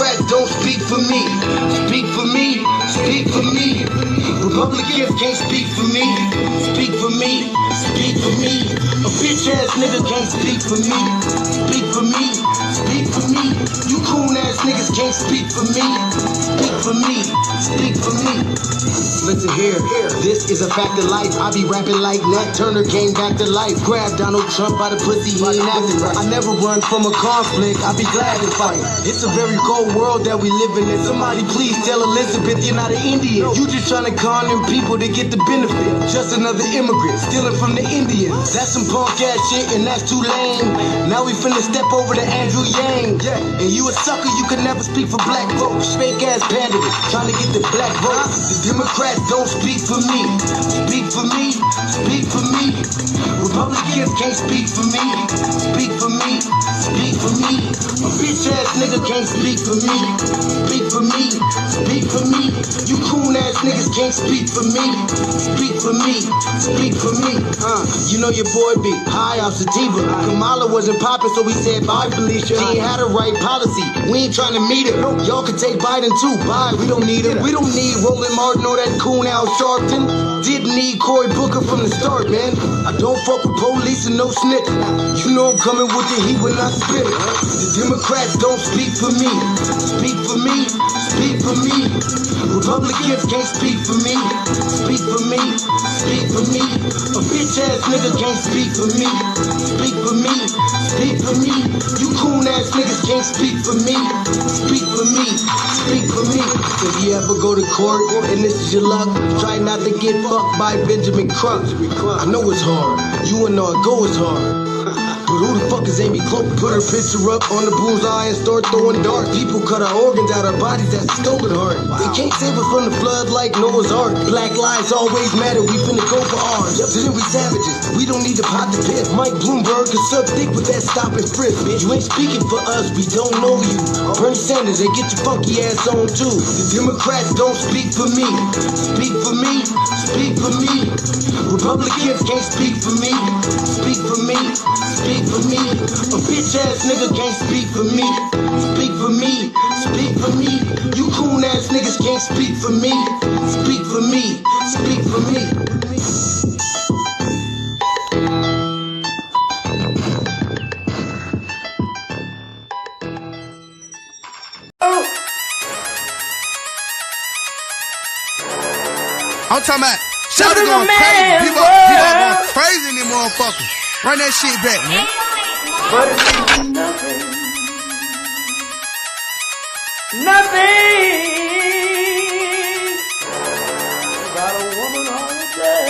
Democrats don't speak for me. Speak for me, speak for me. Republicans can't speak for me. Speak for me, speak for me. A bitch ass nigga can't speak for me. Speak for me, speak for me. You coon ass niggas can't speak for me. Speak for me, speak for me. Listen here, this is a fact of life. I be rapping like Nat Turner came back to life. Grab Donald Trump by the pussy, he ain't acting right. I never run from a conflict, I be glad to fight. It's a very cold world that we live in. And somebody please tell Elizabeth you're not an Indian. You just trying to con them people to get the benefit. Just another immigrant stealing from the Indians. That's some punk ass shit and that's too lame. Now we finna step over to Andrew Yang. And you a sucker, you can never speak for black folks. Fake ass candidates trying to get the black vote. The Democrats don't speak for me. Speak for me, speak for me. Republicans can't speak for me. Speak for me, speak for me. A bitch ass nigga can't speak for me. Speak for me, speak for me. You coon ass niggas can't speak for me. Speak for me, speak for me. You know your boy be high off sativa. Kamala wasn't popping, so we said bye, Felicia. She ain't had a right policy. We ain't trying to meet her. Y'all can take Biden too. Bye, we don't need her. We don't need Roland Martin or that coon Al Sharpton. Didn't need Cory Booker from the start, man. I don't fuck with police and no snitch. You know I'm coming with the heat when I spit it. The Democrats don't speak for me. Speak for me, speak for me. Republicans can't speak for me. Speak for me, speak for me. A bitch ass nigga can't speak for me. Speak for me, speak for me. You coon ass niggas can't speak for me. Speak for me, speak for me. If you ever go to court and this is your luck, try not to get fucked by Benjamin Crump. I know it's hard. You and all go is hard. But who the fuck is Amy Cloak? Put her picture up on the bullseye and start throwing darts. People cut our organs out our bodies, that's a stolen heart. They can't save us from the flood like Noah's Ark. Black lives always matter, we finna go for ours. So then we savages, we don't need to pop the piss. Mike Bloomberg is sub thick with that stop and frisk, bitch. You ain't speaking for us, we don't know you. Bernie Sanders, they get your funky ass on too. The Democrats don't speak for me. Speak for me, speak for me. Republicans can't speak for me. Speak for me, speak for me. A bitch ass nigga can't speak for me. Speak for me, speak for me. You coon ass niggas can't speak for me. Speak for me, speak for me. I'm talking about shouting going crazy. People going crazy in them motherfuckers. Run that shit back, man. But it's nothing. Nothing about a woman on a day.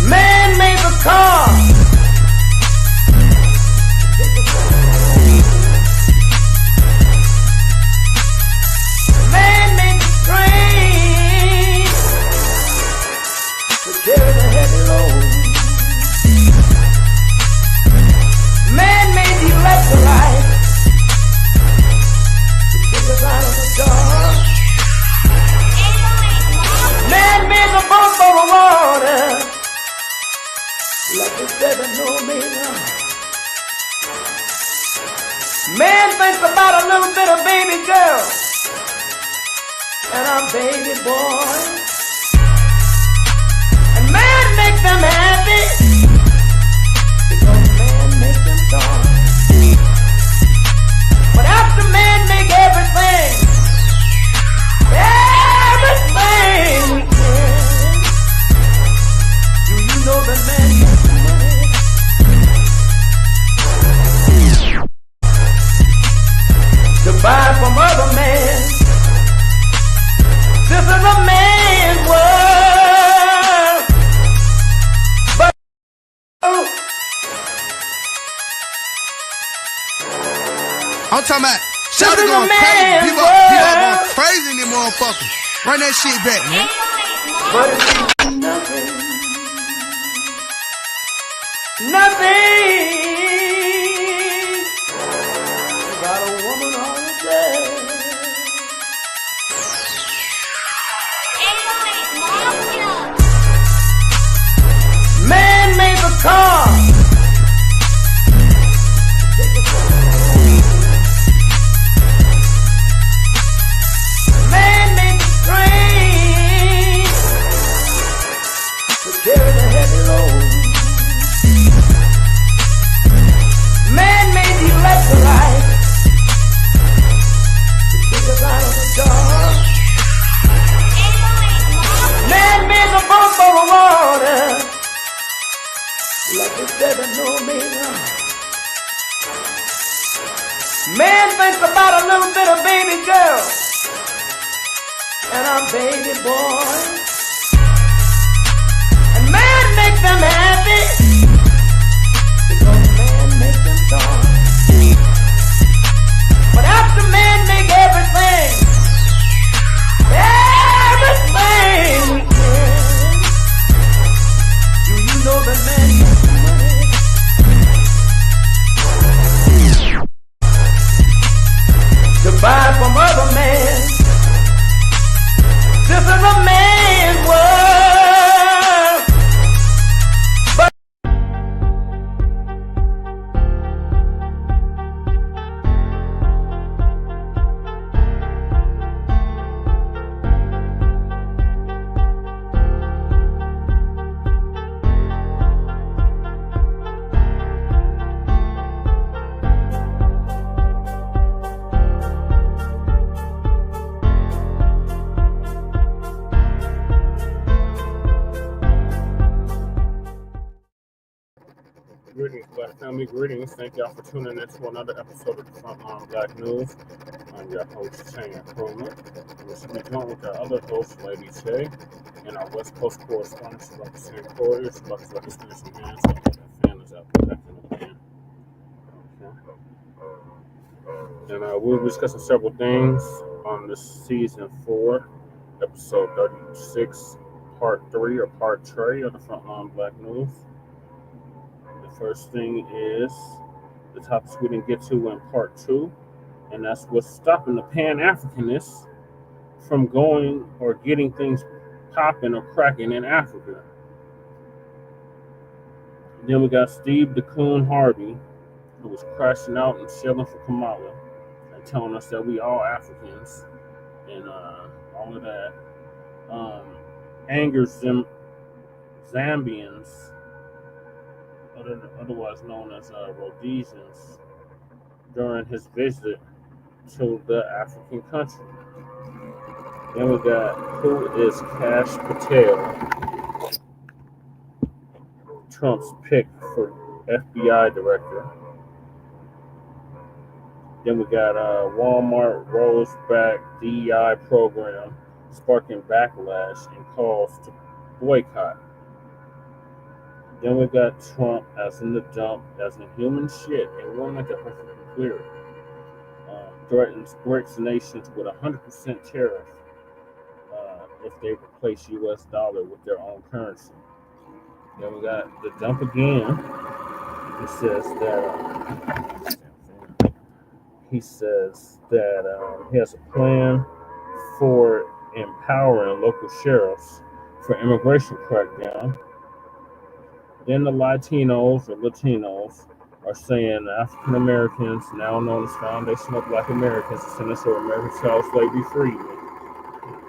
Man made the car. Man made the train to carry the heavy load. Man made the electrolyte to take us out of the dark. Man made the boat for the water like the seven no meter. Man thinks about a little bit of baby girl and a baby boy. And man makes them happy because man makes them joy. But after man make everything we can, do you know that man makes money? To buy from other men. This is a man's world. But I'm talking about shouting going crazy. People going crazy in them motherfuckers. Run that shit back, man. But it's nothing. Nothing about a woman on a day. Man made the car. Man thinks about a little bit of baby girl and a baby boy. And man makes them happy because man makes them joy. But after man make everything we can, do you know that man makes money? To buy from other men. This is a man's world. But Greetings, Black family. Greetings. Thank y'all for tuning in to another episode of the Frontline Black News. I'm your host, Shane Krumah. We'll be joined with our other host, Lady Shay, and our West Coast correspondent, representing Warriors. Like to give some hands up to the families out there back in the band. Okay. And we'll be discussing several things on this season 4, episode 36, part 3 or part 3 of the Frontline Black News. First thing is the topics we didn't get to in part 2, and that's what's stopping the Pan-Africanists from going or getting things popping or cracking in Africa. Then we got Steve the Coon Harvey, who was crashing out and chilling for Kamala and telling us that we all Africans and all of that. Angers them Zambians, otherwise known as Rhodesians, during his visit to the African country. Then we got who is Kash Patel, Trump's pick for FBI director. Then we got Walmart rolls back DEI program, sparking backlash and calls to boycott. Then we got Trump as in the dump, as in human shit, and we want to make that perfectly clear. Threatens BRICS nations with 100% tariff if they replace U.S. dollar with their own currency. Then we got the dump again. It says that he has a plan for empowering local sheriffs for immigration crackdown. Then the Latinos are saying African Americans, now known as foundational Black Americans, descendants of American child slavery freedmen,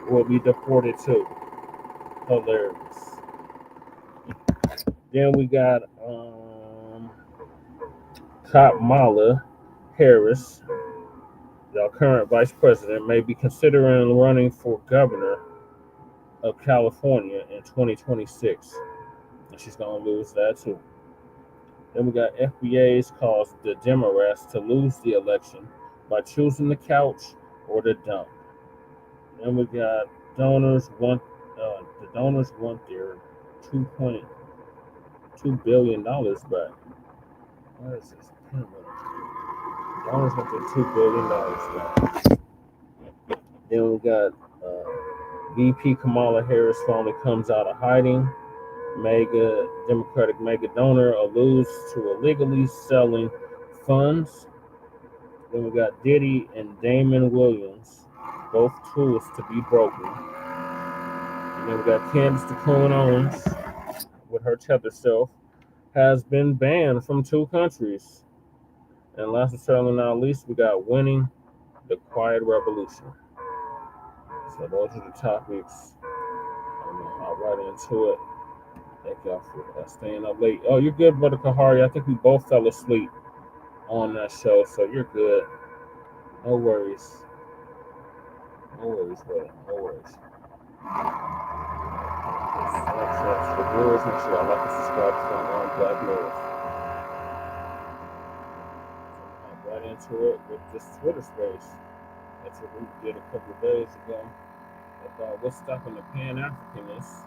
will be deported too. Hilarious. Then we got Kamala Harris, the current vice president, may be considering running for governor of California in 2026. And she's going to lose that too. Then we got FBAs cause the Democrats to lose the election by choosing the couch or the dump. Then we got donors want their $2.2 billion back. What is this? Donors want their $2 billion back. Then we got VP Kamala Harris finally comes out of hiding. Democratic mega donor alludes to illegally selling funds. Then we got Diddy and Damian Williams, both tools to be broken. And then we got Candace the Queen Owens with her tether self has been banned from 2 countries. And last but certainly not least, we got winning the quiet revolution. So those are the topics. I'll right into it. Thank y'all for staying up late. Oh, you're good, Brother Kahari. I think we both fell asleep on that show, so you're good. No worries. No worries, brother. No worries. For viewers, make sure y'all like and subscribe to Black News. got into it with this Twitter space that Tariff did a couple of days ago about what's stopping the Pan-Africanists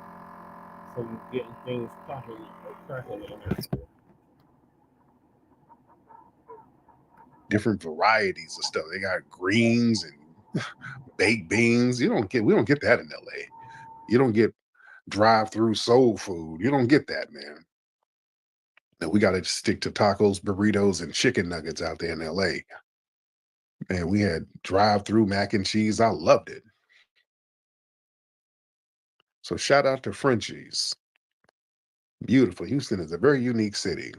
from getting things popping or cracking in Africa. Different varieties of stuff. They got greens and baked beans. We don't get that in LA. You don't get drive-through soul food. You don't get that, man. And we got to stick to tacos, burritos, and chicken nuggets out there in LA. Man, we had drive-through mac and cheese. I loved it. So shout out to Frenchies. Beautiful. Houston is a very unique city.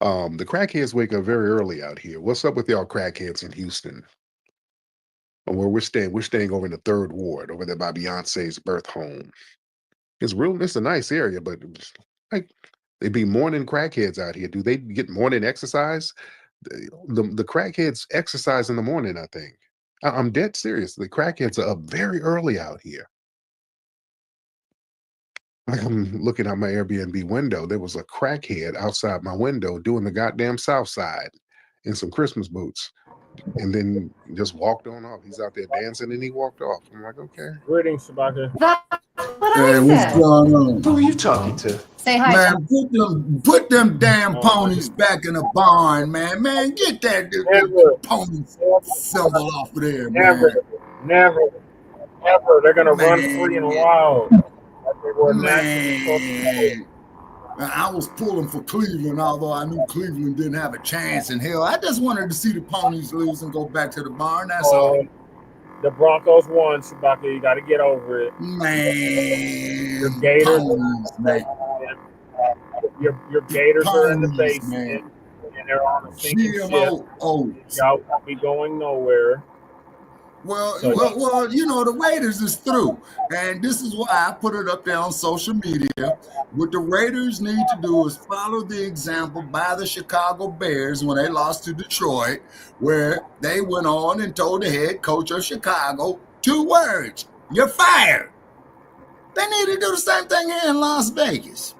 The crackheads wake up very early out here. What's up with y'all crackheads in Houston? And where we're staying over in the 3rd Ward, over there by Beyonce's birth home. It's a nice area, but like they be morning crackheads out here. Do they get morning exercise? The crackheads exercise in the morning, I think. I'm dead serious. The crackheads are up very early out here. Like I'm looking out my Airbnb window. There was a crackhead outside my window doing the goddamn South Side in some Christmas boots. And then just walked on off. He's out there dancing and he walked off. I'm like, okay. Greetings, Shabaka. Hey, what's going on? Who are you talking to? Say hi. Man, put them damn ponies back in the barn, man. Man, get that pony symbol off of there, man. Never. They're gonna run free and wild. Man, I was pulling for Cleveland, although I knew Cleveland didn't have a chance in hell. I just wanted to see the ponies lose and go back to the barn. That's all. The Broncos won, Shabaka. You got to get over it. Man, your Gators, ponies, man. Your Gators ponies, are in the basement, and they're on a sinking ship. Y'all won't be going nowhere. Well, you know, the Raiders is through. And this is why I put it up there on social media. What the Raiders need to do is follow the example by the Chicago Bears when they lost to Detroit, where they went on and told the head coach of Chicago 2 words: you're fired. They need to do the same thing here in Las Vegas.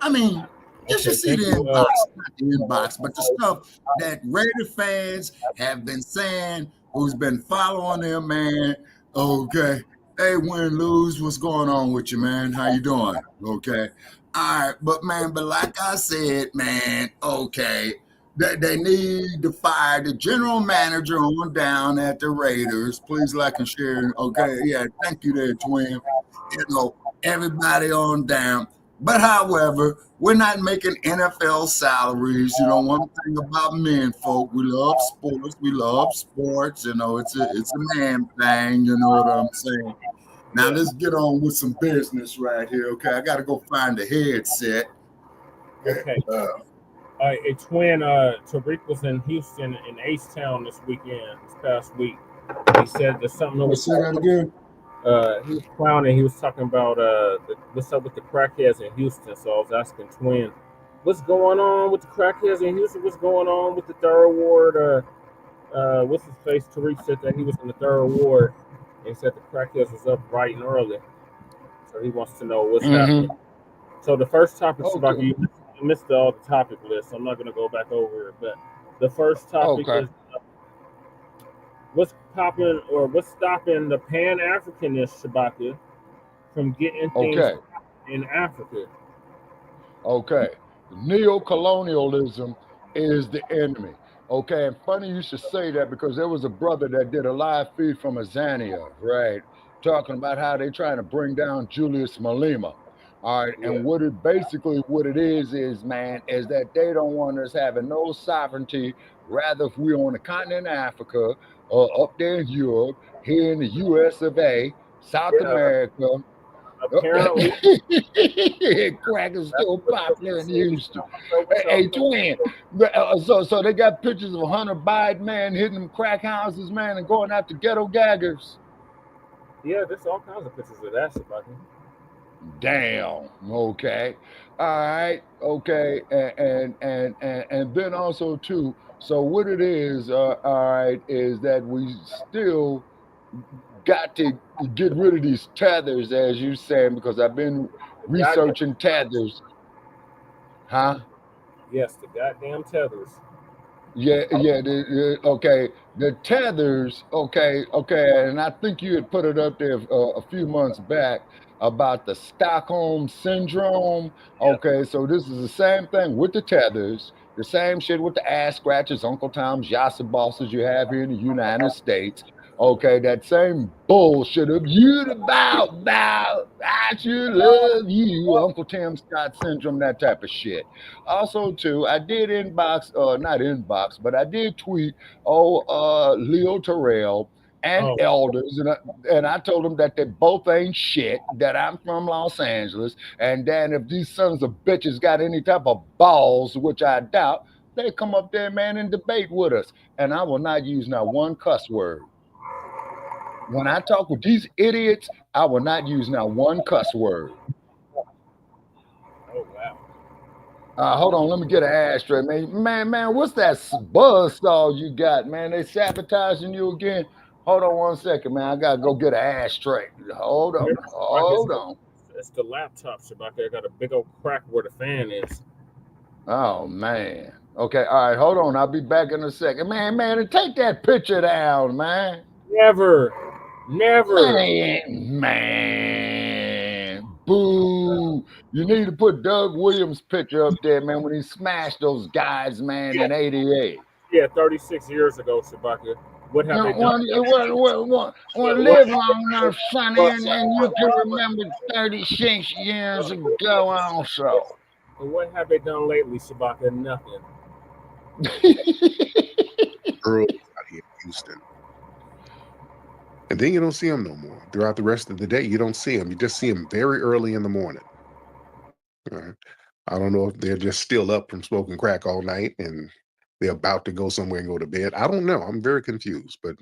I mean, you should see the inbox, not the inbox, but the stuff that Raider fans have been saying, who's been following them, man. Okay. Hey, win, lose, what's going on with you, man? How you doing? Okay. All right. But like I said, man, okay, they need to fire the general manager on down at the Raiders. Please like and share. Okay. Yeah. Thank you there, twin. You know, everybody on down. But however, we're not making NFL salaries. You know, one thing about men folk, we love sports. You know, it's a man thing. You know what I'm saying? Now let's get on with some business right here. Okay, I got to go find the headset. Okay. A twin. Tariff was in Houston in H-Town this past week. He said there's something over. Say that again. He was clowning. He was talking about what's up with the crackheads in Houston. So I was asking Twin, what's going on with the crackheads in Houston? What's going on with the 3rd Ward? What's his face? Tariff said that he was in the 3rd Ward, and he said the crackheads was up bright and early. So he wants to know what's happening. So the first topic, you missed all the topic list. So I'm not going to go back over it, but the first topic is. What's popping or what's stopping the Pan-Africanists, Shabaka, from getting things in Africa? Okay. Neocolonialism is the enemy. Okay. And funny you should say that because there was a brother that did a live feed from Azania, right? Talking about how they're trying to bring down Julius Malema. All right. Yeah. And what it is, man, is that they don't want us having no sovereignty. Rather, if we're on the continent of Africa, up there in Europe, here in the US of A, South America. Apparently, crack is still popular in Houston. Hey, twin. So they got pictures of Hunter Biden, man, hitting them crack houses, man, and going after ghetto gaggers. Yeah, there's all kinds of pictures of that shit, buddy. Damn. Okay. All right. Okay. And then also too. So what it is, all right, is that we still got to get rid of these tethers, as you saying, because I've been researching tethers. Huh? Yes, the goddamn tethers. Yeah, okay. The tethers, okay, and I think you had put it up there a few months back about the Stockholm syndrome. Okay, so this is the same thing with the tethers, the same shit with the ass scratchers, Uncle Tom's, Yassa bosses you have here in the United States. Okay, that same bullshit of you about, I should love you, Uncle Tim Scott syndrome, that type of shit. Also, too, I did not inbox, but I did tweet, Leo Terrell and Oh, elders, and I told them that they both ain't shit, that I'm from Los Angeles, and then if these sons of bitches got any type of balls, which I doubt, they come up there, man, and debate with us. And I will not use not one cuss word. When I talk with these idiots, I will not use not one cuss word. oh wow. Hold on, let me get an ashtray, man. Man, what's that buzz saw you got, man? They sabotaging you again. Hold on one second, man. I gotta go get an ashtray. Hold on, Remember, hold on. it's the laptop, Shabaka. I got a big old crack where the fan is. Oh man. Okay, all right, hold on. I'll be back in a second, man. And take that picture down, man. Never. Man, boo. You need to put Doug Williams' picture up there, man, when he smashed those guys, man, in '88. Yeah, 36 years ago, Shabaka. What have they done? Live long enough, Sonny, and you can remember 36 years ago also. What have they done lately, Shabaka? Nothing. Early out here in Houston. And then you don't see them no more. Throughout the rest of the day, you don't see them. You just see them very early in the morning. All right. I don't know if they're just still up from smoking crack all night and they're about to go somewhere and go to bed. I don't know. I'm very confused, but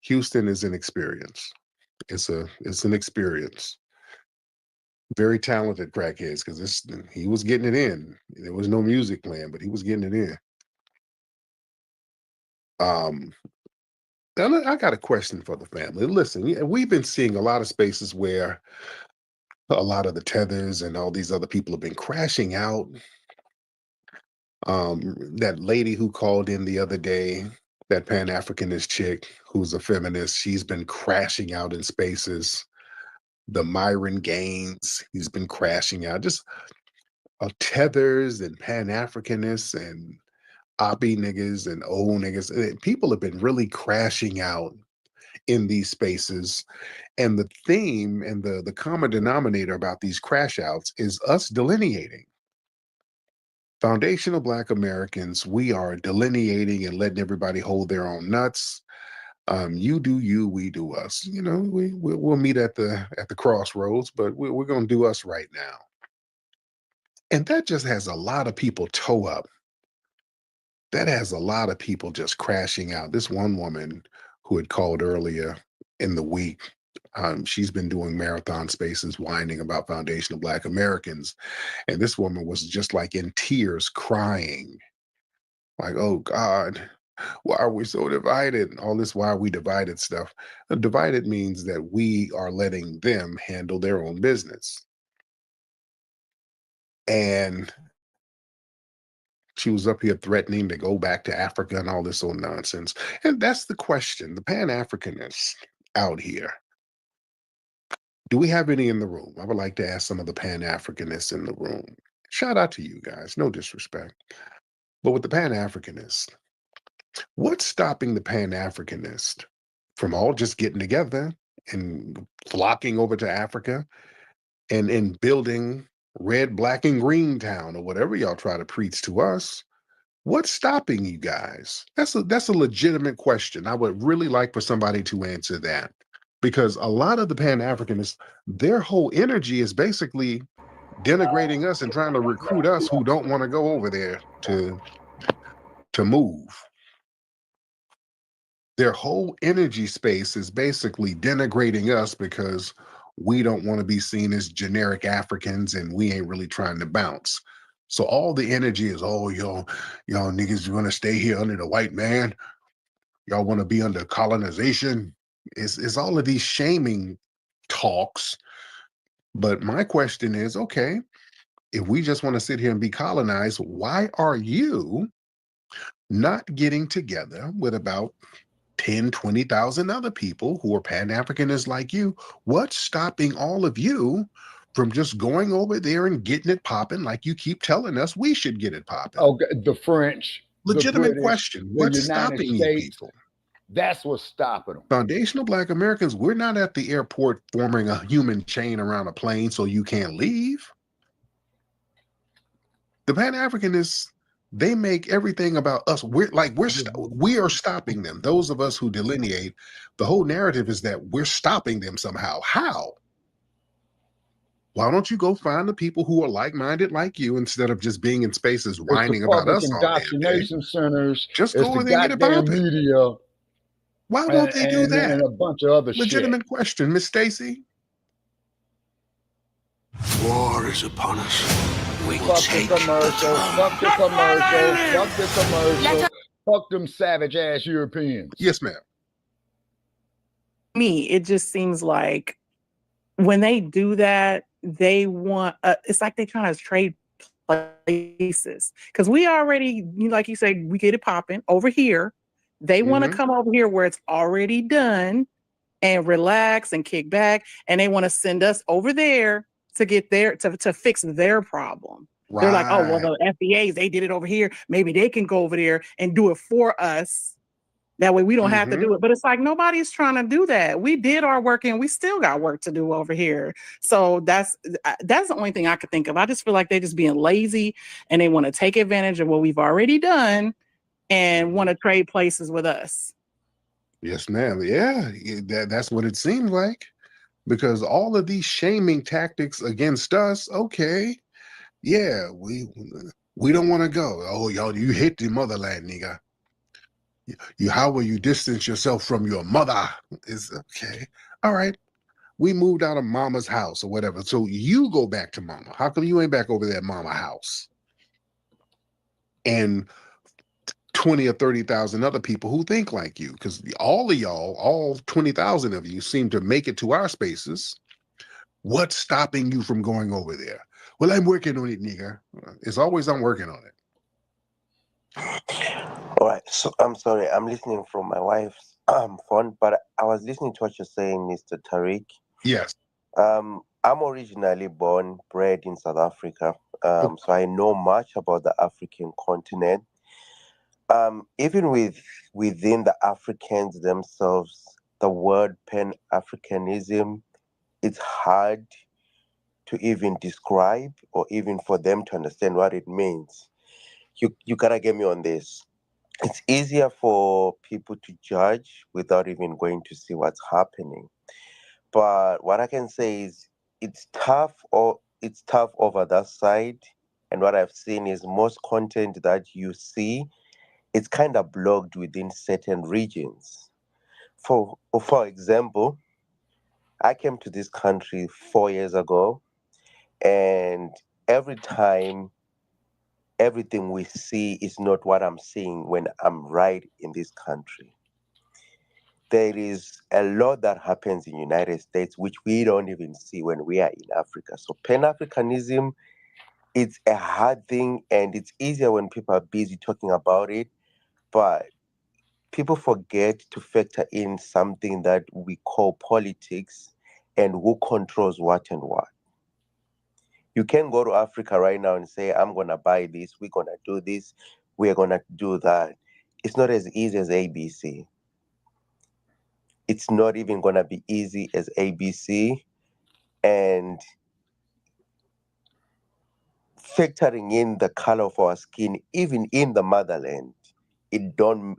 Houston is an experience. It's an experience. Very talented crackheads, because he was getting it in. There was no music playing, but he was getting it in. I got a question for the family. Listen, we've been seeing a lot of spaces where a lot of the tethers and all these other people have been crashing out. That lady who called in the other day, that Pan-Africanist chick who's a feminist, she's been crashing out in spaces. The Myron Gaines, he's been crashing out. Just tethers and Pan-Africanists and Oppie niggas and old niggas. People have been really crashing out in these spaces. And the theme and the common denominator about these crash outs is us delineating. Foundational Black Americans, we are delineating and letting everybody hold their own nuts. You do you, we do us. You know, we'll meet at the crossroads, but we're going to do us right now. And that just has a lot of people toe up. That has a lot of people just crashing out. This one woman who had called earlier in the week, she's been doing marathon spaces whining about foundational Black Americans. And this woman was just like in tears crying, like, oh God, why are we so divided? All this why are we divided stuff. Divided means that we are letting them handle their own business. And she was up here threatening to go back to Africa and all this old nonsense. And that's the question. The Pan-Africanists out here. Do we have any in the room? I would like to ask some of the Pan-Africanists in the room. Shout out to you guys. No disrespect. But with the Pan-Africanists, what's stopping the Pan-Africanists from all just getting together and flocking over to Africa and building red, black, and green town, or whatever y'all try to preach to us? What's stopping you guys? That's a legitimate question. I would really like for somebody to answer that, because a lot of the Pan-Africanists, their whole energy is basically denigrating us and trying to recruit us who don't want to go over there to move. Their whole energy space is basically denigrating us because we don't want to be seen as generic Africans and we ain't really trying to bounce. So all the energy is, oh, y'all niggas want to stay here under the white man. Y'all want to be under colonization. It's all of these shaming talks. But my question is, okay, if we just want to sit here and be colonized, why are you not getting together with about 10, 20,000 other people who are Pan-Africanists like you? What's stopping all of you from just going over there and getting it popping like you keep telling us we should get it popping? Okay, the French, Legitimate the British, question. the What's United stopping you States. people? That's what's stopping them. Foundational Black Americans, we're not at the airport forming a human chain around a plane so you can't leave. The Pan-Africanists, they make everything about us. We are stopping them. Those of us who delineate, the whole narrative is that we're stopping them somehow. How? Why don't you go find the people who are like-minded like you instead of just being in spaces whining about public us all damn day? indoctrination centers. Just It's go the over there and get it goddamn popping. media. Why won't they do that? And a bunch of other Legitimate question, Miss Stacy. War is upon us. We will Fuck the take commercial. Fuck the commercial. Fuck the commercial. Fuck them savage ass Europeans. Yes, ma'am. Me, it just seems like when they do that, they want. It's like they're trying to trade places because we already, like you said, we get it popping over here. They want to come over here where it's already done and relax and kick back, and they want to send us over there to get there to fix their problem. Right. They're like, oh, well, the FBAs, they did it over here. Maybe they can go over there and do it for us. That way we don't have to do it. But it's like nobody's trying to do that. We did our work and we still got work to do over here. So that's the only thing I could think of. I just feel like they're just being lazy and they want to take advantage of what we've already done and want to trade places with us. Yes, ma'am. Yeah, that's what it seems like. Because all of these shaming tactics against us, okay, yeah, we don't want to go. Oh, y'all, you hate the motherland, nigga. How will you distance yourself from your mother? Is okay. All right. We moved out of mama's house or whatever. So you go back to mama. How come you ain't back over there at mama house? And 20 or 30,000 other people who think like you, because all of y'all, all 20,000 of you seem to make it to our spaces. What's stopping you from going over there? Well, I'm working on it, nigga. It's always I'm working on it. All right, so I'm sorry, I'm listening from my wife's phone, but I was listening to what you're saying, Mr. Tariq. Yes. I'm originally bred in South Africa, so I know much about the African continent. Even within the Africans themselves, the word Pan-Africanism, it's hard to even describe or even for them to understand what it means. You gotta get me on this. It's easier for people to judge without even going to see what's happening. But what I can say is it's tough over that side. And what I've seen is most content that you see, it's kind of blocked within certain regions. For example, I came to this country 4 years ago, and every time everything we see is not what I'm seeing when I'm right in this country. There is a lot that happens in the United States which we don't even see when we are in Africa. So Pan-Africanism, it's a hard thing, and it's easier when people are busy talking about it, but people forget to factor in something that we call politics and who controls what and what. You can go to Africa right now and say, I'm going to buy this, we're going to do this, we're going to do that. It's not as easy as ABC. It's not even going to be easy as ABC. And factoring in the color of our skin, even in the motherland, it don't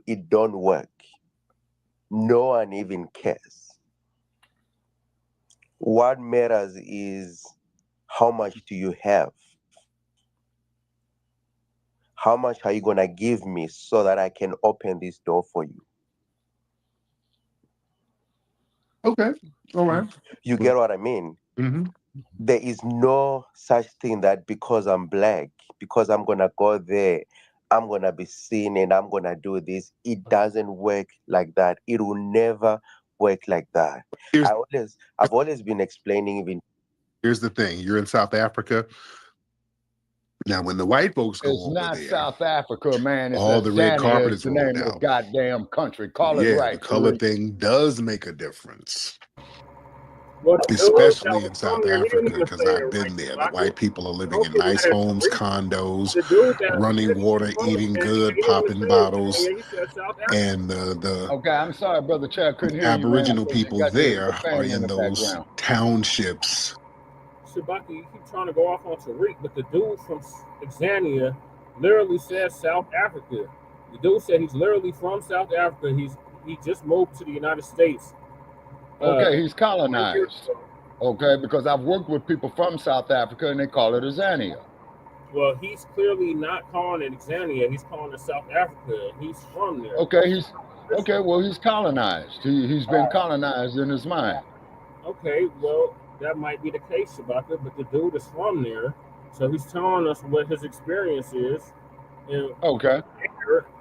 work. No one even cares. What matters is how much do you have? How much are you going to give me so that I can open this door for you? Okay. All right. You get what I mean? Mm-hmm. There is no such thing that because I'm Black, because I'm going to go there, I'm going to be seen and I'm going to do this. It doesn't work like that. It will never work like that. I've always been explaining even. Here's the thing. You're in South Africa. Now, when the white folks go It's over not there, South Africa, man. It's all the red Tanzania. carpet It's is the rolled name of the out. goddamn country. Call it Yeah, right, the color Tariq. thing does make a difference, Well, the dude that especially was in from South there, he didn't Africa, even because say it I've right. been there. The Blacc. white people are living Don't in get nice mad at homes, Tariq. condos, The dude that running said he was water, from eating Tanzania, good, he didn't even popping say bottles, Tanzania. He said South Africa. and the Okay, I'm sorry, brother Chad. I couldn't hear you, man, Aboriginal because you people got the there are fan in in the those background. townships. Shabaki, you keep trying to go off on Tariq, but the dude from Tanzania literally says South Africa. The dude said he's literally from South Africa. He just moved to the United States. Okay, he's 1 year colonized. ago. Okay, because I've worked with people from South Africa and they call it Azania. Well, he's clearly not calling it Tanzania. He's calling it South Africa. He's from there. Okay, he's colonized. He's been colonized in his mind. Okay, well, that might be the case, Shabaka, but the dude is from there, so he's telling us what his experience is, and Okay.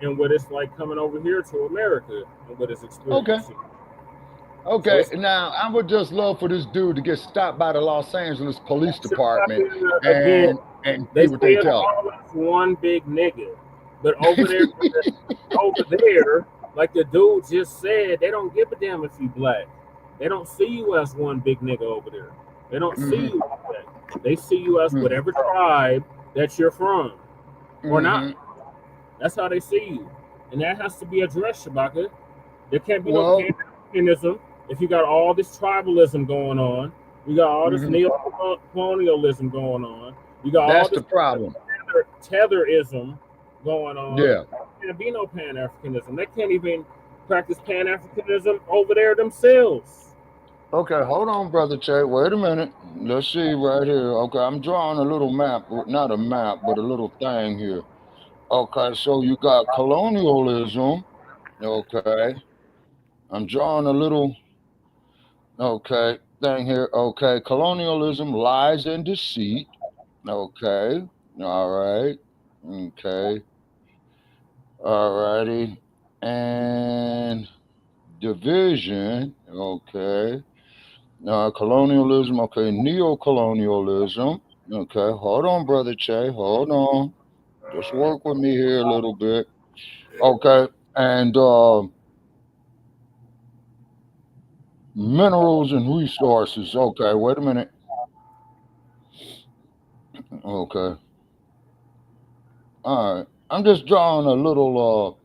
and what it's like coming over here to America, and what his experience is. Okay, So now I would just love for this dude to get stopped by the Los Angeles Police Department again, and they see what they say tell. all us one big nigga, but over there, like the dude just said, they don't give a damn if you black. They don't see you as one big nigga over there. They don't see you as that. They see you as whatever tribe that you're from, or not. That's how they see you, and that has to be addressed, Shabaka. There can't be no Pan-Africanism if you got all this tribalism going on. You got all this neo-colonialism going on. You got all this problem. tetherism going on. Yeah. There can't be no Pan-Africanism. They can't even practice Pan-Africanism over there themselves. Okay, hold on, brother Che. Wait a minute. Let's see right here. Okay, I'm drawing a little map, not a map, but a little thing here. Okay, so you got colonialism. Okay. I'm drawing a little, thing here. Okay, colonialism, lies and deceit. Okay, all right. Okay, all righty. And division. Okay. Colonialism. Okay, neo-colonialism. Okay, hold on, brother Che. Hold on. Just work with me here a little bit. Okay, and minerals and resources. Okay, wait a minute. Okay. All right. I'm just drawing a little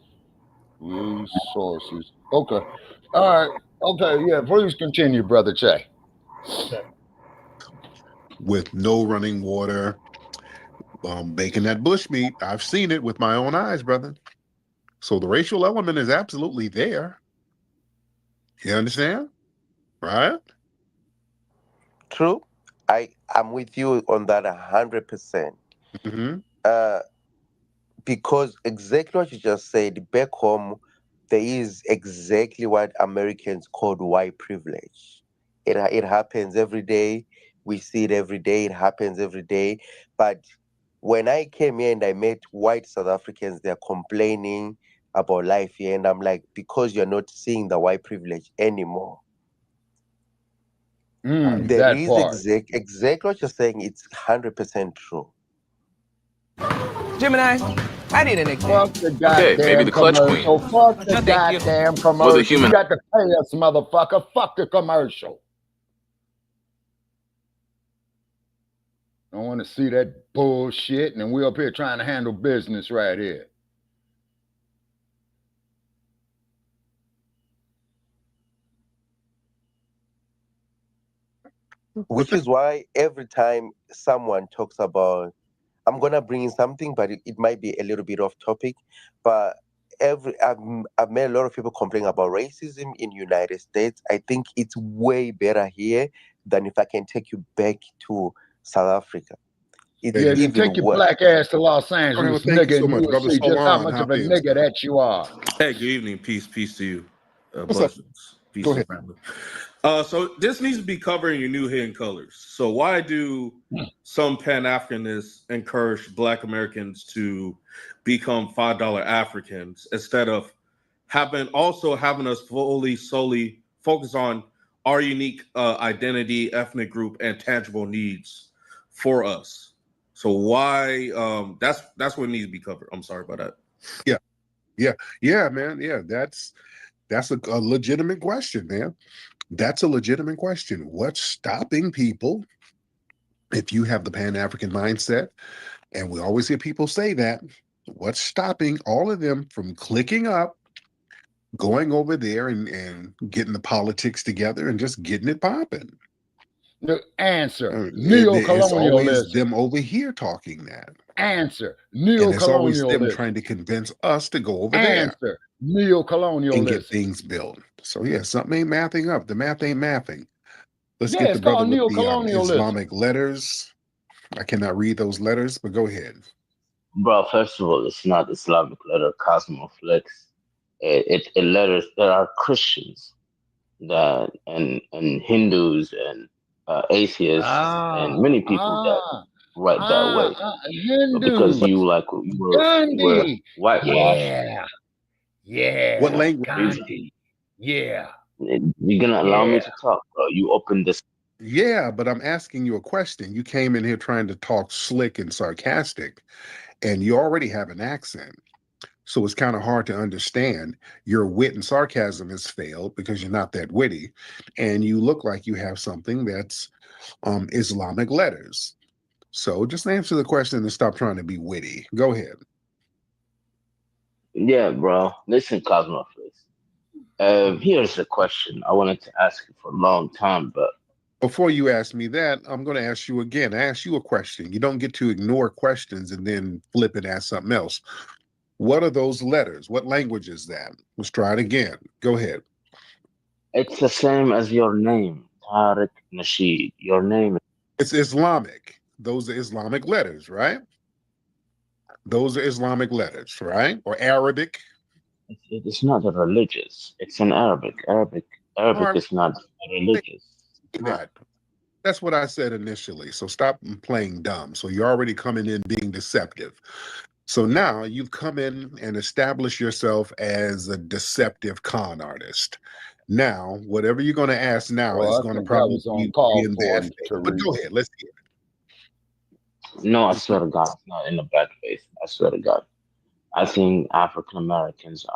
resources. Okay. All right. Okay. Yeah. Please continue, brother Che. Okay. With no running water, baking that bush meat. I've seen it with my own eyes, brother. So the racial element is absolutely there. You understand? Right? True. I'm with you on that 100%. Because exactly what you just said, back home, there is exactly what Americans call white privilege. It happens every day. We see it every day. It happens every day. But when I came here and I met white South Africans, they're complaining about life here. And I'm like, because you're not seeing the white privilege anymore. There that is part. exactly what you're saying. It's 100% true. Gemini, I need a nickname. Fuck the goddamn commercial. Fuck the goddamn commercial. You got to pay us, motherfucker. Fuck the commercial. I want to see that bullshit, and we're up here trying to handle business right here. Which is why every time someone talks about, I'm gonna bring in something, but it might be a little bit off topic. But I've met a lot of people complaining about racism in United States. I think it's way better here than if I can take you back to South Africa. It's then take your black ass to Los Angeles, nigga, and you will see just how much of a nigga that you are. Hey, good evening. Peace to you. Blessings. Peace to family. So this needs to be covered in your new hidden colors. So why do some Pan-Africanists encourage Black Americans to become $5 Africans instead of having us solely focus on our unique identity, ethnic group, and tangible needs for us? So why? That's what needs to be covered. I'm sorry about that. Yeah, man. Yeah, that's a legitimate question, man. That's a legitimate question. What's stopping people, if you have the Pan-African mindset, and we always hear people say that, what's stopping all of them from clicking up, going over there and getting the politics together and just getting it popping? The answer, It's always neocolonialism. them over here talking that. Answer, And it's always them neocolonialism. trying to convince us to go over there Answer, and get neocolonialism. things built. So yeah, something ain't mathing up. The math ain't mathing. Let's Yeah, get it's the brother called with the neocolonialism. Islamic letters. I cannot read those letters, but go ahead. Bro, first of all, it's not Islamic letter Cosmoflex. It letters. There are Christians that and Hindus and atheists and many people that write that way. But because Hindus. you were Gandhi. whitewashed. Yeah. What language? Gandhi. Yeah. You're gonna allow me to talk, bro. You opened this. Yeah, but I'm asking you a question. You came in here trying to talk slick and sarcastic, and you already have an accent. So it's kind of hard to understand. Your wit and sarcasm has failed because you're not that witty, and you look like you have something that's Islamic letters. So just answer the question and stop trying to be witty. Go ahead. Yeah, bro. Listen, Cosmoflex. Here's a question I wanted to ask you for a long time, but before you ask me that, I'm going to ask you again. I ask you a question. You don't get to ignore questions and then flip and ask something else. What are those letters? What language is that? Let's try it again. Go ahead. It's the same as your name, Tariq Nasheed. Your name. It's Islamic. Those are Islamic letters, right? Those are Islamic letters, right? Or Arabic. It's not a religious. It's an Arabic. Arabic is not religious. That's what I said initially. So stop playing dumb. So you're already coming in being deceptive. So now you've come in and established yourself as a deceptive con artist. Now, whatever you're going to ask now is going to probably be in bad faith. But go ahead, let's hear it. No, I swear to God, it's not in a bad faith. I swear to God. I think African Americans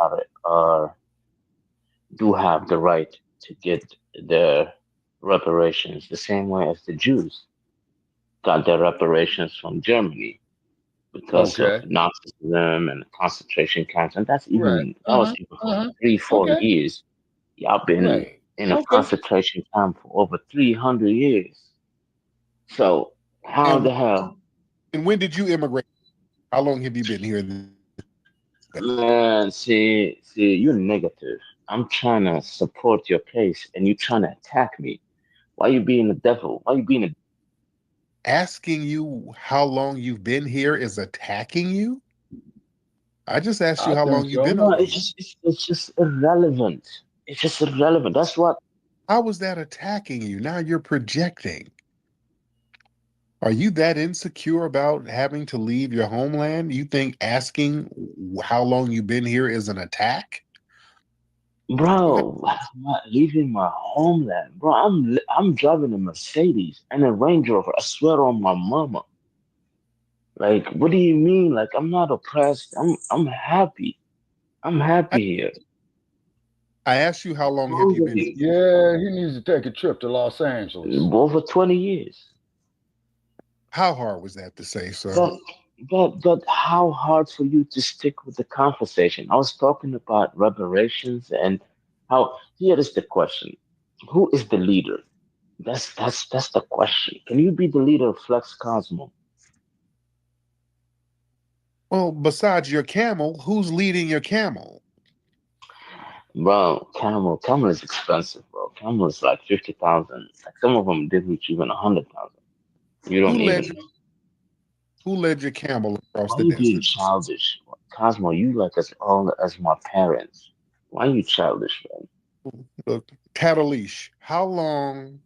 do have the right to get their reparations the same way as the Jews got their reparations from Germany because of Nazism and concentration camps, and that was even for 3-4 years. Y'all been in a concentration camp for over 300 years. So how the hell? And when did you immigrate? How long have you been here? Man, see, you're negative. I'm trying to support your case, and you're trying to attack me. Why you being the devil? Why you being a... Asking you how long you've been here is attacking you? I just asked you how long you've been over here. It's just irrelevant. It's just irrelevant. That's what... How was that attacking you? Now you're projecting. Are you that insecure about having to leave your homeland? You think asking how long you've been here is an attack? Bro, I'm not leaving my homeland. Bro, I'm driving a Mercedes and a Range Rover. I swear on my mama. Like, what do you mean? Like, I'm not oppressed. I'm happy. I'm happy here. I asked you how long have you been here? Yeah, he needs to take a trip to Los Angeles. Over 20 years. How hard was that to say, sir? But how hard for you to stick with the conversation? I was talking about reparations and how... Here is the question. Who is the leader? That's the question. Can you be the leader of Flex Cosmo? Well, besides your camel, who's leading your camel? Bro, camel is expensive, bro. Camel is like 50,000. Like some of them did reach even 100,000. You don't even know. Who led your camel across the desert? Why desert? you being childish? Cosmo, you like us all as my parents. Why are you childish, man? Look, Catalish, how long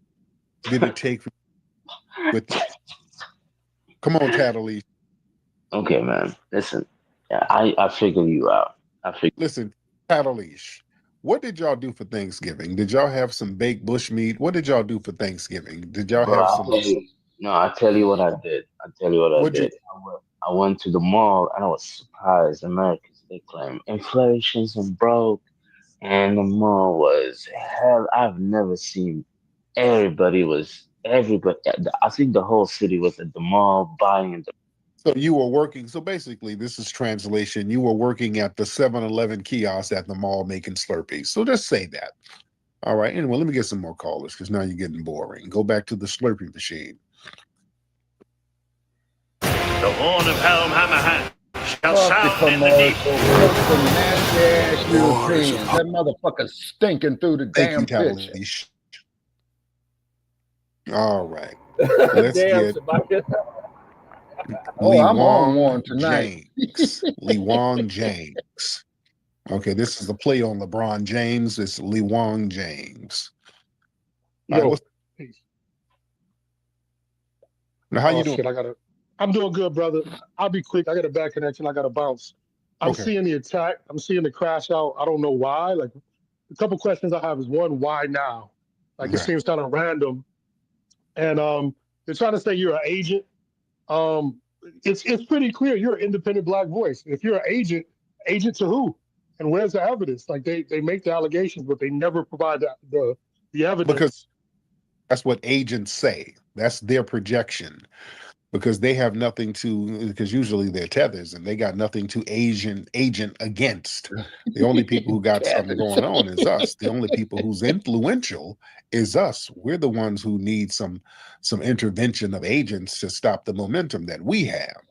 did it take with Come on, Catalish. Okay, man. Listen, I figured you out. Listen, Catalish, what did y'all do for Thanksgiving? Did y'all have some baked bush meat? What did y'all do for Thanksgiving? Did y'all have some... No, I tell you what I did. What'd you? I went to the mall and I was surprised. Americans, they claim inflation's and broke, and the mall was hell. I've never seen everybody. I think the whole city was at the mall buying the. So you were working. So basically, this is translation. You were working at the 7-Eleven kiosk at the mall making Slurpees. So just say that. All right. Anyway, let me get some more callers because now you're getting boring. Go back to the Slurpee machine. The horn of Helmhammer shall Fuck the sound in the deep. commercial. Fuck the nasty ass Europeans. That motherfucker stinking through the Thank damn you, picture. Talish. All right. Let's get Oh, Lee I'm on Wong one tonight. James. Lee Wong James. Okay, this is the play on LeBron James. It's Lee Wong James. All right, Yo, what's, now, how you doing? shit, I'm doing good, brother. I'll be quick. I got a bad connection. I got to bounce. I'm Okay. seeing the attack. I'm seeing the crash out. I don't know why. Like, a couple questions I have is one, why now? Like, it Okay. seems kind of random. And they're trying to say you're an agent. It's pretty clear you're an independent Black voice. If you're an agent to who? And where's the evidence? Like, they make the allegations, but they never provide the evidence. Because that's what agents say. That's their projection. Because they have nothing to, because usually they're tethers and they got nothing to agent against. The only people who got something going on is us. The only people who's influential is us. We're the ones who need some intervention of agents to stop the momentum that we have.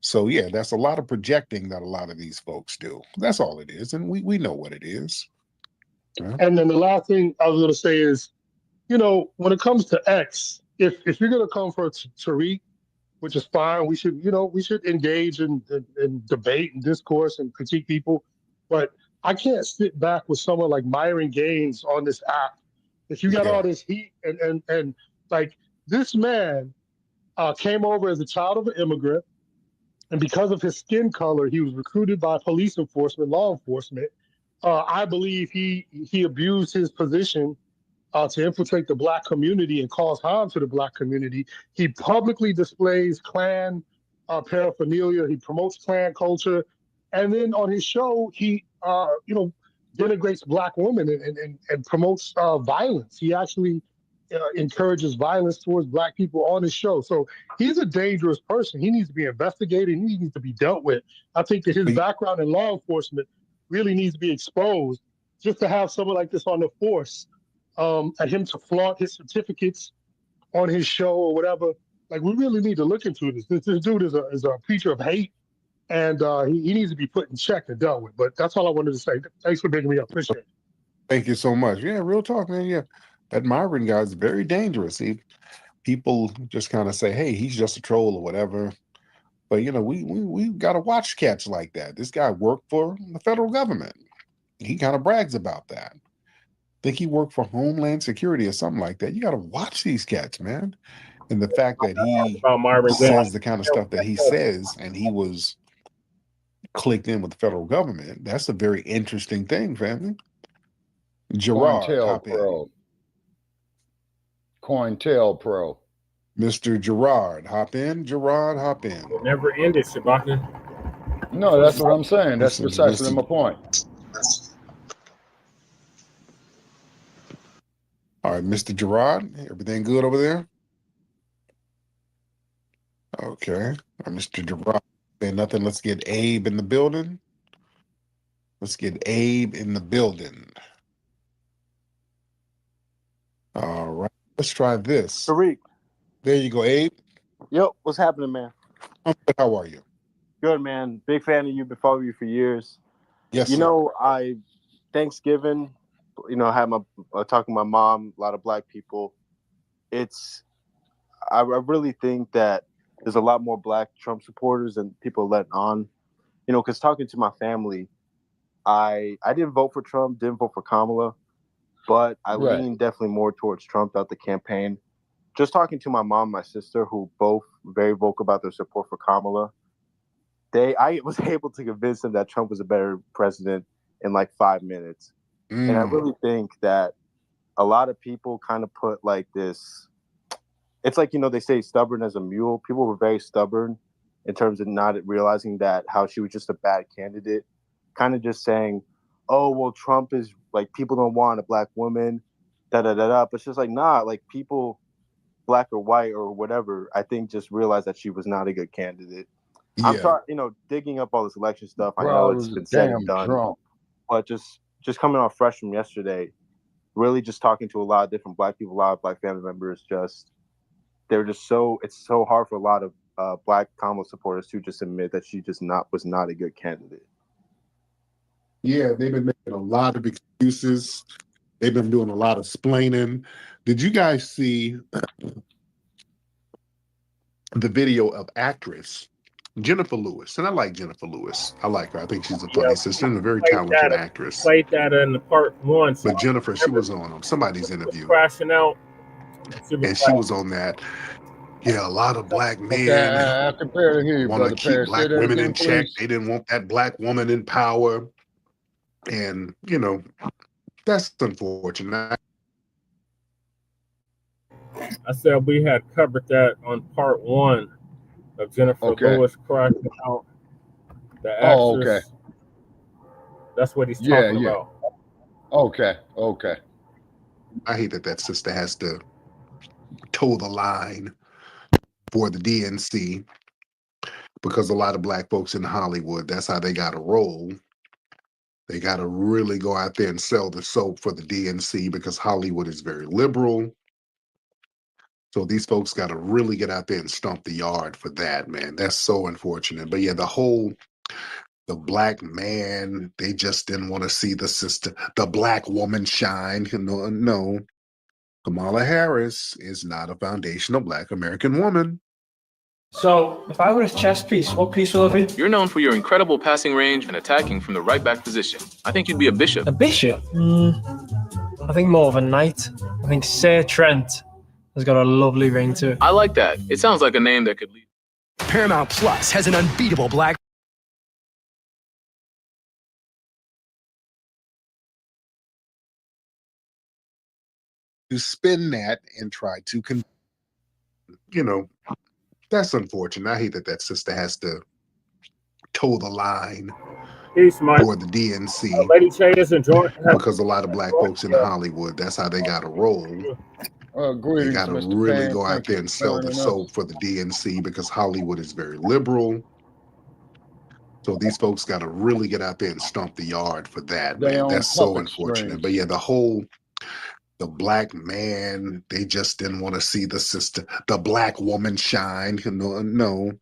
So yeah, that's a lot of projecting that a lot of these folks do. That's all it is, and we know what it is. Yeah. And then the last thing I was going to say is, when it comes to X, if you're going to come for Tariq, which is fine, we should engage in debate and discourse and critique people. But I can't sit back with someone like Myron Gaines on this app. If you got all this heat and like this man came over as a child of an immigrant, and because of his skin color, he was recruited by police enforcement, law enforcement. I believe he abused his position to infiltrate the Black community and cause harm to the Black community. He publicly displays Klan paraphernalia. He promotes Klan culture. And then on his show, he, denigrates Black women and promotes violence. He actually encourages violence towards Black people on his show. So he's a dangerous person. He needs to be investigated. He needs to be dealt with. I think that his background in law enforcement really needs to be exposed. Just to have someone like this on the force, and him to flaunt his certificates on his show or whatever. Like, we really need to look into this. This dude is a preacher of hate, and he needs to be put in check and dealt with. But that's all I wanted to say. Thanks for bringing me up. Appreciate it. Thank you so much. Yeah, real talk, man. Yeah, that Myron guy is very dangerous. People just kind of say, hey, he's just a troll or whatever. But, we got to watch cats like that. This guy worked for the federal government. He kind of brags about that. Think he worked for Homeland Security or something like that. You got to watch these cats, man. And the fact that he says the kind of stuff that he says, and he was clicked in with the federal government, that's a very interesting thing, family. Gerard, hop in. COINTELPRO. Mr. Gerard, hop in. Gerard, hop in. Never ended, Shabaka. No, that's what I'm saying. That's precisely my point. All right, Mr. Gerard, everything good over there? Okay. Mr. Gerard, say nothing. Let's get Abe in the building. Let's get Abe in the building. All right. Let's try this. Tariq. There you go, Abe. Yo, what's happening, man? I'm good. How are you? Good, man. Big fan of you. Been following you for years. Yes, sir. Thanksgiving, I had talking to my mom, a lot of Black people. I really think that there's a lot more Black Trump supporters than people letting on. Because talking to my family, I didn't vote for Trump, didn't vote for Kamala, but I lean definitely more towards Trump throughout the campaign. Just talking to my mom and my sister, who both very vocal about their support for Kamala, I was able to convince them that Trump was a better president in like 5 minutes. And I really think that a lot of people kind of put like this it's like, they say stubborn as a mule. People were very stubborn in terms of not realizing that how she was just a bad candidate, kind of just saying, oh, well, Trump is like, people don't want a black woman, da da da da. But it's just like, nah, like people, black or white or whatever, I think just realized that she was not a good candidate. I'm sorry, digging up all this election stuff. I know it's been said and done, but just coming off fresh from yesterday, really just talking to a lot of different black people, a lot of black family members, they're just it's so hard for a lot of black Kamala supporters to just admit that she just was not a good candidate. Yeah, they've been making a lot of excuses. They've been doing a lot of splaining. Did you guys see the video of actress Jennifer Lewis? And I like Jennifer Lewis. I like her. I think she's a funny sister and a very talented actress. Played that in the part 1. But Jennifer, she was on somebody's interview. Crashing out. She was on that. Yeah, a lot of black men want to keep black women in check. They didn't want that black woman in power. And, that's unfortunate. I said we had covered that on part 1 of Jennifer Lewis crashing out. The actress. Oh, okay. That's what he's talking about. Okay. I hate that sister has to toe the line for the DNC because a lot of black folks in Hollywood, that's how they got to roll. They got to really go out there and sell the soap for the DNC because Hollywood is very liberal. So these folks got to really get out there and stomp the yard for that, man. That's so unfortunate. But yeah, the black man, they just didn't want to see the black woman shine. No. Kamala Harris is not a foundational black American woman. So, if I were a chess piece, what piece will it be? You're known for your incredible passing range and attacking from the right back position. I think you'd be a bishop. A bishop? I think more of a knight. I think Sir Trent has got a lovely ring to it. I like that. It sounds like a name that could lead. Paramount Plus has an unbeatable black. To spin that and try to, that's unfortunate. I hate that sister has to toe the line for the DNC because a lot of black folks in Hollywood, that's how they got to roll. They got to really go out there and sell the soap for the DNC because Hollywood is very liberal. So these folks got to really get out there and stomp the yard for that, man. That's so unfortunate. But yeah, the black man, they just didn't want to see the black woman shine. No.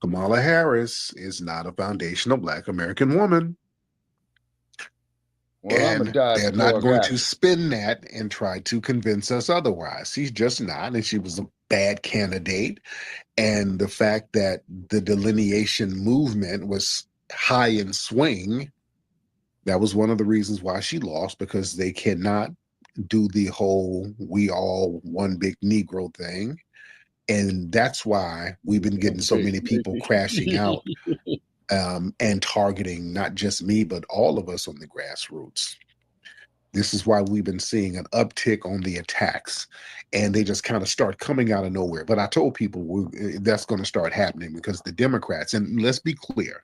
Kamala Harris is not a foundational black American woman. And they're not going to spin that and try to convince us otherwise. She's just not, and she was a bad candidate. And the fact that the delineation movement was high in swing, that was one of the reasons why she lost, because they cannot do the whole we all one big Negro thing. And that's why we've been getting so many people crashing out and targeting not just me, but all of us on the grassroots. This is why we've been seeing an uptick on the attacks, and they just kind of start coming out of nowhere. But I told people that's going to start happening because the Democrats, and let's be clear,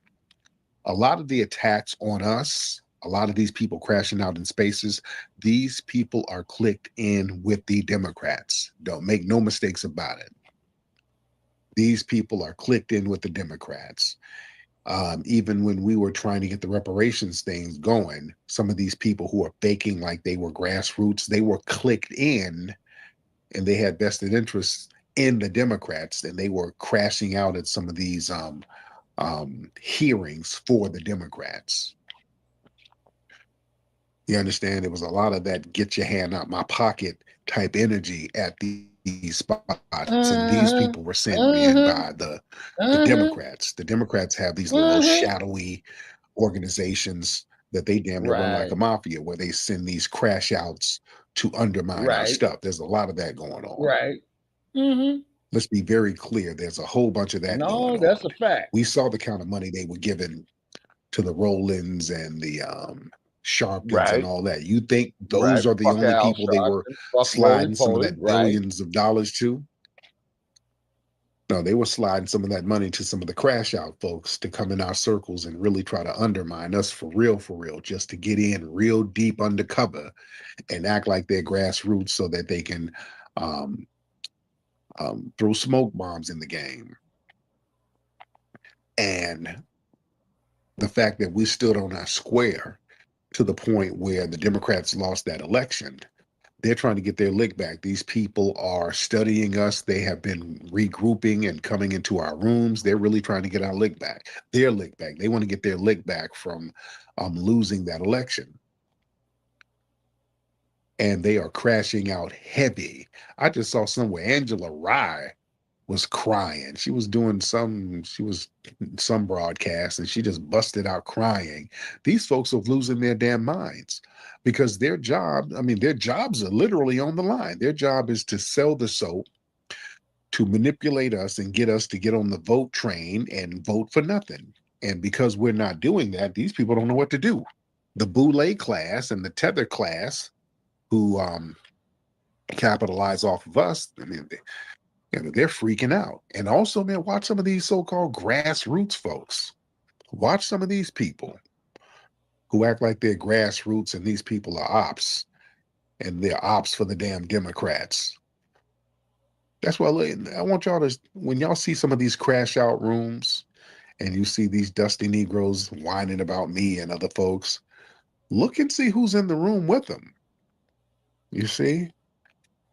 a lot of the attacks on us, a lot of these people crashing out in spaces, these people are clicked in with the Democrats. Don't make no mistakes about it. These people are clicked in with the Democrats. Even when we were trying to get the reparations things going, some of these people who are faking like they were grassroots, they were clicked in and they had vested interests in the Democrats, and they were crashing out at some of these hearings for the Democrats. You understand? There was a lot of that get your hand out my pocket type energy at these spots. And these people were sent in by the Democrats. The Democrats have these little shadowy organizations that they damn near run like a mafia, where they send these crash outs to undermine our stuff. There's a lot of that going on. Let's be very clear. There's a whole bunch of that going on. That's a fact. We saw the kind of money they were giving to the Rowlands and the Sharptons and all that. You think those are the only people they were sliding some of that billions of dollars to? No, they were sliding some of that money to some of the crash out folks to come in our circles and really try to undermine us for real, just to get in real deep undercover and act like they're grassroots so that they can throw smoke bombs in the game. And the fact that we stood on our square to the point where the Democrats lost that election, they're trying to get their lick back. These people are studying us. They have been regrouping and coming into our rooms. They're really trying to get our lick back, their lick back. They want to get their lick back from losing that election. And they are crashing out heavy. I just saw somewhere Angela Rye was crying. She was doing some broadcast and she just busted out crying. These folks are losing their damn minds because their jobs are literally on the line. Their job is to sell the soap, to manipulate us and get us to get on the vote train and vote for nothing. And because we're not doing that, these people don't know what to do. The Boule class and the Tether class who capitalize off of us, they're freaking out. And also, man, watch some of these so-called grassroots folks. Watch some of these people who act like they're grassroots and these people are ops. And they're ops for the damn Democrats. That's why I want y'all to, when y'all see some of these crash out rooms and you see these dusty Negroes whining about me and other folks, look and see who's in the room with them. You see?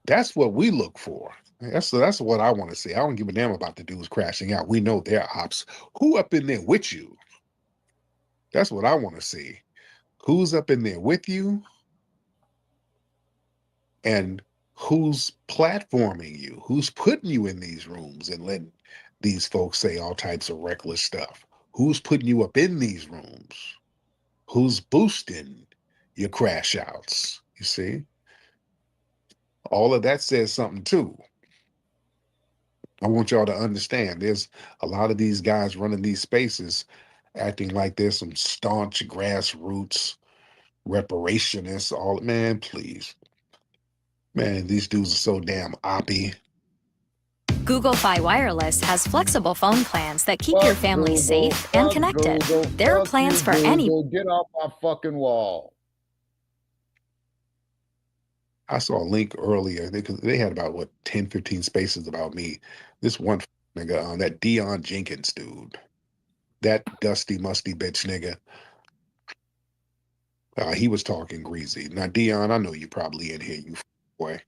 That's what we look for. That's what I want to see. I don't give a damn about the dudes crashing out. We know they're ops. Who up in there with you? That's what I want to see. Who's up in there with you? And who's platforming you? Who's putting you in these rooms and letting these folks say all types of reckless stuff? Who's putting you up in these rooms? Who's boosting your crash outs? You see? All of that says something too. I want y'all to understand there's a lot of these guys running these spaces acting like there's some staunch grassroots reparationists. Man, please. Man, these dudes are so damn oppy. Google Fi Wireless has flexible phone plans that keep your family safe and connected. There are plans for any. Get off my fucking wall. I saw a link earlier. They had about 10, 15 spaces about me. This one nigga, that Dion Jenkins dude, that dusty, musty bitch nigga. He was talking greasy. Now, Dion, I know you probably in here, you boy.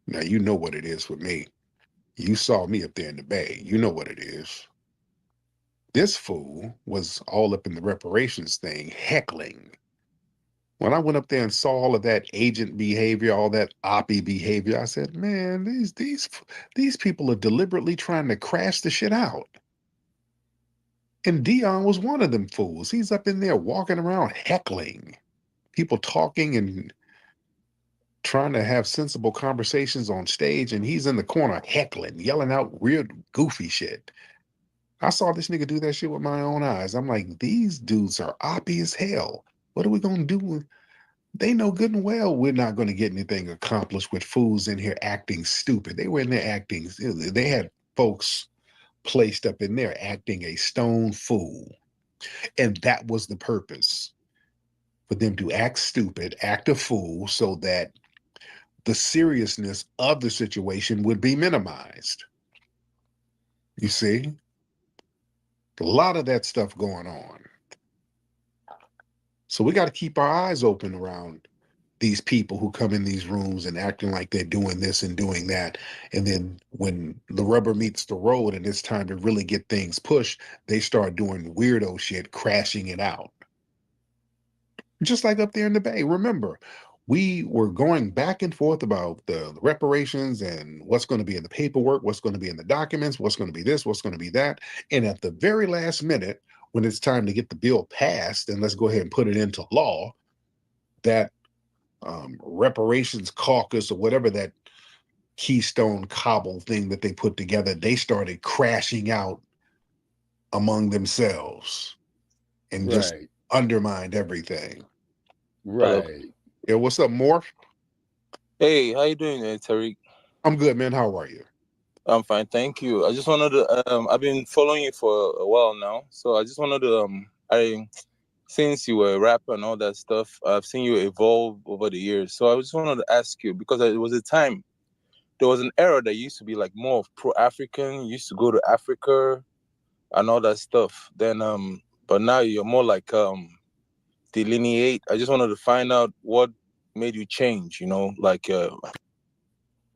Now you know what it is with me. You saw me up there in the Bay. You know what it is. This fool was all up in the reparations thing, heckling. When I went up there and saw all of that agent behavior, all that oppie behavior, I said, man, these people are deliberately trying to crash the shit out. And Dion was one of them fools. He's up in there walking around heckling. People talking and trying to have sensible conversations on stage, and he's in the corner heckling, yelling out weird, goofy shit. I saw this nigga do that shit with my own eyes. I'm like, these dudes are oppie as hell. What are we going to do? They know good and well we're not going to get anything accomplished with fools in here acting stupid. They were in there acting. They had folks placed up in there acting a stone fool. And that was the purpose, for them to act stupid, act a fool, so that the seriousness of the situation would be minimized. You see? A lot of that stuff going on. So we got to keep our eyes open around these people who come in these rooms and acting like they're doing this and doing that. And then when the rubber meets the road and it's time to really get things pushed, they start doing weirdo shit, crashing it out. Just like up there in the Bay. Remember, we were going back and forth about the reparations and what's going to be in the paperwork, what's going to be in the documents, what's going to be this, what's going to be that. And at the very last minute, when it's time to get the bill passed and let's go ahead and put it into law, that reparations caucus or whatever that Keystone Cobble thing that they put together, they started crashing out among themselves and just undermined everything. Right. Yeah, what's up, Morph? Hey, how you doing, Tariq? I'm good, man. How are you? I'm fine, thank you. I just wanted to. I've been following you for a while now, so I just wanted to. Since you were a rapper and all that stuff, I've seen you evolve over the years. So I just wanted to ask you, because it was a time, there was an era that used to be like more of pro-African, used to go to Africa and all that stuff. Then, but now you're more like delineate. I just wanted to find out what made you change. Like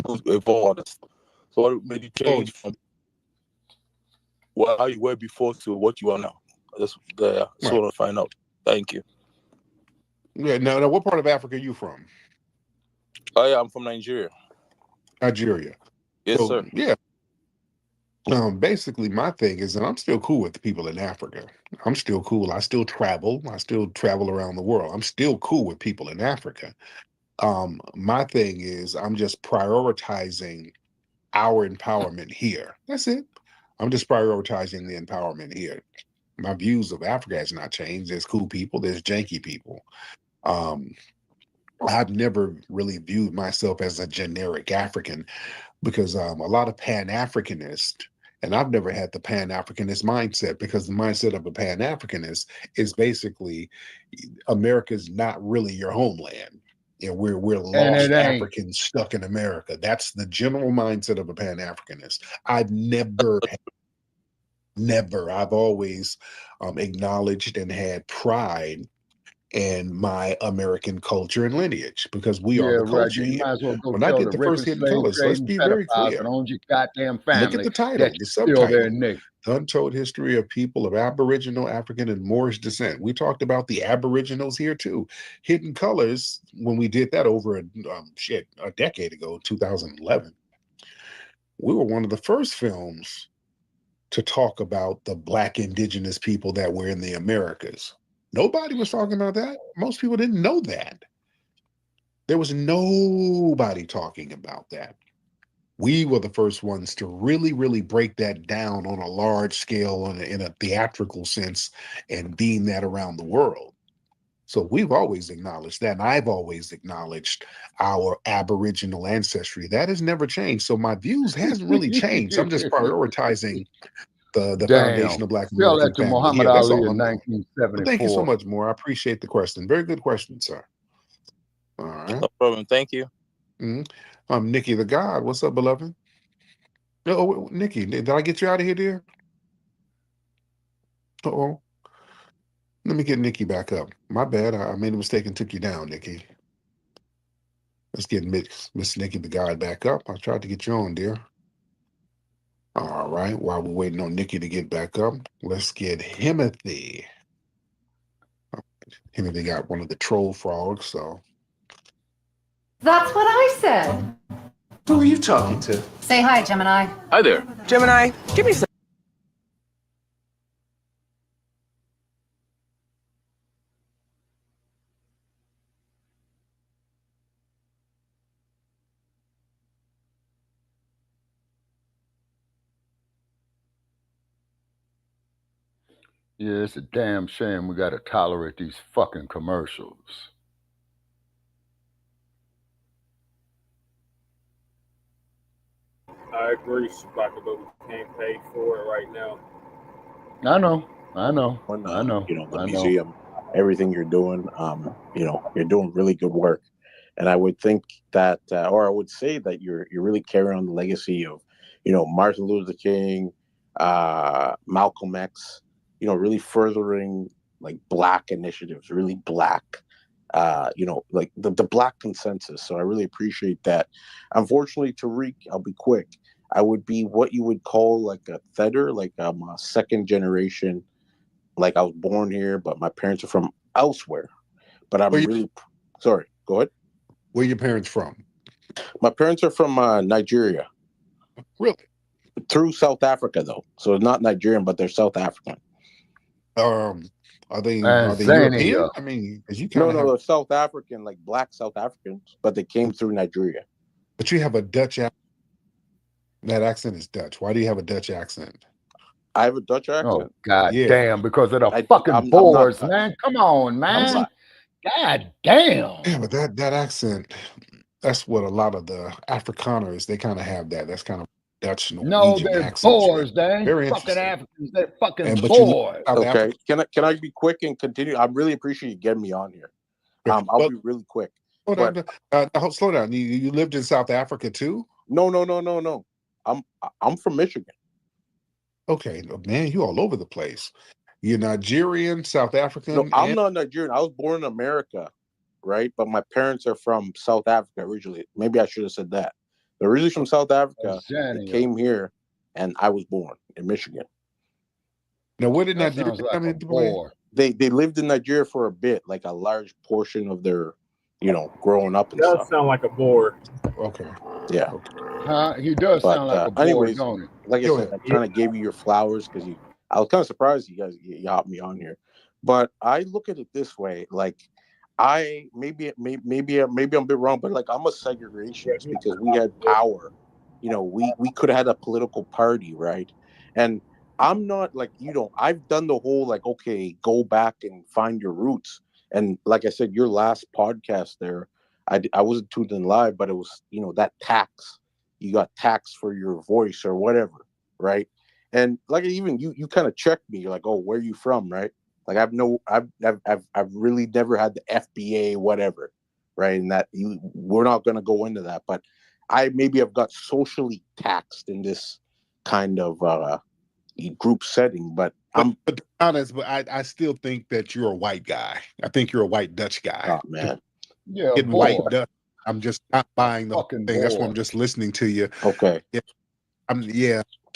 evolve. So what made you change from how you were before to what you are now? I just want to find out. Thank you. Yeah. Now, what part of Africa are you from? Oh yeah, I'm from Nigeria. Nigeria. Yes, sir. Yeah. Basically, my thing is that I'm still cool with the people in Africa. I'm still cool. I still travel. I still travel around the world. I'm still cool with people in Africa. My thing is I'm just prioritizing our empowerment here. That's it. I'm just prioritizing the empowerment here. My views of Africa has not changed. There's cool people. There's janky people. I've never really viewed myself as a generic African because a lot of Pan-Africanists, and I've never had the Pan-Africanist mindset, because the mindset of a Pan-Africanist is basically America's not really your homeland. And we're lost Africans stuck in America. That's the general mindset of a Pan-Africanist. I've I've always acknowledged and had pride in my American culture and lineage, because we are the culture You here. might as well go When I tell get the the rapist, first Hidden slave Colors, let's trading be very pedophiles clear. that owns your goddamn family. Look at the title, that the steal their subtitle. nigga. The Untold History of People of Aboriginal, African, and Moorish Descent. We talked about the Aboriginals here too. Hidden Colors, when we did that over a decade ago, 2011, we were one of the first films to talk about the Black indigenous people that were in the Americas. Nobody was talking about that. Most people didn't know that. There was nobody talking about that. We were the first ones to really, really break that down on a large scale, in a theatrical sense, and beam that around the world. So we've always acknowledged that, and I've always acknowledged our Aboriginal ancestry. That has never changed. So my views hasn't really changed. I'm just prioritizing the foundation of Black Tell American that to family Muhammad here. That's Ali all in I'm doing. But thank you so 1974. much, Moore. I appreciate the question. Very good question, sir. All right. No problem. Thank you. Nikki the God. What's up, beloved? Oh, Nikki, did I get you out of here, dear? Uh-oh. Let me get Nikki back up. My bad. I made a mistake and took you down, Nikki. Let's get Miss Nikki the God back up. I tried to get you on, dear. All right. While we're waiting on Nikki to get back up, let's get Himothy. Himothy got one of the troll frogs, so. That's what I said. Who are you talking to? Say hi, Gemini. Hi there. Gemini, give me some. Yeah, it's a damn shame we got to tolerate these fucking commercials. I agree, Shabaka, but we can't pay for it right now. I know. The museum, everything you're doing, you're doing really good work. And I would think that, or I would say that you're really carrying on the legacy of, Martin Luther King, Malcolm X, really furthering like Black initiatives, really Black, like the Black consensus. So I really appreciate that. Unfortunately, Tariq, I'll be quick. I would be what you would call like a Thether, like I'm a second generation. Like I was born here, but my parents are from elsewhere. But I'm really sorry. Go ahead. Where are your parents from? My parents are from Nigeria. Really? Through South Africa, though. So it's not Nigerian, but they're South African. Are they European? I mean, because you kind of they're South African, like Black South Africans, but they came through Nigeria. But you have a Dutch accent. That accent is Dutch. Why do you have a Dutch accent? I have a Dutch accent. Oh, God damn, because of the fucking Boers, man. Come on, man. God damn. Yeah, but that accent, that's what a lot of the Afrikaners, they kind of have that. That's kind of Dutch, No, Norwegian they're accents. Boers. They ain't Very fucking interesting. Africans. They're fucking But you live Boers. in South Okay, Africa. can I be quick and continue? I really appreciate you getting me on here. I'll Well, be really quick. Slow But down. Slow down. You lived in South Africa too? no. I'm from Michigan. Okay, man, you all over the place. You're Nigerian, South African. No, I'm not Nigerian. I was born in America, right? But my parents are from South Africa originally. Maybe I should have said that. They're originally from South Africa. They came here, and I was born in Michigan. Now, where did That Nigeria sounds like come a into play? Boer. They lived in Nigeria for a bit, like a large portion of their, growing up and Does stuff. sound like a bore. Okay. Yeah. Huh? He does sound like a Boer, anyways, don't he? like I said, I kind of gave you your flowers because I was kind of surprised you guys you hopped me on here. But I look at it this way, like maybe I'm a bit wrong, but like I'm a segregationist because we had power. We could have had a political party, right? And I'm not like, I've done the whole like, okay, go back and find your roots. And like I said, your last podcast there, I wasn't tuned in live, but it was, that tax. You got taxed for your voice or whatever, right? And like even you kind of checked me. You're like, oh, where are you from, right? Like I've really never had the FBA, whatever, right? And we're not going to go into that, but I maybe have got socially taxed in this kind of group setting. But I'm honest, but I still think that you're a white guy. I think you're a white Dutch guy. Oh man, yeah, getting white Dutch. I'm just not buying the whole fucking thing. That's why Boer. I'm just listening to you. Okay.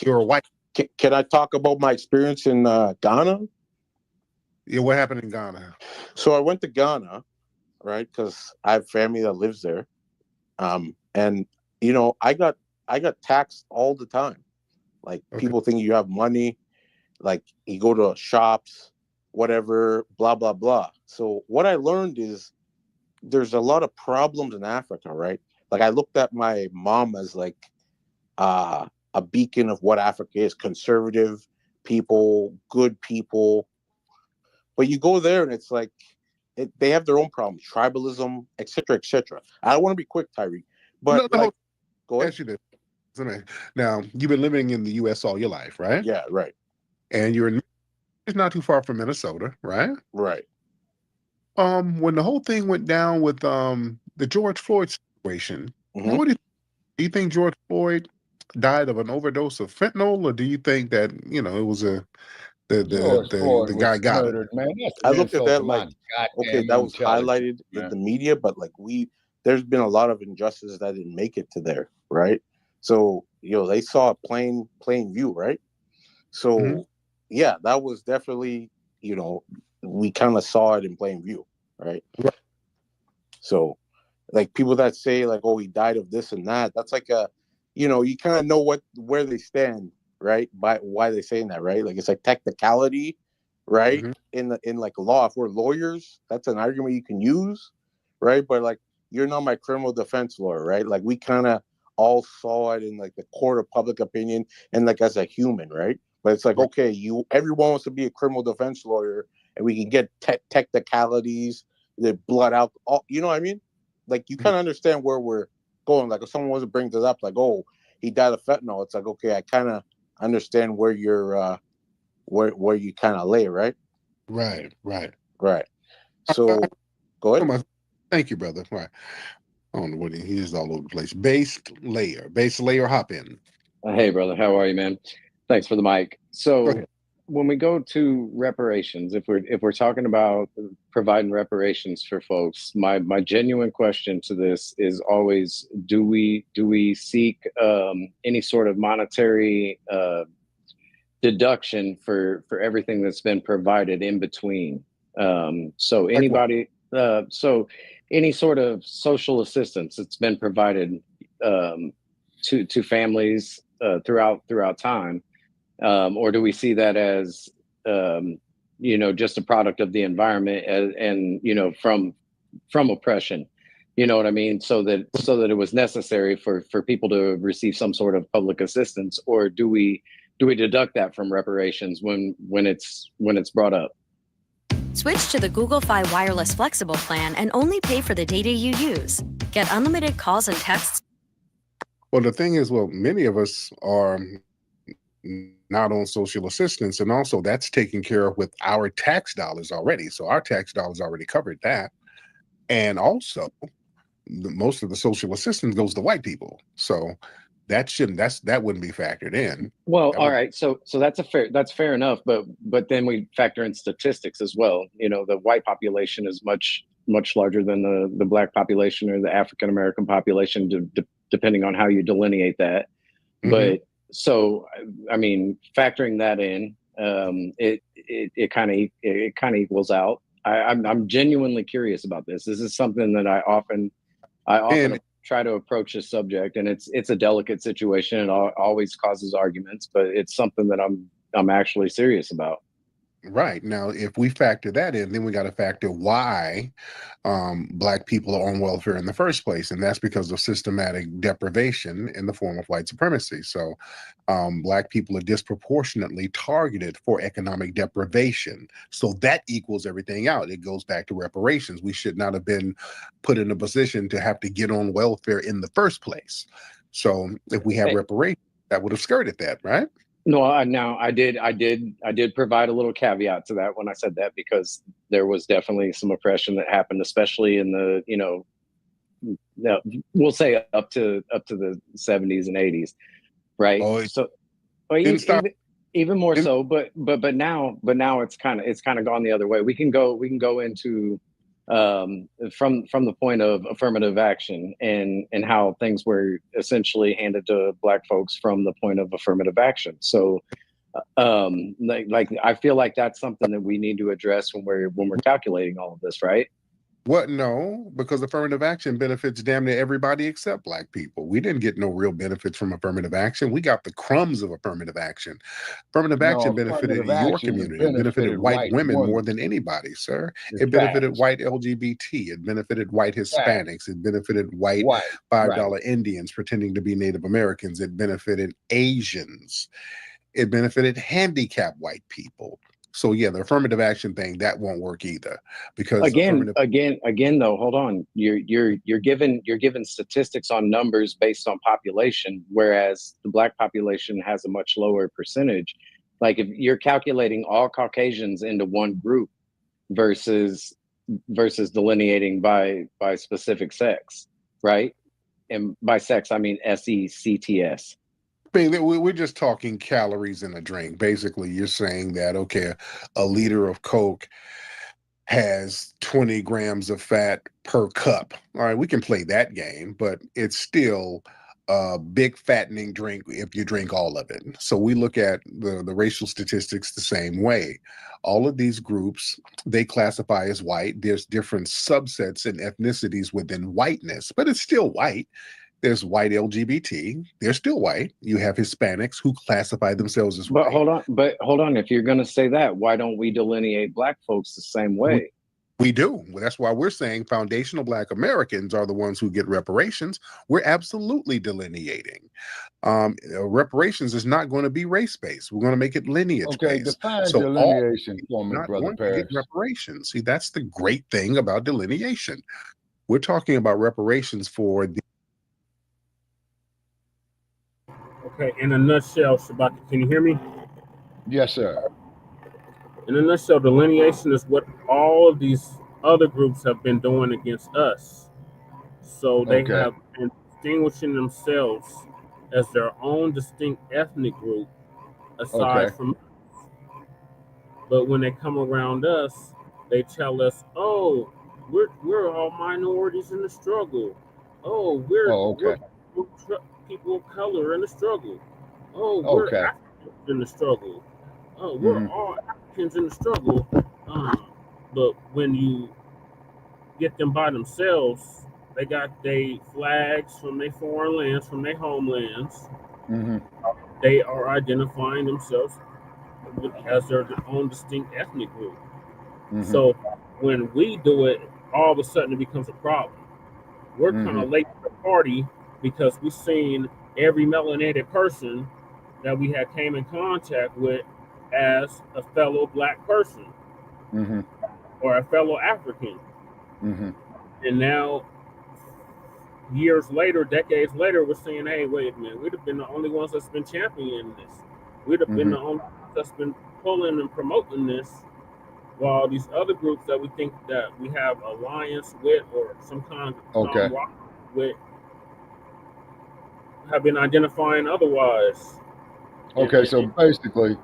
You're a white. Can I talk about my experience in Ghana? Yeah, what happened in Ghana? So I went to Ghana, right? Because I have family that lives there, and I got taxed all the time. Like people think you have money, like you go to shops, whatever, blah blah blah. So what I learned is there's a lot of problems in Africa, right? Like I looked at my mom as like a beacon of what Africa is: conservative people, good people. But you go there and it's like they have their own problems, tribalism, etc., etc. I don't want to be quick, Tyree, but go ahead. Ask you this. Now, you've been living in the U.S. all your life, right? Yeah, right. And it's not too far from Minnesota, right? Right. When the whole thing went down with the George Floyd situation, what do you think George Floyd died of an overdose of fentanyl, or do you think that it was the guy got murdered, man? I looked at that like, okay, that was highlighted in the media, but like there's been a lot of injustices that didn't make it to there, right? So they saw it plain view, right? So yeah, that was definitely we kind of saw it in plain view, right? So like people that say like, oh, he died of this and that, that's like you kind of know where they stand, right? By why they're saying that, right? Like it's like technicality, right? In like law, if we're lawyers, that's an argument you can use, right? But like you're not my criminal defense lawyer, right? Like we kind of all saw it in like the court of public opinion and like as a human, right? But it's like, okay, everyone wants to be a criminal defense lawyer and we can get technicalities, the blood out, you know what I mean? Like you kind of understand where we're going. Like if someone wants to bring this up, like, oh, he died of fentanyl, it's like, okay, I kind of understand where you're where you kind of lay, right? Right. So go ahead. Thank you, brother. Right. I don't know what he is all over the place. Base layer hop in. Hey brother, how are you, man? Thanks for the mic. So when we go to reparations, if we're talking about providing reparations for folks, my genuine question to this is always: do we seek any sort of monetary deduction for everything that's been provided in between? So anybody, so any sort of social assistance that's been provided to families throughout time. Or do we see that as, just a product of the environment and from oppression, you know what I mean? So that it was necessary for people to receive some sort of public assistance, or do we deduct that from reparations when it's brought up? Switch to the Google Fi Wireless Flexible plan and only pay for the data you use. Get unlimited calls and texts. Well, the thing is, well, many of us are not on social assistance, and also that's taken care of with our tax dollars already. So our tax dollars already covered that, and also most of the social assistance goes to white people. So that wouldn't be factored in. Well, That all would, right. So that's fair enough, but then we factor in statistics as well. You know, the white population is much larger than the black population or the African American population, depending on how you delineate that. But so, I mean, factoring that in, it kind of equals out. I'm genuinely curious about this. This is something that I often try to approach this subject, and it's a delicate situation. It always causes arguments, but it's something that I'm actually serious about. Right. Now, if we factor that in, then we got to factor why Black people are on welfare in the first place. And that's because of systematic deprivation in the form of white supremacy. So Black people are disproportionately targeted for economic deprivation. So that equals everything out. It goes back to reparations. We should not have been put in a position to have to get on welfare in the first place. So if we have reparations, that would have skirted that, right? No, I did provide a little caveat to that when I said that, because there was definitely some oppression that happened, especially in the, you know, we'll say up to the 70s and 80s, right? Oh, so even more so, but now it's kind of gone the other way. We can go into from the point of affirmative action and how things were essentially handed to Black folks from the point of affirmative action. So like I feel like that's something that we need to address when we're calculating all of this, right? What? No, because affirmative action benefits damn near everybody except Black people. We didn't get no real benefits from affirmative action. We got the crumbs of affirmative action. Affirmative action benefited your community. It benefited white women more than anybody, sir. It benefited white LGBT. It benefited white Hispanics. It benefited white $5 Indians pretending to be Native Americans. It benefited Asians. It benefited handicapped white people. So yeah, the affirmative action thing, that won't work either, because again though, hold on, you're given statistics on numbers based on population, whereas the Black population has a much lower percentage. Like if you're calculating all Caucasians into one group versus delineating by specific sex, right? And by sex I mean SECTS. We're just talking calories in a drink. Basically, you're saying that, okay, a liter of Coke has 20 grams of fat per cup. All right, we can play that game, but it's still a big fattening drink if you drink all of it. So we look at the racial statistics the same way. All of these groups, they classify as white. There's different subsets and ethnicities within whiteness, but it's still white. There's white LGBT. They're still white. You have Hispanics who classify themselves as white. Hold on. If you're going to say that, why don't we delineate Black folks the same way? We do. Well, that's why we're saying foundational Black Americans are the ones who get reparations. We're absolutely delineating. Reparations is not going to be race-based. We're going to make it lineage-based. Okay, define so delineation for me, Brother Parrish. Reparations. See, that's the great thing about delineation. We're talking about reparations for the. Okay, in a nutshell, Shabbat, can you hear me? Yes, sir. In a nutshell, delineation is what all of these other groups have been doing against us. So they have been distinguishing themselves as their own distinct ethnic group aside from us. But when they come around us, they tell us, oh, we're all minorities in the struggle. Oh, we're people of color in the struggle. Oh, we're Africans in the struggle. Oh, we're all Africans in the struggle. But when you get them by themselves, they got their flags from their foreign lands, from their homelands. They are identifying themselves as their own distinct ethnic group. So when we do it, all of a sudden it becomes a problem. We're kind of late to the party because we've seen every melanated person that we had came in contact with as a fellow Black person or a fellow African. And now years later, decades later, we're saying, hey, wait a minute, we'd have been the only ones that's been championing this. We'd have been the only ones that's been pulling and promoting this, while these other groups that we think that we have alliance with or some kind of camaraderie with have been identifying otherwise. Okay, so basically,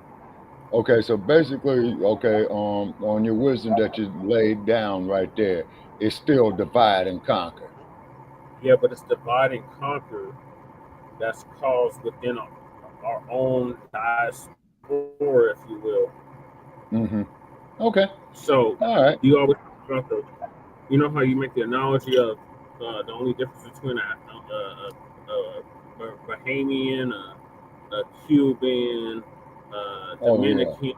on your wisdom that you laid down right there, it's still divide and conquer. Yeah, but it's divide and conquer that's caused within our own diaspora, if you will. Okay. So, all right. You always talk about you know how you make the analogy of the only difference between a Bahamian, a Cuban, Dominican.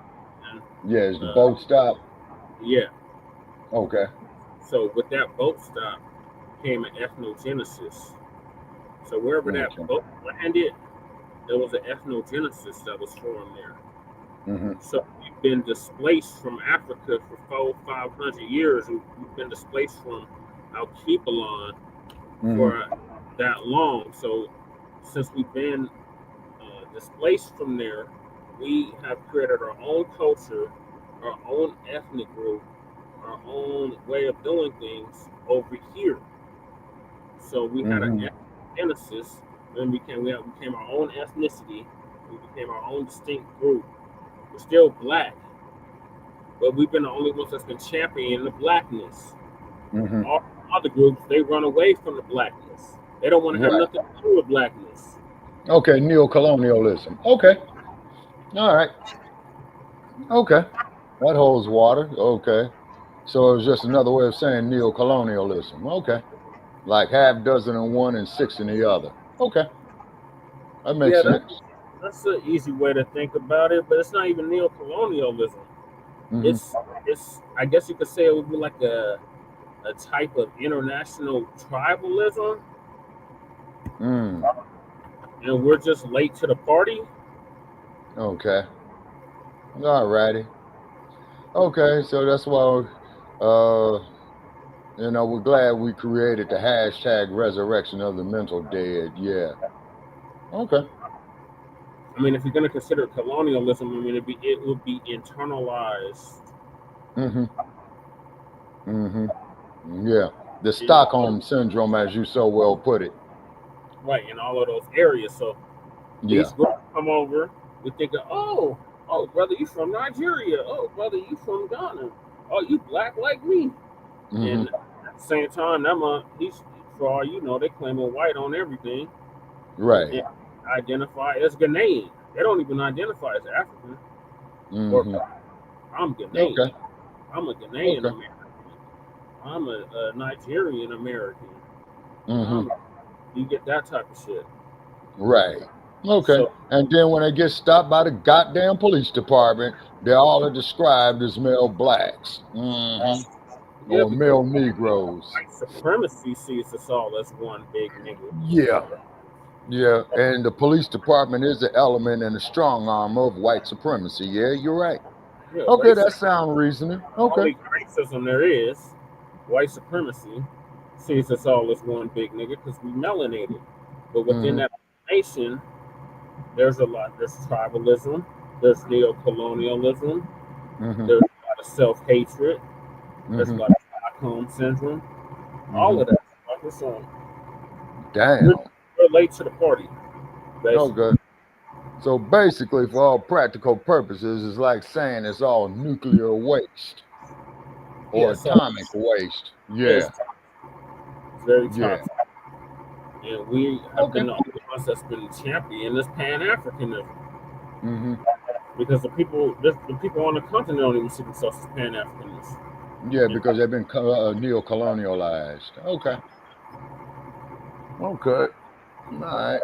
Yeah, is the boat stop? Yeah. Okay. So with that boat stop came an ethnogenesis. So wherever that boat landed, there was an ethnogenesis that was formed there. So we've been displaced from Africa for 500 years. We've been displaced from Alkebulan for that long. So since we've been displaced from there, we have created our own culture, our own ethnic group, our own way of doing things over here. So we had an ethnogenesis, then we became our own ethnicity, we became our own distinct group. We're still black, but we've been the only ones that's been championing the blackness. All other groups, they run away from the blackness. They don't want to have nothing to do with blackness. Okay, neocolonialism. Okay. All right. Okay. That holds water. Okay. So it's just another way of saying neocolonialism. Okay. Like half dozen in one and six in the other. Okay. That makes sense. That's an easy way to think about it, but it's not even neocolonialism. It's I guess you could say it would be like a type of international tribalism. And we're just late to the party. Okay. All righty. Okay, so that's why we're glad we created the hashtag resurrection of the mental dead. Yeah. Okay. I mean, if you're gonna consider colonialism, I mean it would be internalized. Yeah. The Stockholm syndrome, as you so well put it. Right, in all of those areas. So these groups come over, we think of, oh, brother, you from Nigeria. Oh, brother, you from Ghana. Oh, you black like me. And at the same time, he's, for all you know, they claiming white on everything. Right. And identify as Ghanaian. They don't even identify as African. Or I'm Ghanaian. Okay. I'm a Ghanaian American. I'm a Nigerian American. You get that type of shit. Right. Okay. So, and then when they get stopped by the goddamn police department, they all are described as male blacks. Or male Negroes. White supremacy sees us all as one big nigga. Yeah. Yeah. And the police department is the element and the strong arm of white supremacy. Yeah, you're right. Yeah, okay, that sounds reasonable. Okay. Only racism there is, white supremacy sees us all as one big nigga because we melanated. But within that nation, there's a lot. There's tribalism. There's neocolonialism. There's a lot of self-hatred. There's a lot of Stockholm syndrome. All of that. So, damn. We're late to the party. Basically. Okay. So basically, for all practical purposes, it's like saying it's all nuclear waste or atomic waste. Yeah. It's very toxic. And we have been the only ones that's been championing this Pan-Africanism. Because the people on the continent don't even see themselves as Pan-Africanists. Yeah, because they've been neo-colonialized. Okay. Okay. All right.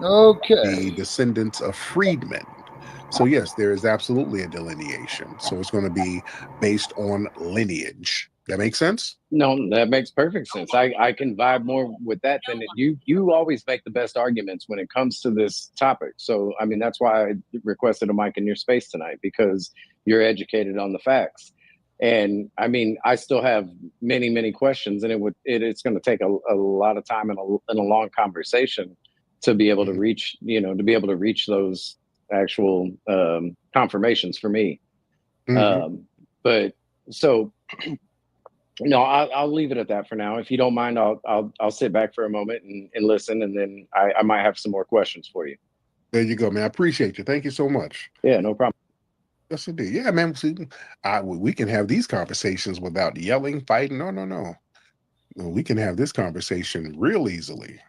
Okay. The descendants of freedmen. So yes, there is absolutely a delineation. So it's going to be based on lineage. That makes sense? No, that makes perfect sense. I can vibe more with that than you always make the best arguments when it comes to this topic. So, I mean, that's why I requested a mic in your space tonight, because you're educated on the facts. And I mean, I still have many questions, and it's going to take a lot of time and a long conversation to be able to reach, to be able to reach those actual confirmations for me. But so, I'll leave it at that for now. If you don't mind, I'll sit back for a moment and listen, and then I might have some more questions for you. There you go, man. I appreciate you. Thank you so much. Yeah, no problem. Yes, indeed. Yeah, man. See, we can have these conversations without yelling, fighting. No. We can have this conversation real easily,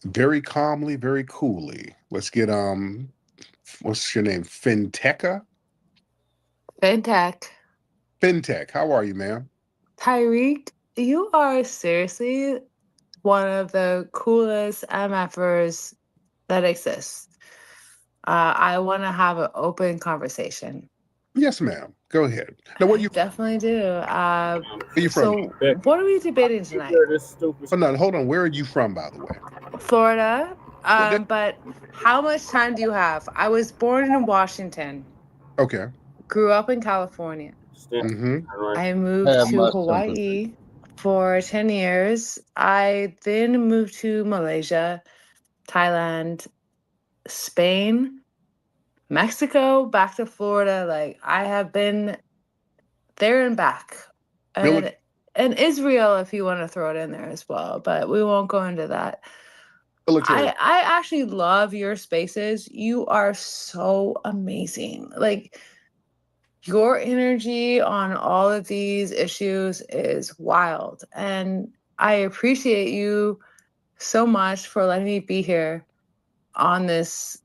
very calmly, very coolly. Let's get what's your name? Fintech. Fintech. How are you, ma'am? Tyreek, you are seriously one of the coolest MFers that exists. I want to have an open conversation. Yes, ma'am. Go ahead. Now, what you definitely do. Where are you from? So, what are we debating tonight? Oh, no, hold on. Where are you from, by the way? Florida. But how much time do you have? I was born in Washington. Okay. Grew up in California. I moved to Hawaii for 10 years. I then moved to Malaysia, Thailand, Spain, Mexico, back to Florida. Like, I have been there and back. And Israel, if you want to throw it in there as well, but we won't go into that. I actually love your spaces. You are so amazing. Like, your energy on all of these issues is wild. And I appreciate you so much for letting me be here on this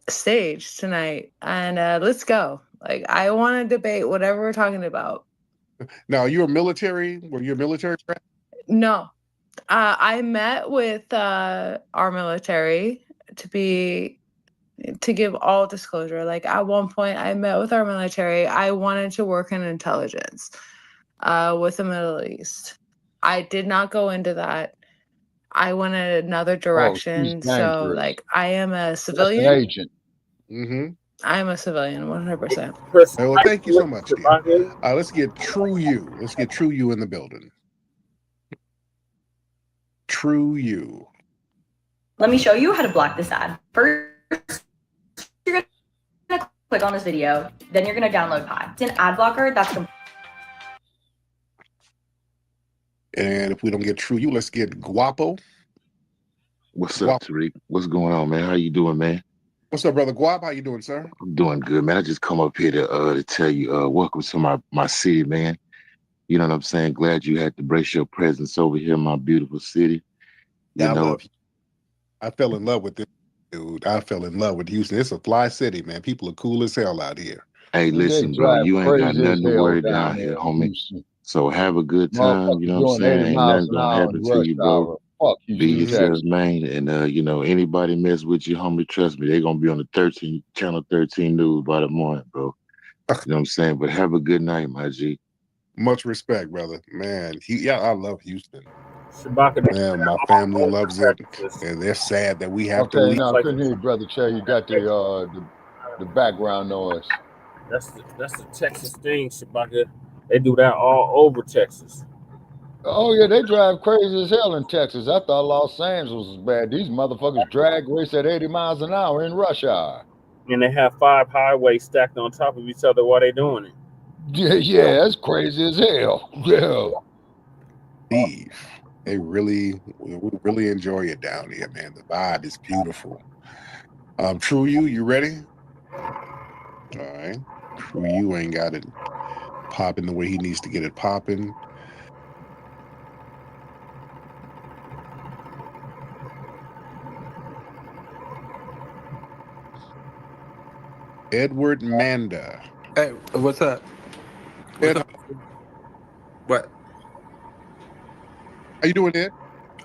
stage tonight. And let's go. Like, I want to debate whatever we're talking about. Now, are you a military? Were you a military brat? No. I met with our military to give all disclosure. Like, at one point I met with our military. I wanted to work in intelligence with the Middle East. I did not go into that. I went in another direction. So, like, I am a civilian. That's an agent. I am a civilian, 100%. Well, thank you so much, dear. Let's get True You. Let's get True You in the building. True You. Let me show you how to block this ad. First, you're going to click on this video, then you're going to download Pod. It's an ad blocker that's And if we don't get True You, let's get Guapo. What's up, Tariq? What's going on, man? How you doing, man? What's up, brother Guap? How you doing, sir? I'm doing good, man. I just come up here to tell you, welcome to my city, man. You know what I'm saying? Glad you had to brace your presence over here in my beautiful city. I love you. I fell in love with this dude. I fell in love with Houston. It's a fly city, man. People are cool as hell out here. Hey, listen, bro, you ain't got nothing to worry down here, homie. So have a good time. You know what I'm saying? Ain't nothing gonna happen to you, bro. Be yourself, man. And anybody mess with you, homie, trust me, they're gonna be on the channel 13 news by the morning, bro. You know what I'm saying? But have a good night, my G. Much respect, brother. Man, I love Houston. Man, my family loves it, and they're sad that we have to leave. Now, I couldn't hear you, brother Che. You got the background noise. That's the Texas thing, Shabaka. They do that all over Texas. Oh yeah, they drive crazy as hell in Texas. I thought Los Angeles was bad. These motherfuckers drag race at 80 miles an hour in rush hour. And they have 5 highways stacked on top of each other while they doing it. Yeah, that's crazy as hell. Yeah. We really enjoy it down here, man. The vibe is beautiful. True You ready? All right. True You ain't got it popping the way he needs to get it popping. Edward Manda. Hey, what's up? What's up? What? How you doing, Ed?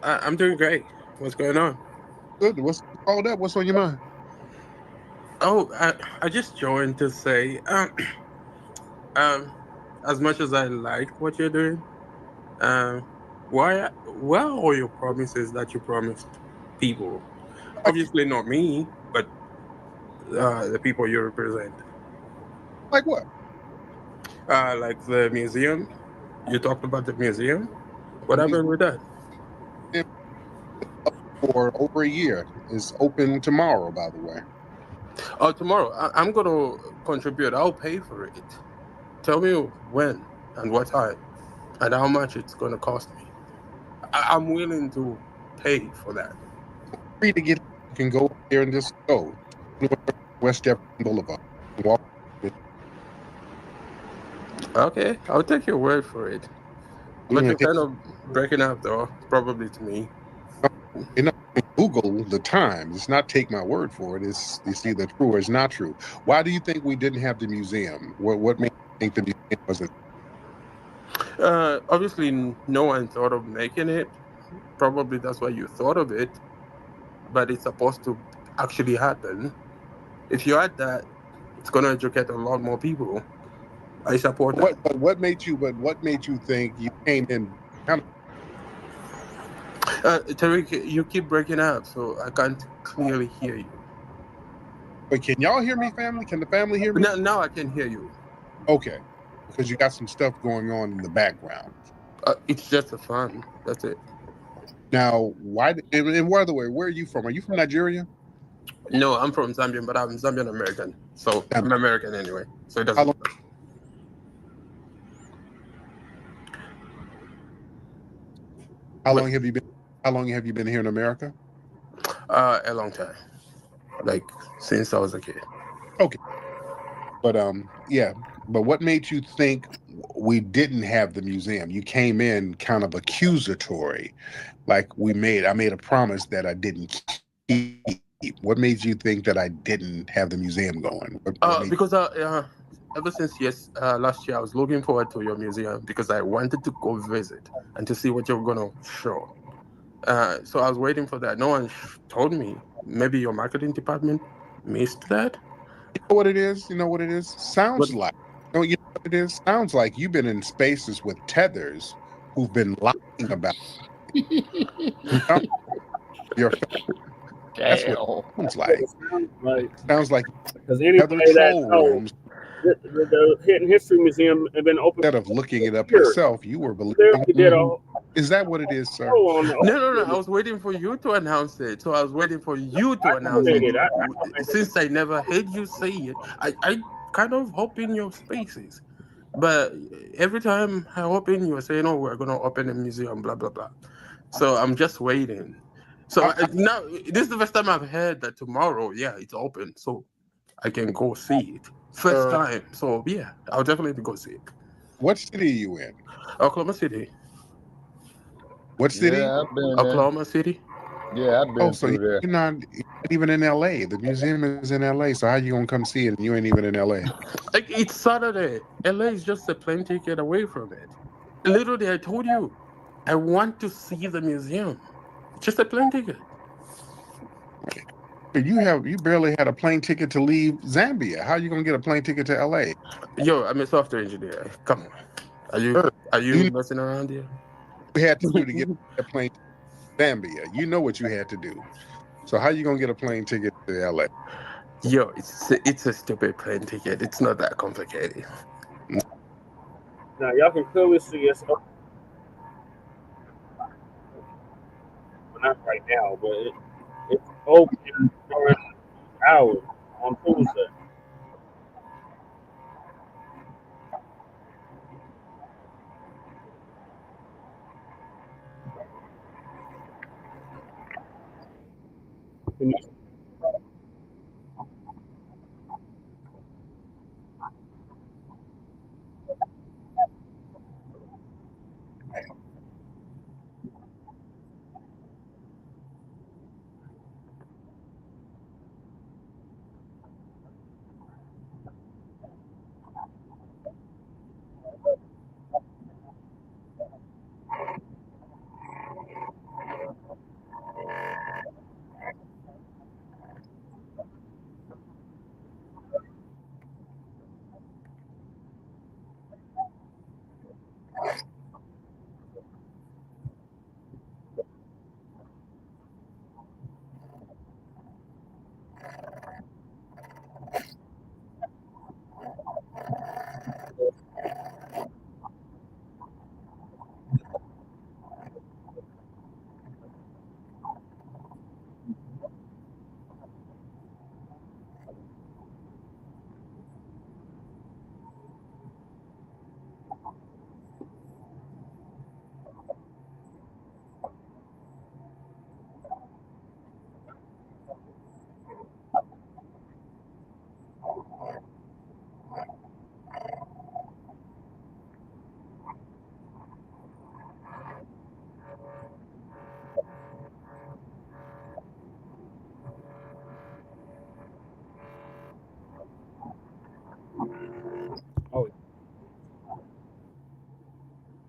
I'm doing great. What's going on? Good. What's called up? What's on your mind? Oh, I just joined to say, as much as I like what you're doing, where are all your promises that you promised people? Obviously not me, but the people you represent. Like what? Like the museum. You talked about the museum. What happened with that? For over a year. It's open tomorrow, by the way. Oh, tomorrow. I'm going to contribute. I'll pay for it. Tell me when and what time and how much it's going to cost me. I'm willing to pay for that. Free to get. You can go there and just go. West Jefferson Boulevard. Walk. Okay, I'll take your word for it. But you're kind of breaking up, though, probably to me. You know, Google the times. It's not take my word for it. It's either true or it's not true. Why do you think we didn't have the museum? What made you think the museum wasn't? Obviously, no one thought of making it. Probably that's why you thought of it. But it's supposed to actually happen. If you add that, it's going to educate a lot more people. I support that. But what made you think you came in? Tariq, you keep breaking up, so I can't clearly hear you. But can y'all hear me, family? Can the family hear me? Now I can hear you. Okay, because you got some stuff going on in the background. It's just a fun. That's it. Now, why? And by the way, where are you from? Are you from Nigeria? No, I'm from Zambia, but I'm Zambian American, so I'm American anyway. So it doesn't. How long have you been? How long have you been here in America? A long time, like since I was a kid. Okay, but yeah. But what made you think we didn't have the museum? You came in kind of accusatory, like I made a promise that I didn't keep. What made you think that I didn't have the museum going? Because ever since last year, I was looking forward to your museum because I wanted to go visit and to see what you're gonna show. So I was waiting for that. No one told me. Maybe your marketing department missed that. You know what it is? You know what it is? Sounds like. Oh, you know what it is? Sounds like you've been in spaces with tethers who've been lying about your. That's what it sounds like. Sounds like because anybody that knows the Hidden History Museum had been open. Instead of looking it up yourself, you were believing. Is that what it is, sir? No. I was waiting for you to announce it. So I was waiting for you to announce it. Since I never heard you say it, I kind of hop in your spaces. But every time I open, you were saying, "Oh, we're gonna open a museum," blah blah blah. So I'm just waiting. So now this is the first time I've heard that tomorrow, it's open, so I can go see it. First time. So yeah, I'll definitely go see it. What city are you in? Oklahoma City. What city? Yeah, I've been Oklahoma City. Yeah, I've been through there. You're not even in LA. The museum is in LA. So how you gonna come see it and you ain't even in LA? Like, it's Saturday. LA is just a plane ticket away from it. Literally, I told you, I want to see the museum. Just a plane ticket. You barely had a plane ticket to leave Zambia. How are you gonna get a plane ticket to LA? Yo, I'm a software engineer. Come on. Are you messing around here? You had to do to get a plane to Zambia. You know what you had to do. So how you gonna get a plane ticket to LA? Yo, it's a stupid plane ticket. It's not that complicated. Now y'all can clearly see us. Well, not right now, but it's open during hours on Tuesday.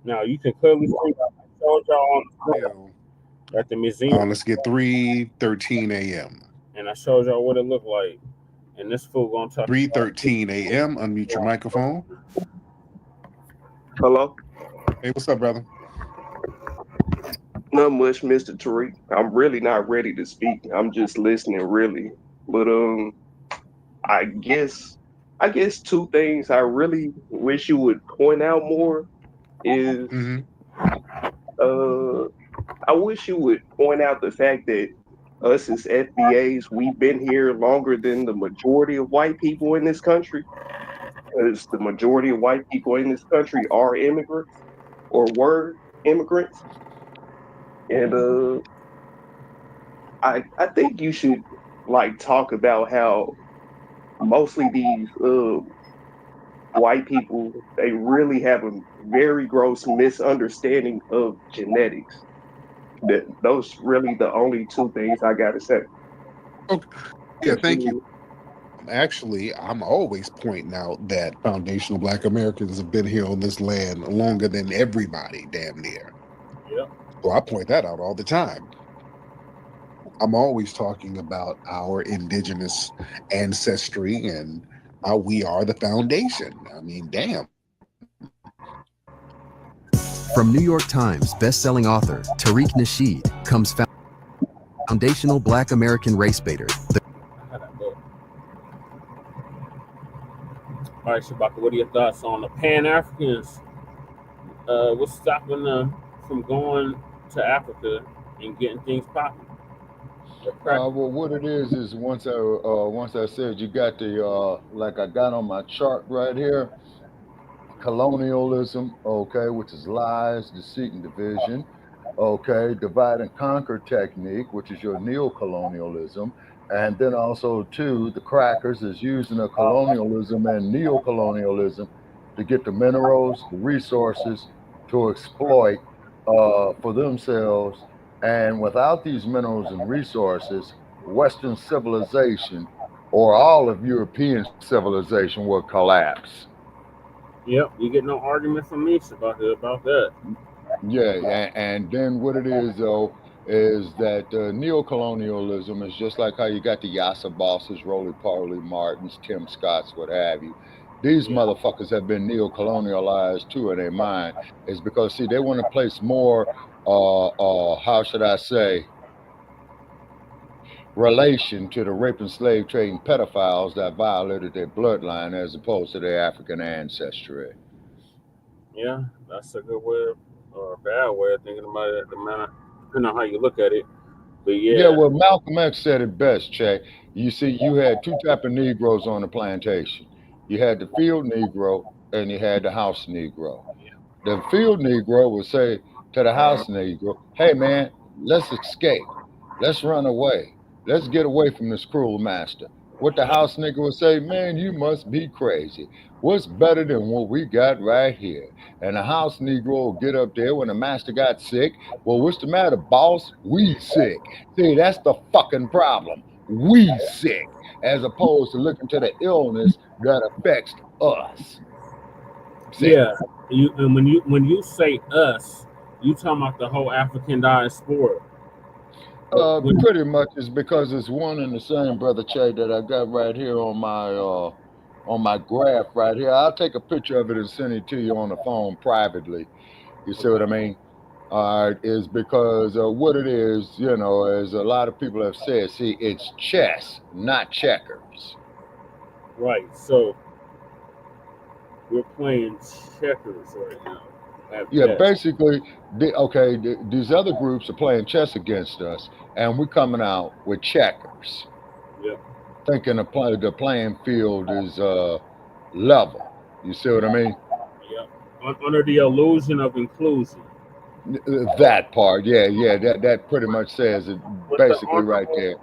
Now you can clearly see I showed y'all on at the museum. Let's get 3:13 a.m. And I showed y'all what it looked like. And this fool gonna talk 3:13 a.m. Unmute your microphone. Hello. Hey, what's up, brother? Not much, Mr. Tariq. I'm really not ready to speak. I'm just listening, really. But I guess two things I really wish you would point out more is I wish you would point out the fact that us as FBAs, we've been here longer than the majority of white people in this country. Because the majority of white people in this country are immigrants or were immigrants. And I think you should like talk about how mostly these white people, they really have a very gross misunderstanding of genetics. That those really the only two things I gotta say. Okay. Yeah, thank you. Actually, I'm always pointing out that foundational Black Americans have been here on this land longer than everybody, damn near. Yeah. So I point that out all the time. I'm always talking about our indigenous ancestry and how we are the foundation. I mean, damn. From New York Times bestselling author Tariq Nasheed comes Foundational Black American Race Baiter. All right, Shabaka, what are your thoughts on the Pan-Africans? What's stopping them from going to Africa and getting things popping? Well, what it is once I said you got the like I got on my chart right here, colonialism, okay, which is lies, deceit, and division. Okay, divide and conquer technique, which is your neo-colonialism. And then also, too, the crackers is using a colonialism and neo-colonialism to get the minerals, the resources to exploit for themselves. And without these minerals and resources, Western civilization or all of European civilization will collapse. Yep, you get no argument from me about that. Yeah, and then what it is, though, is that neo-colonialism is just like how you got the Yassa bosses, Roly-Poly Martins, Tim Scotts, what have you. These motherfuckers have been neo-colonialized too in their mind. Is because, see, they want to place more, how should I say, relation to the rape and slave trading pedophiles that violated their bloodline as opposed to their African ancestry. Yeah, that's a good way or a bad way of thinking about it, depending on how you look at it. But yeah, well, Malcolm X said it best, Che. You see, you had two types of Negroes on the plantation. You had the field Negro and you had the house Negro. The field Negro would say to the house Negro, hey, man, let's escape. Let's run away. Let's get away from this cruel master. What the house nigga would say, man, you must be crazy. What's better than what we got right here? And the house Negro will get up there when the master got sick. Well, what's the matter, boss? We sick. See, that's the fucking problem. We sick, as opposed to looking to the illness that affects us. See? Yeah, and when you say us, you talking about the whole African diaspora. Pretty much is because it's one and the same, Brother Che, that I got right here on my graph right here. I'll take a picture of it and send it to you on the phone privately. You see what I mean? Is because what it is, you know, as a lot of people have said, see, it's chess, not checkers. Right. So we're playing checkers right now. Yeah, basically, these other groups are playing chess against us, and we're coming out with checkers. Yep. Thinking the playing field is level. You see what I mean? Yep. Under the illusion of inclusion. That part, yeah, that pretty much says it basically right there.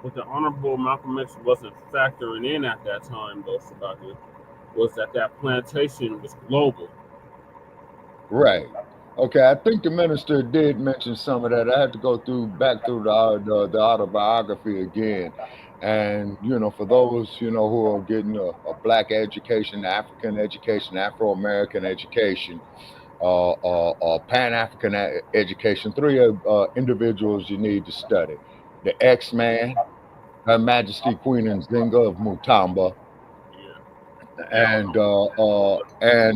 What the Honorable Malcolm X wasn't factoring in at that time, though, Sabaki, was that plantation was global. Right. Okay, I think the minister did mention some of that. I had to go back through the autobiography again. And, you know, for those, you know, who are getting a Black education, African education, Afro-American education, Pan-African education. Three individuals you need to study: the X-Man, Her Majesty Queen Nzinga of Mutamba, and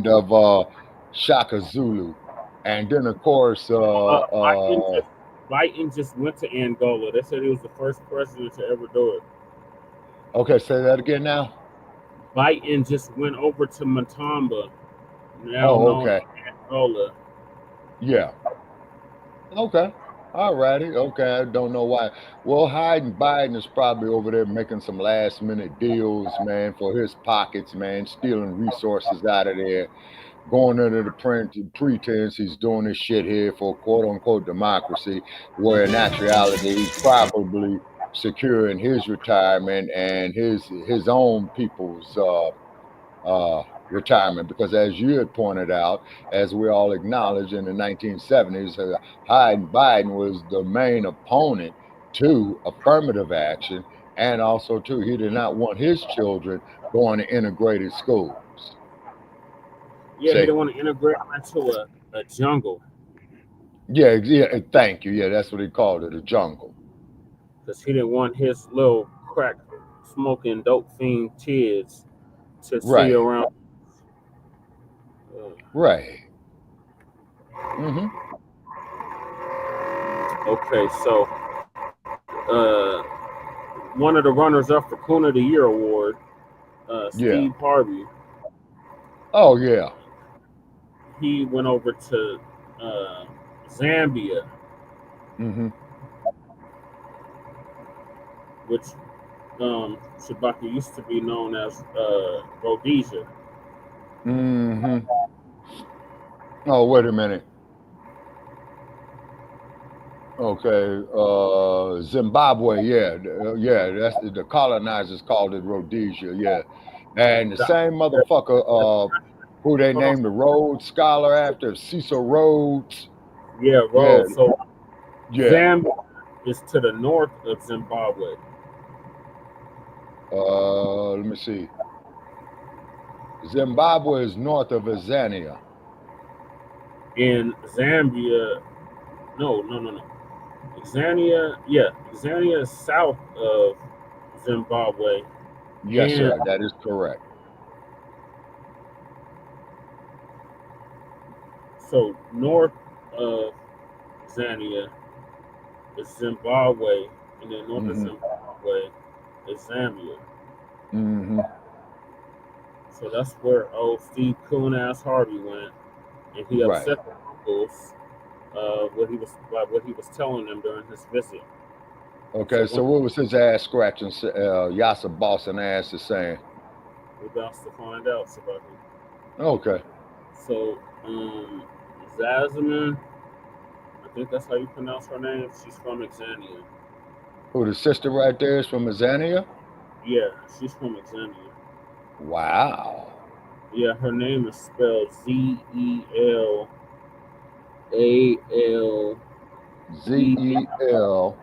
of Shaka Zulu, and then of course Biden just went to Angola. They said he was the first president to ever do it. Okay, say that again now. Biden just went over to Mutamba, now known as Angola. Yeah. Okay. All righty. Okay. I don't know why. Well, Biden is probably over there making some last minute deals, man, for his pockets, man, stealing resources out of there, going under the pretense he's doing this shit here for quote unquote democracy, where in actuality he's probably securing his retirement and his own people's retirement, because as you had pointed out, as we all acknowledge, in the 1970s, Biden was the main opponent to affirmative action, and also too, he did not want his children going to integrated schools. Yeah, he didn't want to integrate them into a jungle. Yeah, thank you. Yeah, that's what he called it, a jungle. Because he didn't want his little crack smoking dope fiend kids to see around. Right. Okay, so one of the runners up for Coon of the Year award, Steve Harvey. Oh yeah. He went over to Zambia, which Shabaka used to be known as Rhodesia. Oh, wait a minute. Okay, Zimbabwe, that's the colonizers called it Rhodesia, and the same motherfucker who they named the Rhodes Scholar after, Cecil Rhodes. Yeah, Rhodes. So Zambia is to the north of Zimbabwe. Let me see. Zimbabwe is north of Azania. In Zambia, no. Xania is south of Zimbabwe. Yes, sir, that is correct. So north of Zambia is Zimbabwe, and then north of Zimbabwe is Zambia. So that's where Steve Coon-ass Harvey went, and he upset the uncles what he was telling them during his visit. Okay, so what was his ass scratching? Yasa Boston ass is saying. We're about to find out, Sabaki. Okay. So, Zazaman, I think that's how you pronounce her name. She's from Exania. Oh, the sister right there is from Exania? Yeah, she's from Exania. Wow. Yeah, her name is spelled Z-E-L-A-L. Z-E-L.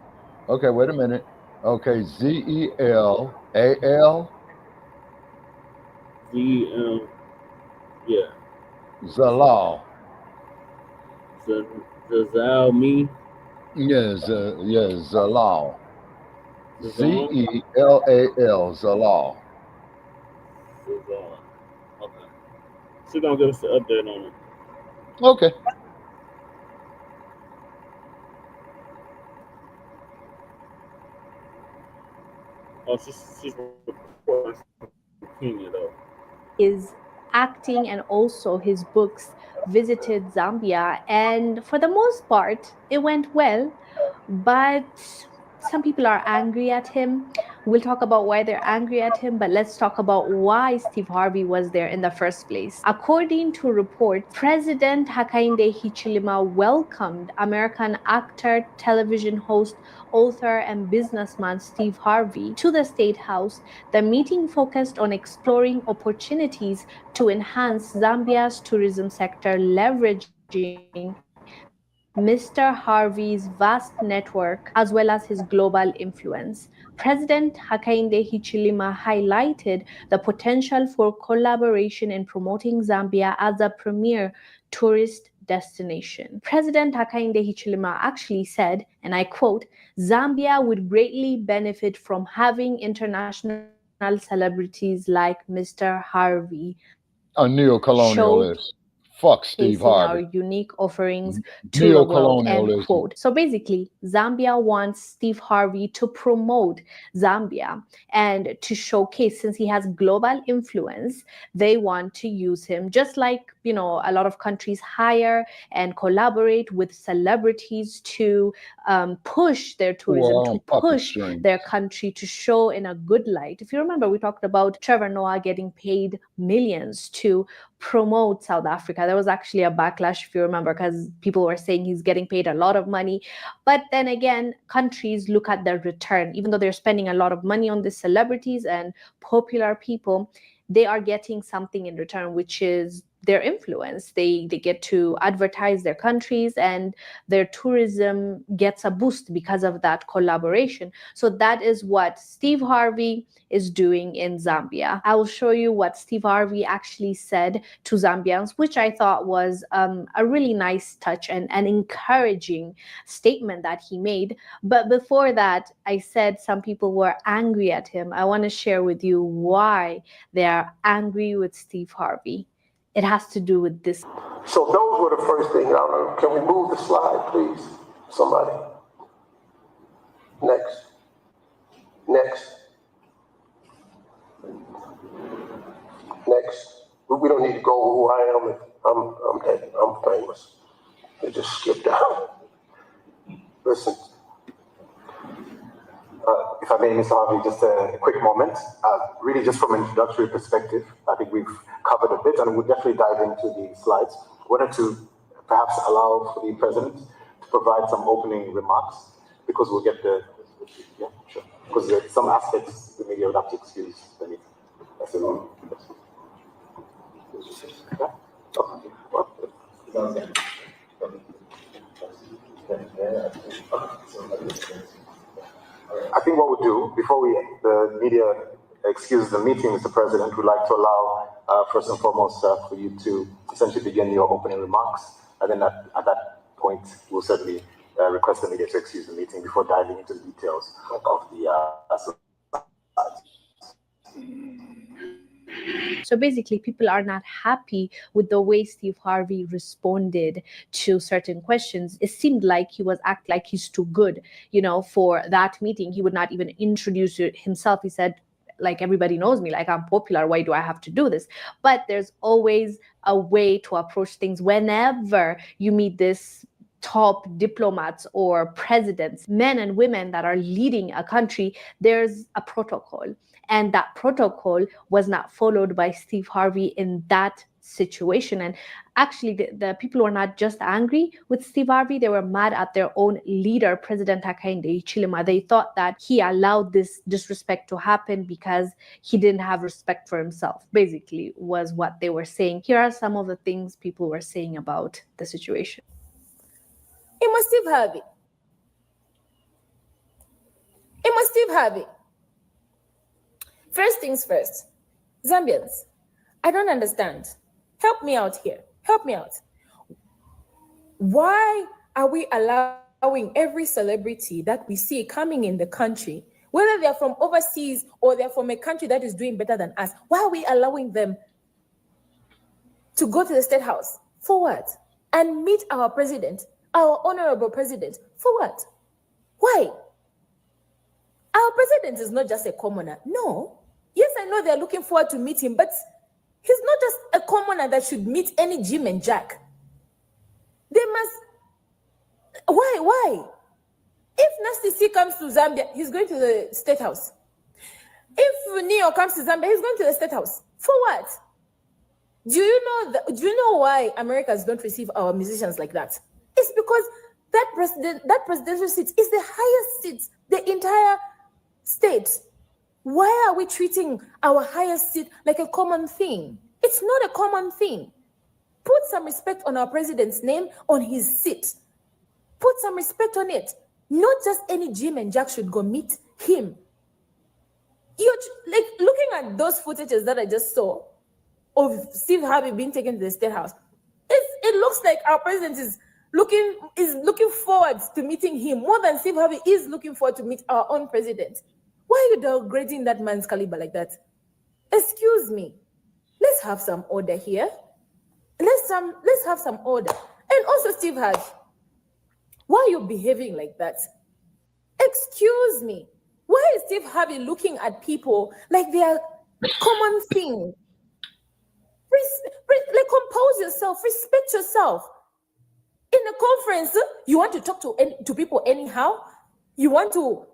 Okay, wait a minute. Okay, Z-E-L-A-L. Z-E-L. Yeah. Zalal. Zalmi. Yes, Zalal. Z-E-L-A-L. Zalal. Okay. She's gonna give us an update on it. Okay. Oh, she's recording from Kenya though. His acting and also his books visited Zambia, and for the most part, it went well, but some people are angry at him. We'll talk about why they're angry at him, but let's talk about why Steve Harvey was there in the first place. According to reports, President Hakainde Hichilema welcomed American actor, television host, author, and businessman Steve Harvey to the State House. The meeting focused on exploring opportunities to enhance Zambia's tourism sector, leveraging Mr. Harvey's vast network as well as his global influence. President Hakainde Hichilema highlighted the potential for collaboration in promoting Zambia as a premier tourist destination. President Hakainde Hichilema actually said, and I quote, "Zambia would greatly benefit from having international celebrities like Mr. Harvey." A neo-colonialist. Fuck Steve Harvey. Our unique offerings to the world, end quote. So basically, Zambia wants Steve Harvey to promote Zambia and to showcase, since he has global influence, they want to use him, just like, you know, a lot of countries hire and collaborate with celebrities to push their tourism, to push their country to show in a good light. If you remember, we talked about Trevor Noah getting paid millions to promote South Africa. There was actually a backlash, if you remember, because people were saying he's getting paid a lot of money. But then again, countries look at their return. Even though they're spending a lot of money on these celebrities and popular people, they are getting something in return, which is their influence. They get to advertise their countries, and their tourism gets a boost because of that collaboration. So that is what Steve Harvey is doing in Zambia. I will show you what Steve Harvey actually said to Zambians, which I thought was a really nice touch and an encouraging statement that he made. But before that, I said some people were angry at him. I want to share with you why they are angry with Steve Harvey. It has to do with this. So those were the first things. I don't know. Can we move the slide, please? Somebody. Next. We don't need to go who I am. I'm famous. They just skipped out. Listen. If I may, Mr. Harvey, just a quick moment. Really just from an introductory perspective, I think we've covered a bit, and we'll definitely dive into the slides. I wanted to perhaps allow for the President to provide some opening remarks, because we'll get the, yeah, sure. Because there's some aspects the media would have to excuse the meeting. That's it. I think what we'll do, before the media excuses the meeting, Mr. President, we'd like to allow, first and foremost, for you to essentially begin your opening remarks. And then at that point, we'll certainly request the media to excuse the meeting before diving into the details of the So basically, people are not happy with the way Steve Harvey responded to certain questions. It seemed like he was acting like he's too good, you know, for that meeting. He would not even introduce himself. He said, like, everybody knows me, like, I'm popular. Why do I have to do this? But there's always a way to approach things whenever you meet this top diplomats or presidents, men and women that are leading a country. There's a protocol. And that protocol was not followed by Steve Harvey in that situation. And actually, the people were not just angry with Steve Harvey, they were mad at their own leader, President Hakainde Hichilema. They thought that he allowed this disrespect to happen because he didn't have respect for himself, basically, was what they were saying. Here are some of the things people were saying about the situation. It was Steve Harvey. It was Steve Harvey. First things first, Zambians, I don't understand. Help me out here. Help me out. Why are we allowing every celebrity that we see coming in the country, whether they're from overseas or they're from a country that is doing better than us, why are we allowing them to go to the State House? For what? And meet our president, our honorable president. For what? Why? Our president is not just a commoner. No. Yes, I know they're looking forward to meet him, but he's not just a commoner that should meet any Jim and Jack. They must... Why? If Nasty C comes to Zambia, he's going to the State House. If Neo comes to Zambia, he's going to the State House. For what? Do you know why Americans don't receive our musicians like that? It's because that presidential seat is the highest seat, the entire state. Why are we treating our highest seat like a common thing? It's not a common thing. Put some respect on our president's name, on his seat. Put some respect on it. Not just any Jim and Jack should go meet him. You're like looking at those footages that I just saw of Steve Harvey being taken to the State House. It it looks like our president is looking forward to meeting him more than Steve Harvey is looking forward to meet our own president. Why are you downgrading that man's caliber like that? Excuse me. Let's have some order here. Let's have some order. And also, Steve Harvey, why are you behaving like that? Excuse me. Why is Steve Harvey looking at people like they are common thing? Like, compose yourself, respect yourself. In a conference, you want to talk to people anyhow? You want to...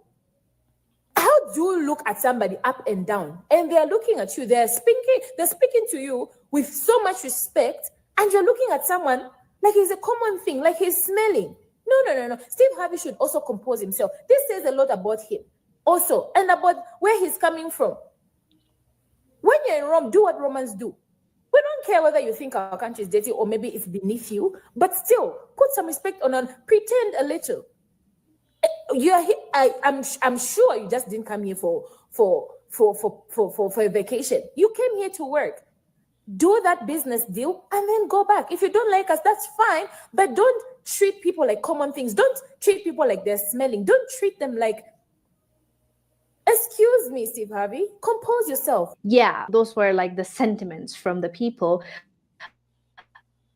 How do you look at somebody up and down? And they're looking at you, they're speaking to you with so much respect, and you're looking at someone like he's a common thing, like he's smelling. No. Steve Harvey should also compose himself. This says a lot about him also, and about where he's coming from. When you're in Rome, do what Romans do. We don't care whether you think our country is dirty or maybe it's beneath you, but still, put some respect on and pretend a little. You're here, I'm sure you just didn't come here for a vacation. You came here to work. Do that business deal and then go back. If you don't like us, that's fine, but don't treat people like common things. Don't treat people like they're smelling. Don't treat them like... Excuse me, Steve Harvey, compose yourself. Yeah, those were like the sentiments from the people.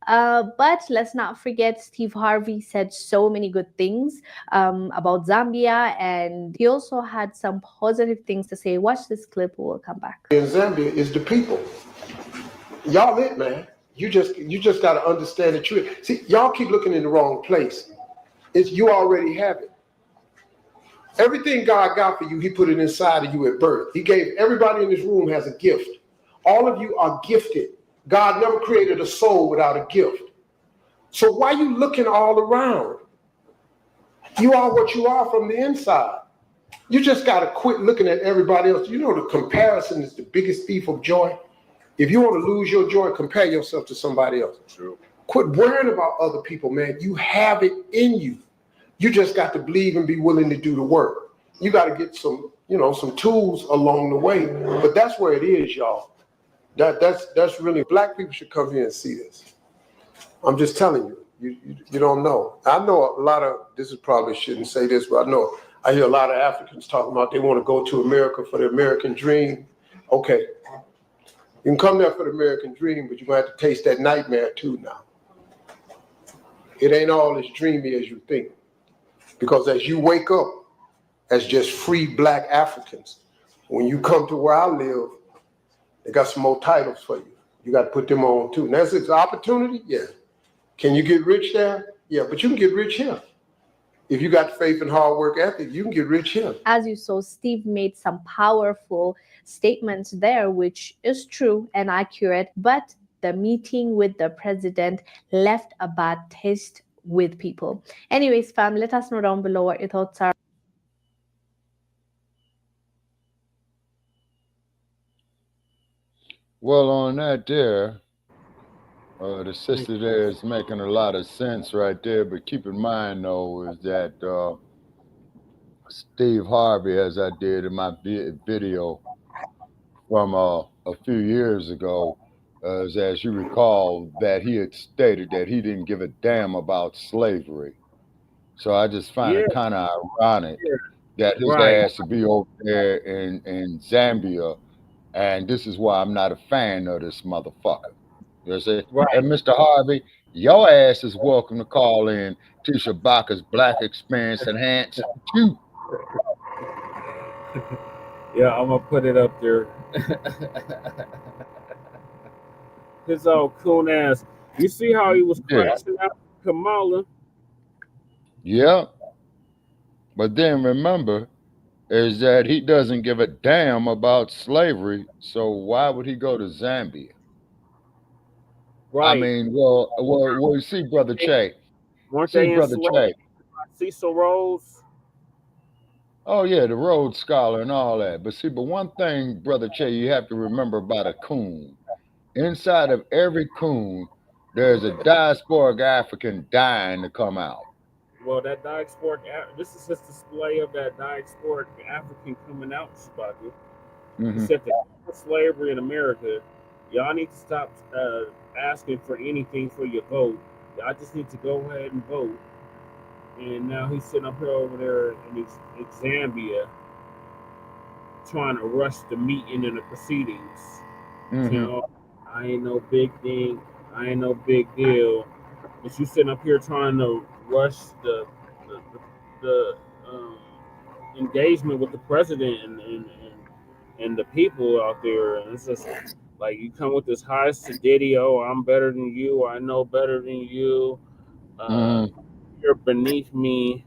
But let's not forget, Steve Harvey said so many good things about Zambia, and he also had some positive things to say. Watch this clip, we'll come back. In Zambia is the people. Y'all it, man. You just got to understand the truth. See, y'all keep looking in the wrong place. You already have it. Everything God got for you, he put it inside of you at birth. He gave everybody in this room has a gift. All of you are gifted. God never created a soul without a gift. So why are you looking all around? You are what you are from the inside. You just got to quit looking at everybody else. You know, the comparison is the biggest thief of joy. If you want to lose your joy, compare yourself to somebody else. True. Quit worrying about other people, man. You have it in you. You just got to believe and be willing to do the work. You got to get some tools along the way. But that's where it is, y'all. That's really... Black people should come here and see this. I'm just telling you. You don't know. I know a lot of... This is probably shouldn't say this, but I hear a lot of Africans talking about they want to go to America for the American dream. Okay. You can come there for the American dream, but you're going to have to taste that nightmare too now. It ain't all as dreamy as you think. Because as you wake up as just free Black Africans, when you come to where I live, they got some more titles for you. You got to put them on too. And that's an opportunity, yeah. Can you get rich there? Yeah, but you can get rich here. If you got faith and hard work ethic, you can get rich here. As you saw, Steve made some powerful statements there, which is true and accurate, but the meeting with the president left a bad taste with people. Anyways, fam, let us know down below what your thoughts are. Well, on that there, the sister there is making a lot of sense right there, but keep in mind though is that Steve Harvey, as I did in my video from a few years ago, as you recall, that he had stated that he didn't give a damn about slavery. So I just find it kind of ironic that his ass would be over there in Zambia, and this is why I'm not a fan of this motherfucker. You see? And Mr. Harvey, your ass is welcome to call in Tisha Baka's Black Experience Enhanced too. Yeah, I'm gonna put it up there. His old coon ass. You see how he was crashing out Kamala? Yeah. But then remember, is that he doesn't give a damn about slavery, so why would he go to Zambia? Right. I mean, well, see, Brother Che. See, Brother Che. Cecil Rhodes. Oh, yeah, the Rhodes Scholar and all that. But one thing, Brother Che, you have to remember about a coon. Inside of every coon, there's a diasporic African dying to come out. Well, that diasporic, this is his display of that diasporic African coming out, Shabaka. He said that slavery in America, y'all need to stop asking for anything for your vote I just need to go ahead and vote. And now he's sitting up here over there in Zambia trying to rush the meeting and the proceedings. Saying, oh, I ain't no big thing, I ain't no big deal. But you sitting up here trying to rush the engagement with the president and the people out there. And it's just like you come with this high sedity, oh, I'm better than you, I know better than you, you're beneath me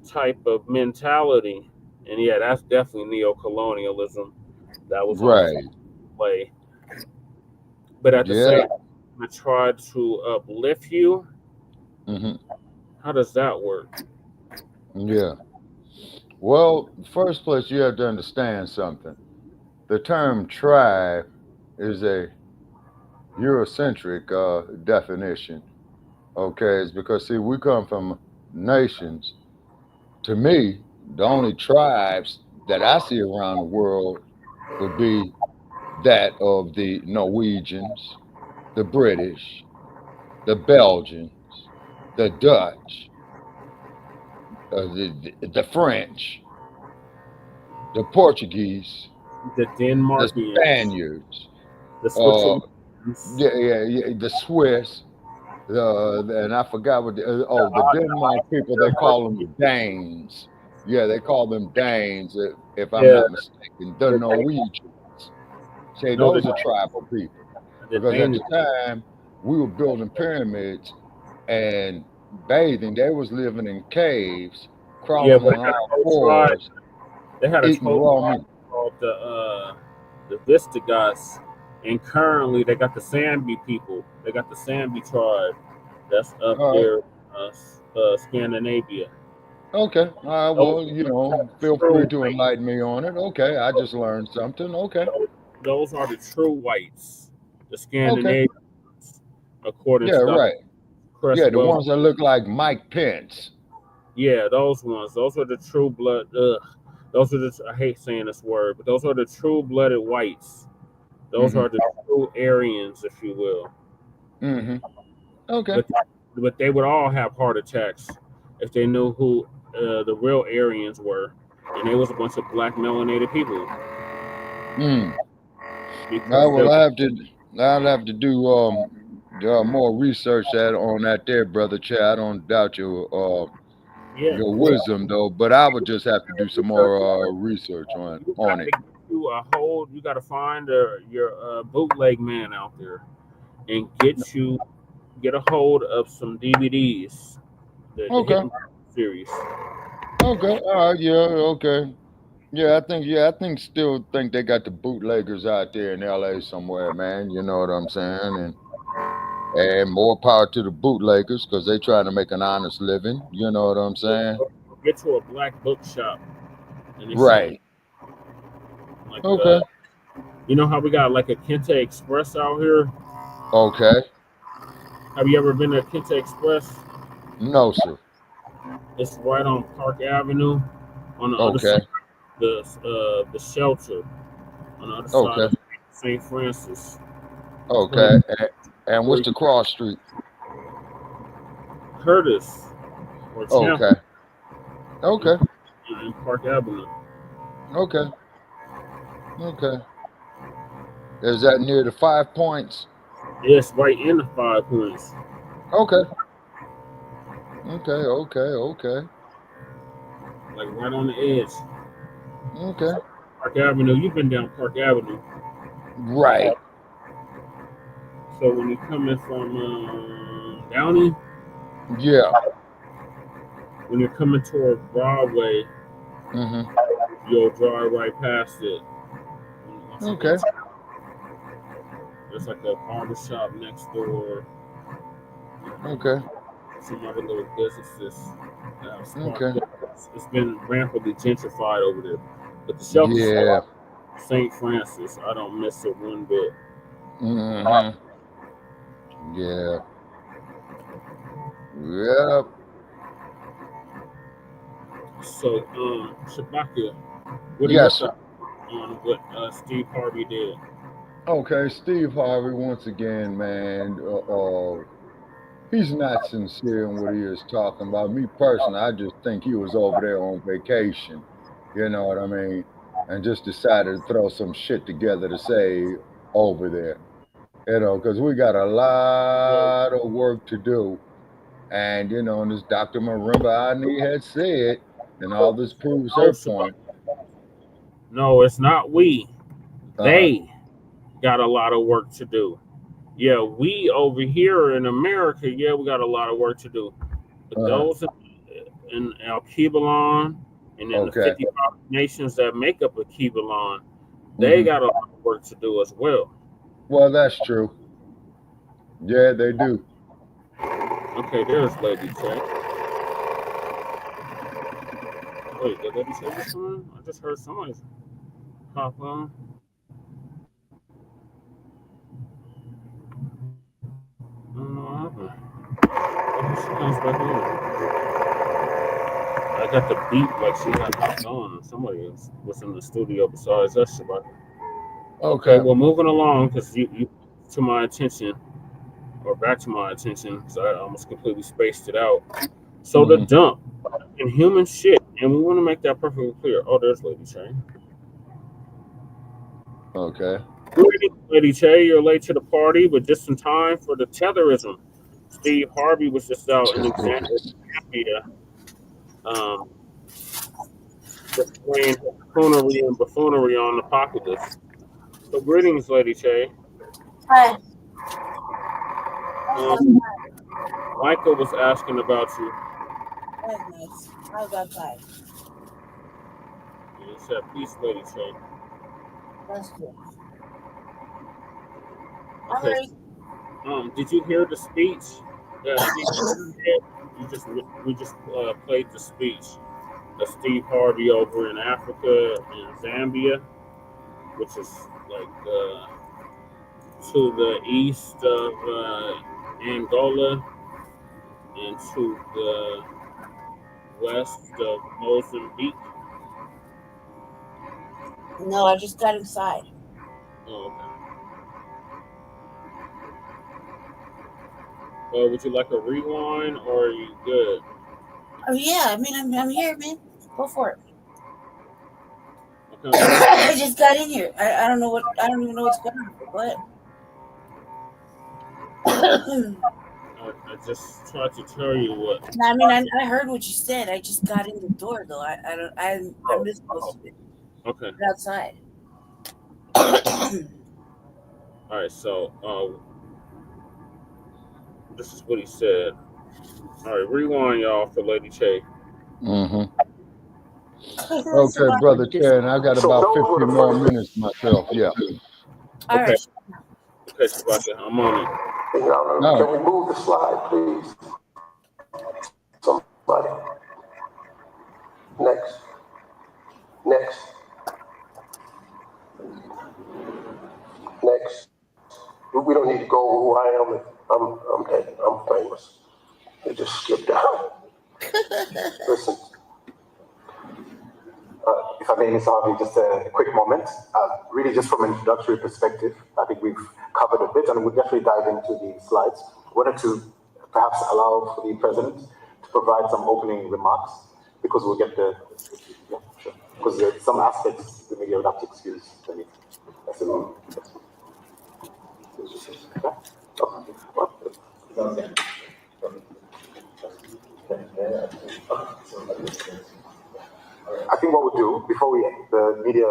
type of mentality. And yeah, that's definitely neo-colonialism. That was on play. But at the same time, I try to uplift you. How does that work? Yeah. Well, first place you have to understand something. The term tribe is a Eurocentric definition. Okay, it's because see, we come from nations. To me, the only tribes that I see around the world would be that of the Norwegians, the British, the Belgians, the Dutch, the French, the Portuguese, the Denmarkians, the Spaniards, the Switzerland, the Swiss, and I forgot what the Denmark people, they call them Danes. Yeah, they call them Danes, if I'm not mistaken. The Norwegians. Say those are tribal people. Because at the time we were building pyramids and bathing, they was living in caves, crawling on all fours. They had a tribe called the Visigoths, and currently they got the Sambi people. They got the Sambi tribe that's up there, Scandinavia. Okay. Well, you know, feel free to enlighten me on it. Okay, I just learned something. Okay. Those are the true whites, the Scandinavians, according to right. Yeah, the ones that look like Mike Pence. Yeah, those ones. Those are the true blood. Those are the. I hate saying this word, but those are the true-blooded whites. Those are the true Aryans, if you will. Okay. But they would all have heart attacks if they knew who the real Aryans were, and they was a bunch of black melanated people. Well, I'll have to do more research on that there, brother Chad. I don't doubt your wisdom though, but I would just have to do some more research on it. You got to find your bootleg man out there and get a hold of some DVDs. The series. Okay. All right. Yeah. Okay. Yeah, I still think they got the bootleggers out there in LA somewhere, man. You know what I'm saying? And more power to the bootleggers because they trying to make an honest living. You know what I'm saying? Get to a black bookshop. Right. Like, okay. You know how we got like a Kente Express out here? Okay. Have you ever been to Kente Express? No, sir. It's right on Park Avenue on the other side. The shelter on the other side of St. Francis. Okay. And what's the cross street? Curtis. Okay. In Park Avenue. Okay. Is that near the 5 Points? Yes, right in the 5 Points. Okay. Like right on the edge. Okay. Park Avenue. You've been down Park Avenue. Right. So when you're coming from Downey. Yeah. When you're coming toward Broadway, you'll drive right past it. Okay. There's like a barber shop next door. Okay. Some other little businesses. Okay. It's been rampantly gentrified over there. But the shelter St. Francis, I don't miss it one bit. Yeah. Yep. So, Shabaka, what do you think on what Steve Harvey did? Okay, Steve Harvey, once again, man, he's not sincere in what he is talking about. Me personally, I just think he was over there on vacation. You know what I mean? And just decided to throw some shit together to say over there. You know, because we got a lot of work to do. And, you know, and this Dr. Marimba Ani had said, and all this proves her point. No, it's not we. They got a lot of work to do. Yeah, we over here in America, yeah, we got a lot of work to do. But those in Al-Kibalon and in the 55 nations that make up Al-Kibalon, they got a lot of work to do as well. Well, that's true. Yeah, they do. Okay, there's Lady Tay. Wait, did Lady Tay just come on? I just heard somebody pop on. I don't know what happened. Maybe she comes back in. I got the beat like she got hopped on. Somebody else was in the studio besides us. Okay, well, moving along because you to my attention, or back to my attention, because I almost completely spaced it out. So the dump and human shit, and we want to make that perfectly clear. Oh, there's Lady Tay. Okay. Lady Tay, you're late to the party, but just in time for the tetherism. Steve Harvey was just out in example displaying coonery and buffoonery on the populace. So greetings, Lady Tay. Hi. Michael was asking about you. That's nice. How's that vibe? He said, peace, Lady Tay. That's good. Okay. Did you hear the speech? We just played the speech of Steve Harvey over in Africa and Zambia, which is like to the east of Angola and to the west of Mozambique. No, I just got inside. Oh, okay. Would you like a rewind, or are you good? Oh yeah, I mean I'm here, man. Go for it. Okay. I just got in here. I don't even know what's going on. What? I just tried to tell you what. I mean, I heard what you said. I just got in the door though. I'm just supposed to be outside. All right, so this is what he said. All right, rewind, y'all, for Lady Tay. Okay, Brother Ted, I got about 15 more minutes myself. Yeah. All right. Okay, Shabaka, I'm on it. Can we move the slide, please? Somebody. Next. We don't need to go who I am. I'm famous. They just skipped out. Listen. If I may, Ms. Harvey, just a quick moment. Really, just from an introductory perspective, I think we've covered a bit, and we'll definitely dive into the slides. Wanted to perhaps allow for the president to provide some opening remarks, because we'll get the because there's some aspects the media would have to excuse the meeting. That's the moment. I think what we'll do, before the media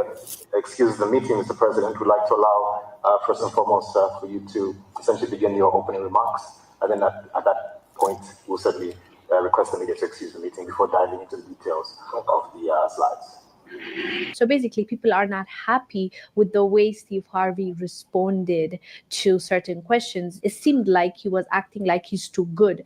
excuse the meeting, Mr. President, we'd like to allow, first and foremost, for you to essentially begin your opening remarks. And then at that point, we'll certainly request the media to excuse the meeting before diving into the details of the slides. So basically, people are not happy with the way Steve Harvey responded to certain questions. It seemed like he was acting like he's too good,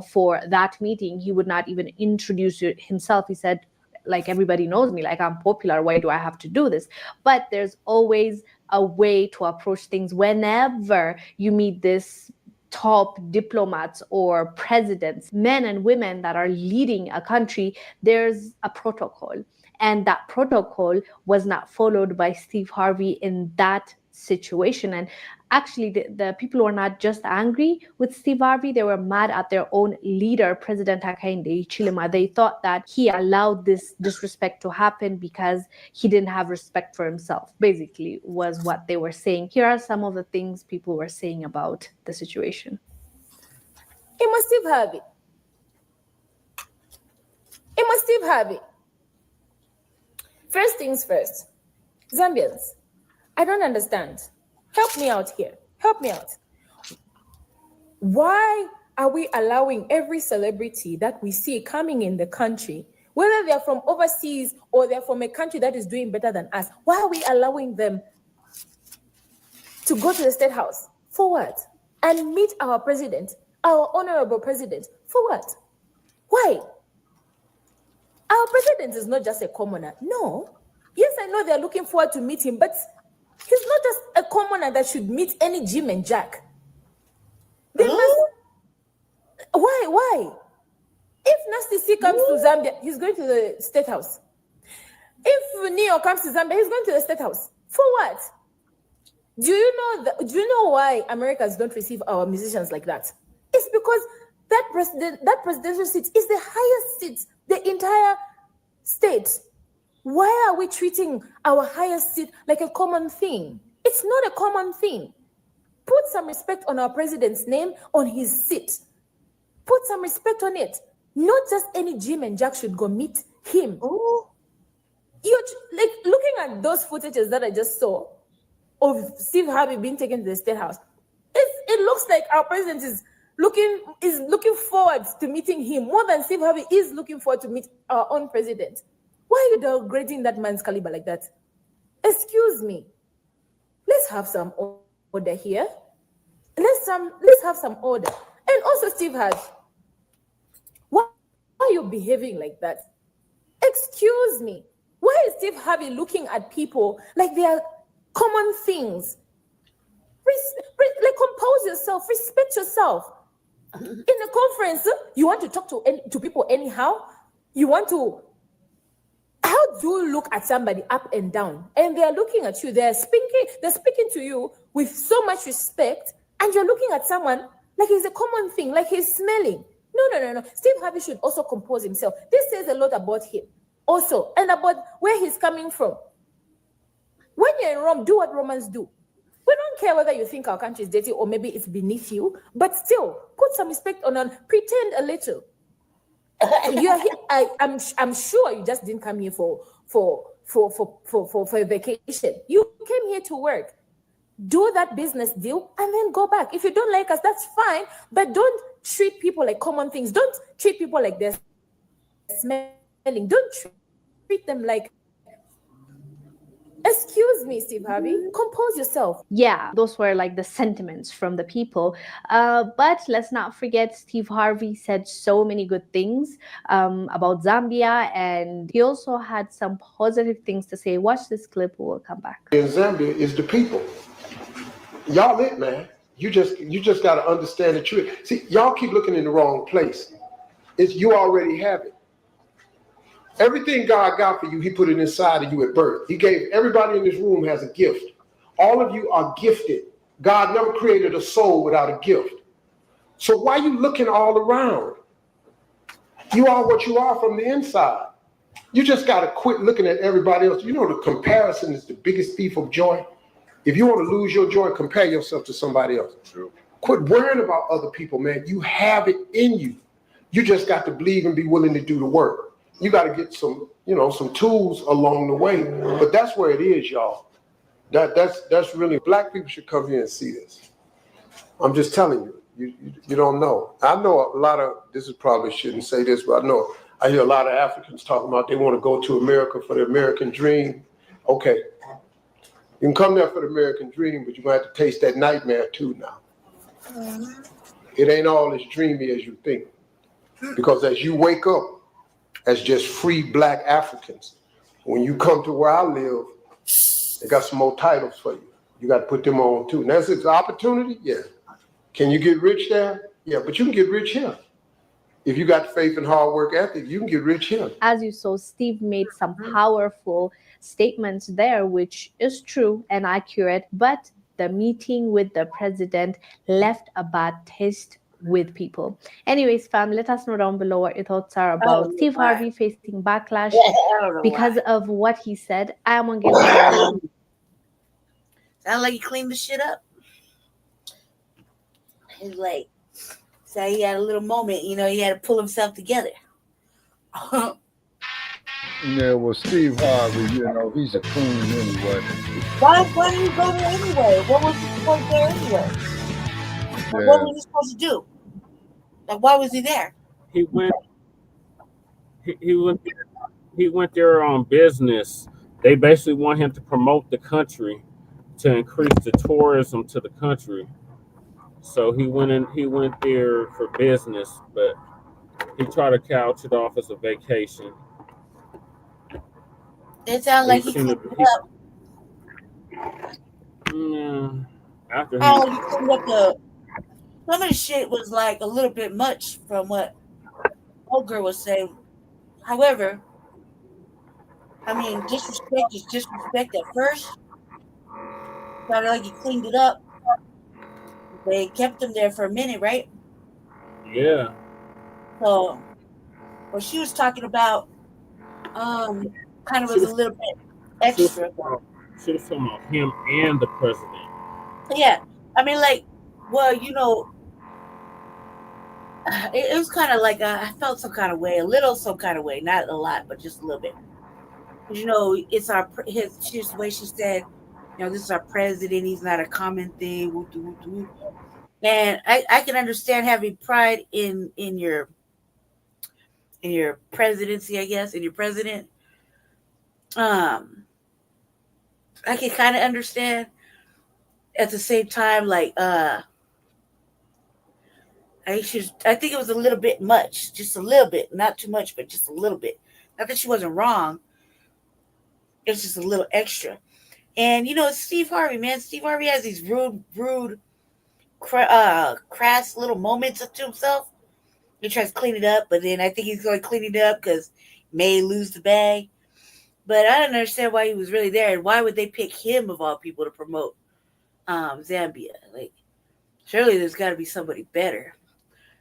for that meeting. He would not even introduce himself. He said, like, everybody knows me, like, I'm popular. Why do I have to do this? But there's always a way to approach things whenever you meet this top diplomats or presidents, men and women that are leading a country. There's a protocol. And that protocol was not followed by Steve Harvey in that situation. And actually, the people were not just angry with Steve Harvey, they were mad at their own leader, President Hakainde Hichilema. They thought that he allowed this disrespect to happen because he didn't have respect for himself, basically, was what they were saying. Here are some of the things people were saying about the situation. It must Steve Harvey. It must Steve Harvey. First things first, Zambians, I don't understand. Help me out here. Help me out. Why are we allowing every celebrity that we see coming in the country, whether they're from overseas or they're from a country that is doing better than us, why are we allowing them to go to the State House? For what? And meet our president, our honorable president. For what? Why? Our president is not just a commoner. No. Yes, I know they're looking forward to meet him, but he's not just a commoner that should meet any Jim and Jack. They must. Why? If Nasty C comes to Zambia, he's going to the State House. If Neo comes to Zambia, he's going to the State House. For what? Do you know why Americans don't receive our musicians like that? It's because that presidential seat is the highest seat the entire state. Why are we treating our highest seat like a common thing? It's not a common thing. Put some respect on our president's name, on his seat. Put some respect on it. Not just any Jim and Jack should go meet him. You're like looking at those footages that I just saw of Steve Harvey being taken to the State House. It looks like our president is looking forward to meeting him more than Steve Harvey is looking forward to meet our own president. Why are you downgrading that man's caliber like that? Excuse me. Let's have some order here. Let's have some order. And also, Steve Harvey, why are you behaving like that? Excuse me. Why is Steve Harvey looking at people like they are common things? Like, compose yourself, respect yourself. In a conference, you want to talk to people anyhow? How do you look at somebody up and down? And they are looking at you, they're speaking to you with so much respect, and you're looking at someone like he's a common thing, like he's smelling. No. Steve Harvey should also compose himself. This says a lot about him also, and about where he's coming from. When you're in Rome, do what Romans do. We don't care whether you think our country is dirty or maybe it's beneath you, but still, put some respect on, pretend a little. You're here, I'm sure you just didn't come here for a vacation. You came here to work. Do that business deal and then go back. If you don't like us, that's fine, but don't treat people like common things. Don't treat people like they're smelling. Don't treat them like, excuse me, Steve Harvey, compose yourself. Yeah, those were like the sentiments from the people. But let's not forget, Steve Harvey said so many good things about Zambia, and he also had some positive things to say. Watch this clip, we'll come back. In Zambia is the people. Y'all it, man. You just got to understand the truth. See, y'all keep looking in the wrong place. It's you already have it. Everything God got for you, he put it inside of you at birth. He gave everybody in this room has a gift. All of you are gifted. God never created a soul without a gift. So why are you looking all around? You are what you are from the inside. You just got to quit looking at everybody else. You know, the comparison is the biggest thief of joy. If you want to lose your joy, compare yourself to somebody else. True. Quit worrying about other people, man. You have it in you. You just got to believe and be willing to do the work. You got to get some tools along the way. But that's where it is, y'all. That's really, Black people should come here and see this. I'm just telling you, you don't know. I know a lot of, this is probably shouldn't say this, but I hear a lot of Africans talking about they want to go to America for the American dream. Okay. You can come there for the American dream, but you're going to have to taste that nightmare too now. It ain't all as dreamy as you think. Because as you wake up as just free Black Africans, when you come to where I live, they got some more titles for you. You got to put them on too. Now, is it an opportunity? Yeah. Can you get rich there? Yeah, but you can get rich here. If you got faith and hard work ethic, you can get rich here. As you saw, Steve made some powerful statements there, which is true and accurate, but the meeting with the president left a bad taste with people. Anyways, fam, let us know down below what your thoughts are about Steve Harvey facing backlash because of what he said. I am on Game Sound like he cleaned the shit up. He's like, so he had a little moment, he had to pull himself together. Yeah, well, Steve Harvey, he's a coon anyway. Why did he go there anyway? What was the point there anyway? Like, what was he supposed to do? Like, why was he there? He went there on business. They basically want him to promote the country, to increase the tourism to the country. So he went there for business, but he tried to couch it off as a vacation. It sounds like he cleaned it up. After he cleaned up some of the shit was like a little bit much from what old girl was saying. However, I mean, disrespect is disrespect at first. Sounded like he cleaned it up. They kept him there for a minute, right? Yeah. So, what she was talking about, kind of was a little bit extra. She was talking about him and the president. Yeah, I mean, like, well, it was kind of like I felt some kind of way, not a lot, but just a little bit. It's here's the way she said, this is our president. He's not a common thing. And I can understand having pride in your presidency, I guess, in your president. I can kind of understand. At the same time, like I think it was a little bit much, just a little bit, not too much, but just a little bit. Not that she wasn't wrong. It's just a little extra. And it's Steve Harvey, man. Steve Harvey has these rude, crass little moments to himself. He tries to clean it up, but then I think he's going to clean it up because may lose the bag. But I don't understand why he was really there, and why would they pick him of all people to promote Zambia? Like, surely there's got to be somebody better.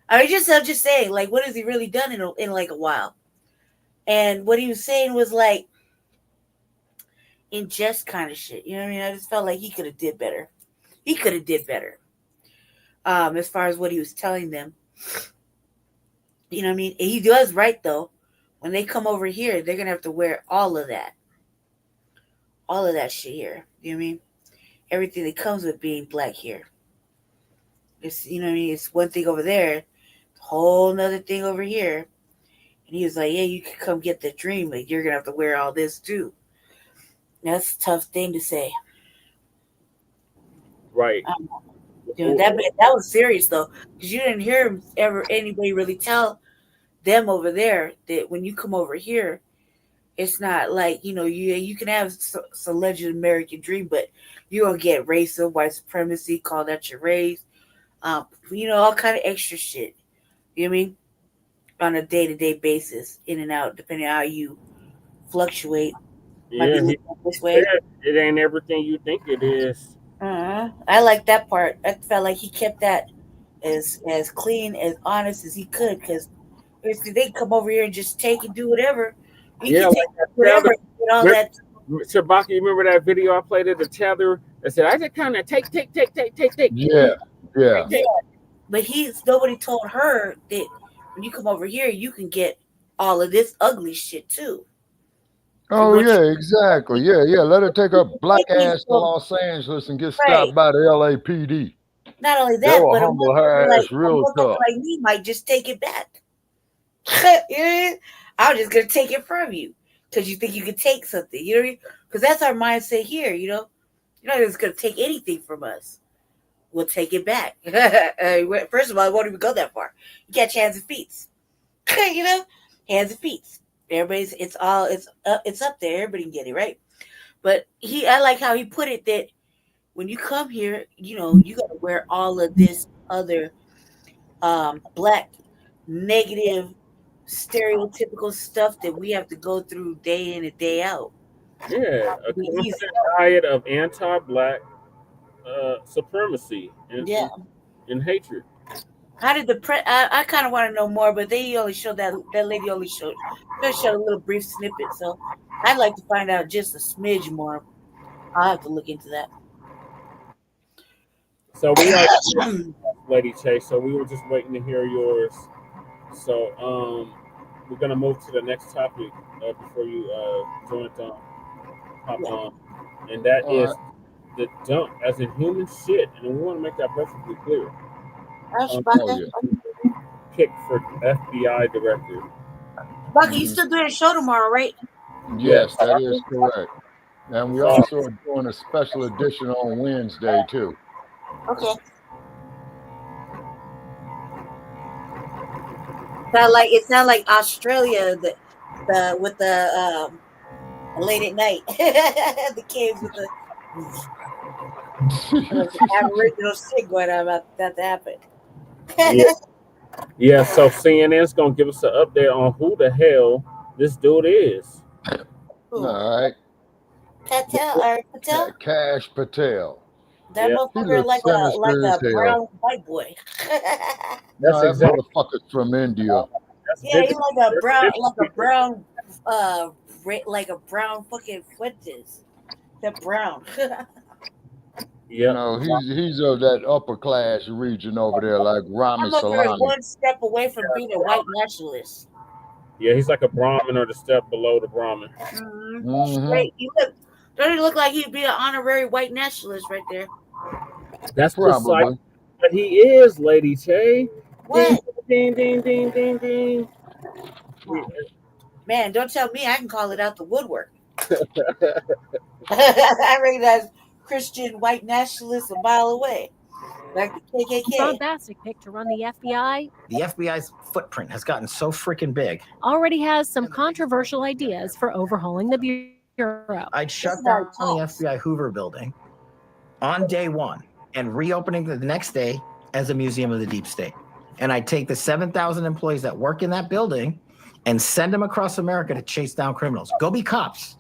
I'm just saying, like, what has he really done in like a while? And what he was saying was like in jest kind of shit. You know what I mean? I just felt like he could have did better. As far as what he was telling them. You know what I mean? And he does right though. When they come over here, they're gonna have to wear all of that shit here. You know what I mean? Everything that comes with being black here. It's it's one thing over there, a whole nother thing over here. And he was like, yeah, you can come get the dream, but you're gonna have to wear all this too. That's a tough thing to say. Right. That was serious though, because you didn't hear anybody really tell them over there that when you come over here, it's not like you can have some alleged American dream, but you're gonna get racism, white supremacy, call that your race, all kind of extra shit. You know what I mean? On a day-to-day basis, in and out, depending on how you fluctuate. Yeah, this way. It ain't everything you think it is. I like that part. I felt like he kept that as clean, as honest as he could, because if they come over here and just take and do whatever, you can take whatever and all that. Shabaki, you remember that video I played at the tether that said, I just kind of take. Yeah. But nobody told her that when you come over here, you can get all of this ugly shit too. Oh, yeah, exactly. Yeah. Let her take her black ass to Los Angeles and get stopped by the LAPD. Not only that, They'll but humble her ass real tough. Like me might just take it back. I'm just going to take it from you because you think you can take something. You know what I mean? Because that's our mindset here, You're not just going to take anything from us. We'll take it back. First of all, I won't even go that far. You catch hands and feet. Hands and feet. Everybody's it's up there. Everybody can get it, right? But I like how he put it that when you come here, you gotta wear all of this other black negative, stereotypical stuff that we have to go through day in and day out. Yeah, a constant diet of anti-black supremacy and hatred. How did I kind of want to know more, but they only showed that lady only showed a little brief snippet. So I'd like to find out just a smidge more. I'll have to look into that. So we are Lady Chase. So we were just waiting to hear yours. So we're gonna move to the next topic before you join pop on, and that is the dump as in human shit, and we want to make that perfectly clear. Pick for FBI director. Bucky, you still doing a show tomorrow, right? Yes, that is correct. And we also are doing a special edition on Wednesday too. Okay. It sounds like Australia, with the late at night, the caves with the Aboriginal shit going on about that to happen. Yeah. So CNN's gonna give us an update on who the hell this dude is. All right. Patel? Kash Patel. That motherfucker like a brown white boy. That's exactly motherfucker's from India. Yeah, he's like a brown fucking Fuentes. That brown. You know, he's of that upper class region over there, like Rami Salami. One step away from being a white nationalist. Yeah, he's like a Brahmin or the step below the Brahmin. Straight. Don't he look like he'd be an honorary white nationalist right there? That's probably what he is, Lady Che. What? Ding, ding, ding, ding, ding. Man, don't tell me I can call it out the woodwork. I recognize Christian white nationalists a mile away. Like the KKK. Bombastic pick to run the FBI. The FBI's footprint has gotten so freaking big. Already has some controversial ideas for overhauling the bureau. I'd shut down the FBI Hoover building on day one and reopening the next day as a museum of the deep state. And I'd take the 7,000 employees that work in that building and send them across America to chase down criminals. Go be cops.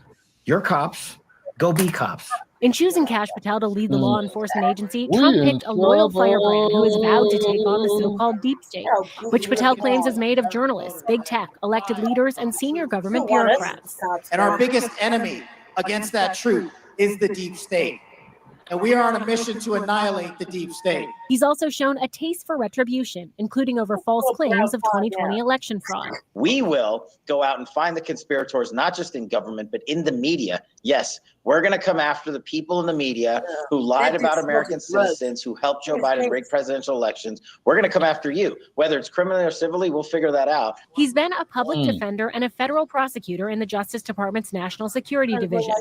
You're cops. Go be cops. In choosing Kash Patel to lead the law enforcement agency, Trump picked a loyal firebrand who is vowed to take on the so-called deep state, which Patel claims is made of journalists, big tech, elected leaders, and senior government bureaucrats. And our biggest enemy against that truth is the deep state. And we are on a mission to annihilate the deep state. He's also shown a taste for retribution, including over false claims of 2020 election fraud. We will go out and find the conspirators, not just in government, but in the media. Yes, we're going to come after the people in the media who lied about American citizens, who helped Joe Biden rig presidential elections. We're going to come after you. Whether it's criminally or civilly, we'll figure that out. He's been a public defender and a federal prosecutor in the Justice Department's National Security Division.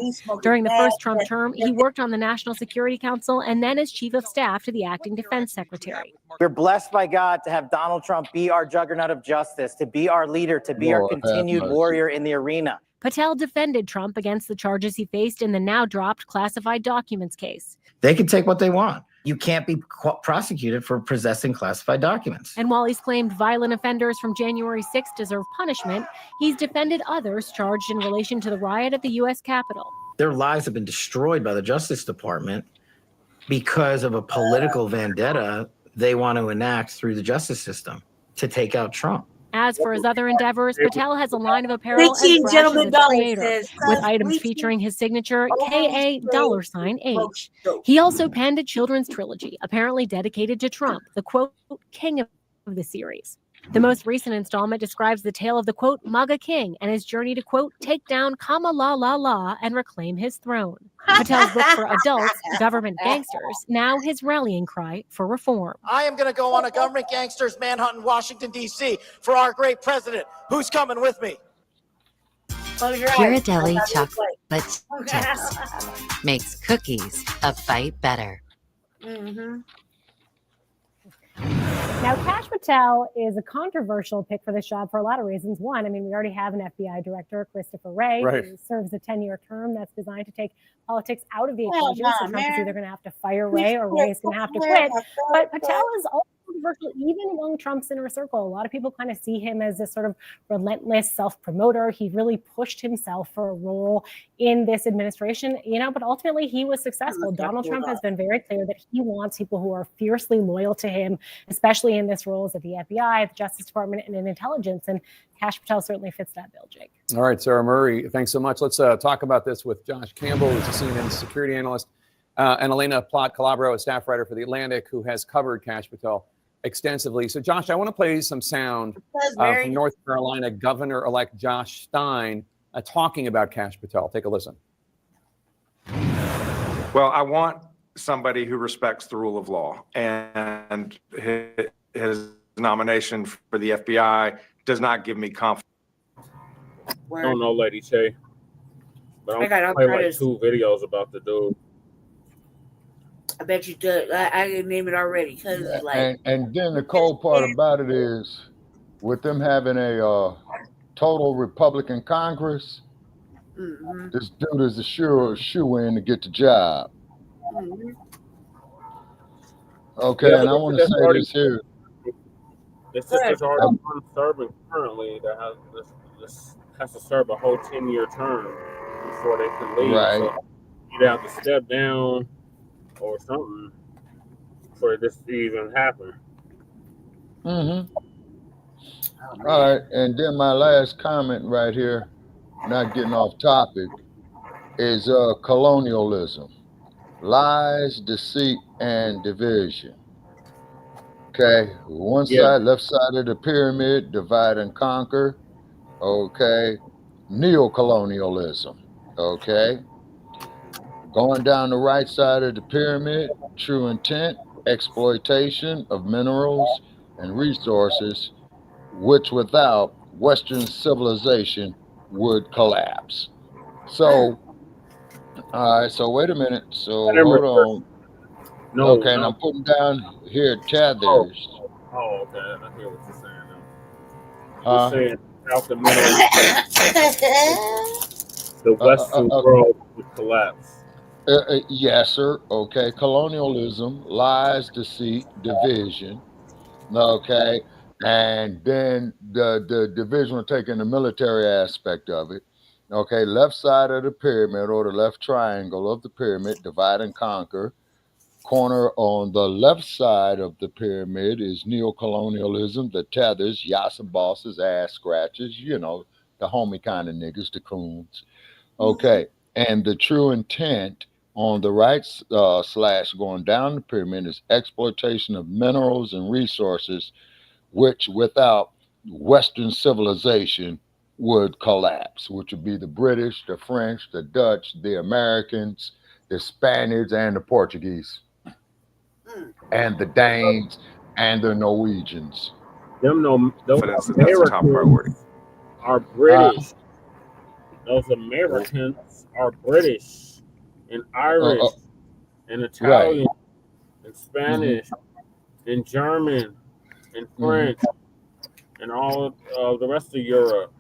During the first Trump term, he worked on the National Security Council and then as chief of staff to the acting defense secretary. We're blessed by God to have Donald Trump be our juggernaut of justice, to be our leader, to be our continued warrior in the arena. Patel defended Trump against the charges he faced in the now dropped classified documents case. They can take what they want. You can't be prosecuted for possessing classified documents. And while he's claimed violent offenders from January 6th deserve punishment, he's defended others charged in relation to the riot at the U.S. Capitol. Their lives have been destroyed by the Justice Department because of a political vendetta they want to enact through the justice system to take out Trump. As for his other endeavors, Patel has a line of apparel as fresh as its creator, with items featuring his signature KA$H. He also penned a children's trilogy, apparently dedicated to Trump, the quote, king of the series. The most recent installment describes the tale of the quote, MAGA king and his journey to quote, take down Kamala and reclaim his throne. Patel's book for adults, Government Gangsters, now his rallying cry for reform. I am going to go on a government gangsters manhunt in Washington, D.C. for our great president. Who's coming with me? Ghirardelli chocolate chips makes cookies a bite better. Now, Kash Patel is a controversial pick for this job for a lot of reasons. One, I mean, we already have an FBI director, Christopher Wray, who serves a 10-year term that's designed to take politics out of the equation. So Trump is either going to have to fire Wray or Wray is going to have to quit. But Patel is also controversial even among Trump's inner circle. A lot of people kind of see him as this sort of relentless self-promoter. He really pushed himself for a role in this administration, but ultimately he was successful. Donald Trump has been very clear that he wants people who are fiercely loyal to him, especially in this roles at the FBI, the Justice Department, and in intelligence. And Kash Patel certainly fits that bill, Jake. All right, Sarah Murray, thanks so much. Let's talk about this with Josh Campbell, who's a CNN security analyst, and Elena Plott-Calabro, a staff writer for The Atlantic, who has covered Kash Patel extensively. So, Josh, I want to play some sound from North Carolina Governor-elect Josh Stein talking about Kash Patel. Take a listen. Well, I want somebody who respects the rule of law, and his nomination for the FBI does not give me confidence. I don't know, Lady Shay, but I'm gonna play like 2 videos about the dude. I bet you do. I can name it already. Cause and then the cold part about it is, with them having a total Republican Congress, this dude is a shoe-in to get the job. Okay, and I want to say this here. It's just there's already one serving currently that has to serve a whole 10-year term before they can leave. Right. So you'd have to step down or something for this to even happen. All right, and then my last comment right here, not getting off topic, is colonialism, lies, deceit, and division. Okay, one side, left side of the pyramid, divide and conquer. Okay, neocolonialism. Okay, going down the right side of the pyramid, true intent, exploitation of minerals and resources, which without Western civilization would collapse. So, all right, so wait a minute. So hold on. Okay, and I'm putting down here tethers. Oh, okay. I hear what you're saying now. You're saying out the middle, the Western world would collapse. Yes, sir. Okay, colonialism, lies, deceit, division. Okay, and then the division will take in the military aspect of it. Okay, left side of the pyramid or the left triangle of the pyramid, divide and conquer. Corner on the left side of the pyramid is neocolonialism, the tethers, yas and bosses, ass scratches, the homie kind of niggas, the coons. Okay, and the true intent on the right slash going down the pyramid is exploitation of minerals and resources, which without Western civilization would collapse, which would be the British, the French, the Dutch, the Americans, the Spaniards, and the Portuguese. And the Danes and the Norwegians. Those that's the top priority. Are British. Those Americans are British and Irish and Italian and Spanish and German and French and all of the rest of Europe.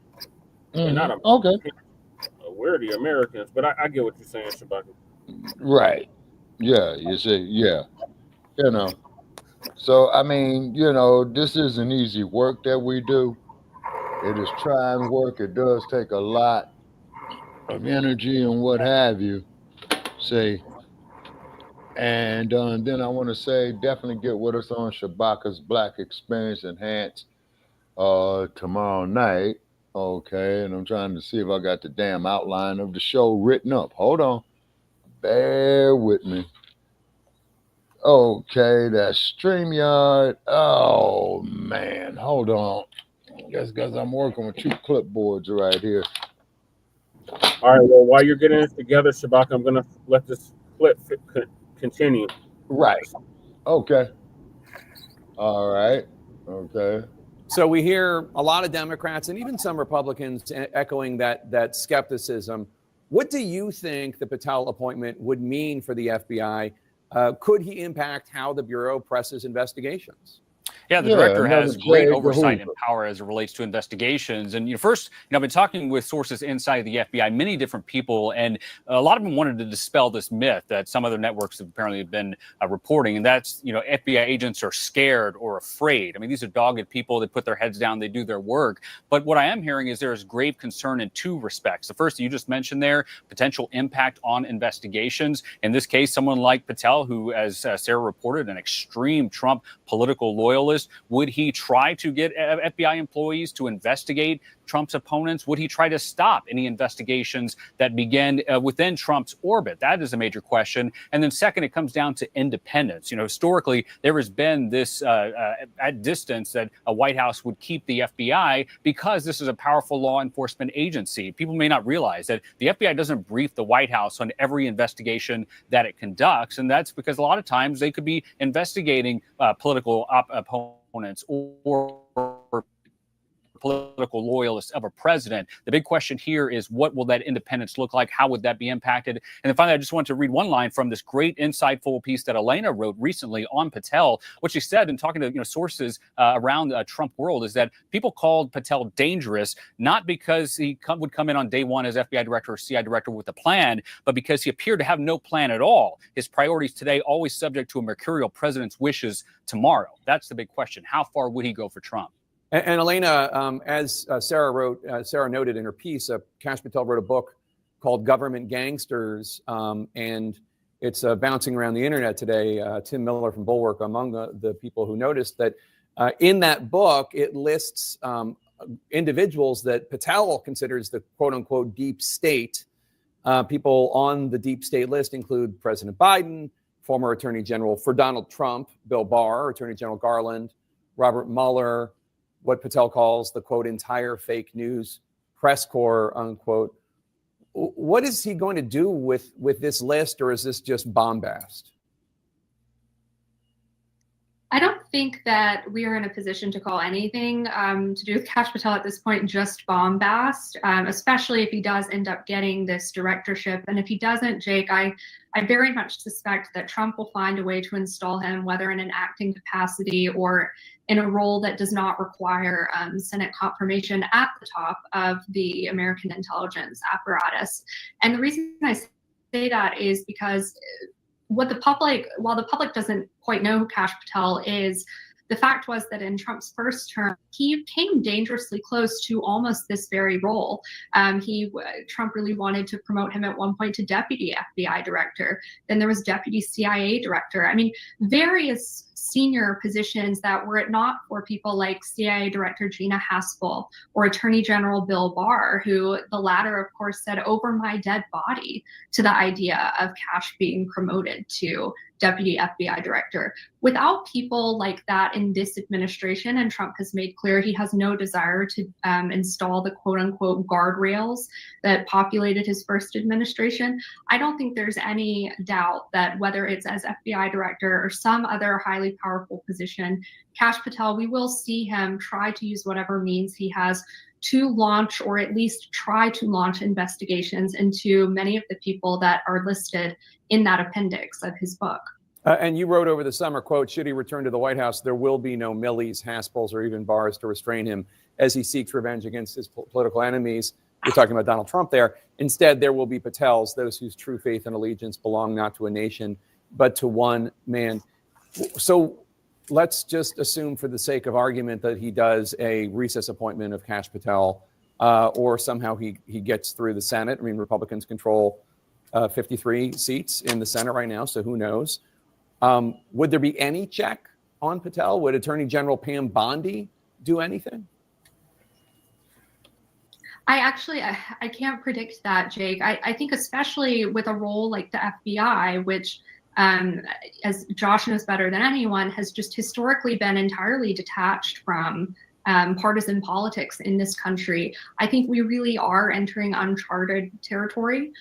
And not we're the Americans, but I get what you're saying, Shabaka. Right. Yeah, you see, So, I mean, this isn't easy work that we do. It is trying work. It does take a lot of energy and what have you. See, and then I want to say, definitely get with us on Shabaka's Black Experience Enhanced tomorrow night. Okay, and I'm trying to see if I got the damn outline of the show written up. Hold on. Bear with me. Okay, that's StreamYard. Oh, man. Hold on. Just because I'm working with 2 clipboards right here. All right, well, while you're getting it together, Shabaka, I'm going to let this clip continue. Right. Okay. All right. Okay. So we hear a lot of Democrats and even some Republicans echoing that skepticism. What do you think the Patel appointment would mean for the FBI? Could he impact how the Bureau presses investigations? Yeah, the director has great oversight and power as it relates to investigations. And first, I've been talking with sources inside the FBI, many different people, and a lot of them wanted to dispel this myth that some other networks have apparently been reporting, and that's FBI agents are scared or afraid. I mean, these are dogged people. They put their heads down, they do their work. But what I am hearing is there is grave concern in two respects. The first you just mentioned there, potential impact on investigations. In this case, someone like Patel, who, as Sarah reported, an extreme Trump political loyalist. Would he try to get FBI employees to investigate Trump's opponents? Would he try to stop any investigations that began within Trump's orbit? That is a major question. And then second, it comes down to independence. Historically, there has been this at distance that a White House would keep the FBI because this is a powerful law enforcement agency. People may not realize that the FBI doesn't brief the White House on every investigation that it conducts. And that's because a lot of times they could be investigating political opponents or political loyalists of a president. The big question here is, what will that independence look like? How would that be impacted? And then finally, I just want to read one line from this great insightful piece that Elena wrote recently on Patel. What she said in talking to sources around the Trump world is that people called Patel dangerous, not because he would come in on day one as FBI director or CI director with a plan, but because he appeared to have no plan at all. His priorities today always subject to a mercurial president's wishes tomorrow. That's the big question. How far would he go for Trump? And Elena, as Sarah noted in her piece, Kash Patel wrote a book called Government Gangsters, and it's bouncing around the internet today. Tim Miller from Bulwark among the people who noticed that in that book, it lists individuals that Patel considers the quote-unquote deep state. People on the deep state list include President Biden, former Attorney General for Donald Trump, Bill Barr, Attorney General Garland, Robert Mueller, what Patel calls the, quote, entire fake news press corps, unquote. What is he going to do with this list, or is this just bombast? I don't think that we are in a position to call anything to do with Kash Patel at this point just bombast, especially if he does end up getting this directorship. And if he doesn't, Jake, I very much suspect that Trump will find a way to install him, whether in an acting capacity or in a role that does not require Senate confirmation at the top of the American intelligence apparatus. And the reason I say that is because while the public doesn't quite know who Kash Patel is, the fact was that in Trump's first term, he came dangerously close to almost this very role. Trump really wanted to promote him at one point to deputy FBI director. Then there was deputy CIA director. I mean, various senior positions that were it not for people like CIA Director Gina Haspel or Attorney General Bill Barr, who the latter, of course, said over my dead body to the idea of Kash being promoted to deputy FBI director. Without people like that in this administration, and Trump has made clear he has no desire to install the quote unquote guardrails that populated his first administration, I don't think there's any doubt that whether it's as FBI director or some other highly powerful position, Kash Patel, we will see him try to use whatever means he has to launch, or at least try to launch, investigations into many of the people that are listed in that appendix of his book. And you wrote over the summer, quote, should he return to the White House, there will be no Millies, Haspels, or even Barrs to restrain him as he seeks revenge against his political enemies. You're talking about Donald Trump there. Instead, there will be Patels, those whose true faith and allegiance belong not to a nation, but to one man. So let's just assume for the sake of argument that he does a recess appointment of Kash Patel, or somehow he gets through the Senate. I mean, Republicans control 53 seats in the Senate right now, so who knows? Would there be any check on Patel? Would Attorney General Pam Bondi do anything? I can't predict that, Jake. I think especially with a role like the FBI, which as Josh knows better than anyone, has just historically been entirely detached from partisan politics in this country. I think we really are entering uncharted territory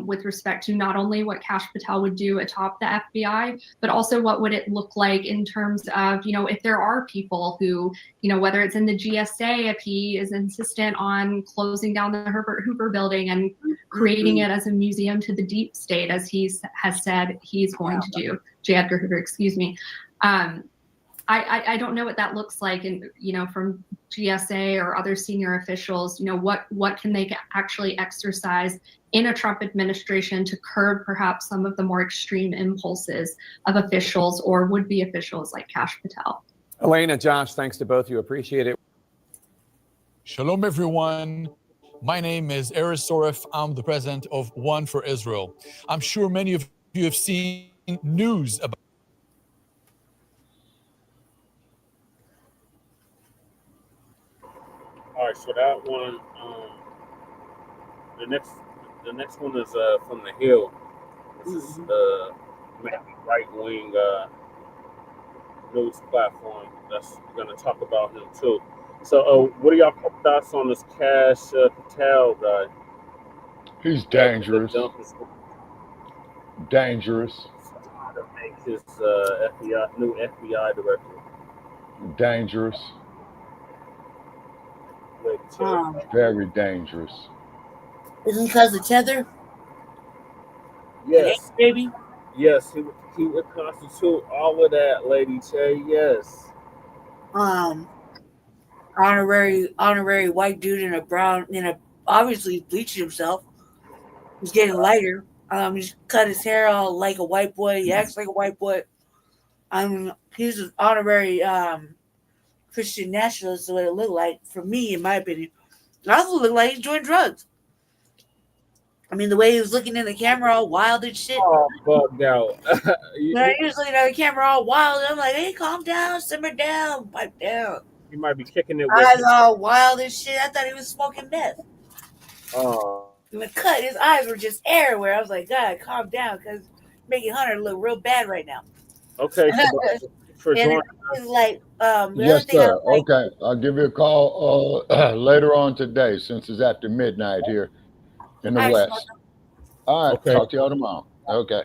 with respect to not only what Kash Patel would do atop the FBI, but also what would it look like in terms of, if there are people who, whether it's in the GSA, if he is insistent on closing down the Herbert Hoover building and creating it as a museum to the deep state, as he has said he's going to do, J. Edgar Hoover, excuse me. I don't know what that looks like, and from GSA or other senior officials, what can they actually exercise in a Trump administration to curb perhaps some of the more extreme impulses of officials or would-be officials like Kash Patel. Elena, Josh, thanks to both of you. Appreciate it. Shalom, everyone. My name is Eris Soref. I'm the president of One for Israel. I'm sure many of you have seen news about. All right, so that one, the next one is from the Hill. This is right-wing news platform that's going to talk about him too. So, what are y'all thoughts on this Kash Patel guy? He's dangerous. Dangerous. To make his new FBI director. Dangerous. Very dangerous. Isn't it because of Tether? Yes, baby. Yes, he would constitute all of that, Lady Che. Yes. Honorary white dude in a brown, obviously bleaching himself. He's getting lighter. He's cut his hair all like a white boy. He acts like a white boy. He's an honorary Christian nationalist, is what it looked like for me, in my opinion. It also looked like he's doing drugs. I mean, the way he was looking in the camera all wild and shit. Oh, bugged out. He was looking at the camera all wild. I'm like, hey, calm down, simmer down, pipe down. He might be kicking it Eyes all wild and shit. I thought he was smoking meth. Oh. And the cut, his eyes were just everywhere. I was like, God, calm down, because making Hunter look real bad right now. Okay. For and it's like, yes, sir. Okay, I'll give you a call later on today, since it's after midnight here in the West. All right, okay. Talk to y'all tomorrow. Okay.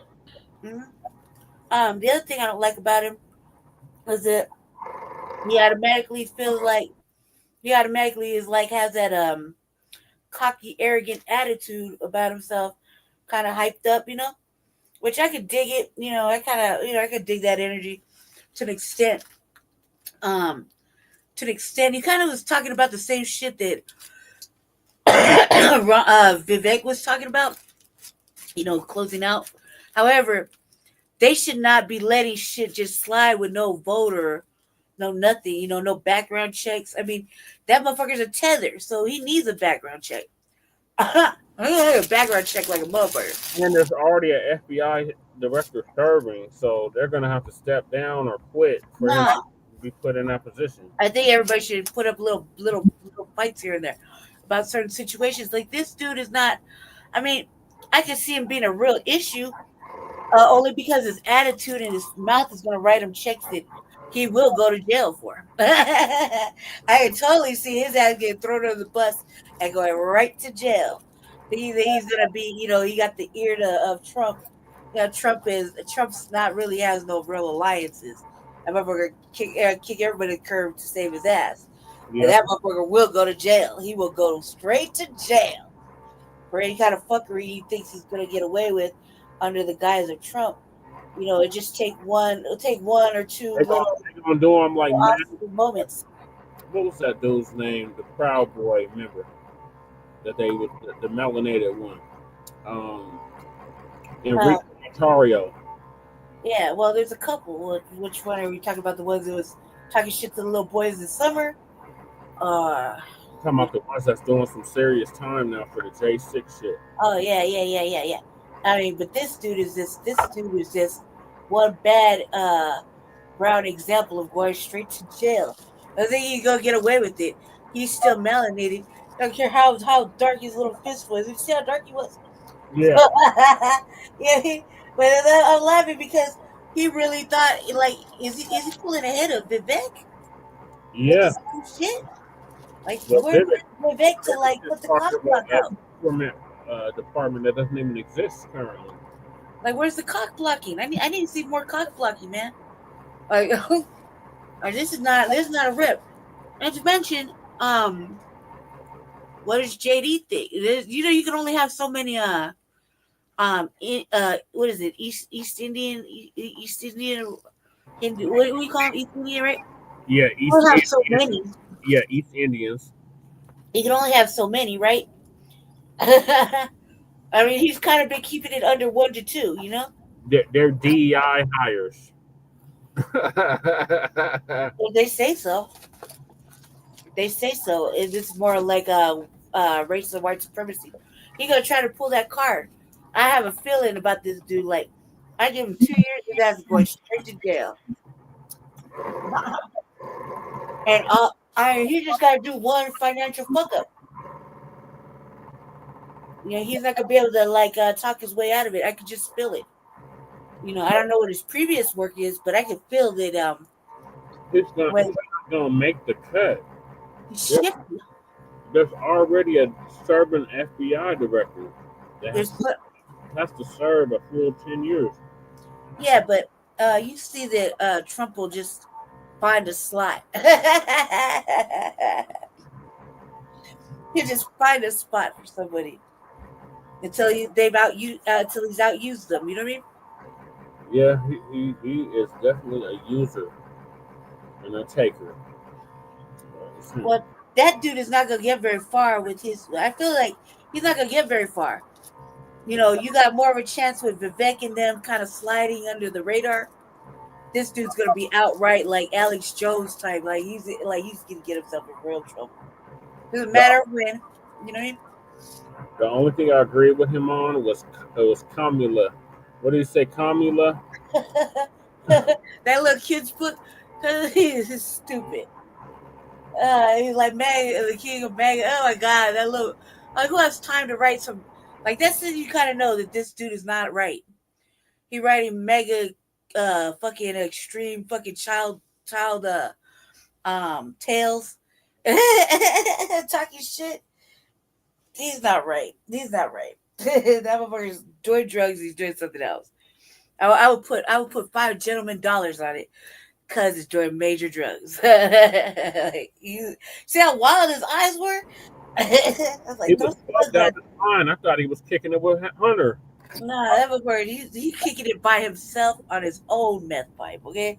Mm-hmm. The other thing I don't like about him is that he automatically feels like has that cocky, arrogant attitude about himself, kind of hyped up, which I could dig it. I could dig that energy to an extent. He kind of was talking about the same shit that Vivek was talking about, closing out. However, they should not be letting shit just slide with no voter, no nothing, no background checks. I mean, that motherfucker's a tether, so he needs a background check. I need a background check like a motherfucker. And there's already an FBI director serving, so they're gonna have to step down or quit for him to be put in that position. I think everybody should put up little fights here and there about certain situations. Like, this dude is not. I mean, I can see him being a real issue, only because his attitude and his mouth is gonna write him checks that he will go to jail for. I can totally see his ass getting thrown under the bus and going right to jail. He's gonna be, he got the ear of Trump. Trump's not really has no real alliances. That motherfucker kick everybody to the curb to save his ass. Yeah. And that motherfucker will go to jail. He will go straight to jail for any kind of fuckery he thinks he's gonna get away with under the guise of Trump. It just take one or two little gonna do him like moments. What was that dude's name? The Proud Boy member that they was the melanated one. Enrique Ontario. Yeah, well, there's a couple. Which one are we talking about? The ones that was talking shit to the little boys this summer? Talking about the ones that's doing some serious time now for the J6 shit. Oh yeah. I mean, but this dude is just one bad brown example of going straight to jail. I think he's gonna get away with it. He's still melanated. Don't care how dark his little fist was. You see how dark he was? Yeah. Yeah. But I'm laughing because he really thought, like, is he pulling ahead of Vivek? Yeah. Shit. Like, well, where's Vivek to like put the cock block out? Department that doesn't even exist currently. Like, where's the cock blocking? I need to see more cock blocking, man. Like, this is not a rip. And to mention, what does JD think? You can only have so many what is it? East Indian Hindu. What do we call them? East Indian, right? Yeah, He don't have so Indians. many. Yeah, East Indians. He can only have so many, right? I mean, he's kind of been keeping it under 1 to 2, you know? They're DEI hires. Well, they say so. They say so. It's more like racial white supremacy. He gonna try to pull that card. I have a feeling about this dude. Like, I give him 2 years, his ass is going straight to jail. And he just gotta do one financial fuck up. You know, he's not gonna be able to talk his way out of it. I could just feel it. You know, I don't know what his previous work is, but I can feel that. He's not gonna make the cut. There's already a serving FBI director that has to serve a full 10 years. Yeah, but you see that Trump will just find a slot. He'll just find a spot for somebody until he's outused them. You know what I mean? Yeah, he is definitely a user and a taker. Well, that dude is not gonna get very far with his. I feel like he's not gonna get very far. You know, you got more of a chance with Vivek and them kind of sliding under the radar. This dude's gonna be outright like Alex Jones type. Like he's gonna get himself in real trouble. Doesn't matter when. You know what I mean? The only thing I agreed with him on was Kamala. What did he say, Kamala? That little kid's book, he's stupid. He's like MAGA, the king of MAGA. Oh my god, that little who has time to write some like that's when you kind of know that this dude is not right. He writing mega fucking extreme fucking child tales talking shit. He's not right. That motherfucker's doing drugs. He's doing something else. I would put $5 gentlemen on it because it's doing major drugs. You see how wild his eyes were? I was like, he was down the line. I thought he was kicking it with Hunter. Nah, that motherfucker, he's kicking it by himself on his own meth pipe. Okay.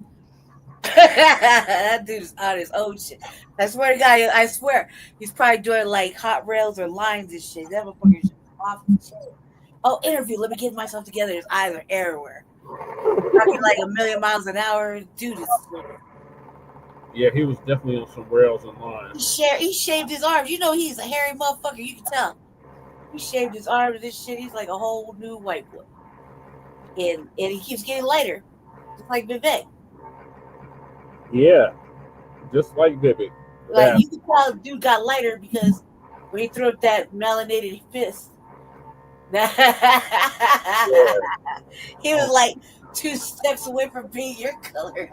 That dude is on his own shit. I swear to God, I swear he's probably doing like hot rails or lines and shit. That motherfucker is off the chain. Oh, interview. Let me get myself together. His eyes are everywhere. Talking like a million miles an hour. Dude is. Yeah, he was definitely on some rails and lines. He shaved his arms. You know he's a hairy motherfucker. You can tell. He shaved his arms. This shit. He's like a whole new white boy. And he keeps getting lighter, just like Vivek. Yeah, just like Vivek. Like you can tell, the dude got lighter because when he threw up that melanated fist, he was like 2 steps away from being your color.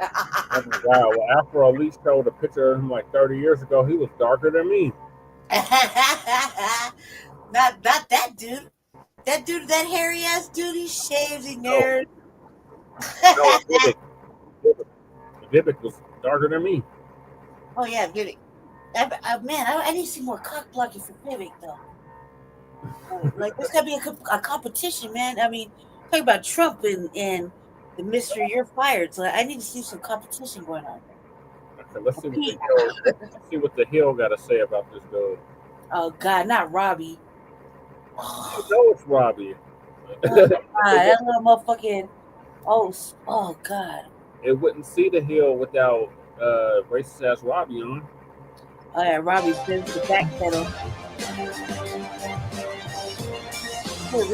Wow. Well, Afro Elite showed a picture of him like 30 years ago. He was darker than me. Not that dude. That dude, that hairy ass dude, he shaves, he nares. No, Vivek was darker than me. Oh yeah, Vivek. I need to see more cock blocking for Vivek though. Like there's gotta be a competition, man. I mean, talking about Trump and the mystery you're fired. So I need to see some competition going on. Okay, let's see what the Hill got to say about this dude. Oh God, not Robbie. You know it's Robbie. Oh, God, that little motherfucking. Oh God. It wouldn't see the Hill without racist ass Robbie on. Oh yeah, Robbie sends the back pedal.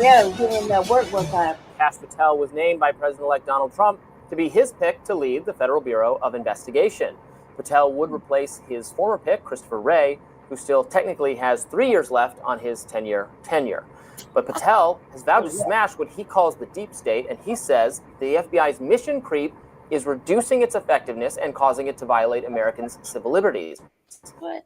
Yeah, we gave him that work one time. Kash Patel was named by President-elect Donald Trump to be his pick to lead the Federal Bureau of Investigation. Patel would replace his former pick, Christopher Wray, who still technically has 3 years left on his 10-year tenure. But Patel has vowed to smash what he calls the deep state, and he says the FBI's mission creep is reducing its effectiveness and causing it to violate Americans' civil liberties. What?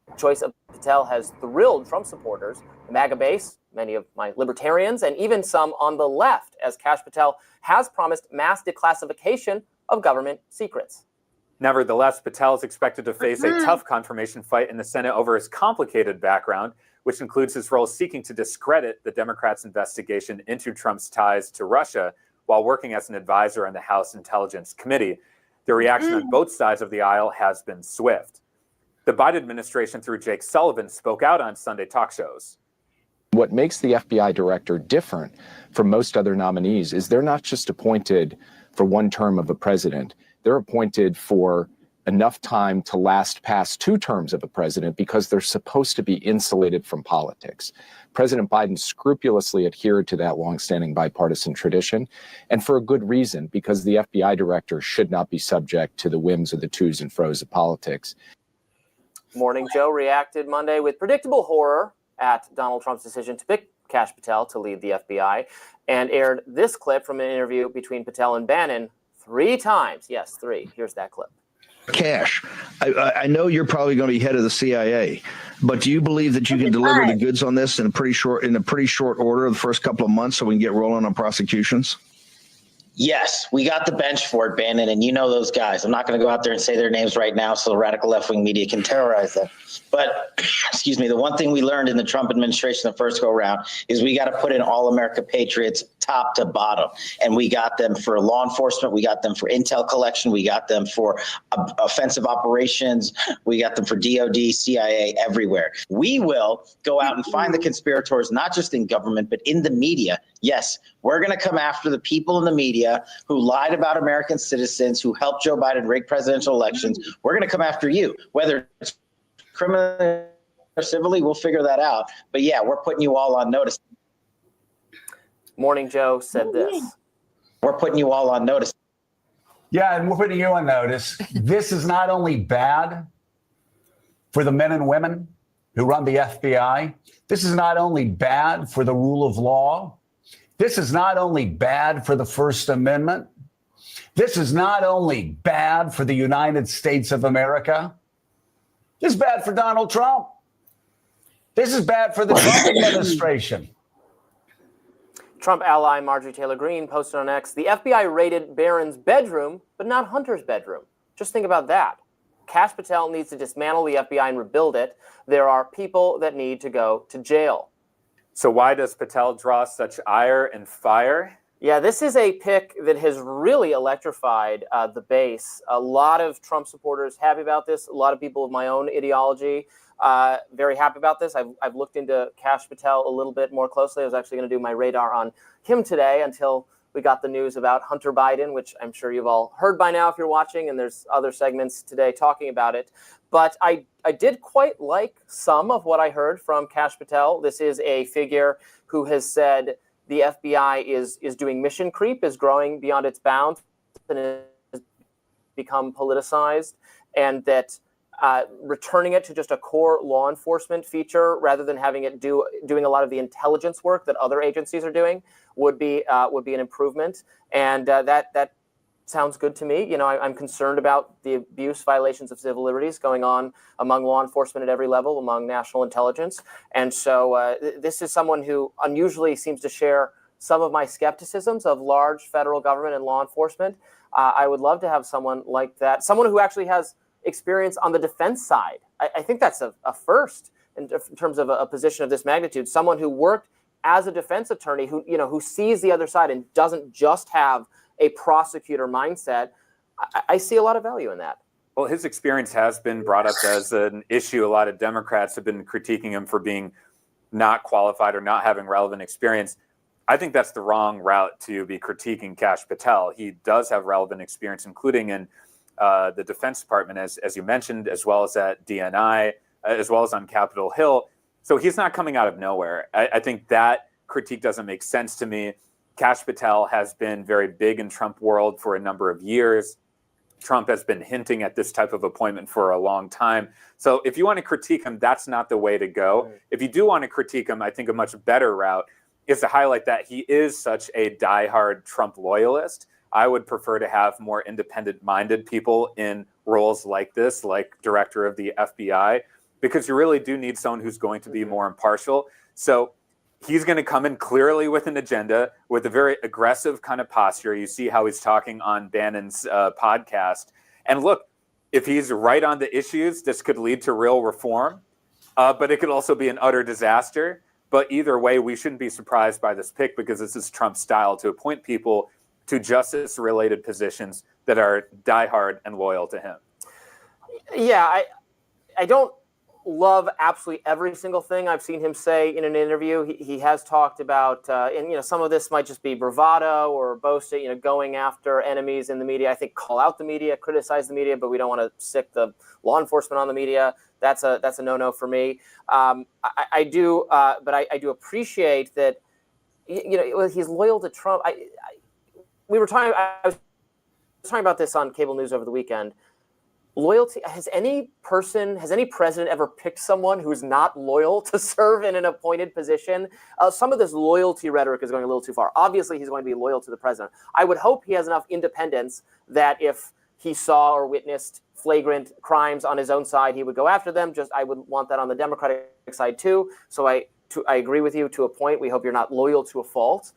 The choice of Patel has thrilled Trump supporters, the MAGA base, many of my libertarians, and even some on the left, as Kash Patel has promised mass declassification of government secrets. Nevertheless, Patel is expected to face a tough confirmation fight in the Senate over his complicated background, which includes his role seeking to discredit the Democrats' investigation into Trump's ties to Russia, while working as an advisor on the House Intelligence Committee. The reaction on both sides of the aisle has been swift. The Biden administration, through Jake Sullivan, spoke out on Sunday talk shows. What makes the FBI director different from most other nominees is they're not just appointed for one term of a president. They're appointed for enough time to last past 2 terms of a president because they're supposed to be insulated from politics. President Biden scrupulously adhered to that longstanding bipartisan tradition, and for a good reason, because the FBI director should not be subject to the whims of the twos and fro's of politics. Morning Joe reacted Monday with predictable horror at Donald Trump's decision to pick Kash Patel to lead the FBI, and aired this clip from an interview between Patel and Bannon 3 times. Yes, 3. Here's that clip. Kash, I know you're probably going to be head of the CIA, but do you believe that you can deliver the goods on this in a pretty short order the first couple of months so we can get rolling on prosecutions? Yes, we got the bench for it, Bannon, and you know those guys. I'm not going to go out there and say their names right now so the radical left-wing media can terrorize them. But, excuse me, the one thing we learned in the Trump administration the first go-around is we got to put in all-America patriots top to bottom. And we got them for law enforcement. We got them for intel collection. We got them for offensive operations. We got them for DOD, CIA, everywhere. We will go out and find the conspirators, not just in government, but in the media. Yes, we're going to come after the people in the media who lied about American citizens, who helped Joe Biden rig presidential elections. We're going to come after you, whether it's criminally or civilly, we'll figure that out. But yeah, we're putting you all on notice. Morning Joe said this. We're putting you all on notice. Yeah, and we're putting you on notice. This is not only bad for the men and women who run the FBI. This is not only bad for the rule of law. This is not only bad for the First Amendment. This is not only bad for the United States of America. This is bad for Donald Trump. This is bad for the Trump administration. Trump ally Marjorie Taylor Greene posted on X, the FBI raided Barron's bedroom, but not Hunter's bedroom. Just think about that. Kash Patel needs to dismantle the FBI and rebuild it. There are people that need to go to jail. So why does Patel draw such ire and fire? Yeah, this is a pick that has really electrified the base. A lot of Trump supporters happy about this. A lot of people of my own ideology very happy about this. I've looked into Kash Patel a little bit more closely. I was actually going to do my radar on him today until we got the news about Hunter Biden, which I'm sure you've all heard by now if you're watching, and there's other segments today talking about it. But I did quite like some of what I heard from Kash Patel. This is a figure who has said the FBI is doing mission creep, is growing beyond its bounds, and has become politicized, and that returning it to just a core law enforcement feature rather than having it doing a lot of the intelligence work that other agencies are doing would be an improvement. And that sounds good to me. You know, I'm concerned about the abuse, violations of civil liberties going on among law enforcement at every level, among national intelligence. And so this is someone who unusually seems to share some of my skepticisms of large federal government and law enforcement. I would love to have someone like that, someone who actually has experience on the defense side. I think that's a first in terms of a position of this magnitude. Someone who worked as a defense attorney who sees the other side and doesn't just have a prosecutor mindset. I see a lot of value in that. Well, his experience has been brought up as an issue. A lot of Democrats have been critiquing him for being not qualified or not having relevant experience. I think that's the wrong route to be critiquing Kash Patel. He does have relevant experience, including in the Defense Department, as you mentioned, as well as at DNI, as well as on Capitol Hill. So he's not coming out of nowhere. I think that critique doesn't make sense to me. Kash Patel has been very big in Trump world for a number of years. Trump has been hinting at this type of appointment for a long time. So if you want to critique him, that's not the way to go. If you do want to critique him, I think a much better route is to highlight that he is such a diehard Trump loyalist. I would prefer to have more independent-minded people in roles like this, like director of the FBI, because you really do need someone who's going to be more impartial. So he's going to come in clearly with an agenda, with a very aggressive kind of posture. You see how he's talking on Bannon's podcast. And look, if he's right on the issues, this could lead to real reform, but it could also be an utter disaster. But either way, we shouldn't be surprised by this pick because this is Trump's style to appoint people to justice-related positions that are diehard and loyal to him? Yeah, I don't love absolutely every single thing I've seen him say in an interview. He has talked about, and some of this might just be bravado or boasting, going after enemies in the media. I think call out the media, criticize the media, but we don't want to sick the law enforcement on the media. That's a no-no for me. I do appreciate that. He's loyal to Trump. I was talking about this on cable news over the weekend. Loyalty, has any president ever picked someone who's not loyal to serve in an appointed position? Some of this loyalty rhetoric is going a little too far. Obviously, he's going to be loyal to the president. I would hope he has enough independence that if he saw or witnessed flagrant crimes on his own side, he would go after them. I would want that on the Democratic side too. So I agree with you to a point. We hope you're not loyal to a fault,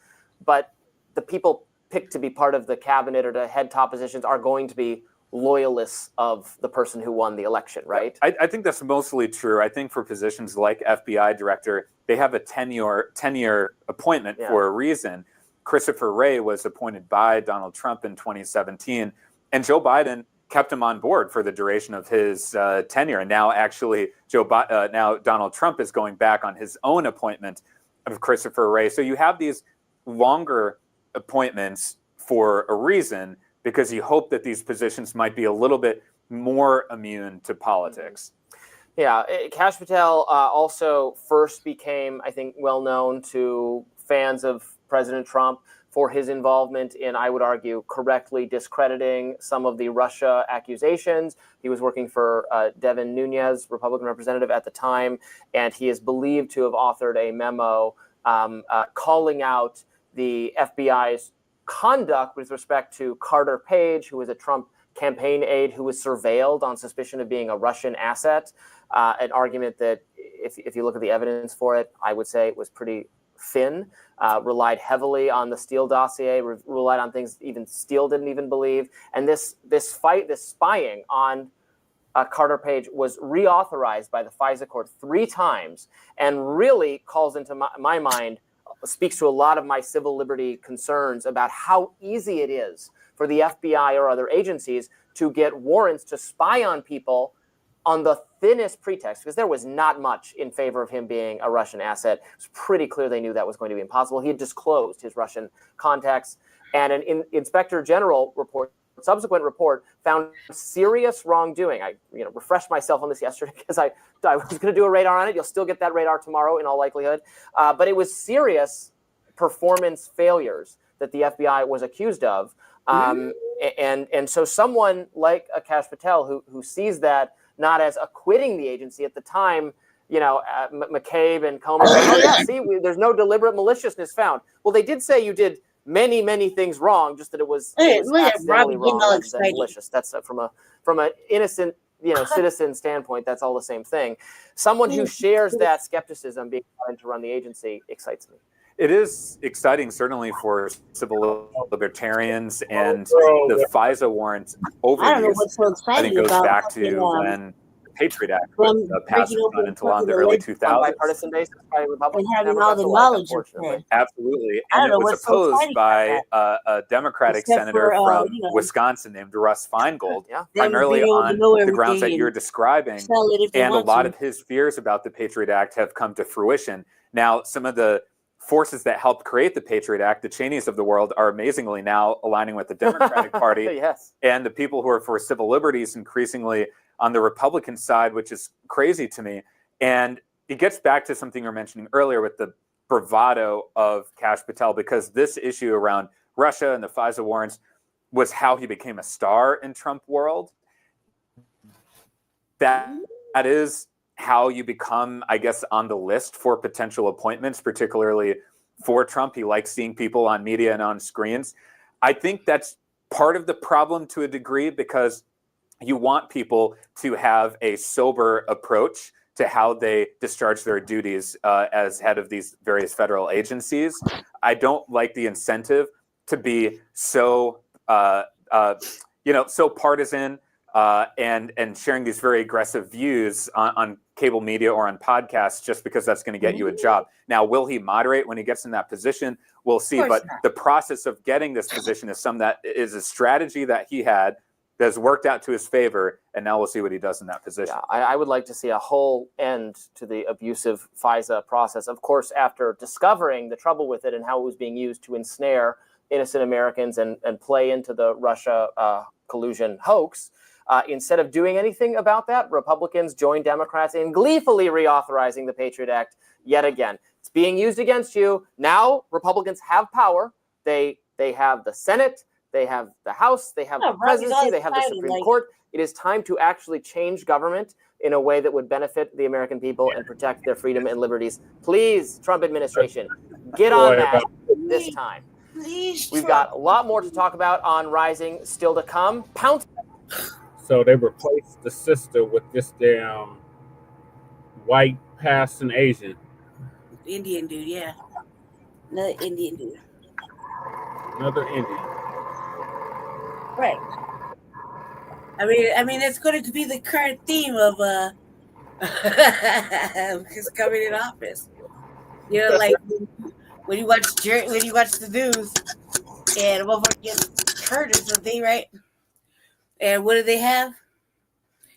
but the people picked to be part of the cabinet or to head top positions are going to be loyalists of the person who won the election, right? I think that's mostly true. I think for positions like FBI director, they have a 10-year appointment for a reason. Christopher Wray was appointed by Donald Trump in 2017, and Joe Biden kept him on board for the duration of his tenure. And now actually now Donald Trump is going back on his own appointment of Christopher Wray. So you have these longer appointments for a reason, because you hope that these positions might be a little bit more immune to politics. Yeah, Kash Patel also first became, I think, well known to fans of President Trump for his involvement in, I would argue, correctly discrediting some of the Russia accusations. He was working for Devin Nunes, Republican representative at the time, and he is believed to have authored a memo calling out the FBI's conduct with respect to Carter Page, who was a Trump campaign aide who was surveilled on suspicion of being a Russian asset. An argument that, if you look at the evidence for it, I would say it was pretty thin, relied heavily on the Steele dossier, relied on things even Steele didn't even believe. And this spying on Carter Page was reauthorized by the FISA court 3 times and really calls into my mind, speaks to a lot of my civil liberty concerns about how easy it is for the FBI or other agencies to get warrants to spy on people on the thinnest pretext, because there was not much in favor of him being a Russian asset. It was pretty clear they knew that was going to be impossible. He had disclosed his Russian contacts, and an Inspector General subsequent report found serious wrongdoing. I refreshed myself on this yesterday because I was going to do a radar on it. You'll still get that radar tomorrow in all likelihood. But it was serious performance failures that the FBI was accused of. And so someone like a Kash Patel who sees that not as acquitting the agency at the time, McCabe and Comer say, there's no deliberate maliciousness found. Well, they did say you did many, many things wrong, just that it was accidentally wrong rather than malicious. That's from an innocent, citizen standpoint. That's all the same thing. Someone who shares that skepticism being trying to run the agency excites me. It is exciting, certainly for civil libertarians, and the FISA warrant overuse, I think, goes back to when Patriot Act was passed until on the early 2000s. Bipartisan basis by Republicans. And having all the knowledge. Absolutely. And it was opposed by a Democratic senator from Wisconsin named Russ Feingold, primarily on the grounds that you're describing. And a lot of his fears about the Patriot Act have come to fruition. Now, some of the forces that helped create the Patriot Act, the Cheneys of the world, are amazingly now aligning with the Democratic Party. Yes. And the people who are for civil liberties increasingly on the Republican side, which is crazy to me. And it gets back to something you were mentioning earlier with the bravado of Kash Patel, because this issue around Russia and the FISA warrants was how he became a star in Trump world. That is how you become, I guess, on the list for potential appointments, particularly for Trump. He likes seeing people on media and on screens. I think that's part of the problem to a degree, because you want people to have a sober approach to how they discharge their duties as head of these various federal agencies. I don't like the incentive to be so, so partisan, and sharing these very aggressive views on cable media or on podcasts just because that's going to get you a job. Now, will he moderate when he gets in that position? We'll see. But the process of getting this position is a strategy that he had that has worked out to his favor, and now we'll see what he does in that position. Yeah, I would like to see a whole end to the abusive FISA process. Of course, after discovering the trouble with it and how it was being used to ensnare innocent Americans and play into the Russia collusion hoax, instead of doing anything about that, Republicans joined Democrats in gleefully reauthorizing the Patriot Act yet again. It's being used against you. Now Republicans have power. They have the Senate. They have the House, they have the presidency, they have the Supreme Court. It is time to actually change government in a way that would benefit the American people and protect their freedom and liberties. Please, Trump administration, get on that this time. We've got a lot more to talk about on Rising still to come. Pounce. So they replaced the sister with this damn white passing Asian. Indian dude, yeah. Another Indian dude. Another Indian. Right. I mean, it's going to be the current theme of his coming in office. You know, like when you watch the news, and a motherfucker gets hurt or something, right? And what do they have?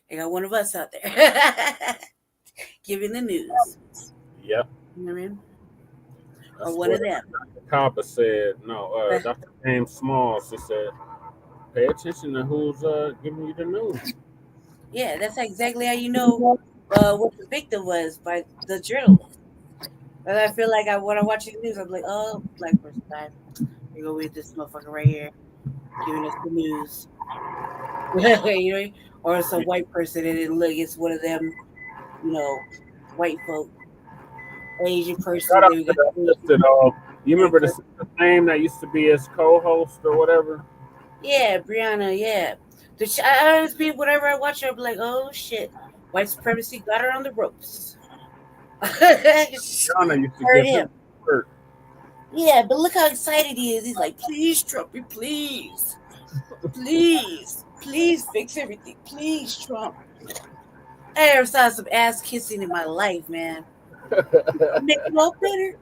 They got one of us out there giving the news. Yep. You know what I mean? Or one of them. Copper said, no, Dr. James Smalls, she said, pay attention to who's giving you the news. Yeah, that's exactly how you know what the victim was, by the journalist. And I feel like when I watch the news, I'm like, oh, black person died. You go with this motherfucker right here giving us the news. You know, or some white person and it look, it's one of them, you know, white folk, Asian person. You remember the name that used to be his co-host or whatever? Yeah, Brianna, yeah. I honestly, whenever I watch her, I'm like, oh shit, white supremacy got her on the ropes. Brianna used to get him hurt. Yeah, but look how excited he is. He's like, please, Trumpy, please. Please fix everything. Please, Trump. I never saw some ass kissing in my life, man. Make it all better.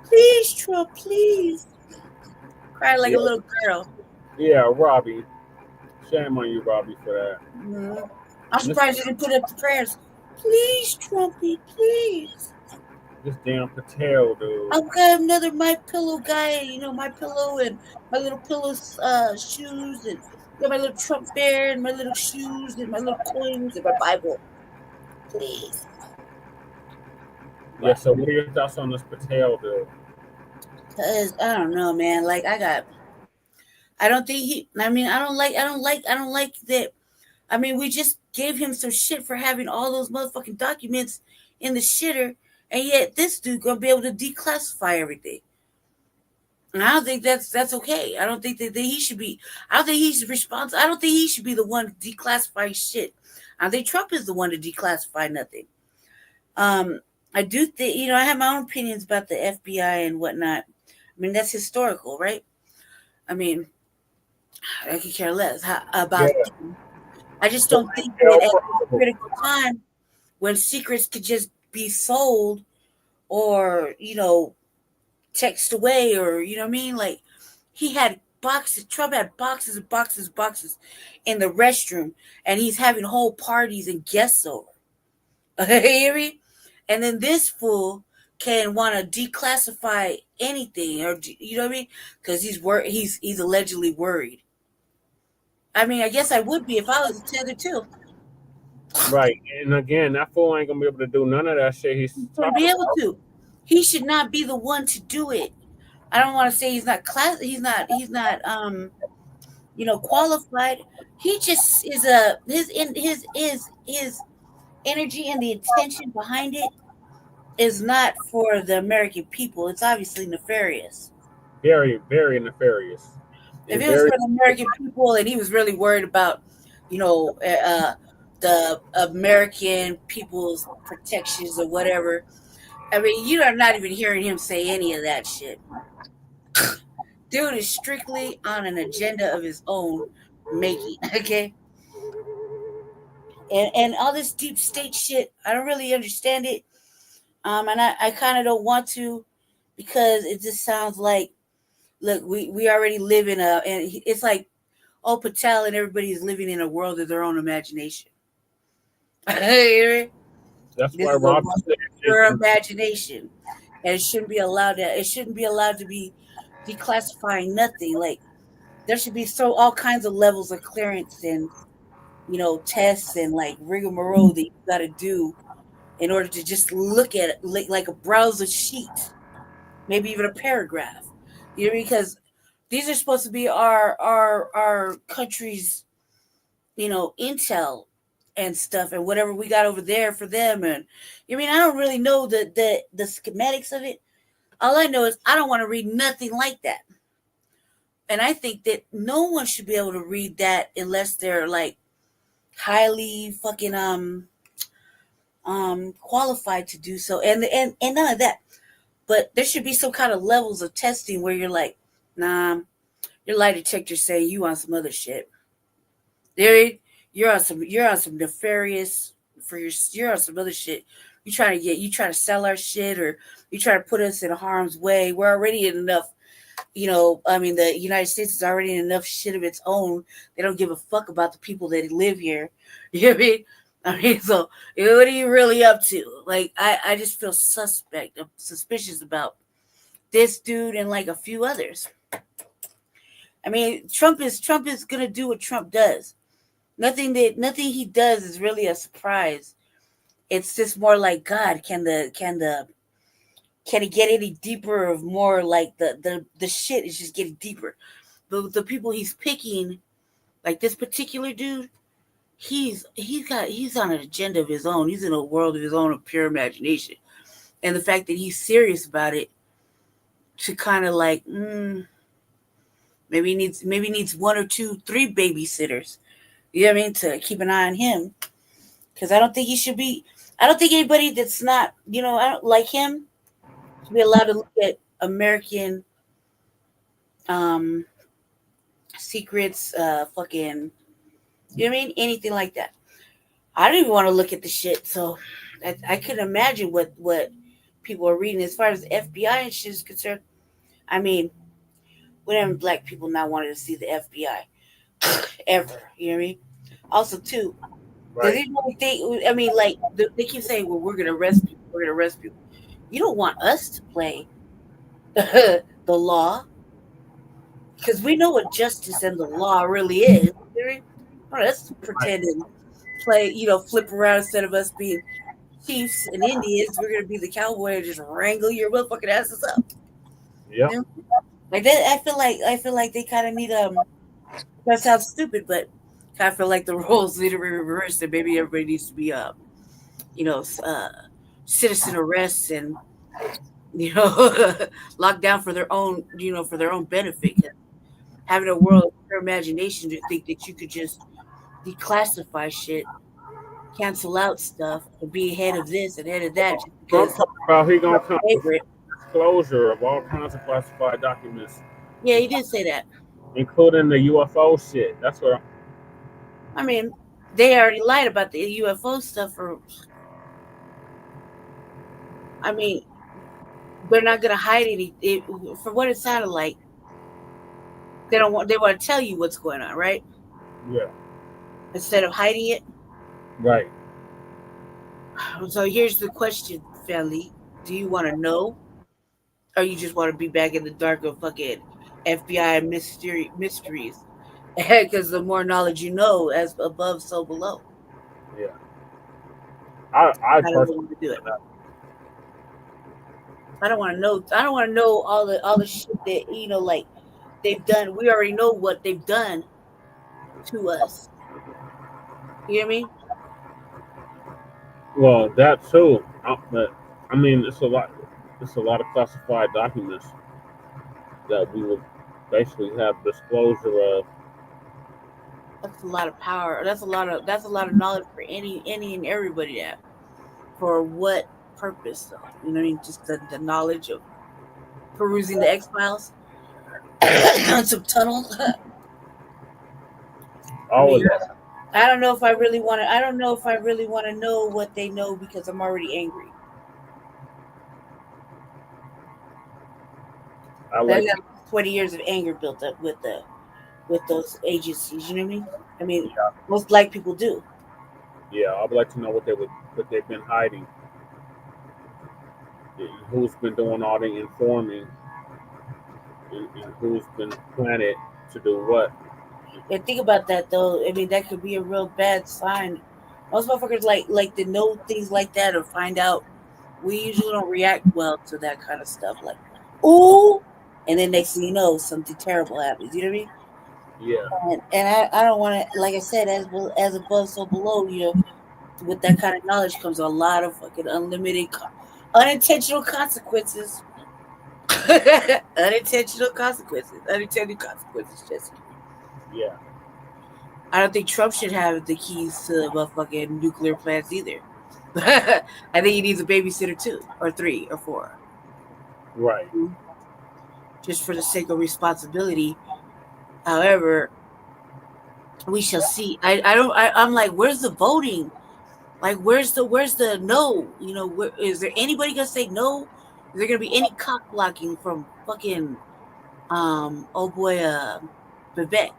Please, Trump, please. Cried like a little girl. Yeah, Robbie. Shame on you, Robbie, for that. Mm-hmm. I'm surprised you didn't put up the prayers. Please, Trumpy, please. This damn Patel, dude. I've got another My Pillow guy, you know, My Pillow and my little pillows, shoes, and got my little Trump bear and my little shoes and my little coins and my Bible. Please. Yeah, so what are your thoughts on this Patel, dude? Cause I don't know, man. Like I don't like that. I mean, we just gave him some shit for having all those motherfucking documents in the shitter, and yet this dude gonna be able to declassify everything. And I don't think that's okay. I don't think that he should be. I don't think he's responsible. I don't think he should be the one declassifying shit. I think Trump is the one to declassify nothing. I do think, you know, I have my own opinions about the FBI and whatnot. I mean, that's historical, right? I mean, I could care less about it. I just don't think that at a critical time when secrets could just be sold or, you know, text away or, you know what I mean? Like, he had boxes, Trump had boxes and boxes and boxes in the restroom, and he's having whole parties and guests over. You hear me? And then this fool can want to declassify anything, or you know what I mean? Because he's allegedly worried. I mean, I guess I would be if I was tethered too. Right, and again, that fool ain't gonna be able to do none of that shit. He's gonna be able to. He should not be the one to do it. I don't want to say he's not you know, qualified. He just is his energy and the intention behind it is not for the American people. It's obviously nefarious. Very, very nefarious. If it was for the American people and he was really worried about, you know, the American people's protections or whatever, I mean, you are not even hearing him say any of that shit. Dude is strictly on an agenda of his own making, okay? and all this deep state shit. I don't really understand it, and I kind of don't want to, because it just sounds like, look, we already live in and it's like, oh, Patel and everybody is living in a world of their own imagination. That's This why is a Rob world of your imagination, and it shouldn't be allowed to be declassifying nothing. Like, there should be all kinds of levels of clearance and, tests and like rigmarole that you got to do in order to just look at it, like a browser sheet, maybe even a paragraph. Because these are supposed to be our country's, intel and stuff, and whatever we got over there for them. And I don't really know the schematics of it. All I know is I don't want to read nothing like that. And I think that no one should be able to read that unless they're like highly fucking qualified to do so. And none of that. But there should be some kind of levels of testing where you're like, nah, your lie detector say you on some other shit. You're on some nefarious you're on some other shit. You trying to sell our shit, or you try to put us in harm's way. We're already in enough, the United States is already in enough shit of its own. They don't give a fuck about the people that live here. You know what I mean? So what are you really up to? Like, I just feel suspicious about this dude and like a few others. Trump is gonna do what Trump does. Nothing he does is really a surprise. It's just more like, God, can it get any deeper? Of more like the shit is just getting deeper. The people he's picking, like this particular dude, he's on an agenda of his own. He's in a world of his own, of pure imagination. And the fact that he's serious about it, to kind of like, maybe needs 1 or 2, 3 babysitters. You know what I mean? To keep an eye on him. Because I don't think anybody that's not, I don't like him, should be allowed to look at American secrets, fucking, you know what I mean? Anything like that. I don't even want to look at the shit. So I couldn't imagine what people are reading as far as the FBI and shit is concerned. When have black people not wanted to see the FBI ever? You know what I mean? Also, too, does anybody think? Like they keep saying, "Well, we're gonna arrest people. We're gonna arrest people." You don't want us to play the law, because we know what justice and the law really is. You know, want us to pretend and play, flip around instead of us being chiefs and Indians. We're gonna be the cowboy and just wrangle your motherfucking asses up. Yeah. You know? Like that, I feel like they kind of need that sounds stupid, but I feel like the roles need to be reversed, and maybe everybody needs to be citizen arrests and locked down for their own benefit. Having a world of pure imagination to think that you could just declassify shit, cancel out stuff, and be ahead of this and ahead of that. Just because about he gonna come with disclosure of all kinds of classified documents. Yeah, he did say that, including the UFO shit. That's what. They already lied about the UFO stuff. They're not gonna hide it. For what it sounded like, they want to tell you what's going on, right? Yeah. Instead of hiding it. Right. So here's the question, family: do you want to know, or you just want to be back in the dark of fucking FBI mysteries? Because the more knowledge you know, as above, so below. Yeah. I don't want to do it. I don't want to know. I don't want to know all the shit that like they've done. We already know what they've done to us. You know what I mean? Well, that too. But it's a lot. It's a lot of classified documents that we would basically have disclosure of. That's a lot of power. That's a lot of knowledge for any and everybody to have. For what purpose, though? You know what I mean? Just the knowledge of perusing the X-Files. Some tunnel. All of that. I don't know if I really want to. I don't know if I really want to know what they know because I'm already angry. I got 20 years of anger built up with those agencies. You know what I mean? I mean, most black people do. Yeah, I would like to know what they've been hiding. Who's been doing all the informing, and who's been planted to do what. And think about that though. I mean, that could be a real bad sign. Most motherfuckers like to know things like that or find out. We usually don't react well to that kind of stuff. Like, ooh, and then next thing you know, something terrible happens. You know what I mean? Yeah. And I don't want to, like I said, as above, so below. You know, with that kind of knowledge comes a lot of fucking unlimited, unintentional consequences. Unintentional consequences. Jesse. Yeah. I don't think Trump should have the keys to motherfucking nuclear plants either. I think he needs a babysitter 2 or 3 or 4. Right. Just for the sake of responsibility. However, we shall see. I'm like, where's the voting? Like, where's the no? You know, is there anybody gonna say no? Is there gonna be any cock blocking from fucking old boy Vivek?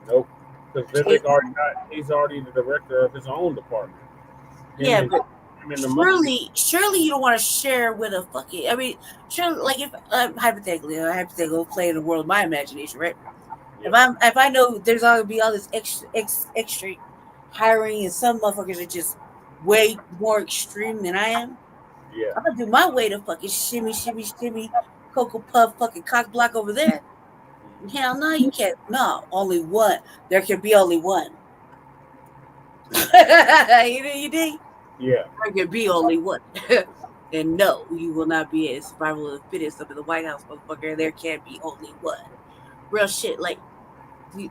Nope. Because Vivek he's already the director of his own department. Yeah, but surely you don't want to share with a fucking. I mean, surely, like if hypothetically play in the world of my imagination, right? Yeah. If I know there's gonna be all this extra hiring, and some motherfuckers are just way more extreme than I am. Yeah, I'm gonna do my way to fucking shimmy, Cocoa Puff, fucking cock block over there. Hell no, you can't. No, only one. There can be only one. You dig? Yeah. There can be only one. And no, you will not be a survival of the fittest up in the White House, motherfucker. There can be only one. Real shit. Like,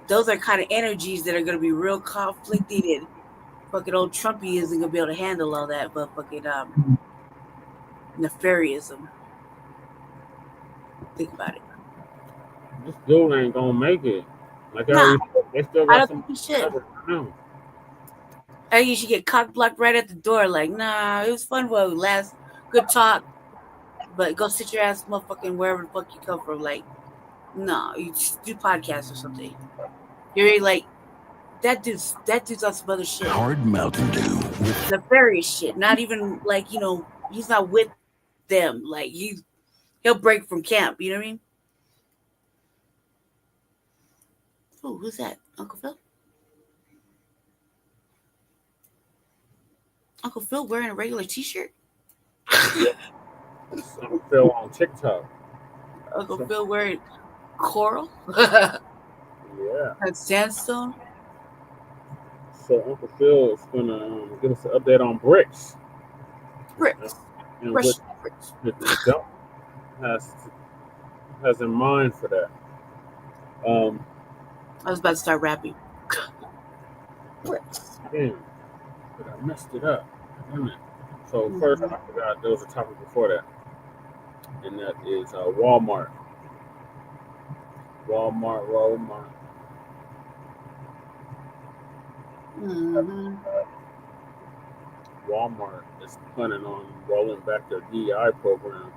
those are kind of energies that are going to be real conflicted, and fucking old Trumpy isn't going to be able to handle all that, but fucking nefariousm. Think about it. This dude ain't going to make it. Like, they still got some. I think you should get cock blocked right at the door. Like, nah, it was fun while it last. Good talk. But go sit your ass motherfucking wherever the fuck you come from. Like, no, you just do podcasts or something. You're really like, that dude's on some other shit. Hard Mountain Dew. Nefarious shit. Not even like, you know, he's not with them. Like, he'll break from camp. You know what I mean? Oh, who's that? Uncle Phil? Uncle Phil wearing a regular t-shirt? Yeah. Uncle Phil on TikTok. Uncle Phil wearing coral? Yeah. And sandstone? So Uncle Phil is going to give us an update on BRICS. BRICS. And what the has in mind for that. I was about to start rapping. BRICS. Damn. But I messed it up. Damn it. So first, I forgot there was a topic before that. And that is Walmart. Walmart. Mm-hmm. Walmart is planning on rolling back their DEI program.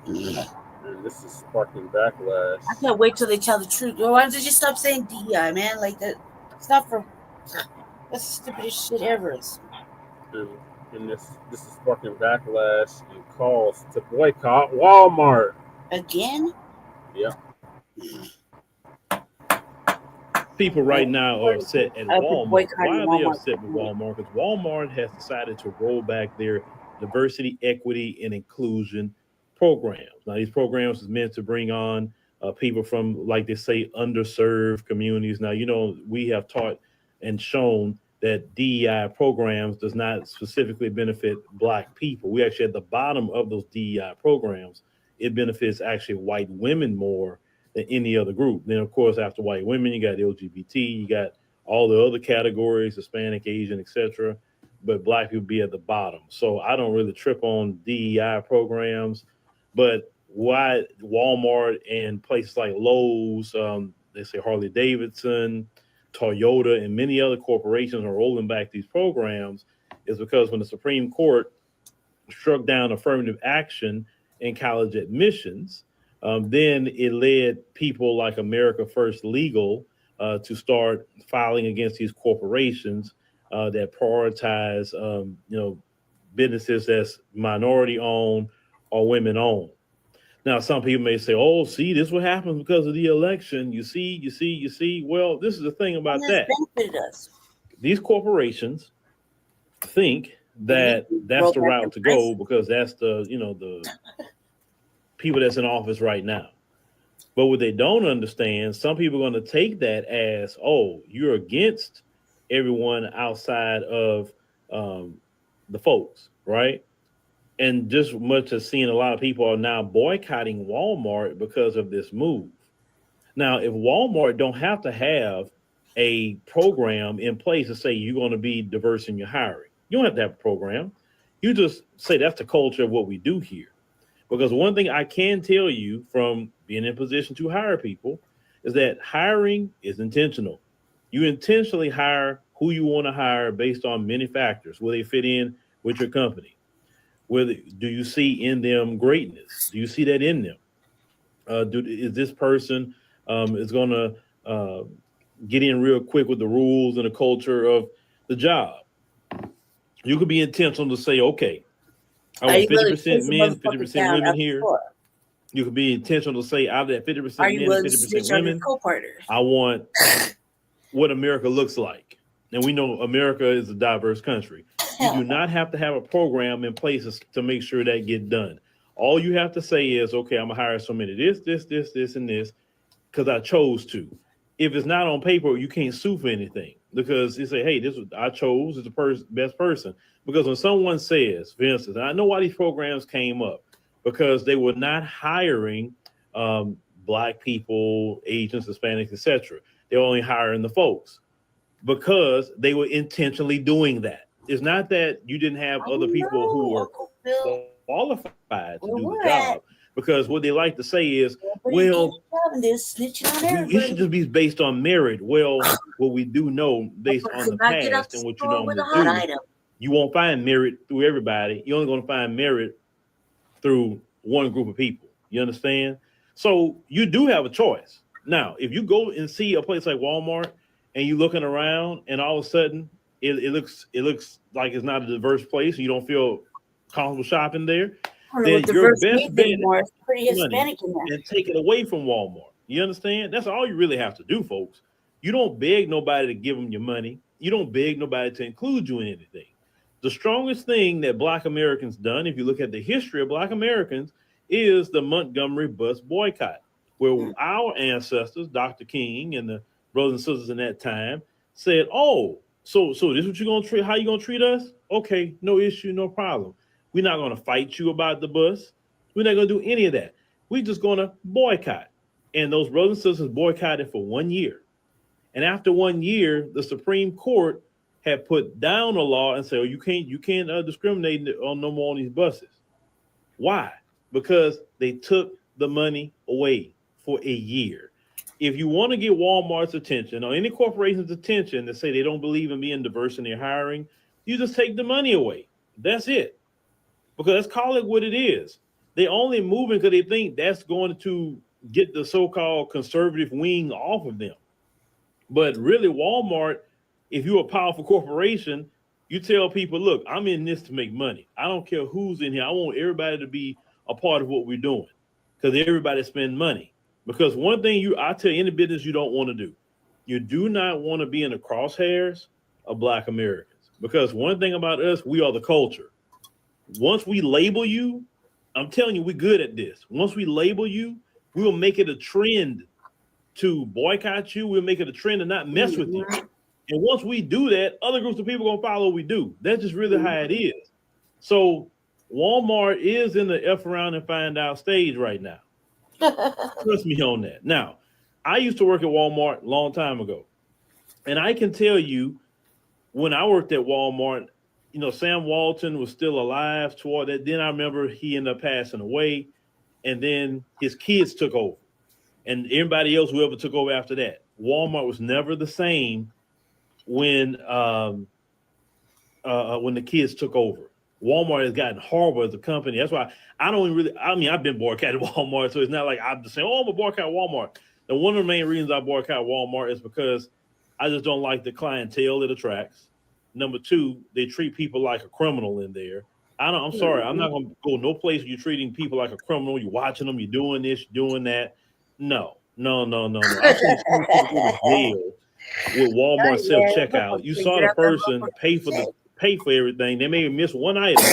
And this is sparking backlash. I can't wait till they tell the truth. Why don't they just stop saying DEI, man? Like that. It's not for. That's the stupidest shit ever. And this is sparking backlash and calls to boycott Walmart. Again? Yeah. People right now are upset at Walmart. Why are they upset with Walmart? Because Walmart has decided to roll back their diversity, equity, and inclusion programs. Now, these programs is meant to bring on people from, like they say, underserved communities. Now, you know, we have taught and shown that DEI programs does not specifically benefit Black people. We actually at the bottom of those DEI programs, it benefits actually white women more than any other group. Then, of course, after white women, you got LGBT, you got all the other categories, Hispanic, Asian, etc. But Black people be at the bottom. So I don't really trip on DEI programs. But why Walmart and places like Lowe's, they say Harley Davidson, Toyota and many other corporations are rolling back these programs is because when the Supreme Court struck down affirmative action in college admissions, then it led people like America First Legal to start filing against these corporations that prioritize, businesses that's minority owned or women owned. Now, some people may say, "Oh, see, this is what happens because of the election." You see. Well, this is the thing about that. These corporations think that that's the route to go because that's the people that's in office right now. But what they don't understand, some people are going to take that as, "Oh, you're against everyone outside of the folks," right? And just much as seeing a lot of people are now boycotting Walmart because of this move. Now, if Walmart don't have to have a program in place to say you're going to be diverse in your hiring, you don't have to have a program. You just say that's the culture of what we do here. Because one thing I can tell you from being in position to hire people is that hiring is intentional. You intentionally hire who you want to hire based on many factors. Will they fit in with your company? Do you see in them greatness? Do you see that in them? Is this person is going to get in real quick with the rules and the culture of the job? You could be intentional to say, okay, I want 50% men, 50% women here. You could be intentional to say, out of that 50% men and 50% women, I want what America looks like. And we know America is a diverse country. You do not have to have a program in place to make sure that get done. All you have to say is, okay, I'm gonna hire so many this, and this, because I chose to. If it's not on paper, you can't sue for anything because you say, hey, this is I chose is the best person. Because when someone says, for instance, and I know why these programs came up, because they were not hiring Black people, Asians, Hispanics, etc. They were only hiring the folks because they were intentionally doing that. It's not that you didn't have other people who were qualified to do the job, because what they like to say is, well, it should just be based on merit. Well, what we do know based on the past and what you normally do, you won't find merit through everybody. You're only going to find merit through one group of people. You understand? So you do have a choice. Now, if you go and see a place like Walmart and you're looking around and all of a sudden it looks like it's not a diverse place, and you don't feel comfortable shopping there, then your best bet is pretty Hispanic in there and take it away from Walmart. You understand? That's all you really have to do, folks. You don't beg nobody to give them your money. You don't beg nobody to include you in anything. The strongest thing that Black Americans done, if you look at the history of Black Americans, is the Montgomery bus boycott, where our ancestors, Dr. King and the brothers and sisters in that time, said, "Oh, so this is what you're gonna treat? How you gonna treat us? Okay, no issue, no problem. We're not gonna fight you about the bus. We're not gonna do any of that. We're just gonna boycott." And those brothers and sisters boycotted for 1 year. And after 1 year, the Supreme Court had put down a law and said, "Oh, you can't discriminate on no more on these buses." Why? Because they took the money away for a year. If you want to get Walmart's attention or any corporation's attention to say they don't believe in being diverse in their hiring, you just take the money away. That's it. Because let's call it what it is. They only moving because they think that's going to get the so-called conservative wing off of them. But really, Walmart, if you're a powerful corporation, you tell people, look, I'm in this to make money. I don't care who's in here. I want everybody to be a part of what we're doing because everybody spend money. Because one thing I tell you in the business you don't want to do, you do not want to be in the crosshairs of Black Americans. Because one thing about us, we are the culture. Once we label you, I'm telling you, we're good at this. Once we label you, we will make it a trend to boycott you. We'll make it a trend to not mess with you. And once we do that, other groups of people are going to follow what we do. That's just really how it is. So Walmart is in the F around and find out stage right now. Trust me on that. Now, I used to work at Walmart a long time ago. And I can tell you, when I worked at Walmart, Sam Walton was still alive toward that. Then I remember he ended up passing away. And then his kids took over. And everybody else, whoever took over after that. Walmart was never the same when the kids took over. Walmart has gotten horrible as a company. That's why I don't really. I mean, I've been boycotted Walmart, so it's not like I'm just saying, "Oh, I'm gonna boycott Walmart." And one of the main reasons I boycott Walmart is because I just don't like the clientele it attracts. Number two, they treat people like a criminal in there. I'm sorry. I'm not going to go no place where you're treating people like a criminal. You're watching them. You're doing this, you're doing that. No. I've seen people go to jail with Walmart self-checkout. You saw the person pay for everything. They may miss one item,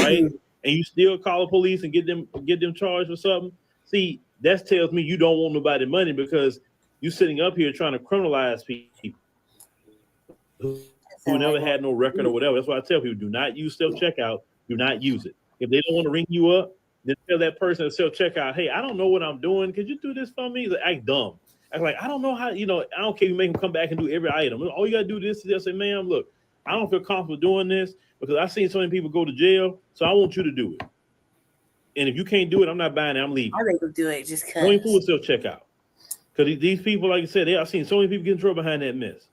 right? And you still call the police and get them charged for something. See, that tells me you don't want nobody money because you're sitting up here trying to criminalize people who never had no record or whatever. That's why I tell people, do not use self-checkout. Do not use it. If they don't want to ring you up, then tell that person at self-checkout, hey, I don't know what I'm doing. Could you do this for me? Like, act dumb. Act like, I don't know how, I don't care if you make them come back and do every item. All you got to do this is just say, ma'am, look, I don't feel comfortable doing this because I've seen so many people go to jail, so I want you to do it. And if you can't do it, I'm not buying it. I'm leaving. I think we'll do it just because. Don't even fool with self-checkout. Because these people, like I said, I've seen so many people get in trouble behind that mess.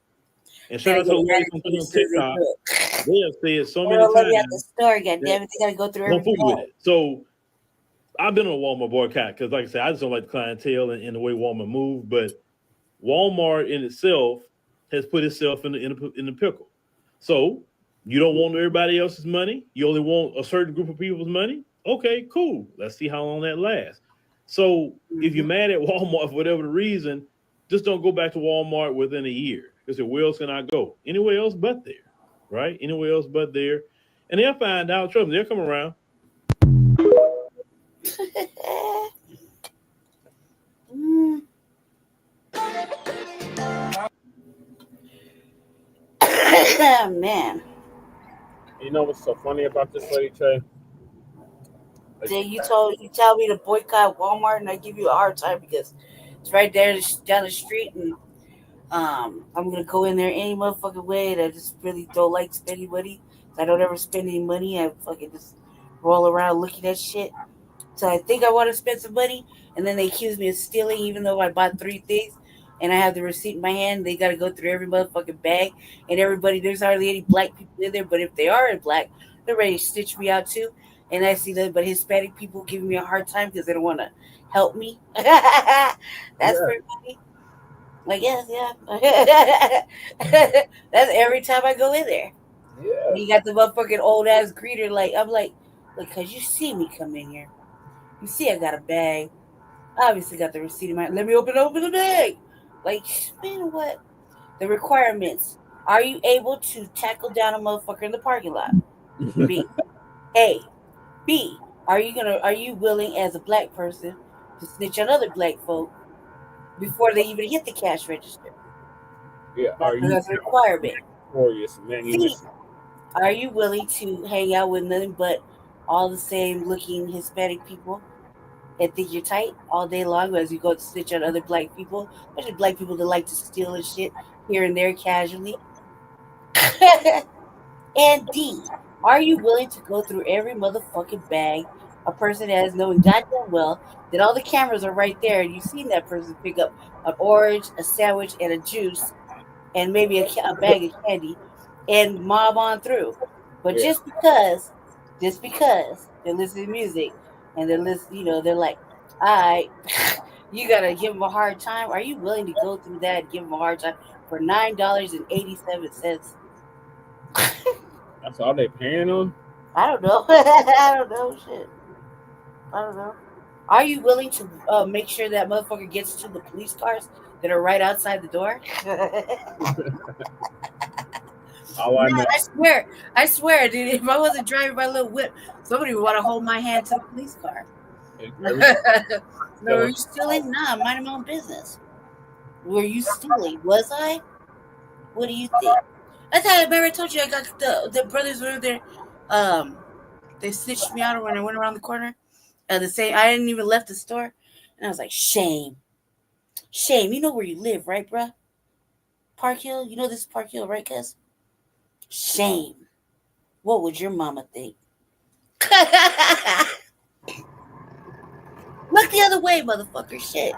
And shout out to the lady from TikTok. They have said so many times. At the store, goddammit, they gotta go through everything. Don't fool with it. So I've been on a Walmart boycott because, like I said, I just don't like the clientele and the way Walmart moves. But Walmart in itself has put itself in the pickle. So you don't want everybody else's money. You only want a certain group of people's money. Okay, cool. Let's see how long that lasts. So if you're mad at Walmart for whatever the reason, just don't go back to Walmart within a year. Because where else can I go? Anywhere else but there, right? Anywhere else but there. And they'll find out. Trust me, they'll come around. Man. You know what's so funny about this lady, Trey? Then you tell me to boycott Walmart, and I give you a hard time because it's right there down the street, and I'm gonna go in there any motherfucking way. And I just really don't like spending money. I don't ever spend any money. I fucking just roll around looking at shit. So I think I want to spend some money, and then they accuse me of stealing, even though I bought 3 things, and I have the receipt in my hand. They got to go through every motherfucking bag, and everybody. There's hardly any black people in there, but if they are in black, they're ready to stitch me out too. And I see that, but Hispanic people giving me a hard time because they don't want to help me. That's pretty funny. Like, yes, yeah. That's every time I go in there. Yeah. You got the motherfucking old ass greeter. Like, I'm like, look, because you see me come in here. You see I got a bag. Obviously got the receipt in my. Let me open the bag. Like, man, what? The requirements. Are you able to tackle down a motherfucker in the parking lot? B. A. B. Are you willing as a black person to snitch on other black folk before they even hit the cash register? Yeah. That's a requirement. C. Are you willing to hang out with nothing but all the same looking Hispanic people and think you're tight all day long as you go to snitch on other black people, especially black people that like to steal and shit here and there casually? And D, are you willing to go through every motherfucking bag a person has, knowing goddamn well that all the cameras are right there and you've seen that person pick up an orange, a sandwich, and a juice, and maybe a bag of candy, and mob on through? But just because they're listening to music and they're listening, they're like, all right, you gotta give them a hard time. Are you willing to go through that and give them a hard time for $9.87? That's all they paying on? I don't know. I don't know. Shit. I don't know. Are you willing to make sure that motherfucker gets to the police cars that are right outside the door? Man, I swear, dude, if I wasn't driving my little whip, somebody would want to hold my hand to the police car. No, are you stealing? Nah, I'm minding my own business. Were you stealing? Was I? What do you think? That's how I remember I told you I got the brothers over there. They stitched me out when I went around the corner. The same, I hadn't even left the store, and I was like, shame. You know where you live, right, bruh? Park Hill. You know this is Park Hill, right, cuz? Shame. What would your mama think? Look the other way, motherfucker. Shit.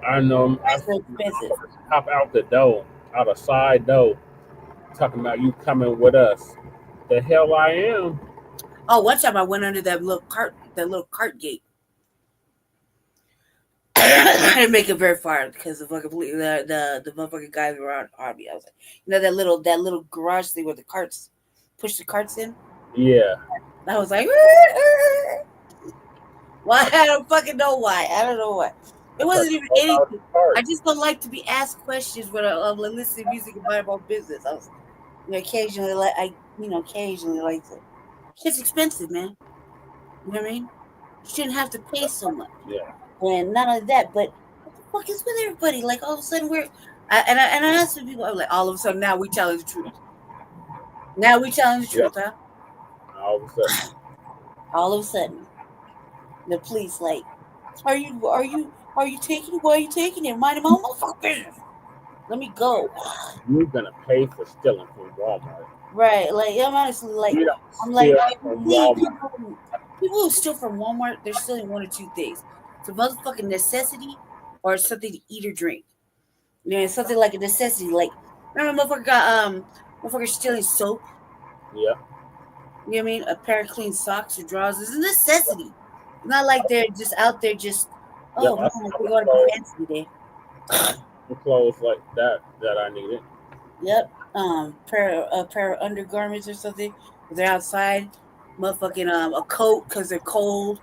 I know. I so expensive. Hop out the door, out a side door, talking about you coming with us. The hell I am. Oh, one time I went under that little cart gate. I didn't make it very far because the fucking the motherfucking guys were on Harvey. I was like, you know that little garage thing where the carts push the carts in. Yeah. I was like, why? I don't fucking know why. I don't know why. It wasn't even anything. I just don't like to be asked questions when I'm listening to music and mind my own business. I was, occasionally like to. Shit's expensive, man. You know what I mean? You shouldn't have to pay so much. Yeah. And not only that, but what the fuck is with everybody? Like all of a sudden I asked people, I'm like, all of a sudden now we telling the truth. Now we telling the truth, huh? All of a sudden. All of a sudden. The police like, why are you taking it? Why are you taking it? Mind my own motherfucking business. Let me go. You're gonna pay for stealing from Walmart. Right. Like I'm honestly like I'm like people who steal from Walmart, they're stealing one or two things. It's a motherfucking necessity or something to eat or drink. You know, something like a necessity. Like remember motherfucker got motherfucker stealing soap. Yeah. You know what I mean? A pair of clean socks or drawers is a necessity. It's not like they're just out there just man, we're going to fancy today. The clothes like that I needed. Yep. Pair of undergarments or something. They're outside. Motherfucking a coat because they're cold,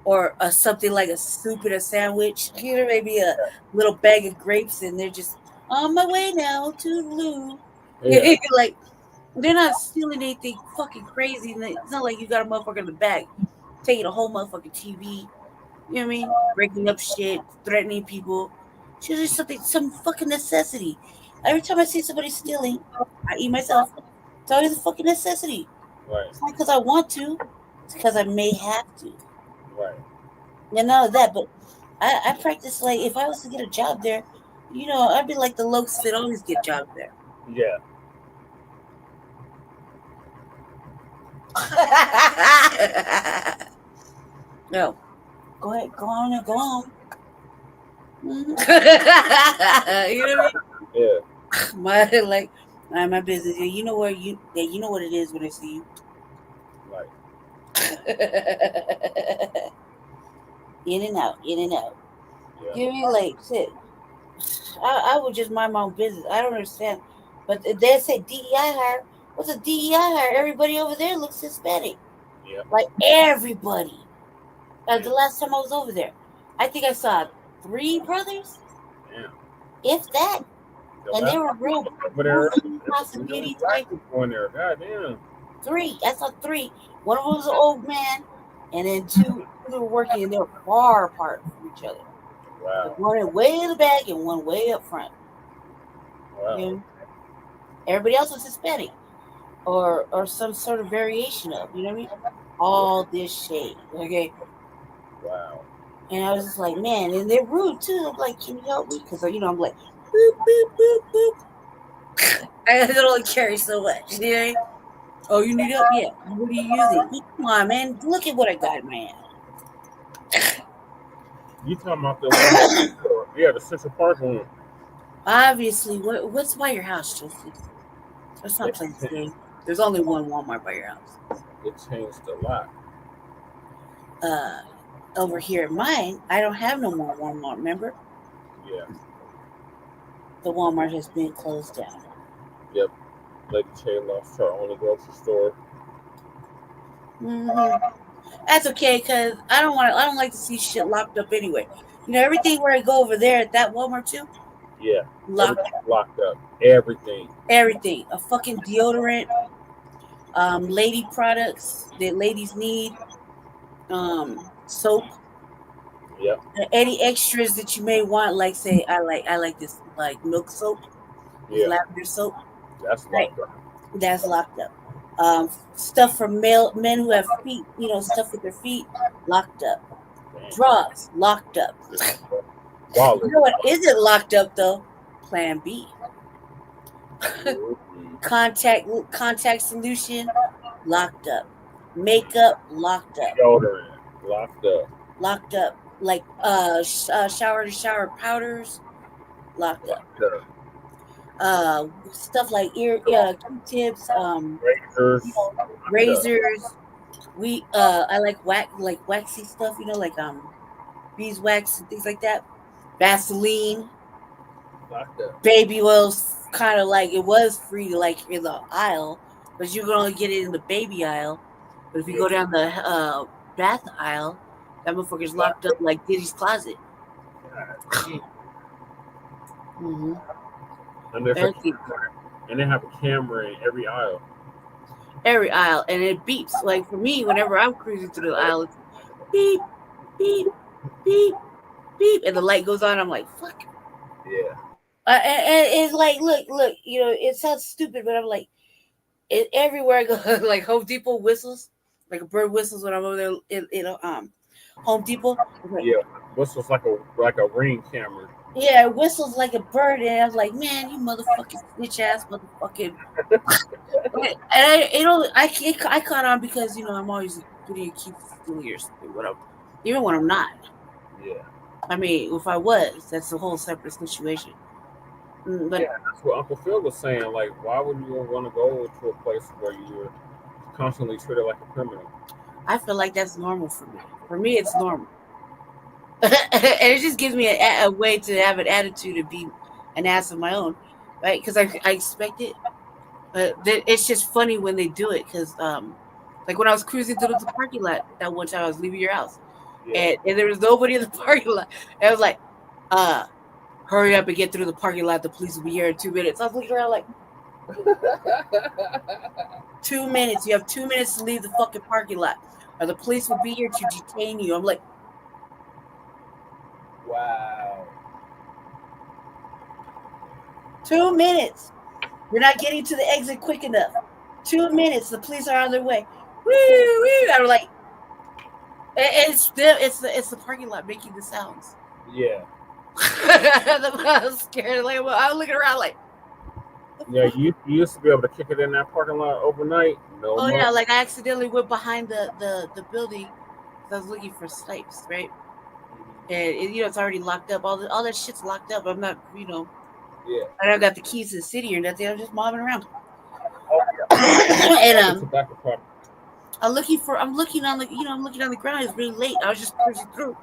or something like a soup and a sandwich. Here maybe a little bag of grapes, and they're just on my way now to Lou. Yeah. Like they're not stealing anything fucking crazy. It's not like you got a motherfucker in the back taking a whole motherfucking TV. You know what I mean? Breaking up shit, threatening people. It's just some fucking necessity. Every time I see somebody stealing, I eat myself. It's always a fucking necessity. Right. It's not because I want to. It's because I may have to. Right. And none of that. But I practice like if I was to get a job there, I'd be like the lokes that always get jobs there. Yeah. No. Go ahead. Go on and go on. You know what I mean? Yeah. My business. You know where you know what it is when I see you. Right. In and out. Yeah. You know what I mean? Like shit. I would just mind my own business. I don't understand. But they say DEI hire. What's a DEI hire? Everybody over there looks Hispanic. Yeah. Like everybody. The last time I was over there, I think I saw 3 brothers. Yeah. If that. And they were real possibility type. Goddamn. 3. I saw 3. One of them was an old man, and then 2 were working, and they were far apart from each other. Wow. One way in the back and one way up front. Wow. You know? Everybody else was Hispanic, or some sort of variation of. You know what I mean? All this shade. Okay. Wow. And I was just like, man, and they're rude too. I'm like, can you help me? Because I'm like, boop boop boop boop. I don't only carry so much. You know? Oh, you need help? Yeah. What are you using? Come on, man. Look at what I got in my hand. You talking about the one? Yeah, the Central Park one. Obviously, what's by your house, Joseph? Let's not play this game. There's only one Walmart by your house. It changed a lot. Over here at mine, I don't have no more Walmart, remember? Yeah. The Walmart has been closed down. Yep. Lady Che lost her only grocery store. Mm-hmm. That's okay, because I don't like to see shit locked up anyway. Everything where I go over there at that Walmart too. Yeah. Locked up. Everything. Everything. A fucking deodorant. Lady products that ladies need. Soap. Yep. Any extras that you may want, like say I like this like milk soap. Yeah. Lavender soap. That's locked up. That's locked up. Stuff for men who have feet, stuff with their feet, locked up. Damn. Drugs, locked up. Wow. You know what isn't locked up though? Plan B. Contact solution, locked up. Makeup, locked up. Deodorant, locked up. Locked up. like shower to shower powders, locked up. Stuff like Q-tips, razors. I like waxy stuff, like beeswax and things like that. Vaseline, baby oils, kind of like it was free, like in the aisle, but you can only get it in the baby aisle. But if you go down the bath aisle, that motherfucker's locked up like Diddy's closet. Mm-hmm. And they have a camera in every aisle. Every aisle, and it beeps. Like for me, whenever I'm cruising through the aisle, it's beep, beep, beep, beep, and the light goes on. I'm like, fuck. Yeah. And it's like, look, it sounds stupid, but I'm like, everywhere I go, like Home Depot whistles, like a bird whistles when I'm over there in Home Depot. Like, yeah, whistles like a ring camera. Yeah, it whistles like a bird, and I was like, man, you motherfucking bitch ass motherfucking. And I caught on because I'm always getting accused of stealing your whatever, even when I'm not. Yeah. I mean, if I was, that's a whole separate situation. But yeah, that's what Uncle Phil was saying. Like, why would you want to go to a place where you're constantly treated like a criminal? I feel like that's normal for me. For me, it's normal. And it just gives me a way to have an attitude and be an ass of my own, right? Because I expect it. But it's just funny when they do it. Because, like when I was cruising through the parking lot that one time, I was leaving your house, and there was nobody in the parking lot. And I was like, hurry up and get through the parking lot. The police will be here in 2 minutes. I was looking around like, 2 minutes. You have 2 minutes to leave the fucking parking lot, or the police will be here to detain you. I'm like, wow. 2 minutes. You're not getting to the exit quick enough. 2 minutes. The police are on their way. Woo, woo. I'm like, it's the parking lot making the sounds. Yeah. I was scared. Like, I was looking around like. Yeah, you used to be able to kick it in that parking lot overnight. No. Oh yeah, like I accidentally went behind the building because I was looking for snipes, right? And it's already locked up. All that shit's locked up. I'm not, Yeah. I don't got the keys to the city or nothing. I'm just mobbing around. And I'm looking on the ground. It's really late. I was just cruising through.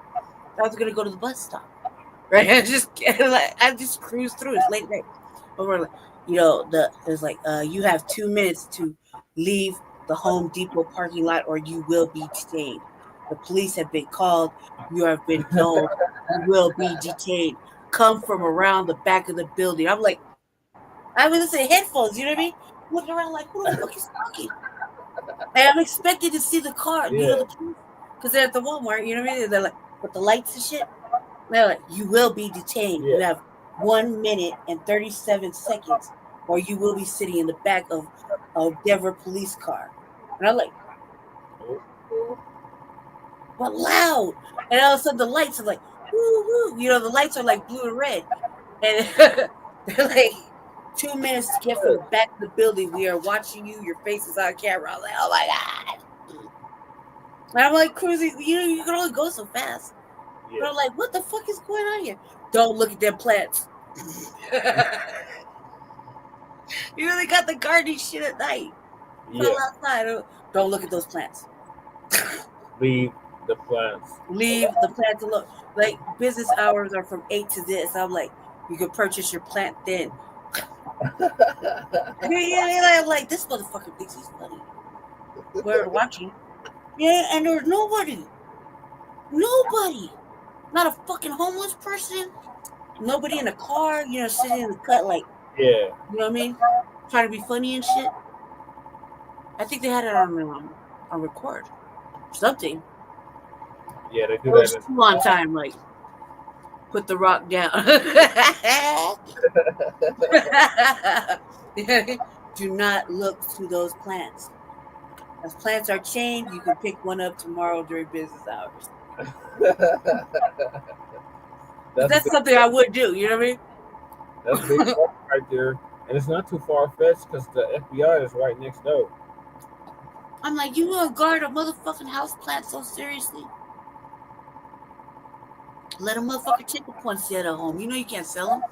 I was gonna go to the bus stop, right? I just cruised through. It's late at night. But we're like, there's like, you have 2 minutes to leave the Home Depot parking lot, or you will be detained. The police have been called. You have been told you will be detained. Come from around the back of the building. I'm like, I was listening to headphones. You know what I mean? Looking around like, who the fuck is talking? And I'm expected to see the car, the police, because they're at the Walmart. You know what I mean? They're like with the lights and shit. They're like, you will be detained. You have 1 minute and 37 seconds, or you will be sitting in the back of a Denver police car. And I'm like, but loud. And all of a sudden the lights are like, woo, woo. The lights are like blue and red. And they're like, 2 minutes to get from the back of the building. We are watching you. Your face is on camera. I'm like, oh my God. And I'm like cruising. You can only go so fast. Yeah. But I'm like, what the fuck is going on here? Don't look at them plants. You really got the gardening shit at night. Fall outside. Don't look at those plants. Leave the plants. Leave the plants alone. Like, business hours are from 8 to this. I'm like, you can purchase your plant then. I'm like, this motherfucker thinks he's funny. We're watching. Yeah, and there's nobody. Not a fucking homeless person. Nobody in a car, sitting in the cut like, you know what I mean? Trying to be funny and shit. I think they had it on record. Something. Yeah, they do that. It too on time, like, put the rock down. Do not look through those plants. As plants are chained, you can pick one up tomorrow during business hours. That's something I would do, you know what I mean? That's big right there. And it's not too far-fetched because the FBI is right next door. I'm like, you gonna guard a motherfucking house plant so seriously? Let a motherfucker take the poinsettia at home. You know you can't sell them.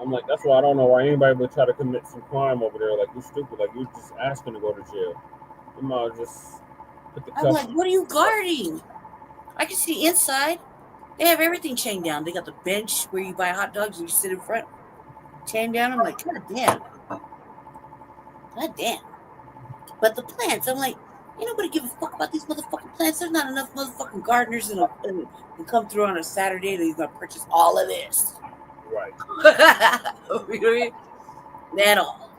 I'm like, that's why I don't know why anybody would try to commit some crime over there. Like, you're stupid. Like, you're just asking to go to jail. You might just put the cuffs. I'm like, what are you guarding? I can see inside. They have everything chained down. They got the bench where you buy hot dogs and you sit in front. Chained down. I'm like, God damn. God damn. But the plants, I'm like, ain't nobody give a fuck about these motherfucking plants. There's not enough motherfucking gardeners to come through on a Saturday that he's gonna purchase all of this. Right. You know what I mean? At all.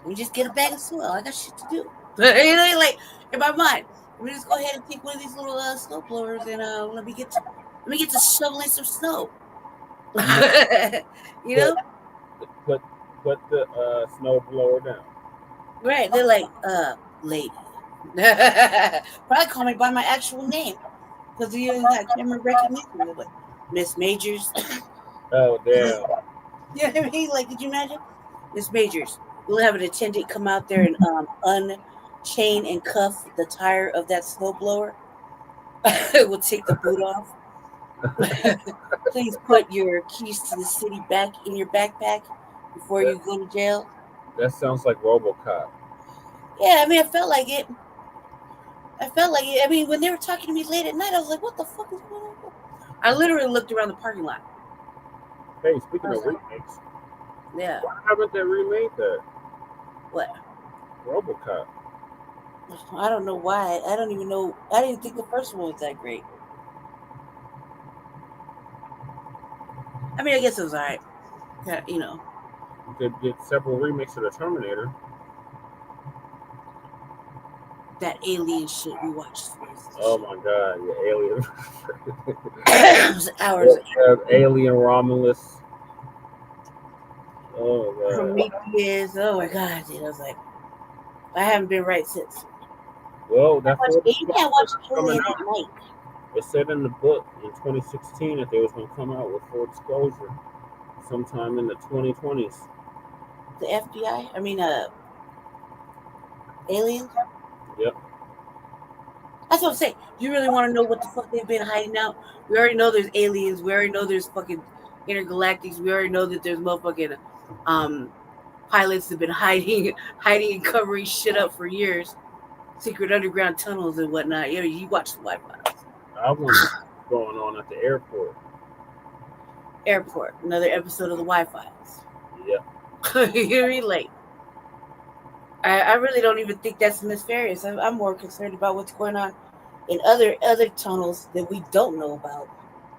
We just get a bag of soil. I got shit to do. You know, like in my mind, let me just go ahead and take one of these little snow blowers and let me get to shoveling some snow. You know? Put the snow blower down. Right. They're like, lady. Probably call me by my actual name. Because you got camera recognition. Like, Miss Majors. Oh, damn. You know what I mean? Like, could you imagine? Miss Majors. We'll have an attendant come out there and unchain and cuff the tire of that snowblower. We'll take the boot off. Please put your keys to the city back in your backpack before you go to jail. That sounds like RoboCop. Yeah, I mean, I felt like it. I mean, when they were talking to me late at night, I was like, what the fuck is going on? I literally looked around the parking lot. Hey, speaking of remakes. Yeah. Why haven't they remade that? What? RoboCop. I don't know why. I don't even know. I didn't think the first one was that great. I mean, I guess it was all right. Yeah, you know. They did several remakes of the Terminator. That alien shit we watched. Oh my god, yeah, Alien. It was hours. Alien Romulus. Oh god. Prometheus. Oh my god, dude. I was like, I haven't been right since. Well, that's what you can't watch Alien at night. It said in the book in 2016 that they was going to come out with full disclosure sometime in the 2020s. The FBI? I mean, aliens? Yep. That's what I'm saying. You really want to know what the fuck they've been hiding out? We already know there's aliens. We already know there's fucking intergalactics. We already know that there's motherfucking pilots that have been hiding and covering shit up for years. Secret underground tunnels and whatnot. You know, you watch the Wi-Fi. I wonder what's going on at the airport. Airport. Another episode of the Wi-Fi's. Yeah. You're really late. I really don't even think that's nefarious. I'm more concerned about what's going on in other tunnels that we don't know about.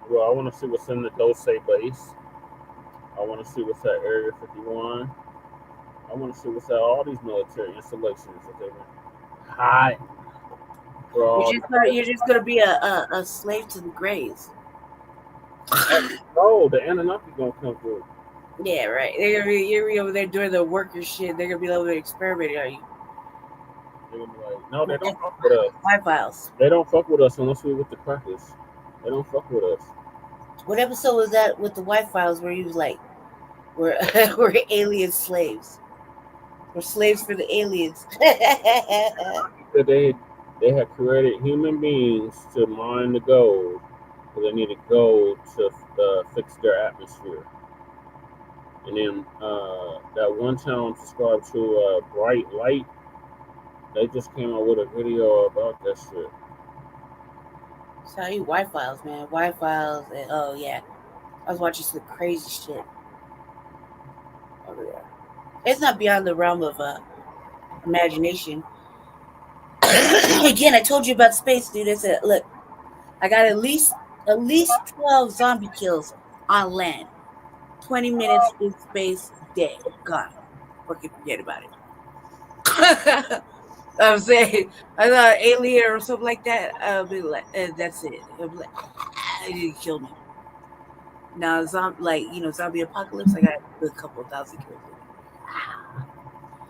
Well, I want to see what's in the Dose base. I want to see what's at Area 51. I want to see what's at all these military installations that they've been hiding. You're just gonna be a slave to the Greys. No, the Anunnaki gonna come through. Yeah, right. You're gonna be over there doing the worker shit. They're gonna be over there experimenting on you. They're gonna be like, no, they don't fuck with us. Wi-Fi's. They don't fuck with us unless we're with the crackers. They don't fuck with us. What episode was that with the Wi-Fi's where he was like, we're alien slaves? We're slaves for the aliens. They had created human beings to mine the gold, because they needed gold to fix their atmosphere. And then that one channel subscribed to Bright Light, they just came out with a video about that shit. So you Wi-Fi's, man. Wi-Fi's, and oh yeah. I was watching some crazy shit over there. It's not beyond the realm of imagination. Again, I told you about space, dude. I said, look, I got at least 12 zombie kills on land. 20 minutes in space, dead. Gone. Fucking forget about it. I'm saying, I thought alien or something like that. I'll be like, that's it. I'll be like, they didn't kill me. Now, zombie apocalypse, I got a couple of thousand kills.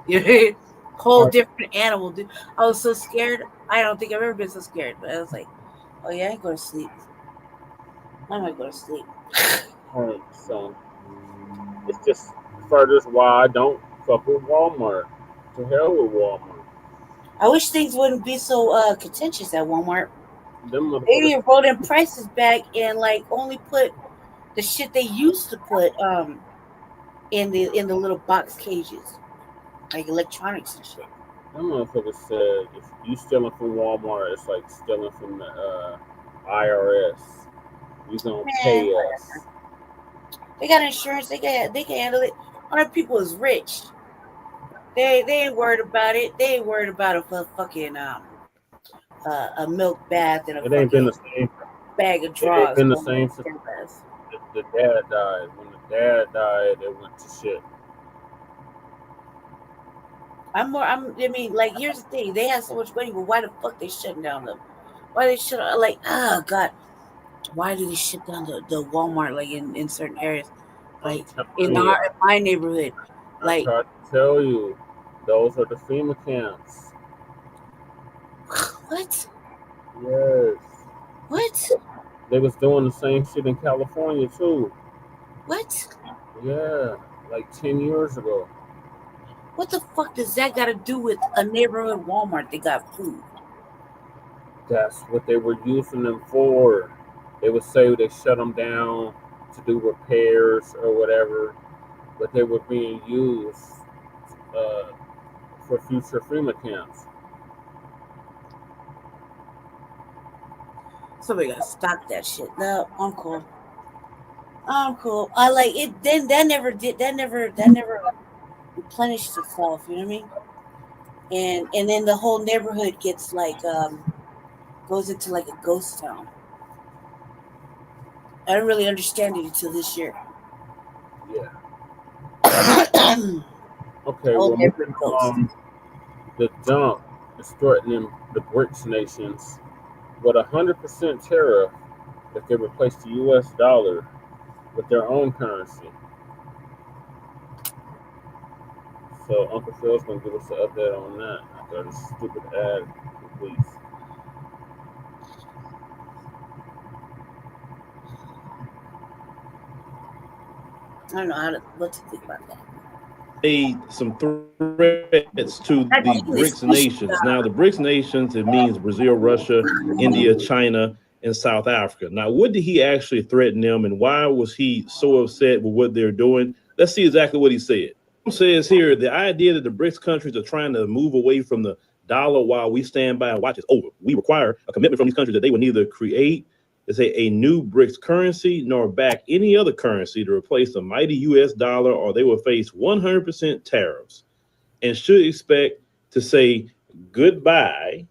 You whole different animal, dude. I was so scared. I don't think I've ever been so scared, but I was like, oh yeah, I ain't going to sleep. I might go to sleep. So it's just further why I don't fuck with Walmart. To hell with Walmart. I wish things wouldn't be so contentious at Walmart. They didn't roll them prices back and like only put the shit they used to put in the little box cages, like electronics and shit. That motherfucker said if you stealing from Walmart, it's like stealing from the IRS. You gonna pay us. They got insurance. They can handle it. Other people is rich. They ain't worried about it. They ain't worried about a fucking a milk bath and a It ain't been the same bag of It drugs. ain't been the same since the dad died. When the dad died, it went to shit. I mean, like, here's the thing. They have so much money, but why the fuck they shutting down them? Why they shut like, oh God, why do they shut down the Walmart like in certain areas? Like in my neighborhood. Like, I tried to tell you, those are the FEMA camps. What? Yes. What? They was doing the same shit in California too. What? Yeah, like 10 years ago. What the fuck does that got to do with a neighborhood Walmart? They got food. That's what they were using them for. They would say they shut them down to do repairs or whatever, but they were being used for future FEMA camps. Somebody gotta stop that shit. No, I'm cool. I'm cool. I like it. Then that never replenished itself. You know what I mean? And then the whole neighborhood gets like goes into like a ghost town. I didn't really understand it until this year. Yeah. Okay. Well, the dump is threatening the BRICS nations with 100% tariff if they replace the U.S. dollar with their own currency. So Uncle Phil's gonna give us an update on that after this stupid ad, please. I don't know what to think about that. Made some threats to the BRICS nations. Now, the BRICS nations, it means Brazil, Russia, India, China, and South Africa. Now, what did he actually threaten them, and why was he so upset with what they're doing? Let's see exactly what he said. It says here, the idea that the BRICS countries are trying to move away from the dollar while we stand by and watch is over. We require a commitment from these countries that they will neither create a new BRICS currency nor back any other currency to replace the mighty U.S. dollar, or they will face 100% tariffs and should expect to say goodbye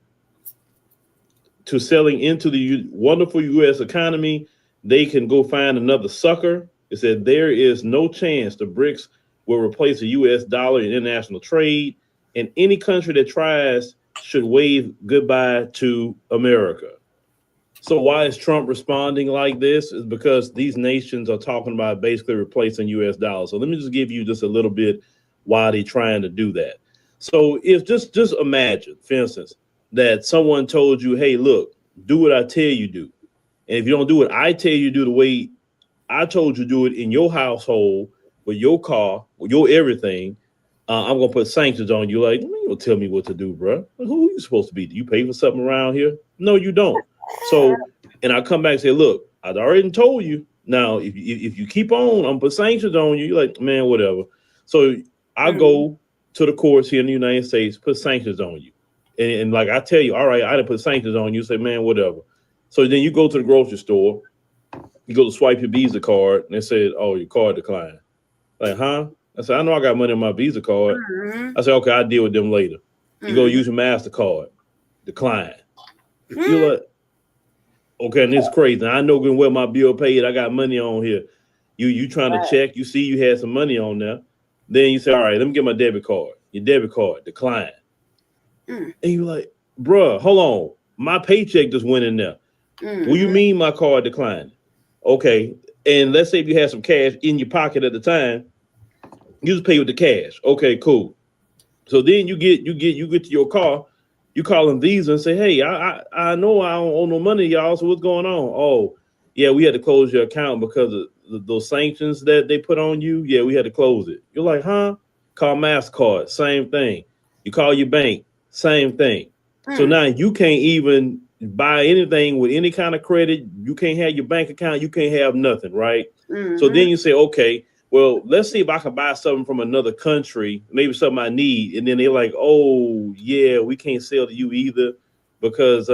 to selling into the wonderful U.S. economy. They can go find another sucker. It said there is no chance the BRICS will replace the U.S. dollar in international trade, and any country that tries should wave goodbye to America. So why is Trump responding like this? Is because these nations are talking about basically replacing U.S. dollars. So let me just give you just a little bit why they're trying to do that. So if just imagine, for instance, that someone told you, hey, look, do what I tell you do. And if you don't do what I tell you do the way I told you to do it in your household, with your car, with your everything, I'm going to put sanctions on you. Like, you don't tell me what to do, bro. Who are you supposed to be? Do you pay for something around here? No, you don't. So, and I come back and say, look, I'd already told you. Now, if you keep on, I'm going to put sanctions on you. You're like, man, whatever. So I go to the courts here in the United States, put sanctions on you. And like I tell you, all right, I didn't put sanctions on you. Say, man, whatever. So then you go to the grocery store, you go to swipe your Visa card, and they said, oh, your card declined. Like, huh? I said, I know I got money on my Visa card. I said, okay, I'll deal with them later. You go use your MasterCard, decline. You're like, okay, and it's crazy. I know good well my bill paid. I got money on here. You trying to check. You see you had some money on there. Then you say, all right, let me get my debit card. Your debit card, decline. And you're like, bruh, hold on. My paycheck just went in there. What do you mean my card declined? Okay, and let's say if you had some cash in your pocket at the time, you just pay with the cash. Okay, cool. So then you get to your car, you call them Visa and say, hey, I know I don't owe no money, y'all. So what's going on? Oh, yeah, we had to close your account because of those sanctions that they put on you. Yeah, we had to close it. You're like, huh? Call MasterCard, same thing. You call your bank, same thing. So now you can't even buy anything with any kind of credit. You can't have your bank account. You can't have nothing, right? So then you say, okay, well, let's see if I can buy something from another country, maybe something I need. And then they're like, oh, yeah, we can't sell to you either, because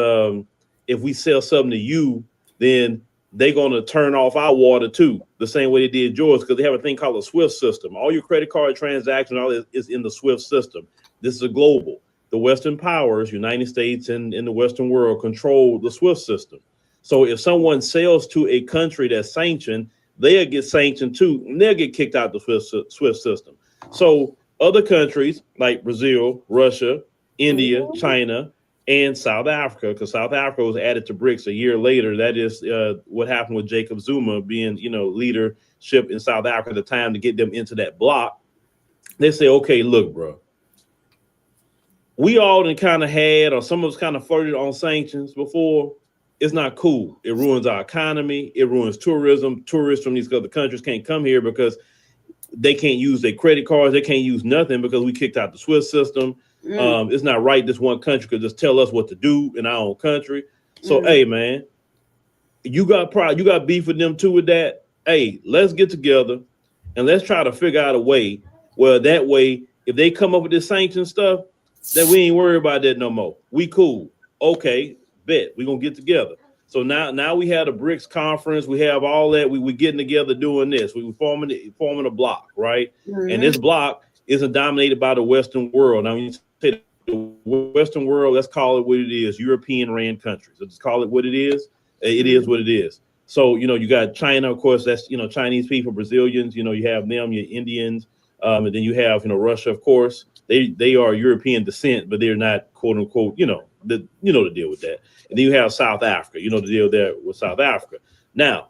if we sell something to you, then they're going to turn off our water too, the same way they did yours, because they have a thing called a SWIFT system. All your credit card transactions, all is in the SWIFT system. This is a global. The Western powers, United States and in the Western world, control the SWIFT system. So if someone sells to a country that's sanctioned, they'll get sanctioned too, and they'll get kicked out the SWIFT system. So other countries like Brazil, Russia, India, China, and South Africa, because South Africa was added to BRICS a year later. That is what happened with Jacob Zuma being, leadership in South Africa at the time to get them into that block. They say, okay, look, bro, we all done kind of had, or some of us kind of flirted on sanctions before. It's not cool. It ruins our economy. It ruins tourism. Tourists from these other countries can't come here because they can't use their credit cards. They can't use nothing because we kicked out the SWIFT system. It's not right. This one country could just tell us what to do in our own country. So, hey, man, you got beef with them too with that. Hey, let's get together and let's try to figure out a way where that way, if they come up with this sanction stuff, then we ain't worried about that no more. We cool. Okay, bet. We're going to get together. So now we have a BRICS conference. We have all that. We getting together doing this. We were forming a block, right? And this block isn't dominated by the Western world. Now, when you say the Western world, let's call it what it is, European ran countries. Let's call it what it is. It is what it is. So, you got China, of course, that's, Chinese people, Brazilians, you have them, your Indians, and then you have, Russia, of course. They are European descent, but they're not, quote unquote, the deal with that. And then you have South Africa, the deal there with South Africa. Now,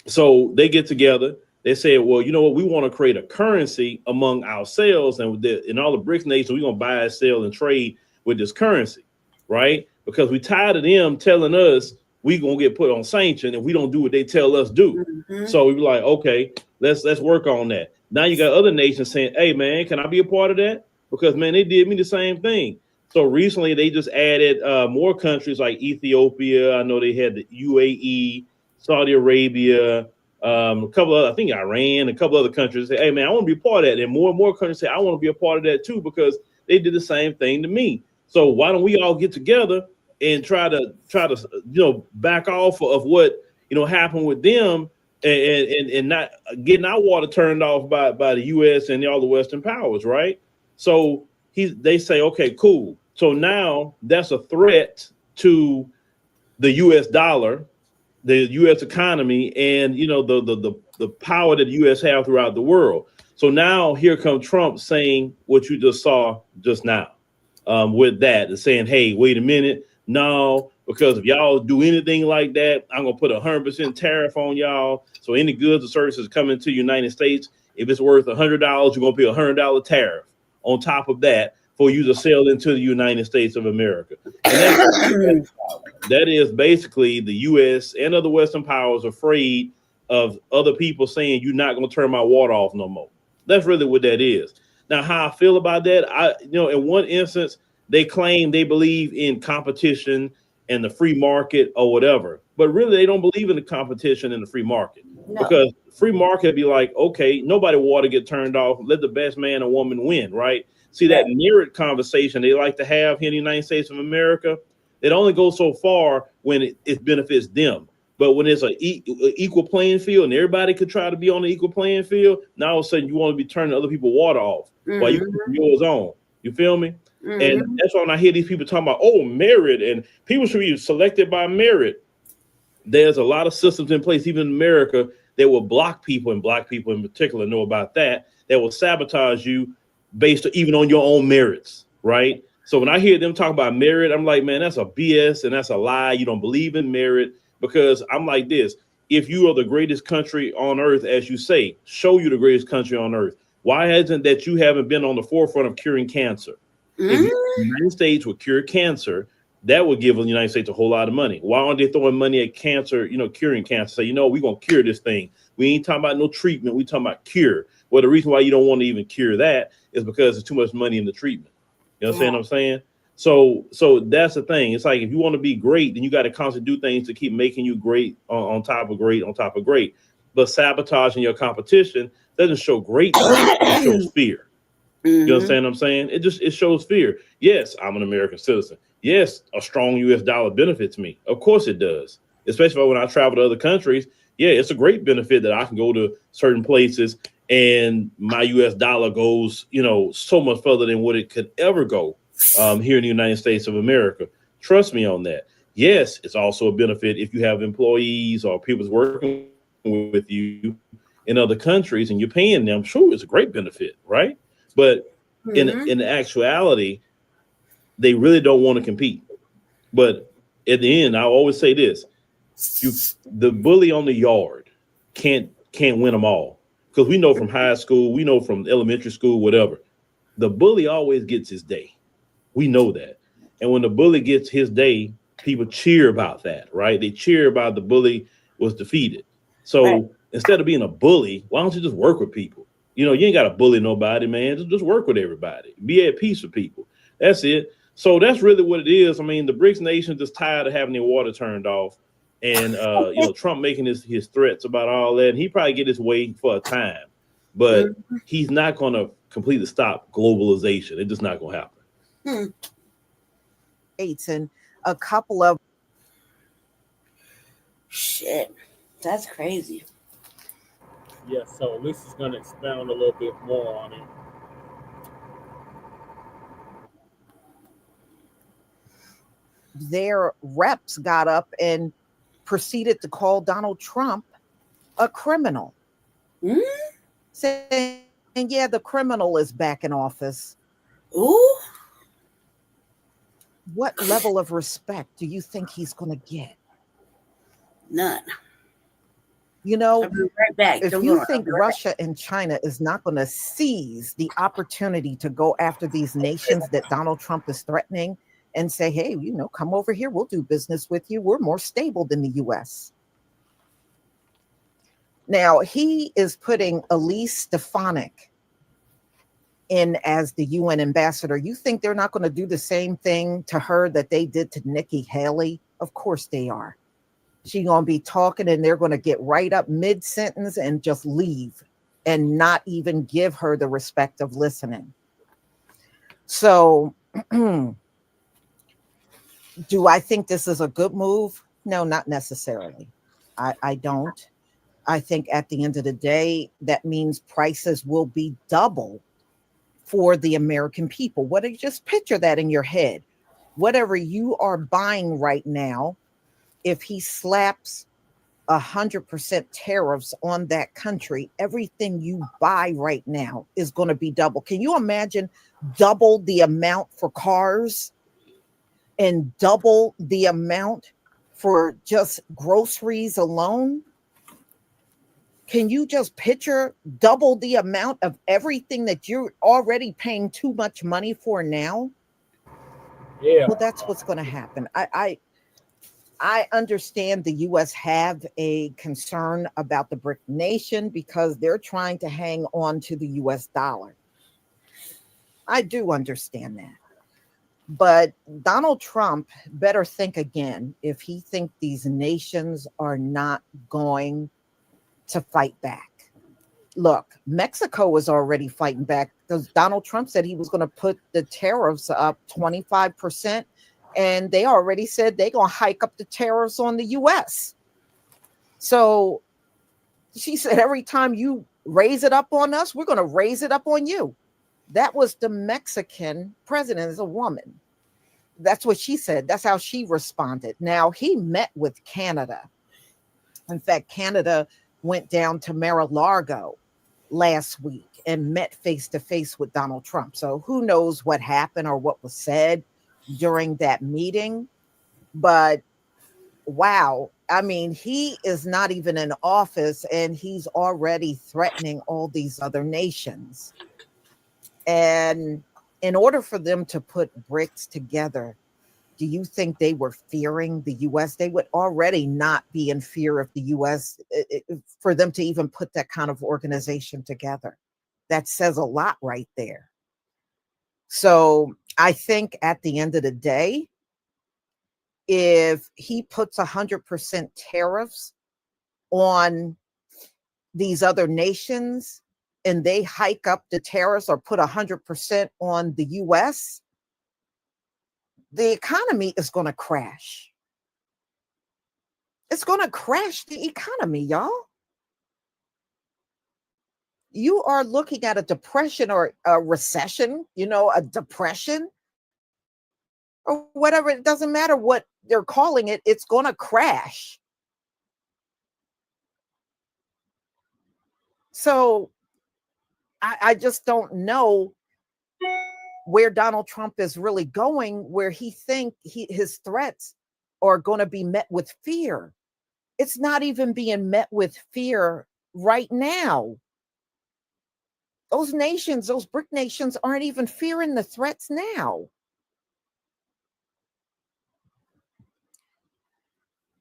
so they get together. They say, well, you know what? We want to create a currency among ourselves, and in all the BRICS nations, we're going to buy, sell, and trade with this currency, right? Because we tired of them telling us we're going to get put on sanction and we don't do what they tell us do. So we were like, okay, let's work on that. Now you got other nations saying, hey, man, can I be a part of that? Because, man, they did me the same thing. So recently they just added more countries like Ethiopia. I know they had the UAE, Saudi Arabia, a couple of, I think Iran, a couple other countries say, hey, man, I want to be a part of that. And more countries say, I want to be a part of that too, because they did the same thing to me. So why don't we all get together and try to back off of what, happened with them and not getting our water turned off by the U.S. and all the Western powers, right? So they say, okay, cool. So now that's a threat to the U.S. dollar, the U.S. economy, and the power that the U.S. have throughout the world. So now here comes Trump saying what you just saw just now with that, and saying, hey, wait a minute, no, because if y'all do anything like that, I'm gonna put 100% tariff on y'all. So any goods or services coming to the United States, if it's worth $100, you're gonna pay $100 tariff on top of that for you to sell into the United States of America. And that is basically the U.S. and other Western powers afraid of other people saying you're not going to turn my water off no more. That's really what that is. Now, how I feel about that, in one instance, they claim they believe in competition and the free market or whatever, but really they don't believe in the competition and the free market. No. Because free market be like, okay, nobody water get turned off. Let the best man or woman win, right? See, that merit conversation they like to have here in the United States of America, it only goes so far when it benefits them. But when it's an equal playing field and everybody could try to be on the equal playing field, now all of a sudden you want to be turning other people's water off while you keep yours on. You feel me? And that's why when I hear these people talking about, oh, merit, and people should be selected by merit. There's a lot of systems in place, even in America, that will block people, and black people in particular know about that will sabotage you based even on your own merits, right? So when I hear them talk about merit, I'm like, man, that's a BS and that's a lie. You don't believe in merit, because I'm like this. If you are the greatest country on earth, as you say, show you the greatest country on earth. Why hasn't that you haven't been on the forefront of curing cancer? If the United States would cure cancer, that would give the United States a whole lot of money. Why aren't they throwing money at cancer, curing cancer? Say, we're going to cure this thing. We ain't talking about no treatment. We talking about cure. Well, the reason why you don't want to even cure that is because there's too much money in the treatment. You understand what I'm saying? So that's the thing. It's like if you want to be great, then you got to constantly do things to keep making you great on top of great on top of great. But sabotaging your competition doesn't show greatness; it shows fear. You understand what I'm saying? It shows fear. Yes, I'm an American citizen. Yes, a strong U.S. dollar benefits me. Of course it does. Especially when I travel to other countries. Yeah, it's a great benefit that I can go to certain places and my U.S. dollar goes, so much further than what it could ever go here in the United States of America. Trust me on that. Yes, it's also a benefit if you have employees or people working with you in other countries and you're paying them. Sure, it's a great benefit, right? But in actuality, they really don't want to compete. But at the end, I always say this: the bully on the yard can't win them all, because we know from high school, we know from elementary school, whatever, the bully always gets his day. We know that, and when the bully gets his day, people cheer about that, right? They cheer about the bully was defeated. So instead of being a bully, why don't you just work with people? You ain't got to bully nobody, man. Just work with everybody. Be at peace with people. That's it. So that's really what it is. I mean, the BRICS nations just tired of having their water turned off, and Trump making his threats about all that. And he probably get his way for a time, but he's not going to completely stop globalization. It's just not going to happen. And a couple of shit, that's crazy. Yeah, so Lisa's going to expound a little bit more on it. Their reps got up and proceeded to call Donald Trump a criminal. Saying, yeah, the criminal is back in office. Ooh. What level of respect do you think he's going to get? None. I'll be right back. If you think Russia and China is not going to seize the opportunity to go after these nations that Donald Trump is threatening and say, hey, come over here, we'll do business with you. We're more stable than the U.S. Now, he is putting Elise Stefanik in as the UN ambassador. You think they're not going to do the same thing to her that they did to Nikki Haley? Of course they are. She's going to be talking and they're going to get right up mid-sentence and just leave and not even give her the respect of listening. So do I think this is a good move? No, not necessarily. I don't. I think at the end of the day, that means prices will be double for the American people. Just picture that in your head. Whatever you are buying right now, if he slaps 100% tariffs on that country, everything you buy right now is going to be double. Can you imagine double the amount for cars and double the amount for just groceries alone? Can you just picture double the amount of everything that you're already paying too much money for now? Yeah. Well, that's what's going to happen. I understand the U.S. have a concern about the BRIC nation because they're trying to hang on to the U.S. dollar. I do understand that. But Donald Trump better think again if he thinks these nations are not going to fight back. Look, Mexico is already fighting back because Donald Trump said he was going to put the tariffs up 25%. And they already said they're going to hike up the tariffs on the U.S. So she said, every time you raise it up on us, we're going to raise it up on you. That was the Mexican president, is a woman. That's what she said. That's how she responded. Now, he met with Canada. In fact, Canada went down to Mar-a-Lago last week and met face-to-face with Donald Trump. So who knows what happened or what was said during that meeting. But wow, I mean, he is not even in office and he's already threatening all these other nations. And in order for them to put BRICS together, do you think they were fearing the U.S.? They would already not be in fear of the U.S. For them to even put that kind of organization together. That says a lot right there. So I think at the end of the day, if he puts 100% tariffs on these other nations and they hike up the tariffs or put 100% on the US, the economy is going to crash. It's going to crash the economy, y'all. You are looking at a depression or a recession, a depression or whatever. It doesn't matter what they're calling it. It's going to crash. So I just don't know where Donald Trump is really going, where he think his threats are going to be met with fear. It's not even being met with fear right now. Those nations, those BRIC nations, aren't even fearing the threats now.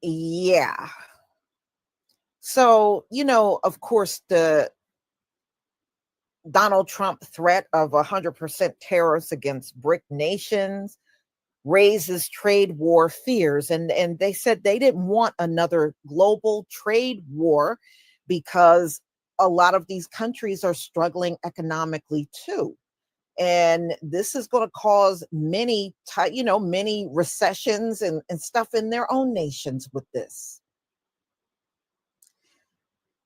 Yeah. So, of course, the Donald Trump threat of 100% tariffs against BRIC nations raises trade war fears. And they said they didn't want another global trade war because a lot of these countries are struggling economically too. And this is going to cause many recessions and stuff in their own nations with this.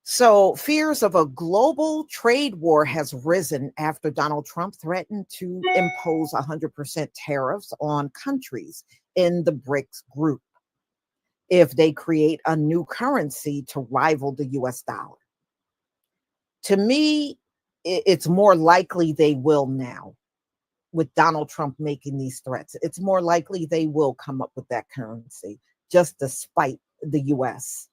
So fears of a global trade war has risen after Donald Trump threatened to impose 100% tariffs on countries in the BRICS group if they create a new currency to rival the US dollar. To me, it's more likely they will now. With Donald Trump making these threats, it's more likely they will come up with that currency, just to spite the US.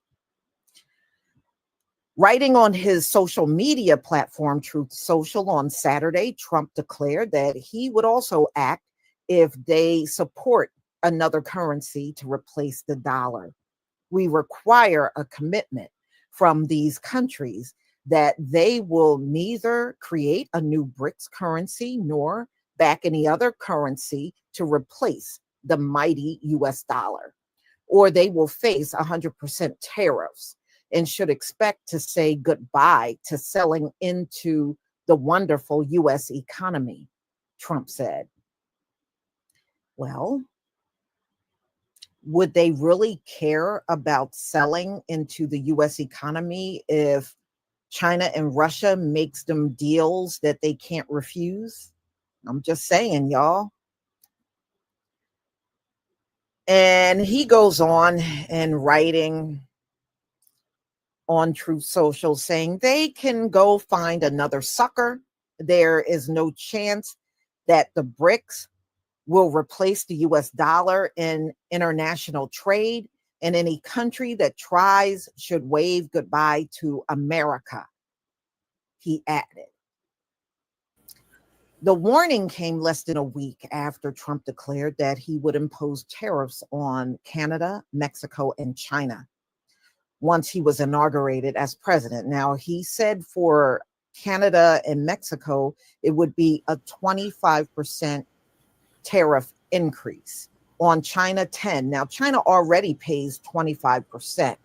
Writing on his social media platform, Truth Social, on Saturday, Trump declared that he would also act if they support another currency to replace the dollar. We require a commitment from these countries that they will neither create a new BRICS currency nor back any other currency to replace the mighty US dollar, or they will face 100% tariffs and should expect to say goodbye to selling into the wonderful US economy, Trump said. Well, would they really care about selling into the US economy if China and Russia makes them deals that they can't refuse? I'm just saying, y'all. And he goes on and writing on Truth Social saying they can go find another sucker. There is no chance that the BRICS will replace the US dollar in international trade, and any country that tries should wave goodbye to America, he added. The warning came less than a week after Trump declared that he would impose tariffs on Canada, Mexico, and China once he was inaugurated as president. Now, he said for Canada and Mexico, it would be a 25% tariff increase. On China, 10%. Now, China already pays 25%.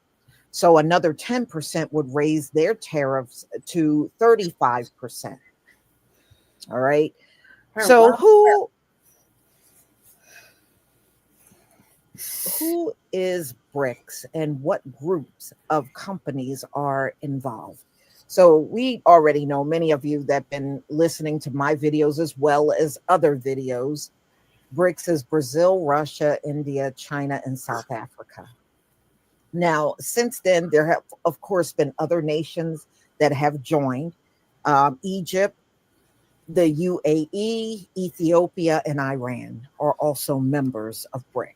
So another 10% would raise their tariffs to 35%. All right. So who is BRICS and what groups of companies are involved? So we already know, many of you that have been listening to my videos as well as other videos, BRICS is Brazil, Russia, India, China, and South Africa. Now, since then, there have, of course, been other nations that have joined. Egypt, the UAE, Ethiopia, and Iran are also members of BRICS.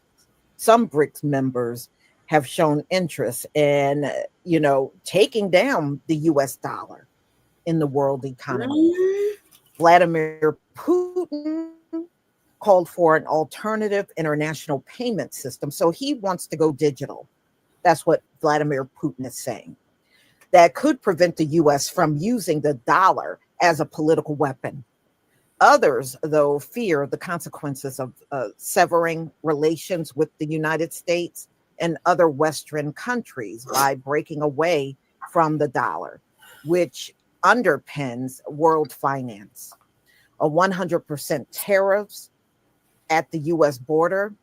Some BRICS members have shown interest in, taking down the US dollar in the world economy. Vladimir Putin called for an alternative international payment system. So he wants to go digital. That's what Vladimir Putin is saying. That could prevent the US from using the dollar as a political weapon. Others, though, fear the consequences of severing relations with the United States and other Western countries by breaking away from the dollar, which underpins world finance. A 100% tariffs at the US border,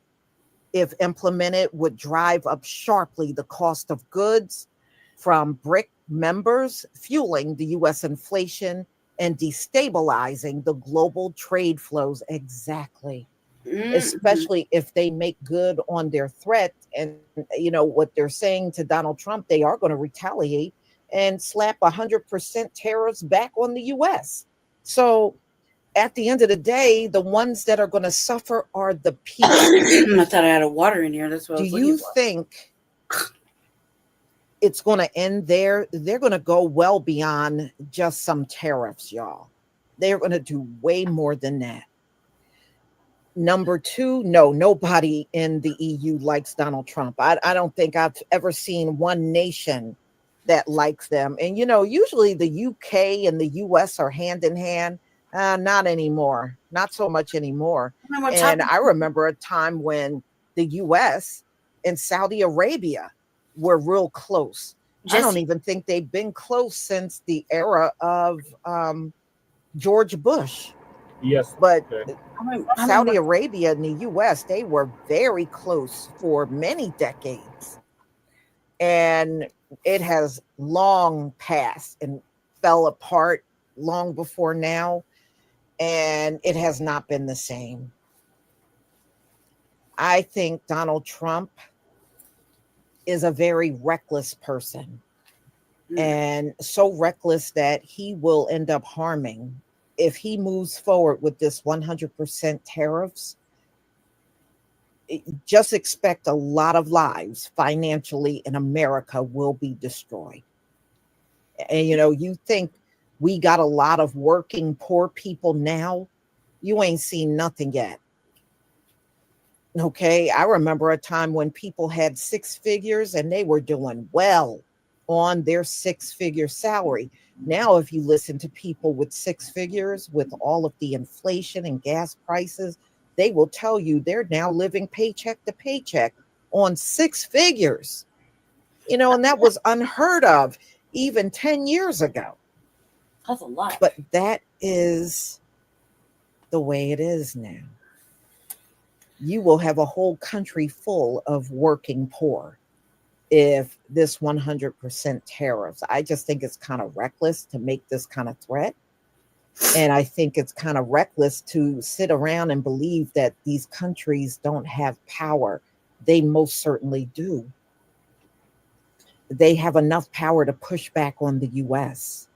if implemented, would drive up sharply the cost of goods from BRIC members, fueling the US inflation and destabilizing the global trade flows. Exactly. Especially if they make good on their threat. And you know what they're saying to Donald Trump, they are going to retaliate and slap 100% tariffs back on the US. So at the end of the day, the ones that are going to suffer are the people. I thought I had a water in here. That's what I was looking for. Do you think it's going to end there? They're going to go well beyond just some tariffs, y'all. They're going to do way more than that. Number two, no, nobody in the EU likes Donald Trump. I don't think I've ever seen one nation that likes them. And, you know, usually the UK and the US are hand in hand. Not anymore. Not so much anymore. And I remember a time when the US and Saudi Arabia were real close. I don't even think they've been close since the era of George Bush. Yes. But Saudi Arabia and the US, they were very close for many decades. And it has long passed and fell apart long before now. And it has not been the same. I think Donald Trump is a very reckless person, and so reckless that he will end up harming. If he moves forward with this 100% tariffs, just expect a lot of lives financially in America will be destroyed. And, you know, you think we got a lot of working poor people now, you ain't seen nothing yet. Okay, I remember a time when people had six figures and they were doing well on their six-figure salary. Now, if you listen to people with six figures, with all of the inflation and gas prices, they will tell you they're now living paycheck to paycheck on six figures. You know, and that was unheard of even 10 years ago. That's a lot. But that is the way it is now. You will have a whole country full of working poor if this 100% tariffs. I just think it's kind of reckless to make this kind of threat. And I think it's kind of reckless to sit around and believe that these countries don't have power. They most certainly do. They have enough power to push back on the US.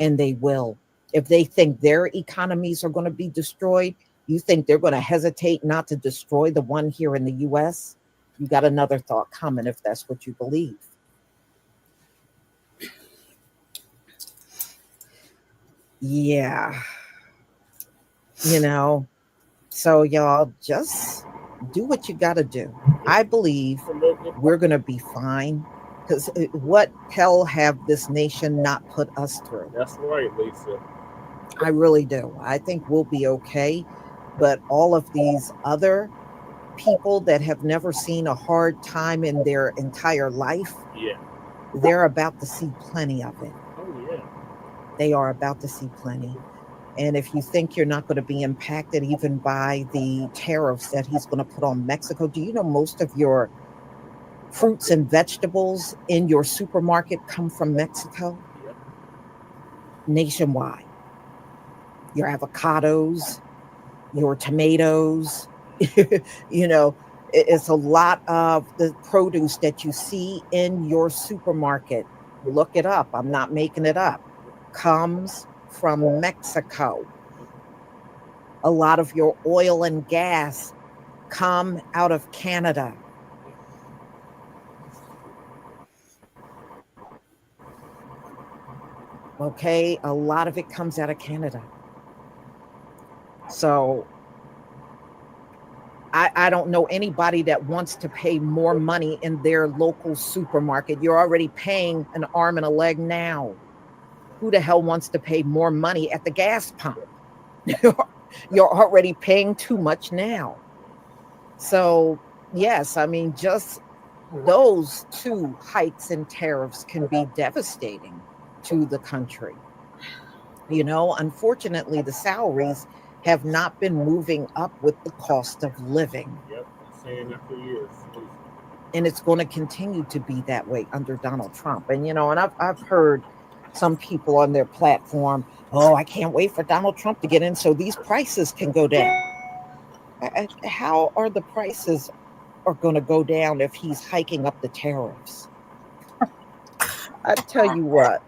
And they will. If they think their economies are going to be destroyed, you think they're going to hesitate not to destroy the one here in the US? You got another thought coming if that's what you believe. Yeah. You know, so y'all just do what you got to do. I believe we're going to be fine. Because what hell have this nation not put us through? That's right, Lisa. I really do. I think we'll be okay. But all of these other people that have never seen a hard time in their entire life, they're about to see plenty of it. Oh, yeah. They are about to see plenty. And if you think you're not going to be impacted even by the tariffs that he's going to put on Mexico, do you know most of your fruits and vegetables in your supermarket come from Mexico? Nationwide. Your avocados, your tomatoes, you know, it's a lot of the produce that you see in your supermarket. Look it up. I'm not making it up. Comes from Mexico. A lot of your oil and gas come out of Canada. Okay, a lot of it comes out of Canada. So I don't know anybody that wants to pay more money in their local supermarket. You're already paying an arm and a leg now. Who the hell wants to pay more money at the gas pump? You're already paying too much now. So, yes, I mean, just those two hikes in tariffs can be devastating to the country. Unfortunately, the salaries have not been moving up with the cost of living. Yep, saying that for years. And it's going to continue to be that way under Donald Trump. And, and I've heard some people on their platform, oh, I can't wait for Donald Trump to get in so these prices can go down. How are the prices are going to go down if he's hiking up the tariffs? I tell you what,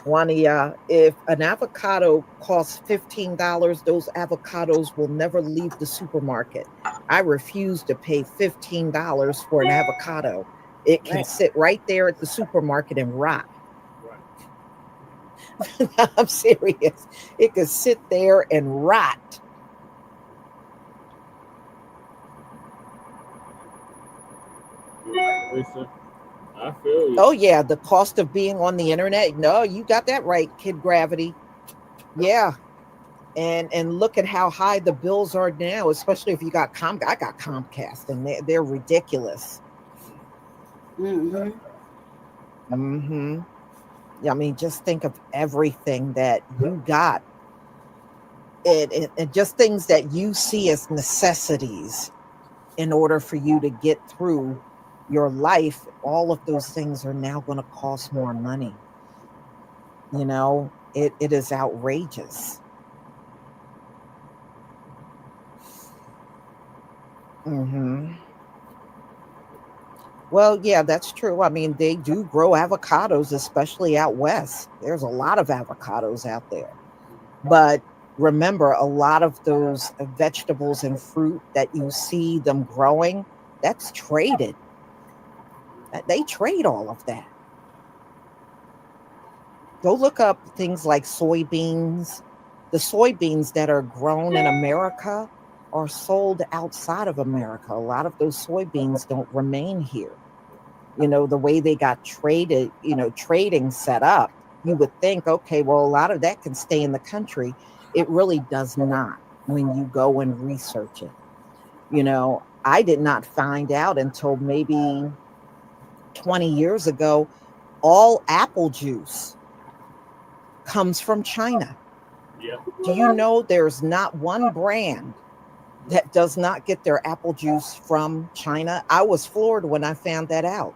Juania, if an avocado costs $15, those avocados will never leave the supermarket. I refuse to pay $15 for an avocado. It can sit right there at the supermarket and rot. I'm serious. It could sit there and rot. Listen, I feel you. Oh, yeah. The cost of being on the internet. No, you got that right, Kid Gravity. Yeah. And look at how high the bills are now, especially if you got Comcast. I got Comcast, and they're ridiculous. Mm-hmm. Mm-hmm. I mean, just think of everything that you got. And just things that you see as necessities in order for you to get through your life. All of those things are now going to cost more money. It is outrageous. Mm-hmm. Well, yeah, that's true. I mean, they do grow avocados, especially out west. There's a lot of avocados out there. But remember, a lot of those vegetables and fruit that you see them growing, that's traded. They trade all of that. Go look up things like soybeans. The soybeans that are grown in America are sold outside of America. A lot of those soybeans don't remain here. The way they got traded, trading set up, you would think, okay, well, a lot of that can stay in the country. It really does not when you go and research it. I did not find out until maybe 20 years ago, all apple juice comes from China. Yeah. Do you know there's not one brand that does not get their apple juice from China? I was floored when I found that out.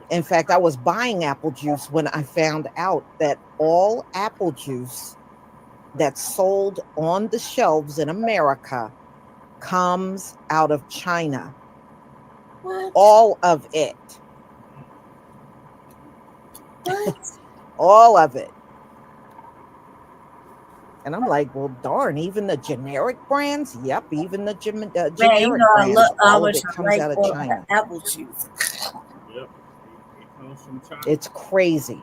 In fact, I was buying apple juice when I found out that all apple juice that's sold on the shelves in America comes out of China. What? All of it. What? All of it. And I'm like, well, darn, even the generic brands? Yep, even the generic brands. All of it comes out of China. Apple juice. Yep. It comes from China. It's crazy.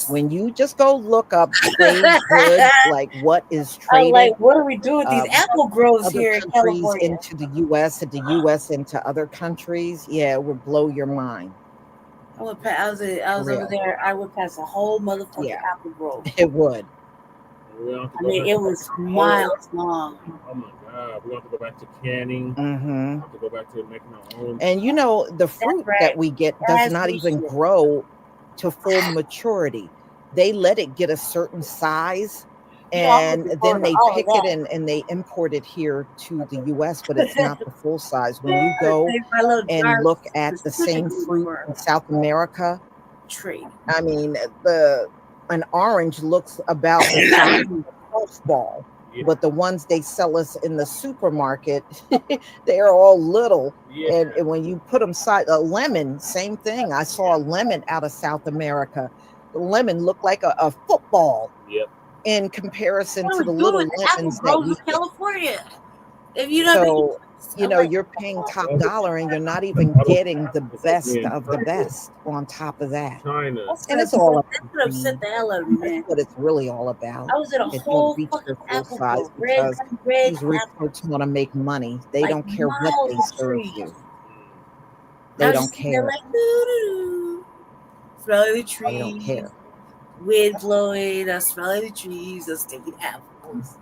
When you just go look up trade goods, like what is traded. Like, what are we doing with these apple groves here in California? Into the U.S. and the U.S. into other countries, yeah, it would blow your mind. I was over there. I would pass a whole motherfucking apple grove. It would. I mean, it was miles long. Oh my God! We have to go back to canning. Mm-hmm. We have to go back to making our own. And the fruit that we get does not even grow to full maturity. They let it get a certain size, and then they pick it and they import it here to the U.S., but it's not the full size. When you go and look at the same fruit in South America, I mean, an orange looks about the size of a golf ball, but the ones they sell us in the supermarket, they're all little. And when you put them side, a lemon, same thing. I saw a lemon out of South America. The lemon looked like a football in comparison to the little lemons that we in California. If you don't, you're paying top dollar and you're not even getting the best of the best on top of that. China. And it's all that would upset the hell out of me, man. That's what it's really all about. I was in a whole fucking apple grove. Because these rich folks want to make money. They don't care what they serve you. They don't care. Like, smelling the trees. They don't care. Wind blowing. I'm smelling the trees. I'm sticking apples.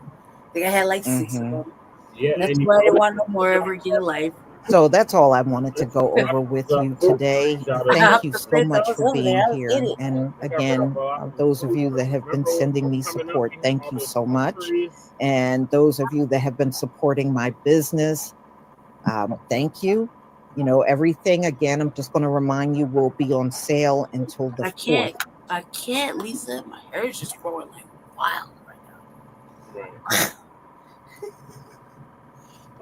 think I had like 6 of them. Yeah, And that's and why I didn't want no more ever again in life. So that's all I wanted to go over with you today. Thank you so much for being here. And again, those of you that have been sending me support, thank you so much. And those of you that have been supporting my business, thank you. You know, everything, again, I'm just going to remind you, will be on sale until the 4th. I can't, Lisa. My hair is just growing like wild right now. Right.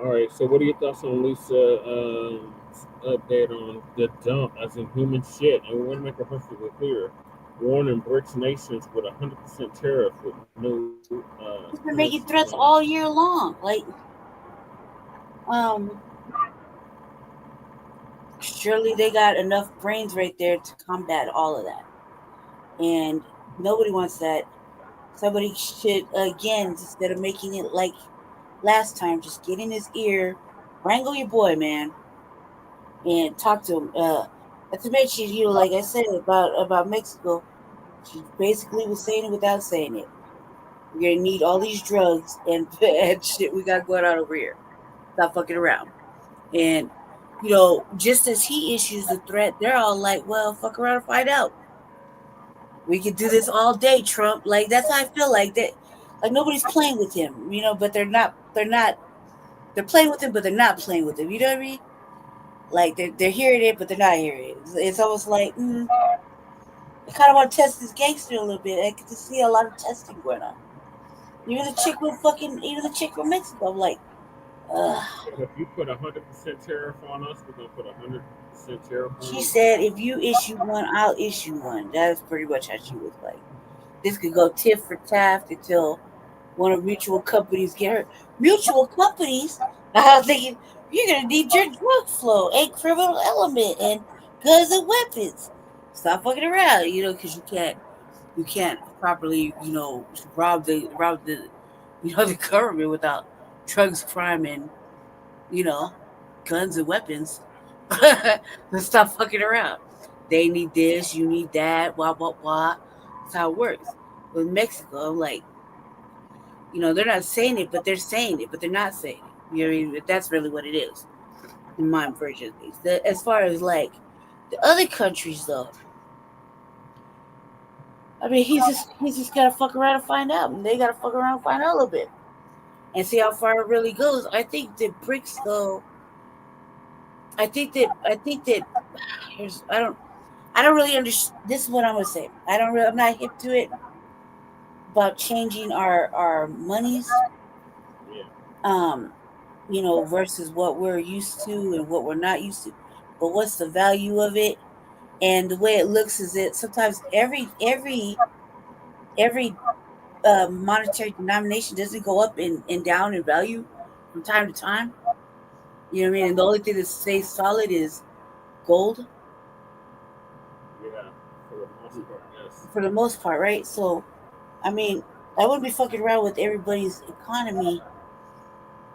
All right. So, what are your thoughts on Lisa update on the dump as in human shit? And we want to make it perfectly clear. Warning BRICS nations with 100% tariff with no. He's been making threats all year long. Like, surely they got enough brains right there to combat all of that. And nobody wants that. Somebody should, again, instead of making it like last time, just get in his ear, wrangle your boy, man, and talk to him. Not to mention, you know, like I said about Mexico, she basically was saying it without saying it. We're gonna need all these drugs and shit we got going on over here. Stop fucking around. And you know, just as he issues the threat, they're all like, "Well, fuck around and find out. We could do this all day, Trump." Like that's how I feel like that. Like nobody's playing with him, you know, but they're not. They're playing with him, but they're not playing with him. You know what I mean? Like they're hearing it, but they're not hearing it. It's almost like I kind of want to test this gangster a little bit. I get to see a lot of testing going on. Even the chick from Mexico. I'm like, If you put 100% tariff on us, we're gonna put 100% tariff on she you. said, if you issue one, I'll issue one. That's pretty much how she was like. This could go tit for tat until one of mutual companies get hurt. Mutual companies? I'm thinking you're gonna need your drug flow, a criminal element, and guns and weapons. Stop fucking around, you know, because you can't properly, you know, rob the you know, the government without drugs, crime, and you know, guns and weapons. Let's stop fucking around. They need this, you need that, blah blah blah. That's how it works. With Mexico, I'm like, you know, they're not saying it, but they're saying it, but they're not saying it. You know what I mean? That's really what it is, in my version of things. As far as like the other countries, though, I mean, he's just gotta fuck around and find out, and they gotta fuck around and find out a little bit, and see how far it really goes. I think that BRICS, though, I think that I don't really understand. This is what I'm gonna say. I'm not hip to it about changing our monies. You know, versus what we're used to and what we're not used to. But what's the value of it? And the way it looks is that sometimes every monetary denomination doesn't go up and down in value from time to time. You know what I mean? And the only thing that stays solid is gold. Yeah, for the most part, yes. For the most part, right? So, I mean, I wouldn't be fucking around with everybody's economy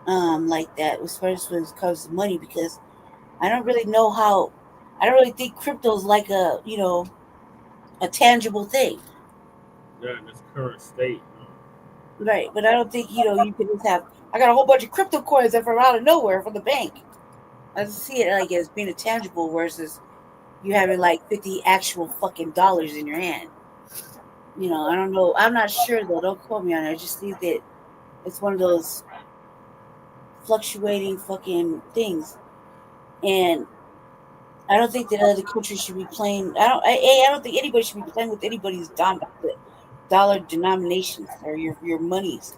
like that as far as when it comes to money, because I don't really think crypto's like a, you know, a tangible thing. Yeah, in its current state. Right, but I don't think, you know, you can just have, I got a whole bunch of crypto coins that from out of nowhere from the bank. I just see it like as being a tangible versus you having like 50 actual fucking dollars in your hand. You know, I don't know. I'm not sure though. Don't quote me on it. I just think that it's one of those fluctuating fucking things. And I don't think that other countries should be playing. I don't think anybody should be playing with anybody's dollar denominations or your monies,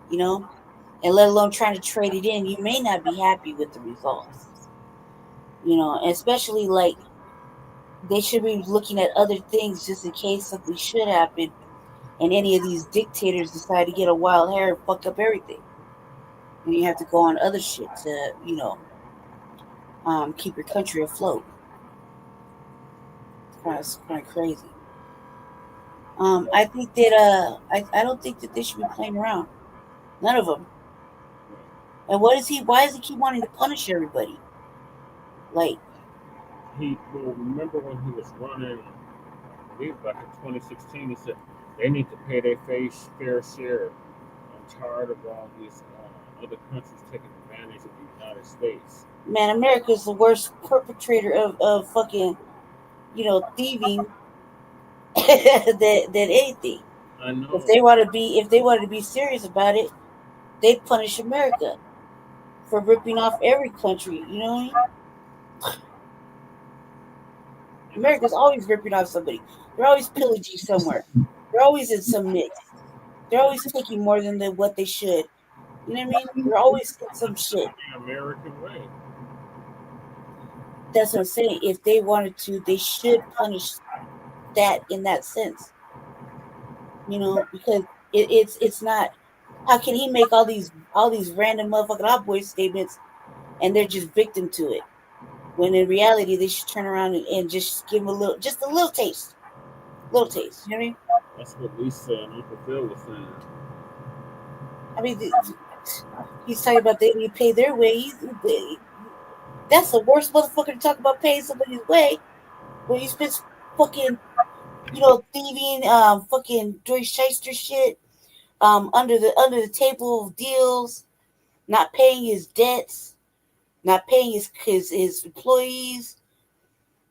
you know, and let alone trying to trade it in. You may not be happy with the results, you know, and especially like they should be looking at other things just in case something should happen and any of these dictators decide to get a wild hair and fuck up everything. And you have to go on other shit to, you know, keep your country afloat. It's kind of crazy. I think that I don't think that they should be playing around. None of them. And why does he keep wanting to punish everybody? Like, he will remember when he was running, I believe back in 2016, he said they need to pay their fair share I'm tired of all these other countries taking advantage of the United States. Man, America is the worst perpetrator of fucking, thieving than anything. I know. If they wanted to be serious about it, they'd punish America for ripping off every country. You know what I mean? America's always ripping off somebody. They're always pillaging somewhere. They're always in some mix. They're always taking more than what they should. You know what I mean? They're always in some shit. The American way. That's what I'm saying. If they wanted to, they should punish that in that sense. Because it's not. How can he make all these random motherfucking hot boy statements, and they're just victim to it? When in reality, they should turn around and just give them a little taste. Little taste. You know what I mean? That's what Lisa and Uncle Phil was saying. I mean, he's talking about they need to pay their way. That's the worst motherfucker to talk about paying somebody's way when you spend fucking, thieving, fucking doing shyster shit, under the table of deals, not paying his debts, not paying his employees,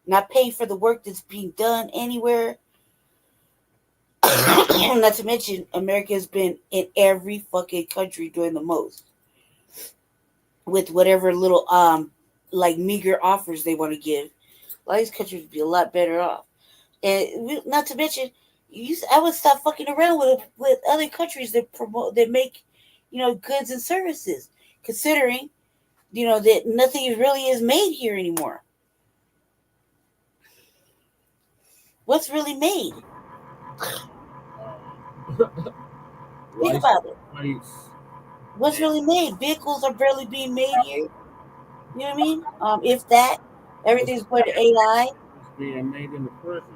not paying for the work that's being done anywhere. Not to mention, America has been in every fucking country doing the most with whatever little like meager offers they want to give. A lot of these countries would be a lot better off. And not to mention, I would stop fucking around with other countries that make, goods and services, considering, that nothing really is made here anymore. What's really made? Think about it. What's really made? Vehicles are barely being made here. You know what I mean? If that, everything's going to AI. It's being made in the prisons.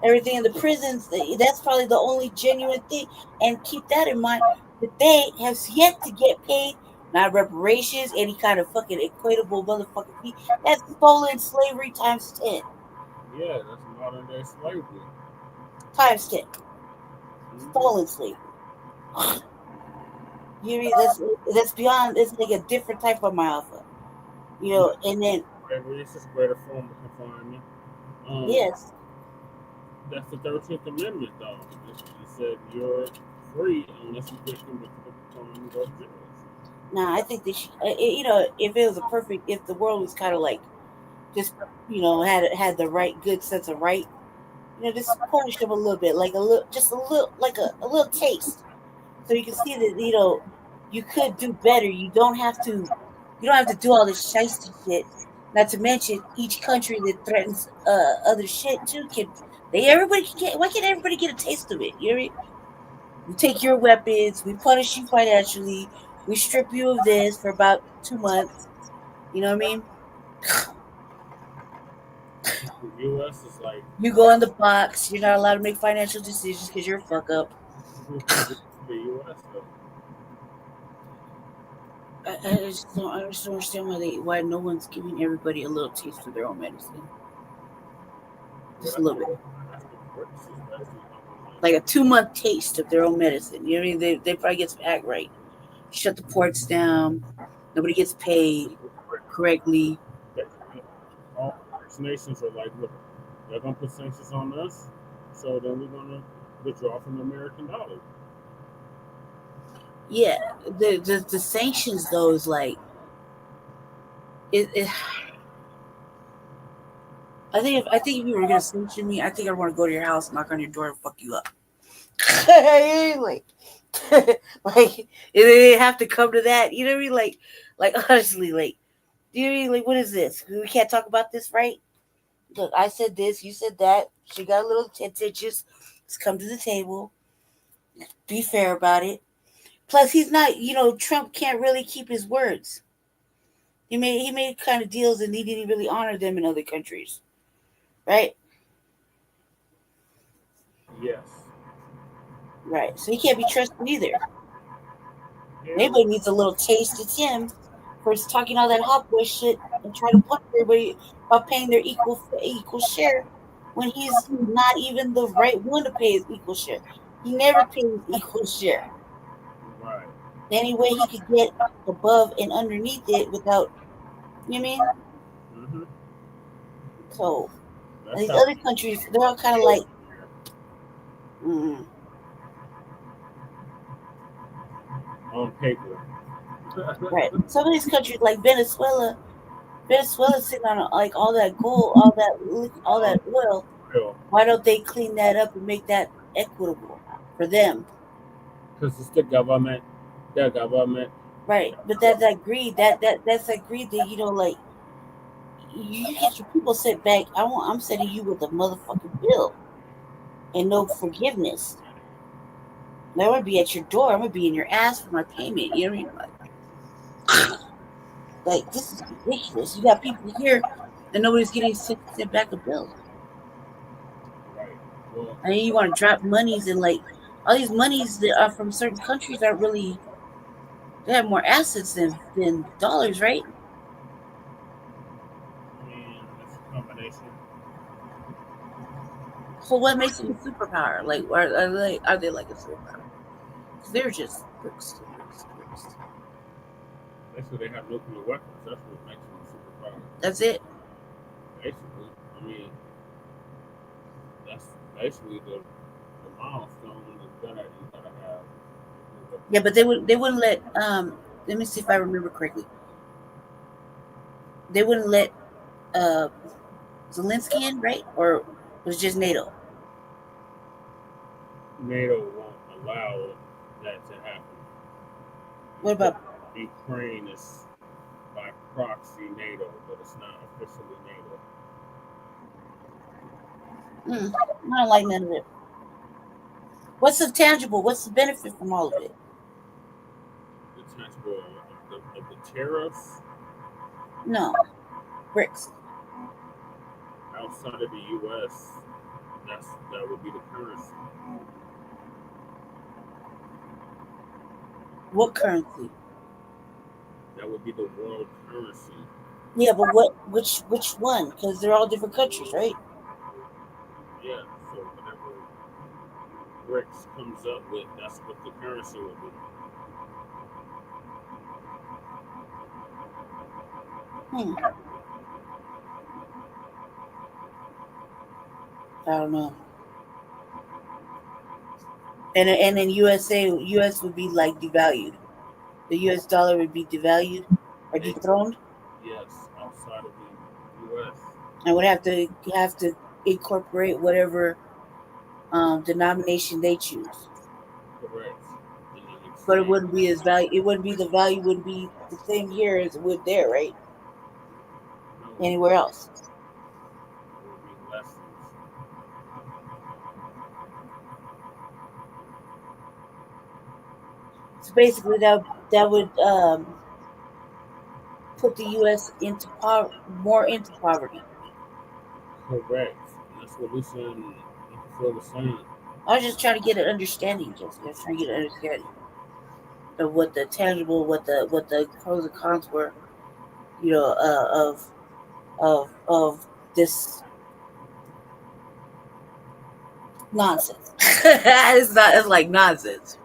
Everything in the prisons, that's probably the only genuine thing. And keep that in mind, that they have yet to get paid, not reparations, any kind of fucking equatable motherfucking fee. That's stolen slavery times 10. Yeah, that's modern day slavery. Times 10. Stolen slavery. You mean that's beyond? It's like a different type of Malfa, And then it's just greater form of confinement. Yes, that's the 13th Amendment, though. It said you're free unless you push them to go to jail. Nah, I think they should. If it was if the world was kind of like, just had the right good sense of right, just punish them a little bit, like a little taste. So you can see that you could do better. You don't have to do all this shiesty shit. Not to mention each country that threatens other shit too why can't everybody get a taste of it? You know what I mean? We take your weapons, we punish you financially, we strip you of this for about 2 months. You know what I mean? The U.S. is like, you go in the box. You're not allowed to make financial decisions because you're a fuck up. The U.S. I just don't understand why no one's giving everybody a little taste of their own medicine. Just a little bit. Like a 2-month taste of their own medicine. You know what I mean? They probably get some act right. Shut the ports down. Nobody gets paid correctly. All nations are like, look, they're going to put sanctions on us, so then we're going to withdraw from the American dollar. Yeah, the sanctions though is like it. I think if you were gonna sanction me, I think I'd want to go to your house, knock on your door, and fuck you up. like they have to come to that. You know what I mean? Like honestly, do you mean what is this? We can't talk about this, right? Look, I said this, you said that. She got a little contentious. Let's come to the table. Be fair about it. Plus, he's not. Trump can't really keep his words. He made kind of deals and he didn't really honor them in other countries, right? Yes. Right. So he can't be trusted either. Everybody needs a little taste. It's him for talking all that hot boy shit and trying to punish everybody about paying their equal share when he's not even the right one to pay his equal share. He never pays equal share. Any way he could get above and underneath it without, you know what I mean? Mm-hmm. So That's these how other countries, they're all kind of like, on paper. right. Some of these countries like Venezuela's sitting on like all that gold, all that oil. Why don't they clean that up and make that equitable for them? Because it's the government. Their government. Right. But that's that greed. That's that greed that, you know, like you get your people sent back. I'm sending you with a motherfucking bill and no forgiveness. That would be at your door. I'm gonna be in your ass for my payment. You know what I mean? Like this is ridiculous. You got people here and nobody's getting sent back a bill. And then you want to drop monies and like all these monies that are from certain countries are really, they have more assets than dollars, right? It's a combination. So what makes them a superpower? Like are they like a superpower? They're just bricks. Basically, they have nuclear weapons. That's what makes them a superpower. That's it. Basically, I mean, that's basically the milestone that you gotta have. Yeah, but they wouldn't let let me see if I remember correctly. They wouldn't let Zelensky in, right? Or it was just NATO? NATO won't allow that to happen. What about Ukraine is by proxy NATO, but it's not officially NATO. I don't like none of it. What's the tangible? What's the benefit from all of it? The tangible of the tariffs? No. BRICS. Outside of the U.S., that would be the currency. What currency? That would be the world currency. Yeah, but which one? Because they're all different countries, right? Yeah, so whatever BRICS comes up with, that's what the currency will be. I don't know. And then US would be like devalued. The US dollar would be devalued or dethroned. Yes, outside of the US. And would have to incorporate whatever denomination they choose. Correct. But it wouldn't be as value. It wouldn't be the value. Wouldn't be the same here as it would there, right? No. Anywhere else. It would be less. So basically, that would put the U.S. into more into poverty. Correct. That's what we said. The same. I was just trying to get an understanding, of what the tangible, what the pros and cons were, you know, of this nonsense. It's like nonsense.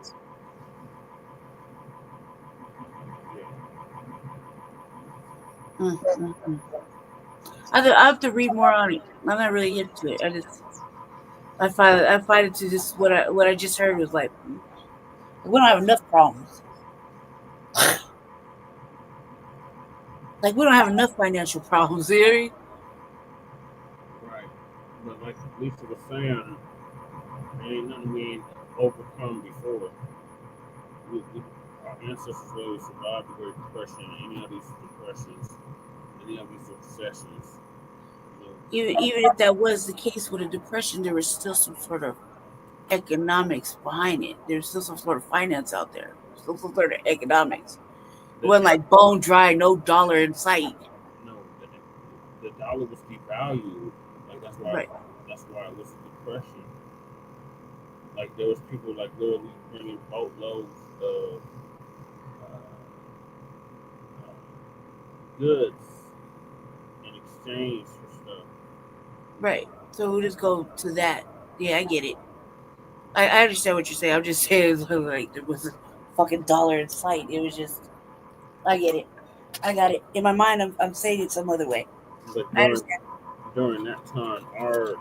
I have to read more on it. I'm not really into it. I find it to just what I just heard was like, we don't have enough problems. Like we don't have enough financial problems here. Right, but like Lisa was saying, there ain't nothing we ain't overcome before. Our ancestors really survived the Great Depression, any of these depressions, any of these recessions. Even if that was the case with a depression, there was still some sort of economics behind it. There's still some sort of finance out there. Still some sort of economics. It wasn't like bone dry, no dollar in sight. No, the dollar was devalued. Like that's why it was a depression. Like there was people like literally bringing boatloads of goods in exchange for stuff. Right. So we'll just go to that. Yeah, I get it. I understand what you're saying. I'm just saying like there was fucking dollar in sight. It was just, I get it. I got it. In my mind, I'm saying it some other way. But I understand. during that time, our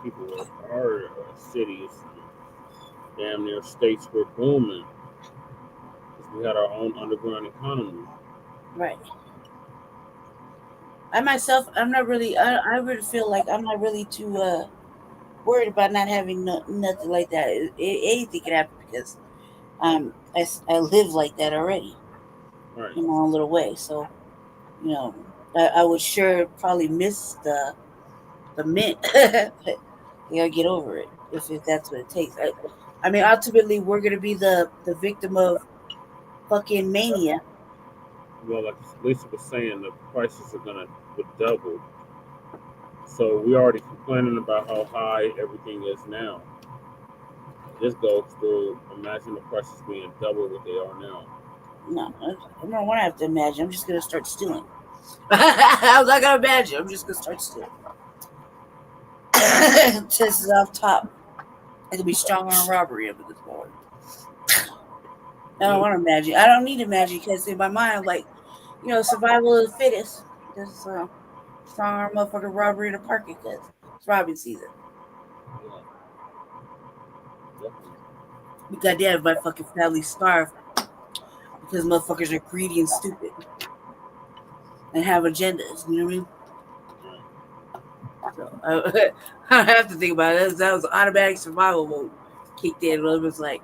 people, our cities, damn near states were booming because we had our own underground economy. Right. I myself, I'm not really. I really feel like I'm not really too worried about not having nothing like that. Anything can happen because I live like that already, right, in my own little way. So, you know, I would sure probably miss the mint, but you gotta get over it if that's what it takes. I mean, ultimately, we're gonna be the victim of fucking mania. Well, like Lisa was saying, the prices are gonna double. So we already complaining about how high everything is now. This goes through. Imagine the prices being double what they are now. No, I don't want to have to imagine. I'm just gonna start stealing. I'm not gonna imagine. I'm just gonna start stealing. This is off top. It could be strong arm robbery up at this point. I don't want to imagine. I don't need to imagine because in my mind, I'm like, you know, survival of the fittest. Just strong arm motherfucking robbery in the parking because it's robbing season. Goddamn, my fucking family starved because motherfuckers are greedy and stupid and have agendas. You know what I mean? So, I have to think about it. That was automatic survival mode kicked in. It was like,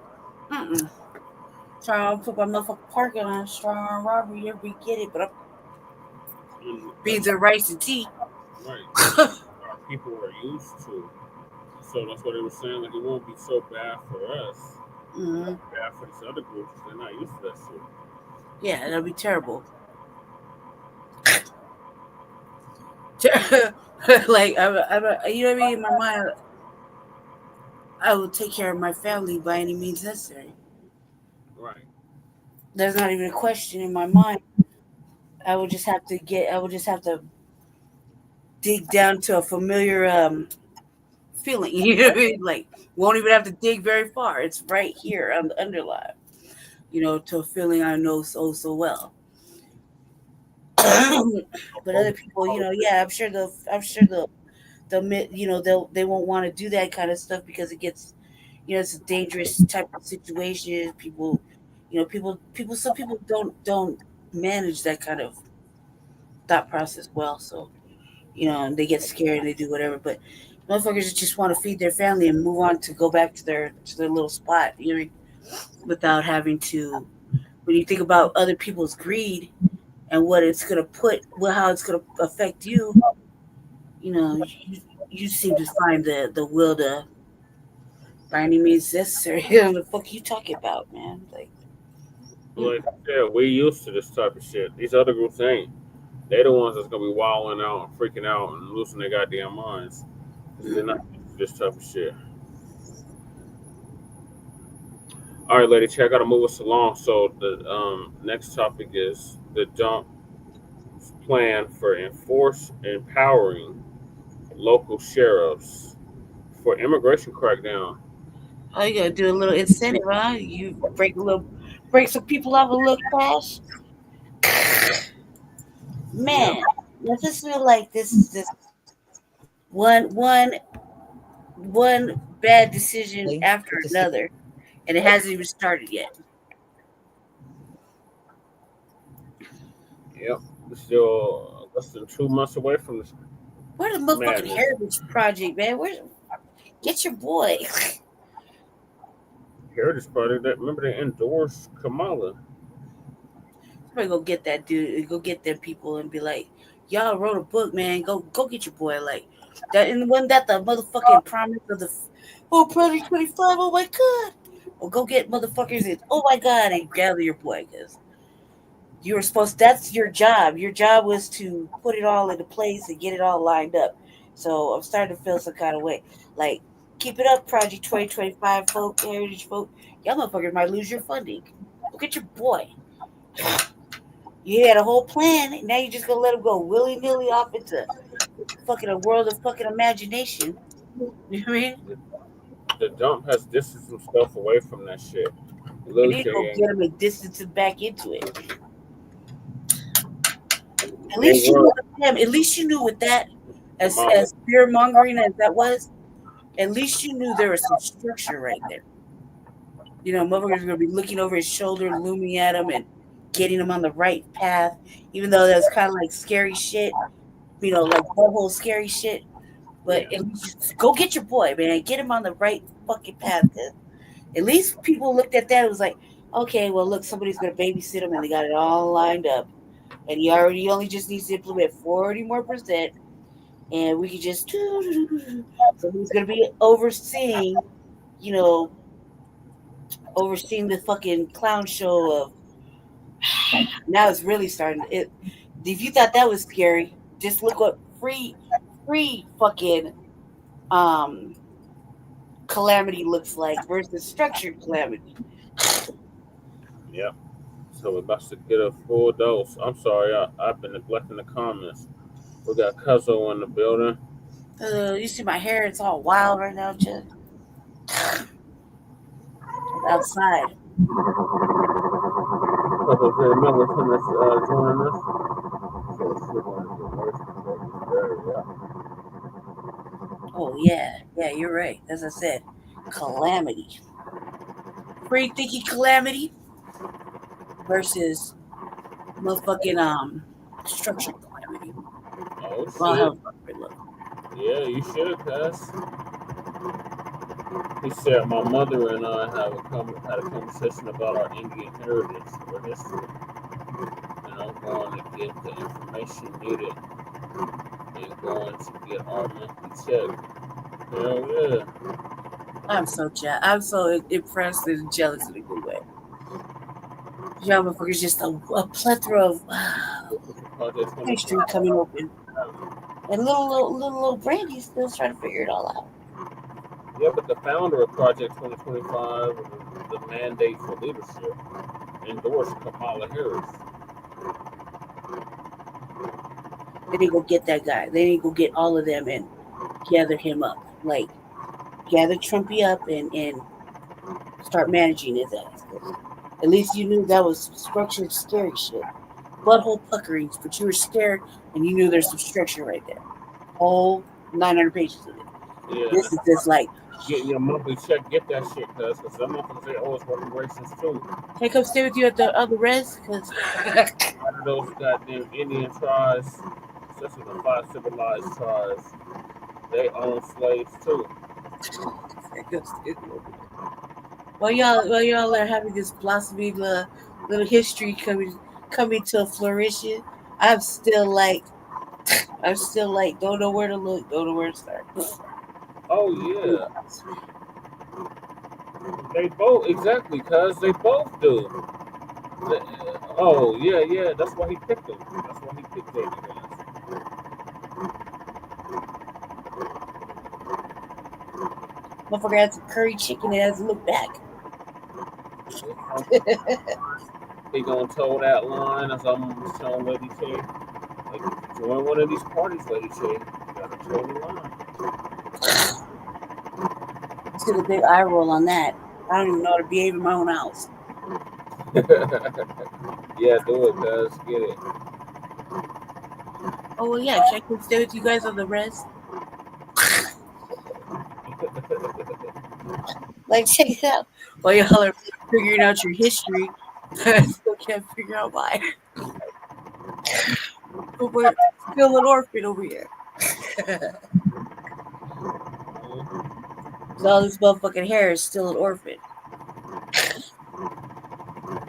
trying to put my motherfucking parking on strong arm robbery. Everybody get it, but I'm beans and rice and tea. Right. Our people are used to. So that's what they were saying. Like, it won't be so bad for us. Bad for these other groups. They're not used to that shit. Yeah, that'd be terrible. Like, you know what I mean? In my mind, I will take care of my family by any means necessary. Right. There's not even a question in my mind. I would just have to dig down to a familiar feeling. You know what I mean? Like, won't even have to dig very far. It's right here on the underline. You know, to a feeling I know so well. But other people, you know, yeah, I'm sure they'll you know, they won't want to do that kind of stuff because it gets, you know, it's a dangerous type of situation. People, you know, some people don't manage that kind of thought process well. So, you know, and they get scared and they do whatever. But motherfuckers just want to feed their family and move on to go back to their little spot, you know, without having to. When you think about other people's greed and what it's gonna how it's gonna affect you, you know, you seem to find the will to, by any means necessary. What the fuck you talking about, man? Like yeah, we used to this type of shit. These other groups ain't. They're the ones that's gonna be wilding out, and freaking out, and losing their goddamn minds. They're not used to this type of shit. All right, lady, I gotta move us along. So the next topic is the dump plan for empowering local sheriffs for immigration crackdown. Oh, you gotta do a little incentive, huh? You break some people off a little cash. Man, I just feel like this is just one bad decision after another, and it hasn't even started yet. Yep, we're still less than 2 months away from this. Where's the motherfucking Heritage Project, man? Get your boy. Heritage Project. Remember they endorsed Kamala. Somebody go get that dude. Go get them people and be like, y'all wrote a book, man. Go get your boy. Like that. And wasn't that the motherfucking promise of the Project 25? Oh my god. Or go get motherfuckers and oh my god and gather your boy because you were supposed. That's your job. Your job was to put it all into place and get it all lined up. So I'm starting to feel some kind of way. Like, keep it up, Project 2025 folk, Heritage folk. Y'all motherfuckers might lose your funding. Look at your boy. You had a whole plan, and now you just gonna let him go willy-nilly off into fucking a world of fucking imagination. You know what I mean? The dump has distanced himself away from that shit. And then go get him and distance him back into it. At least you knew with him. At least you knew with that, as fear mongering as that was. At least you knew there was some structure right there. You know, motherfuckers gonna be looking over his shoulder, looming at him, and getting him on the right path. Even though that was kind of like scary shit. You know, like bubble scary shit. But at least go get your boy, man. Get him on the right fucking path. At least people looked at that and was like, okay, well, look, somebody's going to babysit him and they got it all lined up. And he only just needs to implement 40% more. And we could just, so he's going to be overseeing the fucking clown show of, now it's really starting. If you thought that was scary, just look what free fucking calamity looks like versus structured calamity. Yeah. So we're about to get a full dose. I'm sorry, I've been neglecting the comments. We got Cuzzo in the building. You see my hair? It's all wild right now, just outside. Oh yeah, you're right. As I said, calamity, free thinking calamity versus motherfucking structured calamity. Oh shit! Yeah, you should, Kash. He said my mother and I had a conversation about our Indian heritage or history, and I'm going to get the information needed and going to get our monthly check. Hell yeah! I'm so impressed and jealous in a good way. Y'all motherfuckers just a plethora of history coming open, and little Brandy's still trying to figure it all out. Yeah, but the founder of Project 2025, the mandate for leadership, endorsed Kamala Harris. They didn't go get that guy. They didn't go get all of them and gather him up. Like, gather Trumpy up and start managing his ass. At least you knew that was structured, scary shit. Butthole puckerings, but you were scared and you knew there's some structure right there. Whole 900 pages of it. Yeah. This is just like, get your monthly check, get that shit, cuz some motherfuckers say, oh, it's reparations too. Can I come stay with you at the other res? Because out of those goddamn Indian tribes, especially the 5 civilized tribes, they own slaves too. While y'all are having this blossoming little history coming to flourishing, I'm still like, don't know where to look, don't know where to start. Oh yeah. They both, exactly, cuz they both do. Oh yeah, that's why he picked them. That's why he picked those guys. Motherfucker had some curry chicken and has to look back. He gonna toe that line as I'm telling Lady K. Like, join one of these parties, Lady K. You gotta toe the line. See the big eye roll on that. I don't even know how to behave in my own house. Yeah, do it, cuz. Get it. Oh, well, yeah. Can I come stay with you guys on the res? Like, check it out. While y'all are figuring out your history, I still can't figure out why. But we're still an orphan over here. All this motherfucking hair is still an orphan.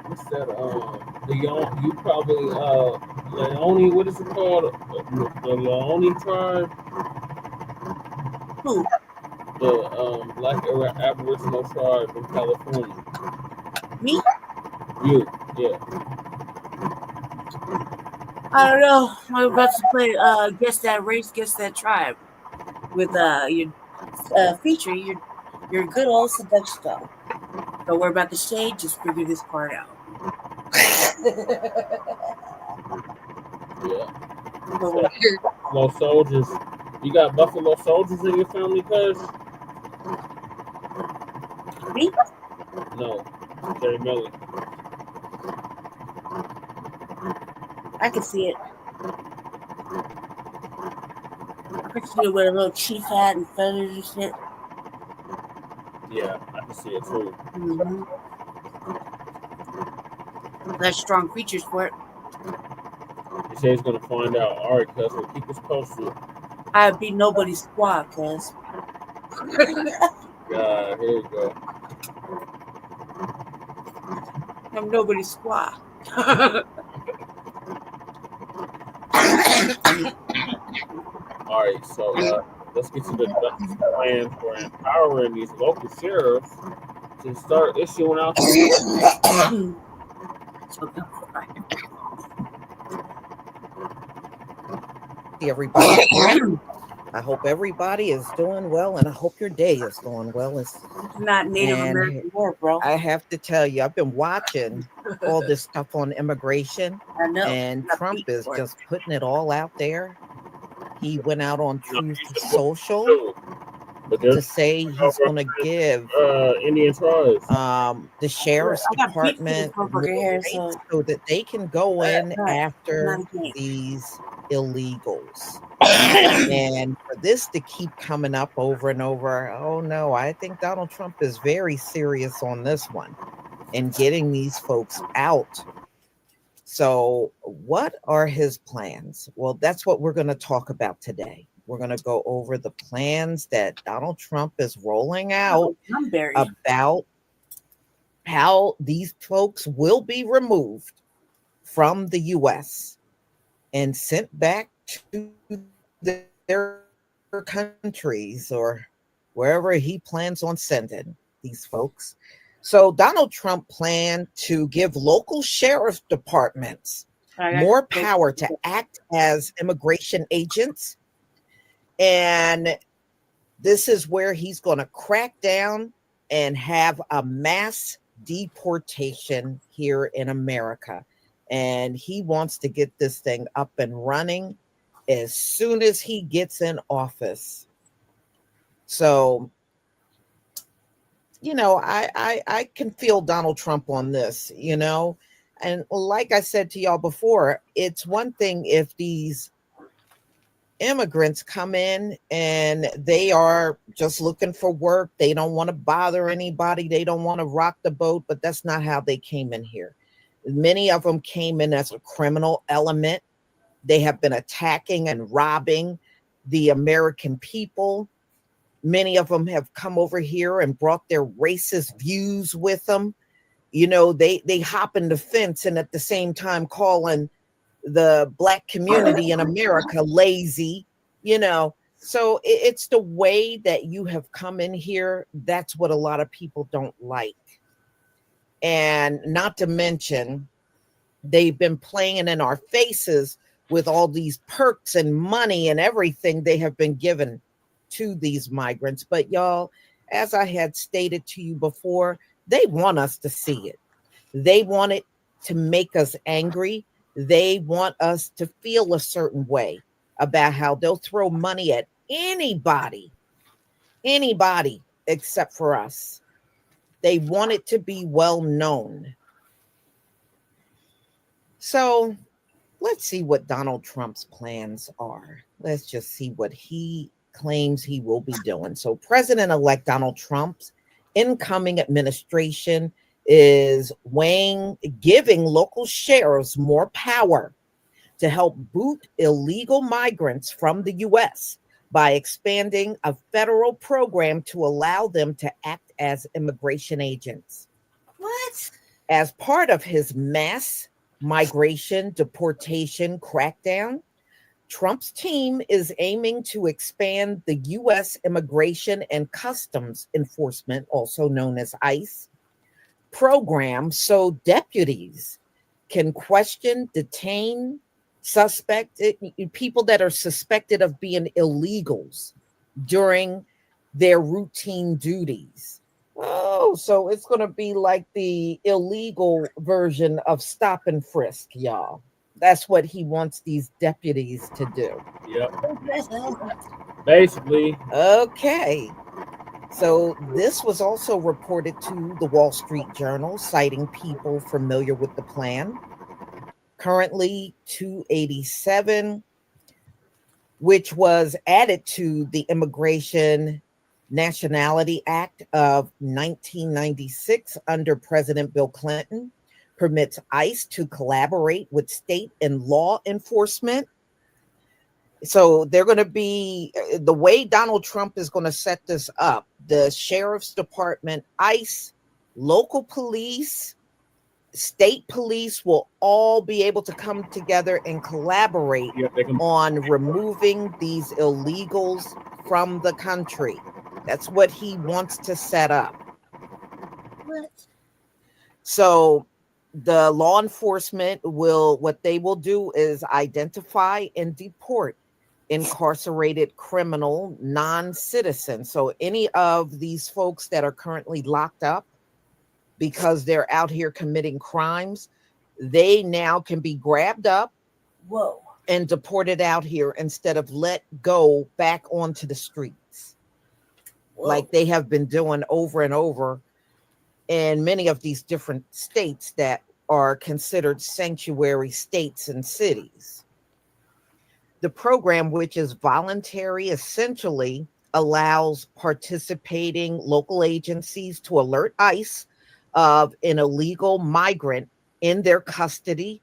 What's that? You probably Leone. What is it called? The Leone tribe. Who? The Black Aboriginal tribe in California. Me? You? Yeah. I don't know. I'm about to play Guess That Race, Guess That Tribe with your featuring your good old seduction dog. Don't worry about the shade, just figure this part out. Yeah. Buffalo soldiers. You got Buffalo soldiers in your family, cuz? Me? No. Jerry Miller. I can see it. I can see it with a little chief hat and feathers and shit. Yeah, I can see it too. Mm-hmm. There's strong features for it. He said he's gonna find out. All right, cuz we'll keep us posted. I'd be nobody's squad, cuz. Yeah, here you go. I'm nobody's squad. All right, so let's get to the plan for empowering these local sheriffs to start issuing out. Everybody. I hope everybody is doing well, and I hope your day is going well. It's not Native American war, bro. I have to tell you, I've been watching all this stuff on immigration, I know. and Trump is just putting it all out there. He went out on Truth Social to say he's going to give Indian tribes the sheriff's department so that they can go in after these illegals. And for this to keep coming up over and over, oh no, I think Donald Trump is very serious on this one and getting these folks out. So what are his plans? Well, that's what we're going to talk about today. We're going to go over the plans that Donald Trump is rolling out about how these folks will be removed from the U.S. and sent back to their countries or wherever he plans on sending these folks. So Donald Trump planned to give local sheriff departments more power to act as immigration agents. And this is where he's going to crack down and have a mass deportation here in America. And he wants to get this thing up and running as soon as he gets in office. So, you know, I can feel Donald Trump on this, you know, and like I said to y'all before, it's one thing if these immigrants come in and they are just looking for work. They don't want to bother anybody. They don't want to rock the boat, but that's not how they came in here. Many of them came in as a criminal element. They have been attacking and robbing the American people. Many of them have come over here and brought their racist views with them. You know, they hop in the fence and at the same time calling the Black community in America lazy, you know. So it's the way that you have come in here. That's what a lot of people don't like. And not to mention, they've been playing in our faces with all these perks and money and everything they have been given to these migrants. But y'all, as I had stated to you before, they want us to see it. They want it to make us angry. They want us to feel a certain way about how they'll throw money at anybody except for us. They want it to be well known. So let's see what Donald Trump's plans are. Let's just see what he claims he will be doing. So President-elect Donald Trump's incoming administration is giving local sheriffs more power to help boot illegal migrants from the U.S. by expanding a federal program to allow them to act as immigration agents. What? As part of his mass migration deportation crackdown, Trump's team is aiming to expand the U.S. Immigration and Customs Enforcement, also known as ICE, program so deputies can question, detain, people that are suspected of being illegals during their routine duties. Oh, so it's going to be like the illegal version of stop and frisk, y'all. That's what he wants these deputies to do. Yep. Basically. Okay. So this was also reported to the Wall Street Journal, citing people familiar with the plan. Currently 287, which was added to the Immigration Nationality Act of 1996 under President Bill Clinton, permits ICE to collaborate with state and law enforcement. So they're going to be, the way Donald Trump is going to set this up, the Sheriff's Department, ICE, local police, state police will all be able to come together and collaborate on removing these illegals from the country. That's what he wants to set up. What? So the law enforcement what they will do is identify and deport incarcerated criminal non-citizens. So any of these folks that are currently locked up because they're out here committing crimes, they now can be grabbed up and deported out here instead of let go back onto the streets. Like they have been doing over and over in many of these different states that are considered sanctuary states and cities. The program, which is voluntary, essentially allows participating local agencies to alert ICE of an illegal migrant in their custody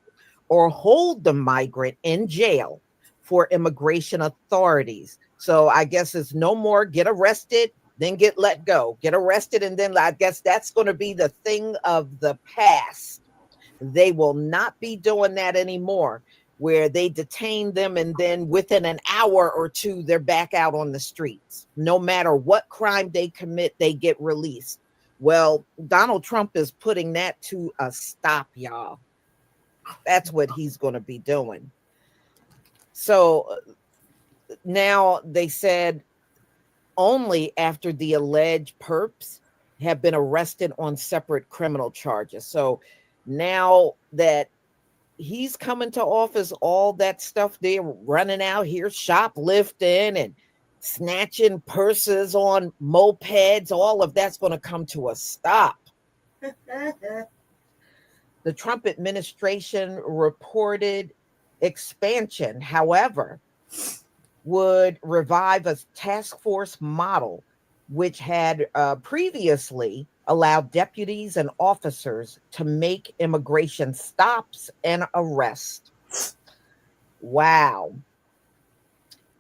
or hold the migrant in jail for immigration authorities. So I guess it's no more get arrested, then get let go, get arrested, and then I guess that's going to be the thing of the past. They will not be doing that anymore, where they detain them and then within an hour or two, they're back out on the streets. No matter what crime they commit, they get released. Well, Donald Trump is putting that to a stop, y'all. That's what he's going to be doing. So now they said only after the alleged perps have been arrested on separate criminal charges. So now that he's coming to office, all that stuff they're running out here, shoplifting and snatching purses on mopeds, all of that's going to come to a stop. The Trump administration reported expansion, however, would revive a task force model, which had previously allowed deputies and officers to make immigration stops and arrests. Wow.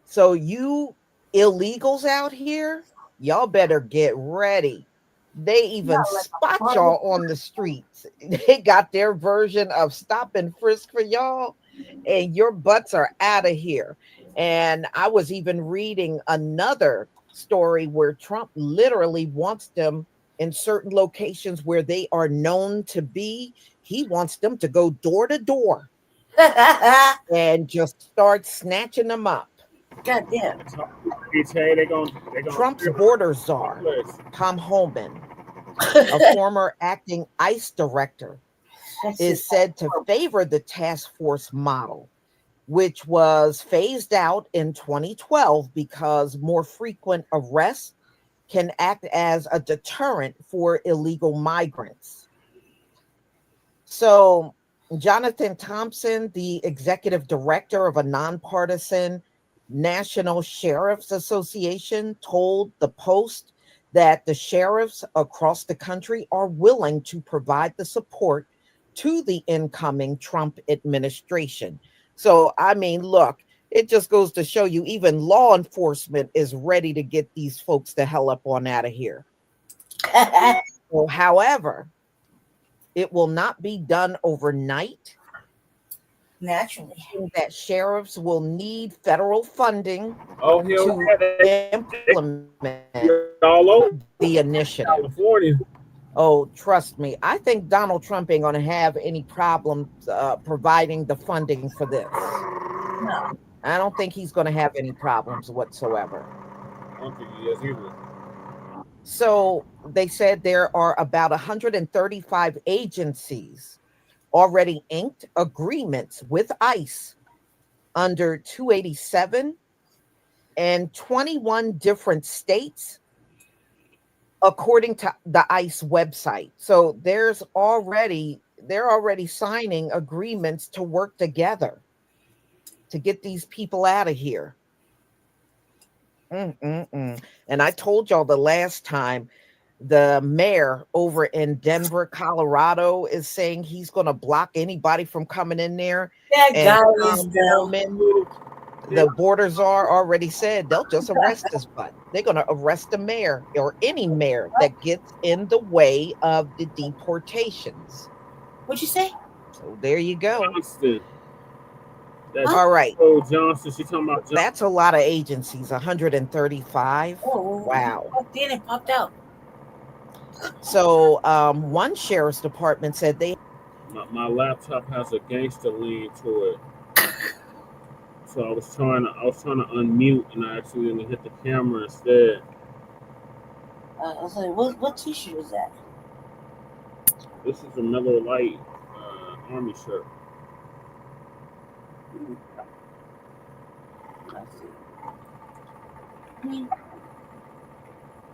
So you illegals out here, y'all better get ready. They even spot y'all on the streets. They got their version of stop and frisk for y'all, and your butts are out of here. And I was even reading another story where Trump literally wants them in certain locations where they are known to be. He wants them to go door to door and just start snatching them up. God damn. Trump's border czar, Tom Homan, a former acting ICE director, is said to favor the task force model, which was phased out in 2012 because more frequent arrests can act as a deterrent for illegal migrants. So Jonathan Thompson, the executive director of a nonpartisan National Sheriff's Association, told the Post that the sheriffs across the country are willing to provide the support to the incoming Trump administration. So, I mean, look, it just goes to show you even law enforcement is ready to get these folks the hell up on out of here. So, however, it will not be done overnight. Naturally. That sheriffs will need federal funding to implement all over the initiative. California. Oh, trust me. I think Donald Trump ain't going to have any problems providing the funding for this. No. I don't think he's going to have any problems whatsoever. I don't think he is either. So they said there are about 135 agencies already inked agreements with ICE under 287, and 21 different states according to the ICE website. So they're already signing agreements to work together to get these people out of here. And I told y'all the last time, the mayor over in Denver, Colorado, is saying he's going to block anybody from coming in there. That guy is Tom Bowman, the border czar, already said they'll just arrest his butt. They're going to arrest the mayor or any mayor that gets in the way of the deportations. What'd you say? So there you go. Johnston. All right. Oh, Johnston. She's talking about Johnston. That's a lot of agencies, 135. Oh, wow. Then it popped out. So one sheriff's department said they... My laptop has a gangster lean to it. So I was trying to unmute, and I accidentally hit the camera instead. I was like, what t-shirt is that? This is a Miller Lite army shirt.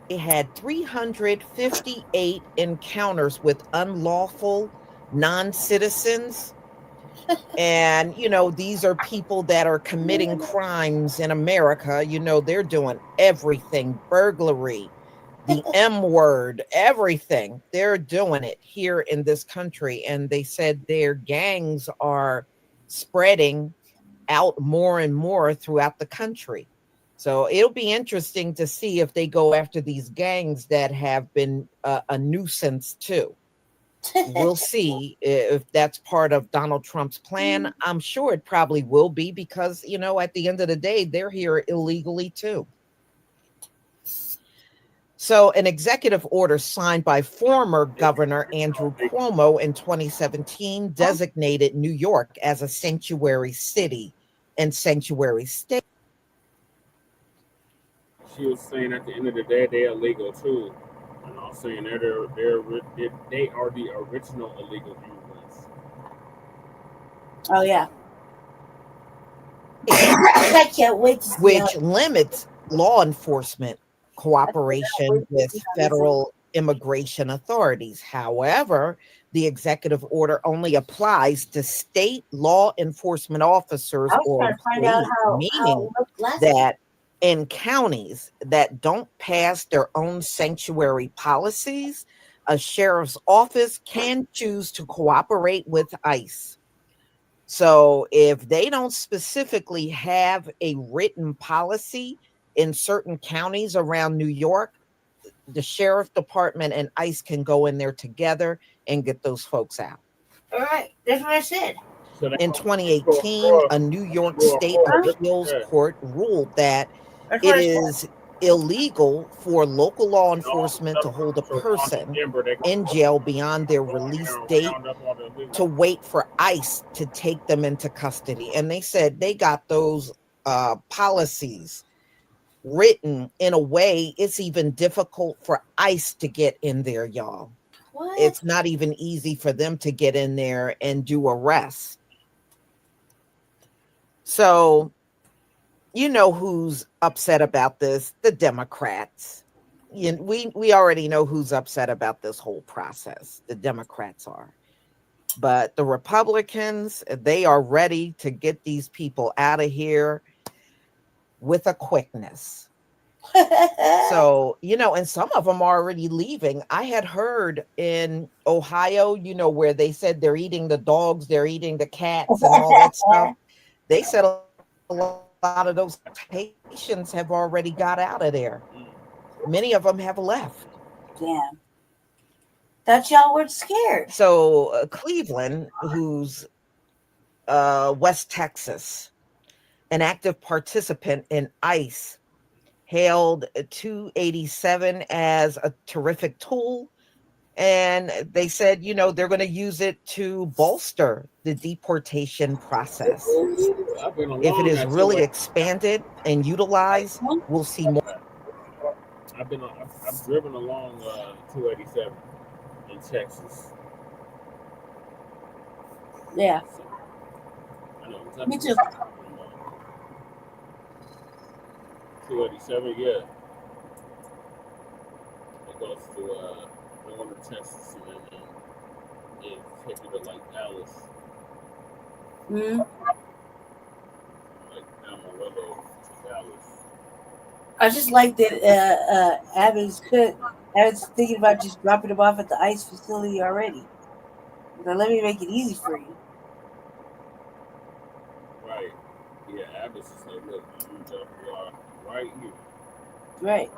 They had 358 encounters with unlawful non-citizens. And, you know, these are people that are committing crimes in America. You know, they're doing everything, burglary, the M word, everything. They're doing it here in this country. And they said their gangs are spreading out more and more throughout the country. So it'll be interesting to see if they go after these gangs that have been a nuisance too. We'll see if that's part of Donald Trump's plan. I'm sure it probably will be because, you know, at the end of the day, they're here illegally too. So an executive order signed by former Governor Andrew Cuomo in 2017 designated New York as a sanctuary city and sanctuary state. She was saying at the end of the day, they're illegal too. And I was saying they are the original illegal immigrants. Oh, yeah. I can't wait to see which limits law enforcement cooperation with federal immigration authorities. However, the executive order only applies to state law enforcement officers or employees, meaning that in counties that don't pass their own sanctuary policies, a sheriff's office can choose to cooperate with ICE. So if they don't specifically have a written policy in certain counties around New York, the sheriff department and ICE can go in there together and get those folks out. All right, that's what I said. In 2018, a New York State appeals court ruled that it is illegal for local law enforcement to hold a person in jail beyond their release date to wait for ICE to take them into custody. And they said they got those policies written in a way it's even difficult for ICE to get in there, y'all. What? It's not even easy for them to get in there and do arrests. So, you know who's upset about this? The Democrats. We already know who's upset about this whole process. The Democrats are. But the Republicans, they are ready to get these people out of here with a quickness. So, you know, and some of them are already leaving. I had heard in Ohio, you know, where they said they're eating the dogs, they're eating the cats and all that stuff. They said a lot of those patients have already got out of there. Many of them have left. Damn. Thought y'all were scared. So Cleveland, who's West Texas, an active participant in ICE, hailed 287 as a terrific tool. And they said, you know, they're going to use it to bolster the deportation process. If it is really expanded and utilized, we'll see more. I've driven along 287 in Texas. Yeah. So, I know exactly. Me too. 287, yeah. close to Norman, Texas, and then in particular like Dallas, like Amarillo, Dallas. I just like that Abbott's thinking about just dropping them off at the ICE facility already. Now let me make it easy for you. Right. Yeah, Abbott's is like, look, you are right here. Right.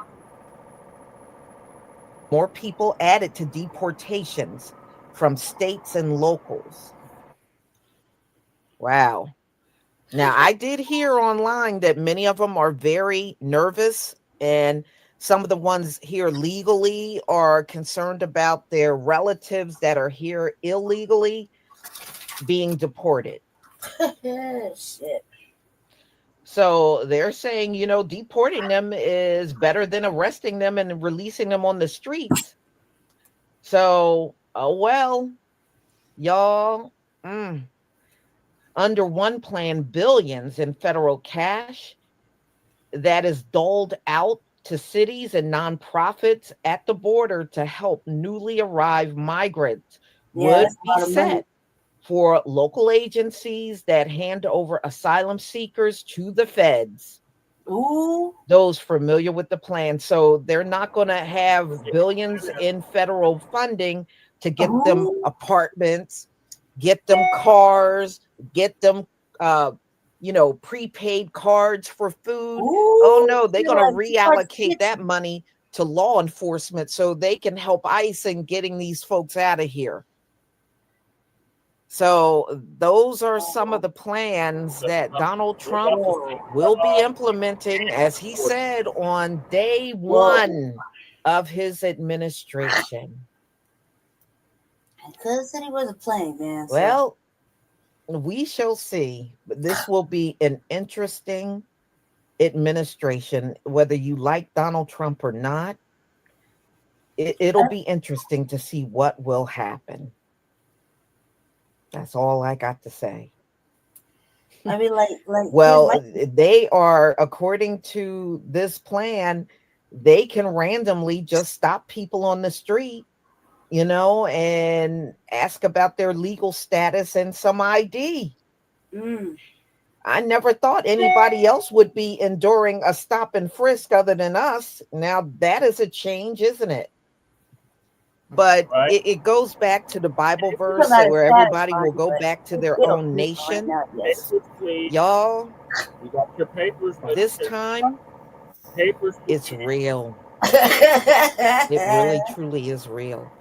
More people added to deportations from states and locals. Wow. Now, I did hear online that many of them are very nervous, and some of the ones here legally are concerned about their relatives that are here illegally being deported. Shit. So they're saying, deporting them is better than arresting them and releasing them on the streets. So, oh well, y'all. Under one plan, billions in federal cash that is doled out to cities and nonprofits at the border to help newly arrived migrants would be set for local agencies that hand over asylum seekers to the feds. Ooh. Those familiar with the plan. So they're not going to have billions in federal funding to get them apartments, get them cars, get them prepaid cards for food. Oh no, they're going to reallocate that money to law enforcement so they can help ICE in getting these folks out of here. So those are some of the plans that Donald Trump will be implementing, as he said, on day one of his administration. Because said he wasn't playing, man. So. Well, we shall see. But this will be an interesting administration, whether you like Donald Trump or not. It'll be interesting to see what will happen. That's all I got to say. I mean, well, they are, according to this plan, they can randomly just stop people on the street, and ask about their legal status and some ID. I never thought anybody else would be enduring a stop and frisk other than us. Now that is a change, isn't it? But it goes back to the Bible verse where everybody will go back to their own nation. Y'all, you got your papers. This time, it's real. It really, truly is real.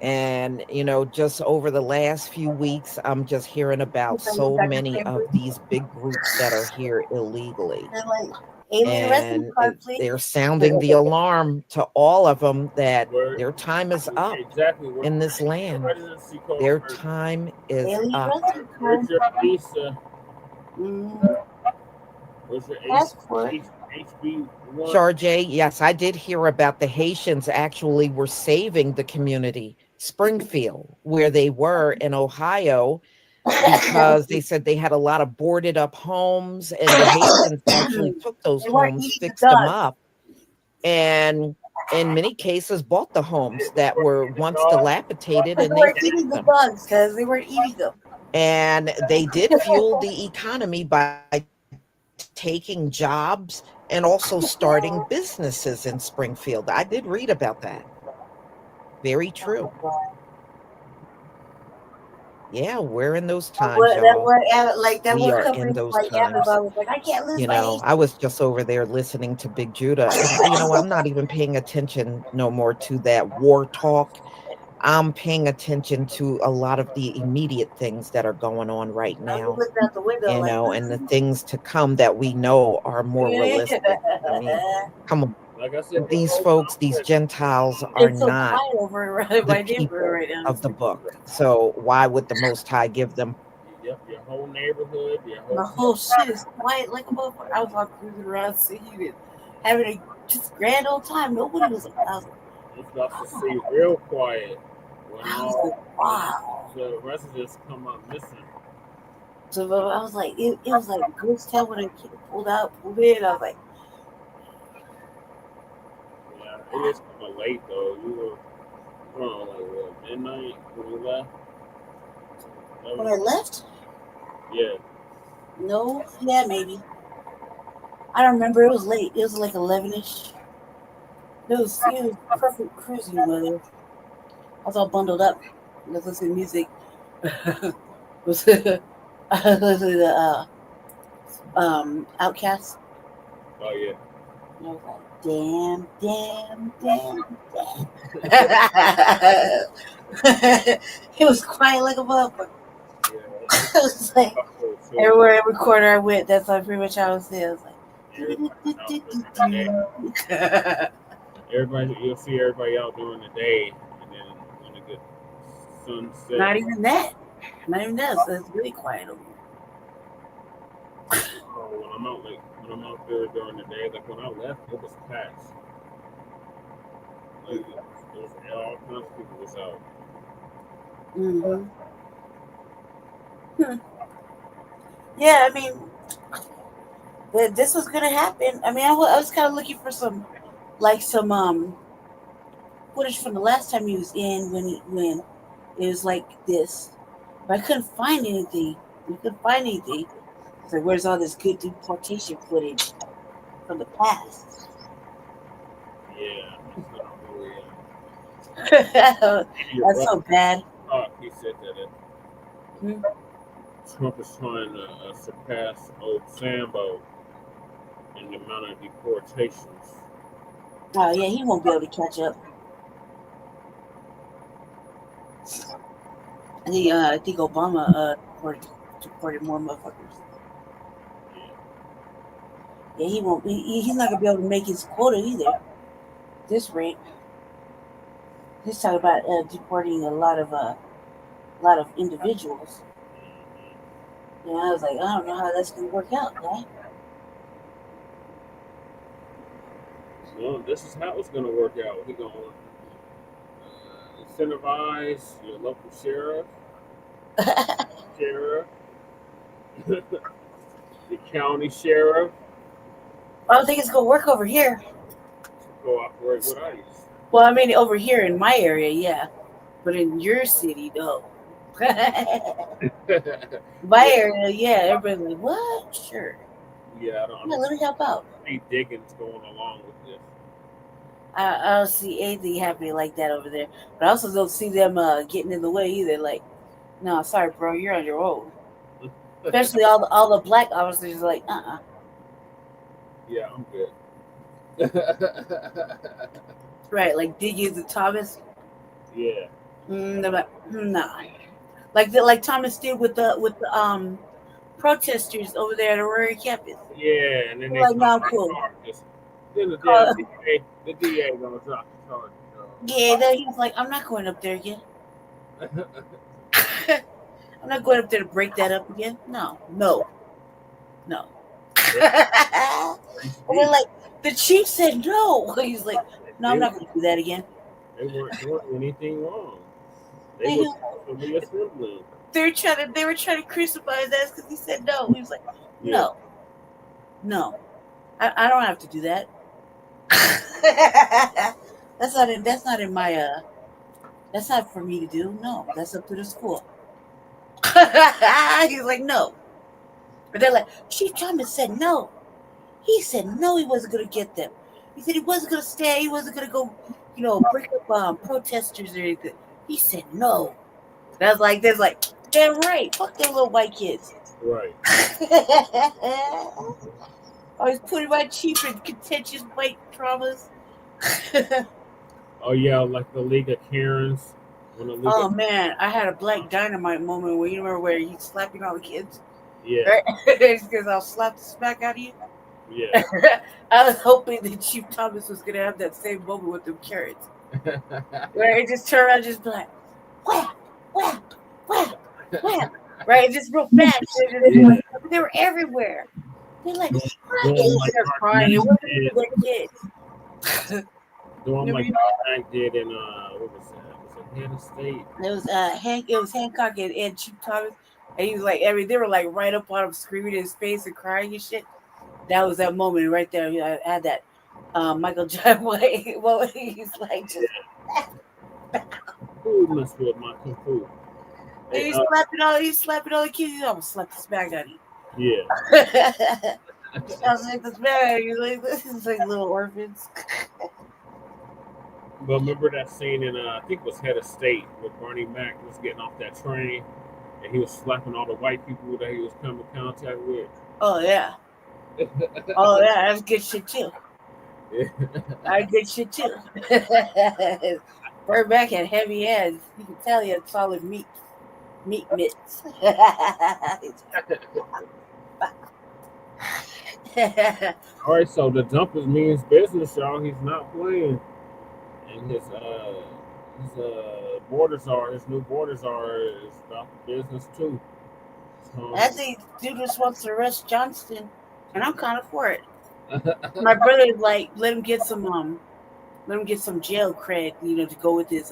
And, just over the last few weeks, I'm just hearing about so many of these big groups that are here illegally. And they're sounding the alarm to all of them that their time is up in this land. Their time is up. Where's your visa? Where's your HB1? Charjay, yes, I did hear about the Haitians actually were saving the community, Springfield, where they were in Ohio, because they said they had a lot of boarded up homes, and the Haitians actually took those homes, fixed them up, and in many cases bought the homes that were once dilapidated, and they fixed them because they weren't eating them. And they did fuel the economy by taking jobs and also starting businesses in Springfield. I did read about that. Very true. Yeah, we're in those times, y'all. We are in those times. I can't lose I was just over there listening to Big Judah. And, I'm not even paying attention no more to that war talk. I'm paying attention to a lot of the immediate things that are going on right now. And the things to come that we know are more realistic. I mean, come on. Like I said, these folks, these Gentiles are not the people of the book. So why would the Most High give them? Yep, your whole neighborhood, the whole shit is quiet like a motherfucker. I was all cruising around singing and having a just grand old time. Nobody was like, it's about to see real quiet. Wow. The residents come up missing. So I was like, it was like a ghost town when I pulled in. I was like, yeah, it is of late though. You were around like what, midnight when you left? When I left? Yeah. No, yeah, maybe. I don't remember. It was late. It was like 11ish. It was perfect cruising weather. I was all bundled up. I was listening to music. was I listened to Outcast. Oh yeah. And I was like, damn. It was quiet like a motherfucker. It was like everywhere, every corner I went, that's like pretty much how I was there. I was like, everybody, you'll see everybody out during the day, and then when it gets sunset. Not even that. Not even that. So it's really quiet over here. When I'm out there during the day, like when I left, it was packed. Like it was all kinds of people was out. Mm-hmm. Yeah, I mean, this was gonna happen. I mean, I was kind of looking for some footage from the last time he was in when it was like this, but I couldn't find anything. So where's all this good deportation footage from the past? Yeah, that's so bad. He said that Trump is trying to surpass old Sambo in the amount of deportations. Oh yeah, he won't be able to catch up. I think Obama deported more motherfuckers. Yeah, he won't. He's not gonna be able to make his quota either. This rate. He's talking about deporting a lot of individuals. Yeah, I was like, I don't know how that's gonna work out, right? Well, this is how it's gonna work out. We're gonna incentivize your local sheriff, the county sheriff. I don't think it's gonna work over here. Cooperate with ICE. Well, I mean, over here in my area, yeah, but in your city, no. My area, yeah, everybody's like, what? Sure. Yeah, I don't. Yeah, let me help out. See Diggins going along with this. I don't see anything happening like that over there, but I also don't see them getting in the way either. Like, no, sorry, bro, you're on your own. Especially all the black officers are like, Yeah, I'm good. Right, like Diggins and Thomas. Yeah. They're like, nah. Like Thomas did with the protesters over there at Aurora campus. Yeah, and then they like, no, cool. Then the DA gonna drop the charge. Yeah, then he was like, I'm not going up there again. I'm not going up there to break that up again. No. And then like the chief said no. He's like, no, I'm not going to do that again. They weren't doing anything wrong. They were trying to crucify his ass because he said no. He was like, no, I don't have to do that. That's not for me to do. No, that's up to the school. He's like, no. But they're like, Chief Thomas said no. He said no, he wasn't going to get them. He said he wasn't going to stay. He wasn't going to go, break up protesters or anything. He said no. That's like, there's like, damn right. Fuck them little white kids. Right. I was putting my chief in contentious white traumas. Oh yeah, like the League of Karens. Oh man, I had a Black Dynamite moment where you remember where he's slapping all the kids. Yeah. Right? Because I'll slap the smack out of you. Yeah. I was hoping that Chief Thomas was gonna have that same moment with them carrots. Where it just turn around and just be like, whap, whap, whap, whap. Right? Just real fast. They were everywhere. They're like, they're crying. It wasn't even their kids. The one like Hank did in what was that? Was it Hannah State? It was Hancock and Chief Thomas. And he was like, they were like right up on him, screaming in his face and crying and shit. That was that moment right there. I had that Michael John White. Well, he's like just. Who messed with my kung fu? And he's slapping all the kids. He's almost slapped the smack out of you. Yeah. I was like, the smack out of you. Like, this is like little orphans. But remember that scene in, I think it was Head of State, where Bernie Mac was getting off that train and he was slapping all the white people that he was coming in contact with? Oh, yeah. Oh, yeah, that's good shit, too. Yeah. That's good shit, too. Bernie Mac had heavy hands. You can tell he had solid meat mitts. All right, so the dump means business, y'all. He's not playing. And his border czar, his new border czar is about the business too. So, I think dude just wants to arrest Johnston, and I'm kind of for it. My brother like let him get some jail cred, to go with his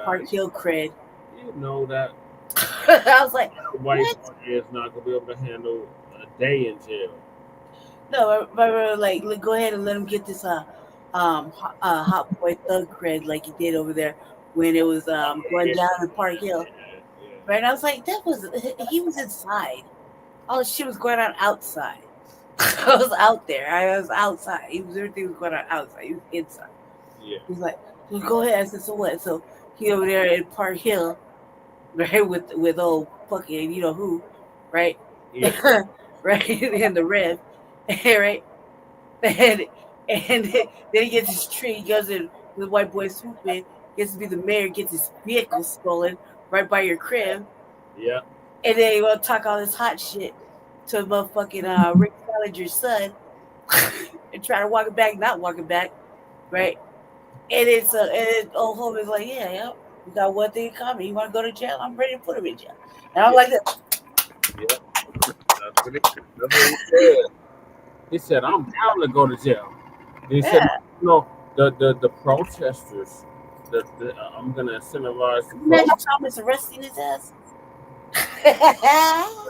Park Hill cred. You know that. I was like, the white party is not gonna be able to handle a day in jail. No, my brother like go ahead and let him get this hot boy thug cred like he did over there when it was going down in Park Hill. Right? And I was like, he was inside. All the shit was going on outside. I was out there. I was outside. Everything was going on outside. He was inside. Yeah. He's like, well, go ahead. I said, so what? So he over there in Park Hill, right, with old fucking you know who, right? Yeah. Right in the red, right? And then he gets his tree, he goes in with the white boy swooping, gets to be the mayor, gets his vehicle stolen right by your crib. Yeah. And then he want to talk all this hot shit to motherfucking Rick Salinger's son and try to walk it back, not walk it back, right? And it's and old homie's like, yeah, we got one thing in common. You want to go to jail? I'm ready to put him in jail. And I'm like, yeah. That's what he said. He said, I'm down to go to jail. And he said, the protesters, I'm going to incentivize the imagine Thomas arresting his ass.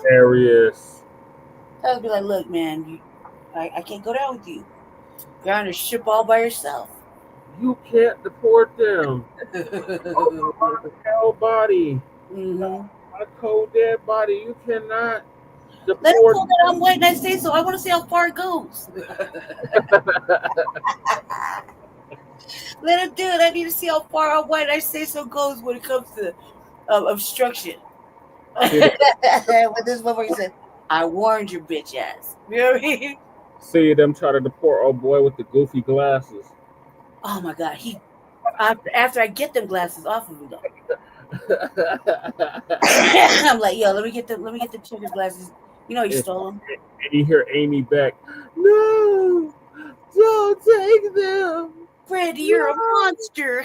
Hilarious. I would be like, look, man, I can't go down with you. You're on a ship all by yourself. You can't deport them. A cold body. A cold dead body. You cannot deport. Let him pull that on white and I say so. I want to see how far it goes. Let him do it. I need to see how far on white I say so goes when it comes to obstruction. When this motherfucker said, I warned your bitch ass. You know what I mean? See them try to deport old boy with the goofy glasses. Oh my God. After I get them glasses off of him though. I'm like, yo, let me get the checker glasses. You know you stole them. And you hear Amy back, no, don't take them. Brandy, you're a monster.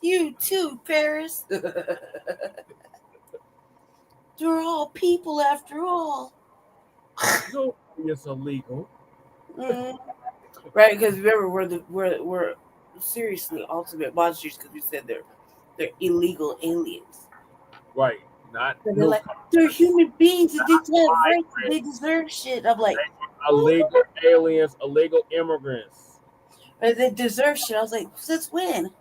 You too, Paris. They're all people after all. No, it's illegal. Right, because remember we're seriously ultimate monsters because we said they're illegal aliens. Right. Not they're like they're human beings and they have rights. They deserve shit. I'm like illegal aliens, illegal immigrants. They deserve shit. I was like, since when?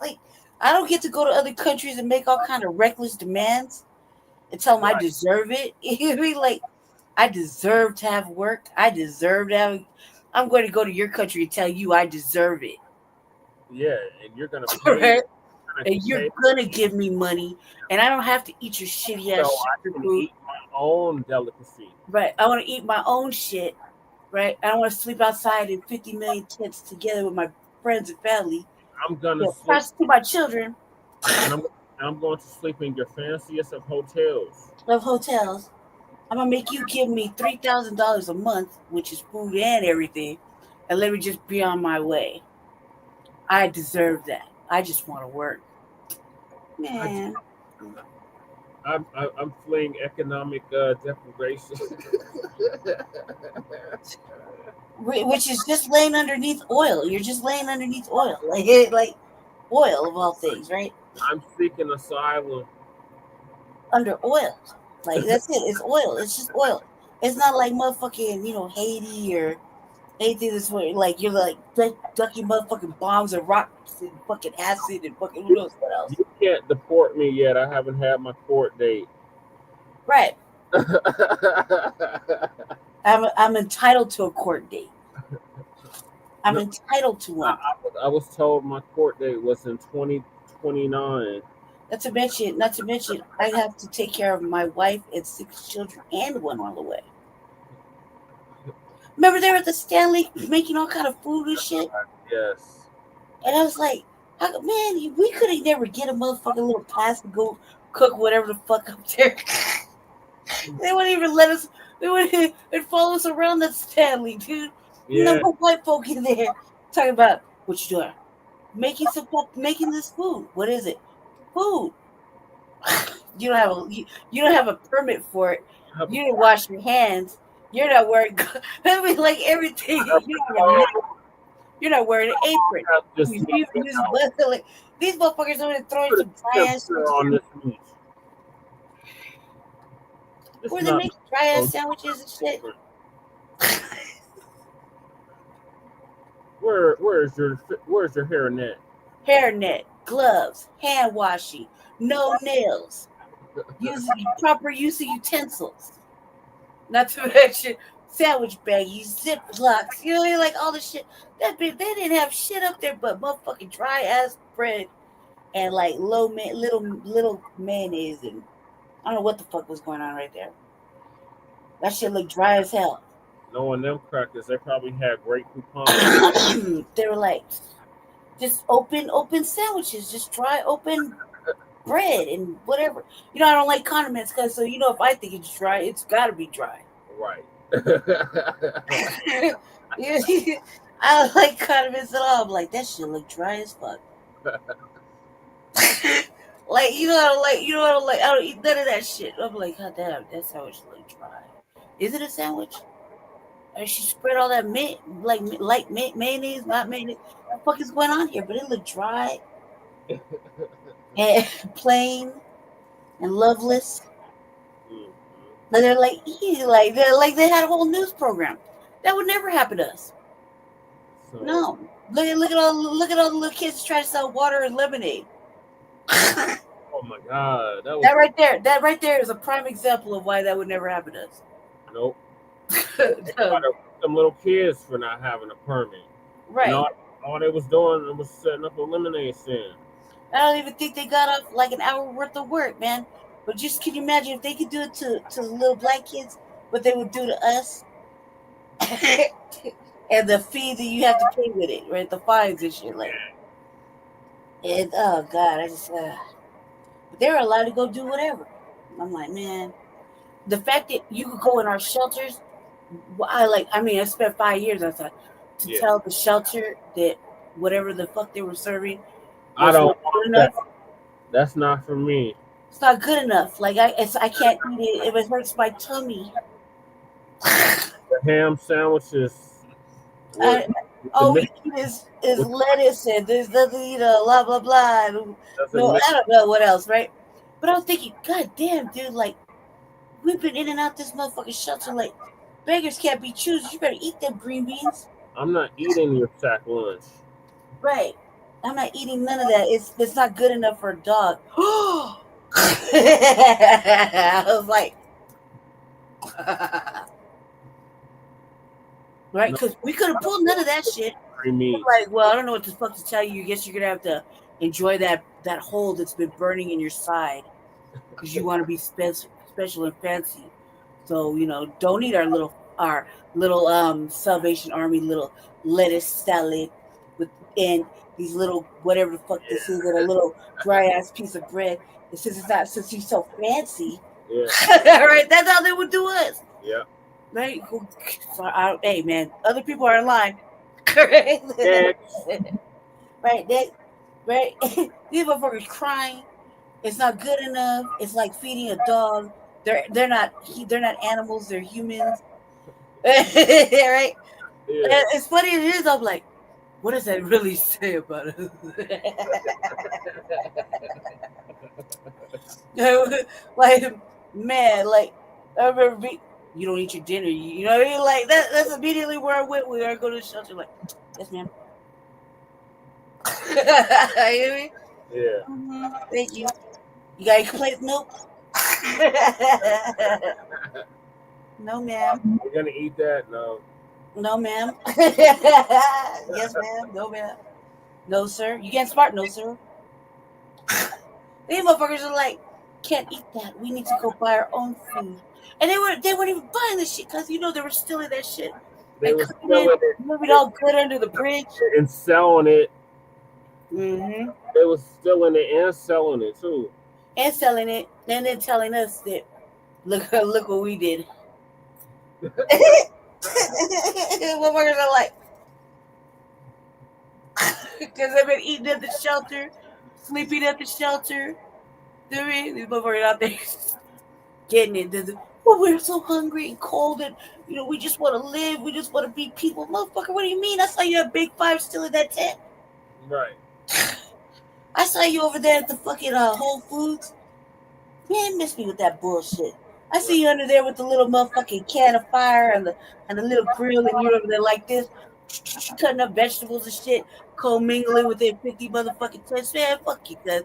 Like, I don't get to go to other countries and make all kind of reckless demands and tell them I deserve it. You know, like, I deserve to have work. I deserve to have. I'm going to go to your country and tell you I deserve it. Yeah, and you're gonna pay. Right? And you're gonna give me money, and I don't have to eat your shitty ass food. Eat my own delicacy. Right. I want to eat my own shit. Right. I don't want to sleep outside in 50 million tents together with my friends and family. I'm gonna prostitute my children. And I'm going to sleep in your fanciest of hotels. I'm gonna make you give me $3,000 a month, which is food and everything, and let me just be on my way. I deserve that. I just want to work, man. I'm fleeing economic deprivation, which is just laying underneath oil. You're just laying underneath oil, like oil of all things, right? I'm seeking asylum under oil. Like that's it. It's oil. It's just oil. It's not like motherfucking, Haiti or anything that's where, like, you're like ducking motherfucking bombs and rocks and fucking acid and fucking who knows what else. You can't deport me yet. I haven't had my court date. Right. I'm entitled to a court date. I'm entitled to one. I was told my court date was in 2029. Not to mention, I have to take care of my wife and 6 children and one on the way. Remember they were at the Stanley making all kind of food and shit? Yes. And I was like, man, we couldn't never get a motherfucking little pass to go cook whatever the fuck up there. They wouldn't even let us. They wouldn't follow us around that Stanley, dude. Yeah. No white folk in there talking about what you doing, making this food. What is it? Food. You don't have a permit for it. You didn't wash your hands. You're not wearing. I mean, like everything. You're not wearing an apron. These motherfuckers are throwing some dry ass. Where they make dry ass sandwiches and shit. Where's your hairnet? Hairnet, gloves, hand washing, no nails, proper use of utensils. Not to mention sandwich baggies, Ziplocs, like all the shit. They didn't have shit up there but motherfucking dry ass bread and like little mayonnaise, and I don't know what the fuck was going on right there. That shit looked dry as hell. Knowing them crackers, they probably had great coupons. They were like, just open sandwiches, just dry open bread and whatever. I don't like condiments because if I think it's dry, it's got to be dry. Right. I don't like condiments at all. I'm like, that shit look dry as fuck. Like, I don't eat none of that shit. I'm like, god damn, that sandwich look dry. Is it a sandwich? Or she spread all that light mayonnaise, not mayonnaise. What the fuck is going on here? But it looked dry and plain and loveless. But they're like easy, they had a whole news program. That would never happen to us. No. Look at all the little kids trying to sell water and lemonade. Oh my god. That right there is a prime example of why that would never happen to us. Nope. Some little kids for not having a permit. Right. And all they was doing was setting up a lemonade stand. I don't even think they got up like an hour worth of work, man. But just can you imagine if they could do it to the little black kids, what they would do to us? And the fee that you have to pay with it, right? The fines and shit like. And oh god, I just they're allowed to go do whatever. I'm like, man, the fact that you could go in our shelters, I spent 5 years outside to tell the shelter that whatever the fuck they were serving, I don't want that. That's not for me. It's not good enough. Like I can't eat it. It hurts my tummy. The ham sandwiches. All we eat is lettuce and there's nothing, blah blah blah. No, I don't know what else, right? But I was thinking, god damn, dude, like we've been in and out this motherfucking shelter. Like beggars can't be choosers. You better eat them green beans. I'm not eating your sack lunch. Right. I'm not eating none of that. It's not good enough for a dog. I was like, right? Because we could have pulled none of that shit. Like, well, I don't know what the fuck to tell you. I guess you're gonna have to enjoy that hole that's been burning in your side because you want to be special and fancy. So don't eat our little Salvation Army little lettuce salad and these little whatever the fuck this is, and a little dry ass piece of bread. And since you're so fancy, right? That's how they would do us. Yeah. Right. So, hey man, other people are in line. Right. Right. These motherfuckers crying. It's not good enough. It's like feeding a dog. They're not animals. They're humans. Right. Yeah. It's funny. It is. I'm like, what does that really say about us? Like, man, like I remember you don't eat your dinner. You know what I mean? Like that's immediately where I went. We are going to the shelter. Like, yes, ma'am. You know what I mean? Yeah. Mm-hmm. Thank you. You got any complaints? Nope. No, ma'am. We're gonna eat that? No. No, ma'am. Yes, ma'am. No, ma'am. No, sir. You getting smart? No, sir. These motherfuckers are like, can't eat that. We need to go buy our own food. And they weren't even buying this shit because they were stealing that shit. They were stealing it. Moving all good under the bridge. And selling it. Mm-hmm. They was stealing it and selling it too. And selling it, and then telling us that look what we did. Motherfuckers are like, because they've been eating at the shelter, sleeping at the shelter. These motherfuckers out there getting it. Well, we're so hungry and cold, and we just want to live. We just want to be people. Motherfucker, what do you mean? I saw you at Big Five still in that tent. Right. I saw you over there at the fucking Whole Foods. Man, miss me with that bullshit. I see you under there with the little motherfucking can of fire and the little grill, and you're over there like this, cutting up vegetables and shit, co-mingling within 50 motherfucking tents. Man, fuck you, cuz.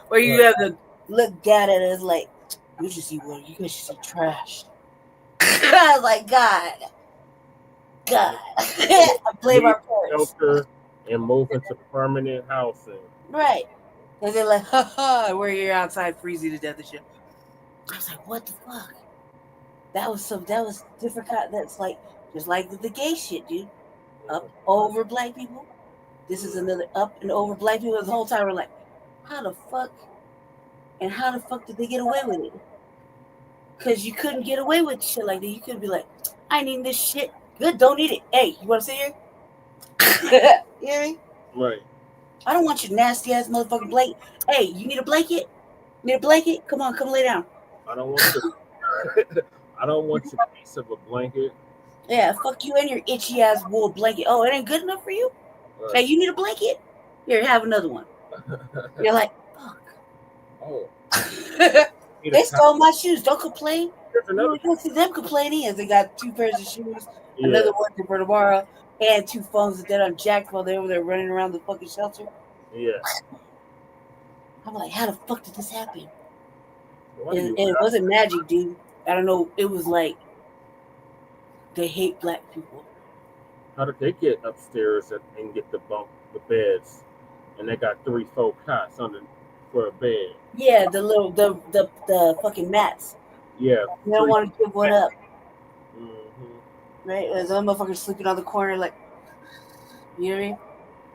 Where you have to look down at us like, you just see what you guys just see trash. I was like, God. I blame our parents. Shelter and move into permanent housing. Right. And they're like, we're here outside freezing to death and shit. I was like, what the fuck? That was different kind. That's like, just like the gay shit, dude. Up over black people. This is another up and over black people. The whole time we're like, how the fuck did they get away with it? Because you couldn't get away with shit like that. You couldn't be like, I ain't eating this shit. Good, don't eat it. Hey, you want to sit here? You hear me? Right. I don't want your nasty ass motherfucking blanket. Hey, you need a blanket? Need a blanket? Come on, come lay down. I don't want your piece of a blanket. Yeah, fuck you and your itchy ass wool blanket. Oh, it ain't good enough for you? Right. Hey, you need a blanket? Here, have another one. You're like, fuck. Oh. They stole my shoes. Don't complain. You don't see them complaining as they got 2 pairs of shoes, another one for tomorrow, and 2 phones that they're unjacked while they're over there running around the fucking shelter. Yeah. I'm like, how the fuck did this happen? And it wasn't magic, dude. I don't know. It was like they hate black people. How did they get upstairs and get the beds? And they got 3-4 cots for a bed. Yeah, the fucking mats. Yeah. They don't want to give one up. Mm-hmm. Right? There's other motherfuckers sleeping on the corner, like, you know what I mean?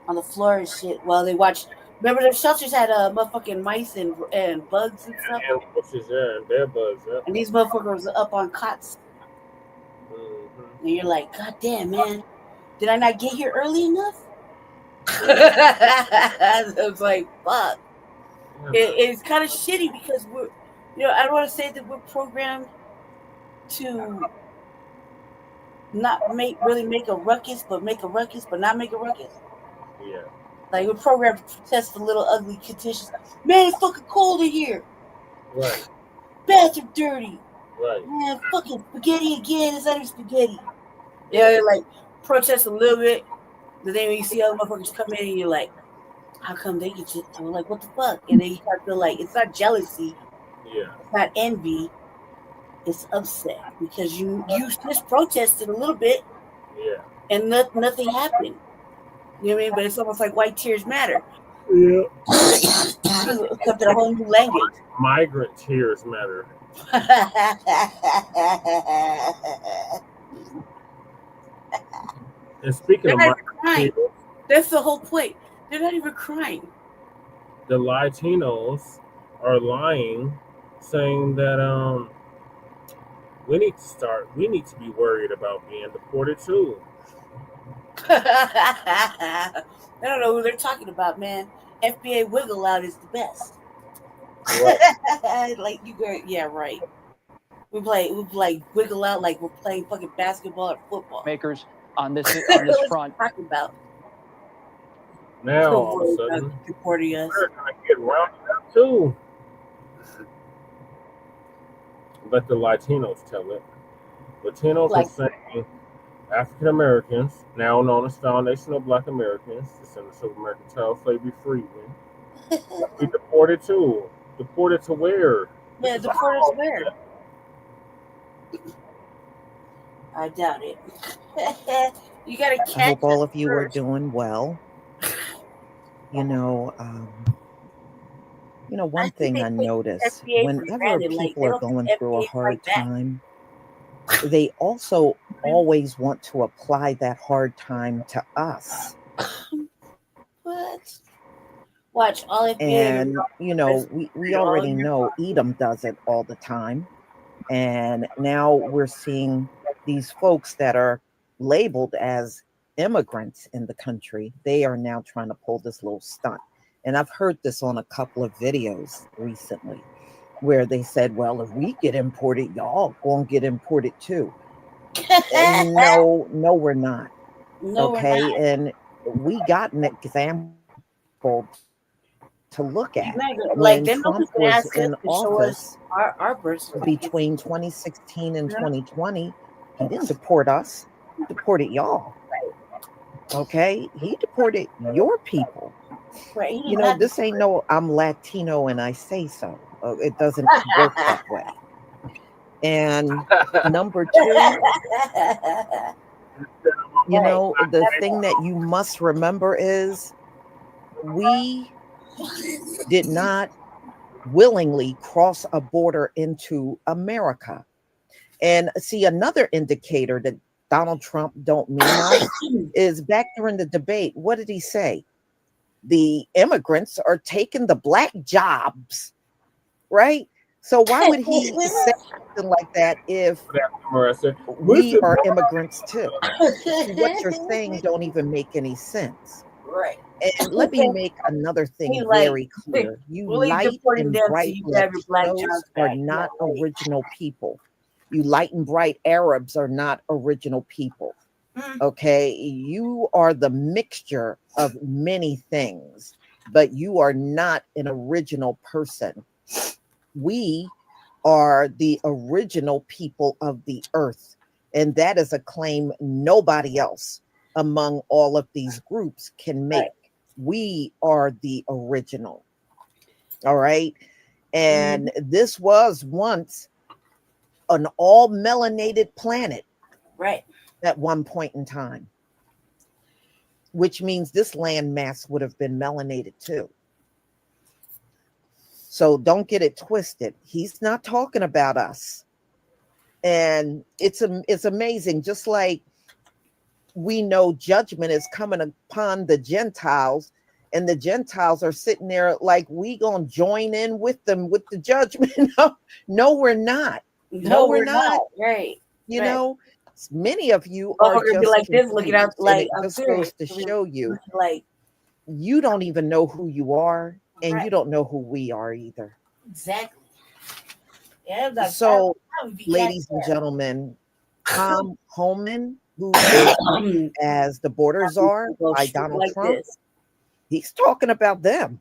On the floor and shit while they watch. Remember, their shelters had motherfucking mice and bugs and stuff. And bushes, yeah, and bed bugs, yeah. And these motherfuckers are up on cots. Mm-hmm. And you're like, God damn, man. Did I not get here early enough? It's like, fuck. It's kind of shitty because we're, I don't want to say that we're programmed to not really make a ruckus, but make a ruckus, but not make a ruckus. Yeah. Like, we're programmed to protest the little ugly conditions. Man, it's fucking cold in here. Right. Baths are dirty. Right. Man, fucking spaghetti again. It's not even spaghetti. Yeah, like, protest a little bit, but then when you see other motherfuckers come in and you're like, how come they get you? And we're like, what the fuck? And then you start to feel like it's not jealousy. Yeah. It's not envy. It's upset because you just protested a little bit. Yeah. And nothing happened. You know what I mean? But it's almost like white tears matter. Yeah. Except in a whole new language. Migrant tears matter. And speaking of crying. That's the whole point. They're not even crying. The Latinos are lying, saying that we need to be worried about being deported too. I don't know who they're talking about, man. FBA wiggle out is the best. Right. Like you go, yeah, right. We play wiggle out like we're playing fucking basketball or football. Makers on this front. Talking about now all of a sudden deporting us. They're gonna get rounded up too. Let the Latinos tell it. Latinos are saying African Americans, now known as Foundation of Black Americans, descendants of American child slavery freedmen, be deported too. Deported to where? Yeah, deported to where? I doubt it. You gotta catch I hope all us of you are first. doing well. One thing I notice FBA for whenever granted. Like, people they are don't going think through a FBA hard fight back. time, they also always want to apply that hard time to us. What? Watch all FBA. And, we already know Edom does it all the time. And now we're seeing these folks that are labeled as immigrants in the country. They are now trying to pull this little stunt. And I've heard this on a couple of videos recently where they said, well, if we get imported, y'all gonna get imported too. No, we're not. No, okay. we're not. And we got an example to look at. Like, When they're Trump not gonna was ask us in to show office us our birth certificates. between 2016 and 2020, he didn't deport us. He deported y'all. Okay. He deported your people. Right. This ain't no I'm Latino and I say so. It doesn't work that way. And number two, the thing that you must remember is we did not willingly cross a border into America. And see, another indicator that Donald Trump don't mean us is back during the debate. What did he say? The immigrants are taking the black jobs, right? So why would he say something like that if we are immigrants too? What you're saying don't even make any sense. Right. And let me make another thing very clear. You light and bright Latinos are not original people. You light and bright Arabs are not original people. Okay, you are the mixture of many things, but you are not an original person. We are the original people of the earth, and that is a claim nobody else among all of these groups can make. We are the original. All right. And this was once an all melanated planet. Right. At one point in time, which means this landmass would have been melanated too. So don't get it twisted. He's not talking about us. And it's amazing. Just like we know judgment is coming upon the Gentiles, and the Gentiles are sitting there like, we gonna join in with them with the judgment. No, we're not. No, we're not. Right. You know, many of you are just be like this, looking out like it just goes to show you, like, you don't even know who you are, and you don't know who we are either. Exactly. Yeah. So, ladies and gentlemen, Tom Homan, who is as the border czar by Donald Trump, he's talking about them.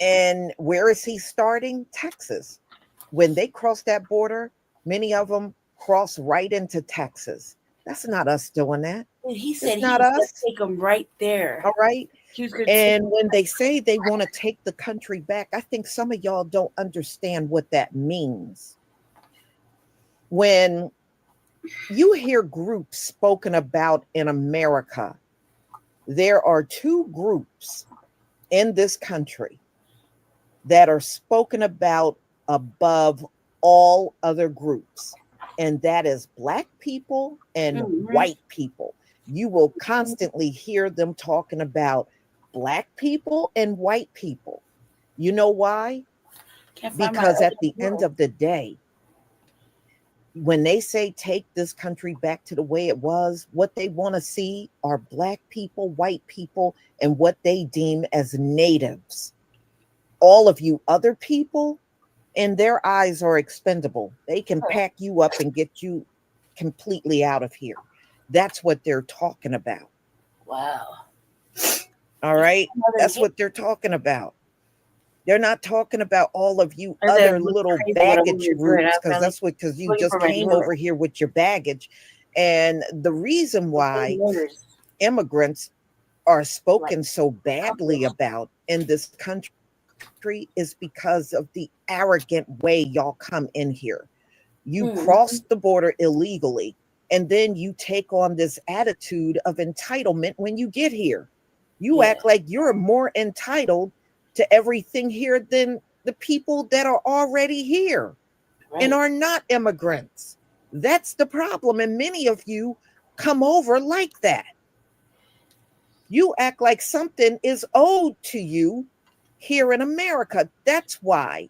And where is he starting? Texas. When they cross that border, many of them cross right into Texas. That's not us doing that. He said not us. Take them right there. All right. And when they say they want to take the country back, I think some of y'all don't understand what that means. When you hear groups spoken about in America, there are two groups in this country that are spoken about above all other groups. And that is Black people and white people. You will constantly hear them talking about Black people and white people. You know why? Because at the end of the day, when they say take this country back to the way it was, what they want to see are Black people, white people, and what they deem as natives. All of you other people, and their eyes are expendable. They can pack you up and get you completely out of here. That's what they're talking about. Wow. All right. That's what they're talking about. They're not talking about all of you other little baggage groups, because you just came over here with your baggage. And the reason why immigrants are spoken so badly about in this country is because of the arrogant way y'all come in here. You cross the border illegally, and then you take on this attitude of entitlement when you get here. You act like you're more entitled to everything here than the people that are already here and are not immigrants. That's the problem. And many of you come over like that. You act like something is owed to you here in America. That's why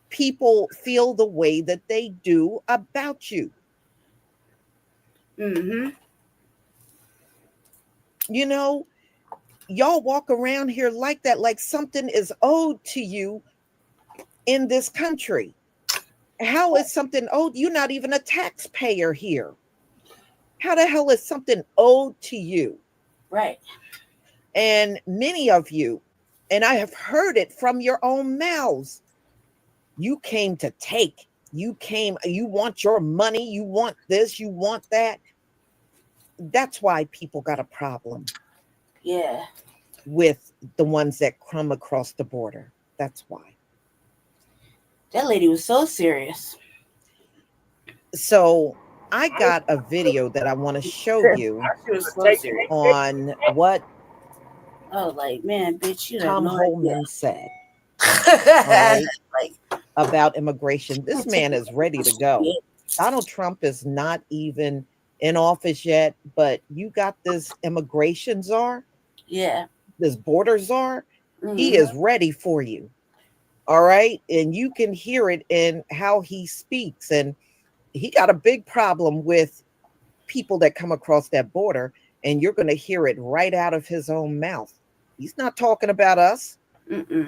people feel the way that they do about you. You know, y'all walk around here like that, like something is owed to you in this country. How is something owed? You're not even a taxpayer here. How the hell is something owed to you? Right. And many of you, and I have heard it from your own mouths, you came to take. You want your money, you want this, you want that. That's why people got a problem. Yeah. With the ones that come across the border. That's why. That lady was so serious. So I got a video that I want to show you on what man, bitch, you Tom have no Holman idea. said. Right? About immigration. This man is ready to go. Donald Trump is not even in office yet, but you got this immigration czar. Yeah. This border czar. He is ready for you. All right. And you can hear it in how he speaks. And he got a big problem with people that come across that border. And you're going to hear it right out of his own mouth. He's not talking about us.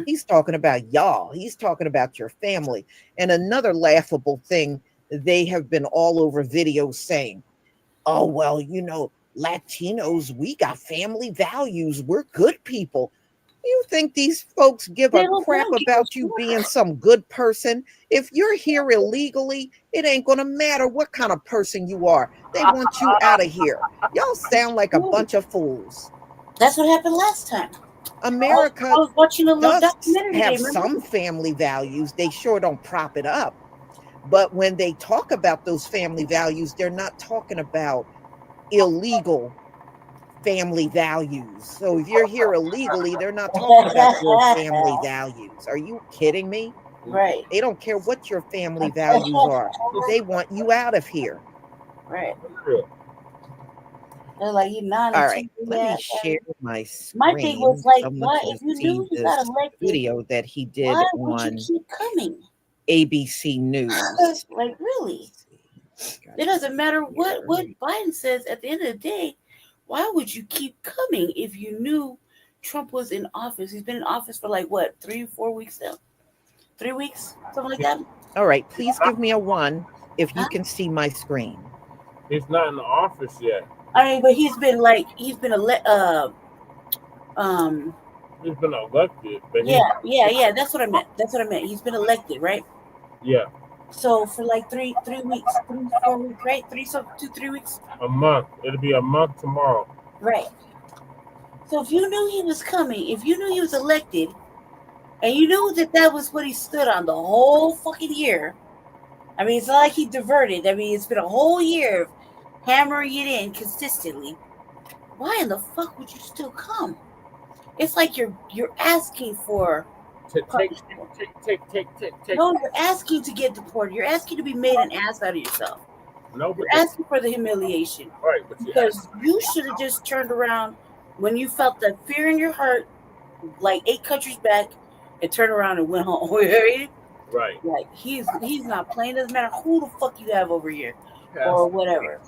He's talking about y'all. He's talking about your family. And another laughable thing, they have been all over videos saying, oh, well, you know, Latinos, we got family values. We're good people. You think these folks give a crap about you being some good person? If you're here illegally, it ain't going to matter what kind of person you are. They want you out of here. Y'all sound like a bunch of fools. That's what happened last time. America I was watching a little does documentary have today, some family values. They sure don't prop it up. But when they talk about those family values, they're not talking about illegal family values. So if you're here illegally, they're not talking about your family values. Are you kidding me? Right. They don't care what your family values are. They want you out of here. Right. They're like, you not. All right, let me share my screen. My thing was like, I want why, you if to you see knew you this got elected, video that he did why would on you keep coming? ABC News. Like, really? It doesn't matter what Biden says at the end of the day. Why would you keep coming if you knew Trump was in office? He's been in office for like what, 3 or 4 weeks now? 3 weeks, something like that. All right, please give me a 1 if you can see my screen. He's not in the office yet. I mean, but he's been elected. He's been elected, but Yeah. That's what I meant. He's been elected, right? Yeah. So for like 3 weeks, 3, 4 weeks, right? 3 weeks. A month. It'll be a month tomorrow. Right. So if you knew he was coming, if you knew he was elected, and you knew that was what he stood on the whole fucking year. I mean, it's not like he diverted. I mean, it's been a whole year of hammering it in consistently. Why in the fuck would you still come? It's like you're asking for take. No, you're asking to get deported. You're asking to be made an ass out of yourself. No, you're asking for the humiliation. Right, because you should have just turned around when you felt that fear in your heart, like 8 countries back, and turned around and went home. Right. Like he's not playing. Doesn't matter who the fuck you have over here or whatever.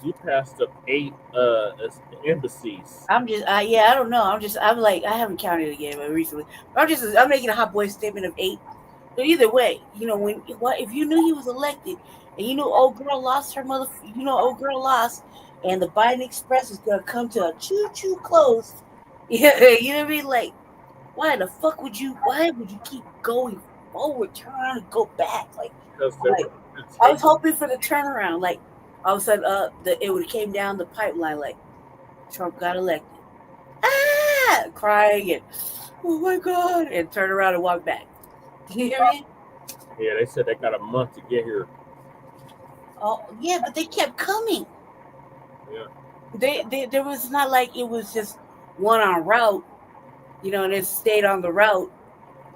You passed up 8 embassies. I don't know. I'm like, I haven't counted again recently. I'm making a hot boy statement of 8. But either way, you know, if you knew he was elected and you knew old girl lost, and the Biden Express is gonna come to a choo-choo close. Yeah, you know what I mean? Like, why the fuck would you keep going forward, turn around and go back? Like I was hoping for the turnaround. Like all of a sudden, it would have came down the pipeline. Like Trump got elected, crying and oh my god, and turn around and walk back. You hear me? Yeah, they said they got a month to get here. Oh yeah, but they kept coming. Yeah. There was not like it was just one on route, and it stayed on the route.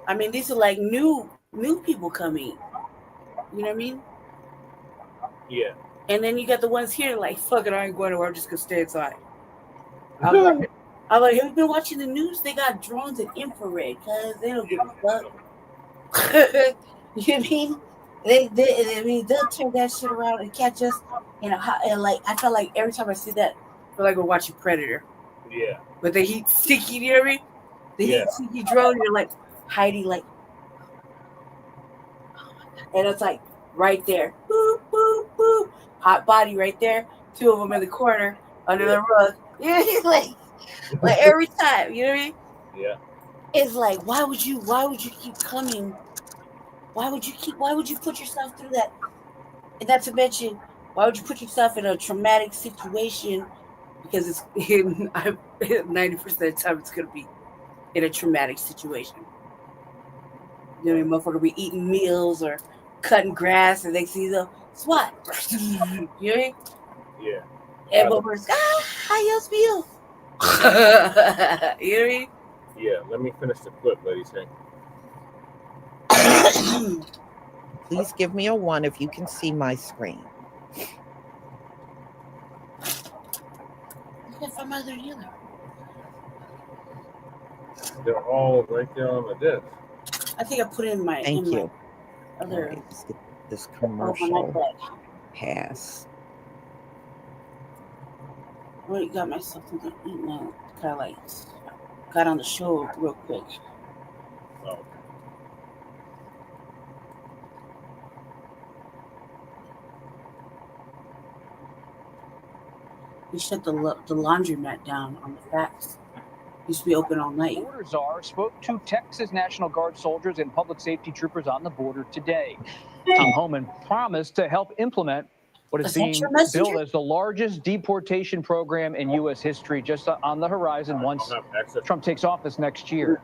I mean, these are like new people coming. You know what I mean? Yeah. And then you got the ones here like, fuck it, I ain't going nowhere. I'm just gonna stay inside. I'm like, have you been watching the news? They got drones and infrared, cause they don't give a fuck. You know what I mean? They'll turn that shit around and catch us. And like I felt like every time I see that, I feel like we're watching Predator. Yeah. But the heat sticky, you know what I mean? The heat sticky drone, you're like hiding, like, and it's like right there, boop boop boop, hot body right there. Two of them in the corner under the rug. Yeah, like every time, you know what I mean? Yeah. It's like, why would you keep coming? Why would you put yourself through that? And not to mention, why would you put yourself in a traumatic situation? Because it's 90% of the time it's gonna be in a traumatic situation. You know, motherfucker be eating meals or cutting grass, and they see the SWAT. You know what I mean? Yeah. And motherfuckers, how you feel? You know what I mean? Yeah. Let me finish the clip, ladies. Please give me a 1 if you can see my screen. If I'm other either. They're all right there on the desk. I think I put it in my. Thank you. My other. Right, let's get this commercial pass. I already got myself something to eat now. Kind of like got on the show real quick. Oh. We shut the laundromat down on the facts. Used to be open all night. Border czar spoke to Texas National Guard soldiers and public safety troopers on the border today. Tom Homan promised to help implement what is being billed as the largest deportation program in U.S. history, just on the horizon once Trump takes office next year.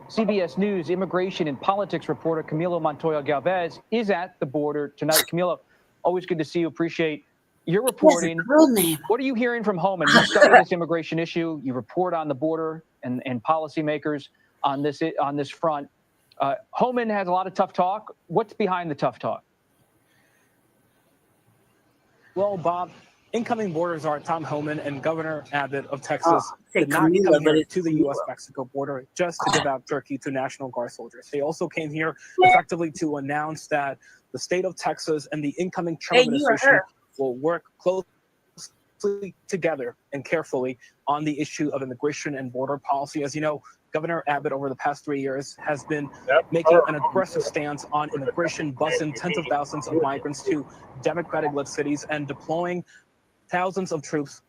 CBS News immigration and politics reporter Camilo Montoya Galvez is at the border tonight. Camilo, always good to see you. Appreciate your reporting. What are you hearing from Homan? You study this immigration issue. You report on the border and policymakers on this front. Homan has a lot of tough talk. What's behind the tough talk? Well, Bob, incoming border czar Tom Homan and Governor Abbott of Texas did not come here to the U.S.-Mexico border just to give out turkey to National Guard soldiers. They also came here effectively to announce that the state of Texas and the incoming Trump administration will work closely together and carefully on the issue of immigration and border policy. As you know, Governor Abbott over the past 3 years has been making an aggressive stance on immigration, busing tens of thousands of migrants to Democratic-led cities and deploying thousands of troops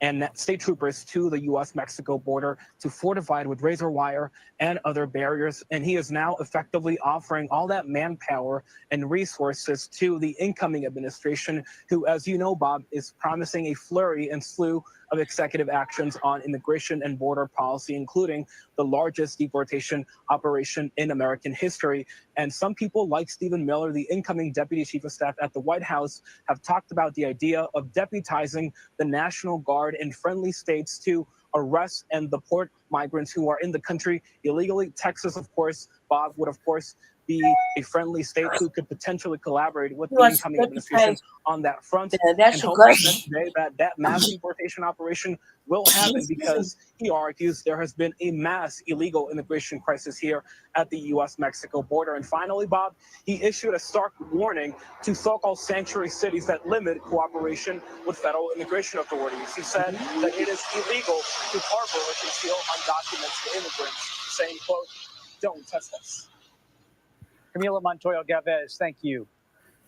and state troopers to the U.S.-Mexico border to fortify it with razor wire and other barriers. And he is now effectively offering all that manpower and resources to the incoming administration, who, as you know, Bob, is promising a flurry and slew of executive actions on immigration and border policy, including the largest deportation operation in American history. And some people like Stephen Miller, the incoming deputy chief of staff at the White House, have talked about the idea of deputizing the National Guard in friendly states to arrest and deport migrants who are in the country illegally. Texas, of course, Bob, would, of course, be a friendly state who could potentially collaborate with the incoming administration on that front. And hope today that mass deportation operation will happen, because he argues there has been a mass illegal immigration crisis here at the U.S.-Mexico border. And finally, Bob, he issued a stark warning to so-called sanctuary cities that limit cooperation with federal immigration authorities. He said that it is illegal to harbor or conceal undocumented immigrants, saying, quote, "Don't test us." Camilo Montoya Galvez, thank you.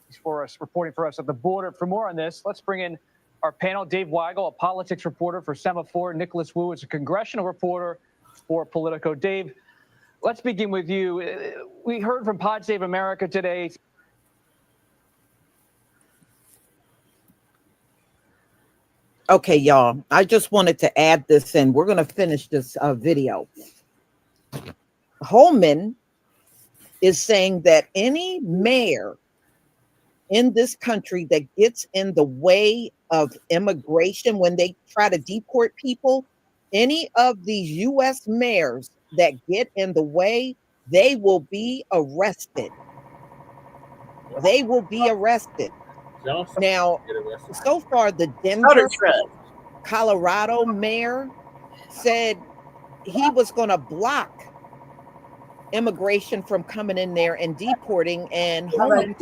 He's reporting for us at the border. For more on this, let's bring in our panel. Dave Weigel, a politics reporter for Semaphore. Nicholas Wu is a congressional reporter for Politico. Dave, let's begin with you. We heard from Pod Save America today. Okay, y'all, I just wanted to add this in. We're going to finish this video. Holman is saying that any mayor in this country that gets in the way of immigration when they try to deport people, any of these U.S. mayors that get in the way, they will be arrested. They will be arrested. Now, so far, the Denver, Colorado mayor said he was going to block immigration from coming in there and deporting. And can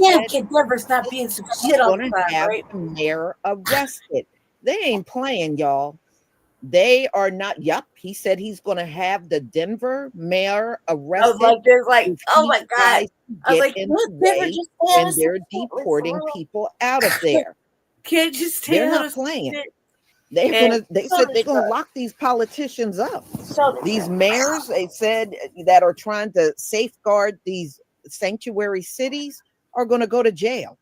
Denver stop being some shit on the have the mayor arrested. They ain't playing, y'all. They are not. Yup, he said he's going to have the Denver mayor arrested. Oh my God. I was like, and they're deporting people out of there. Can't just they're not playing. They said they're gonna lock these politicians up. These mayors, they said, that are trying to safeguard these sanctuary cities are gonna go to jail.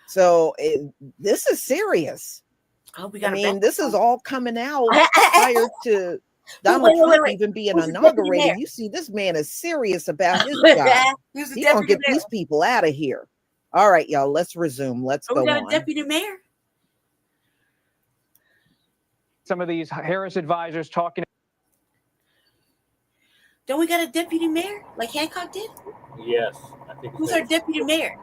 So this is serious. This is all coming out prior to Donald Trump even being inaugurated. You see, this man is serious about his job. He's gonna get these people out of here. All right, y'all, let's resume. Let's go on. We got a deputy mayor. Some of these Harris advisors talking. Don't we got a deputy mayor like Hancock did? Yes, I think. Who's our deputy mayor?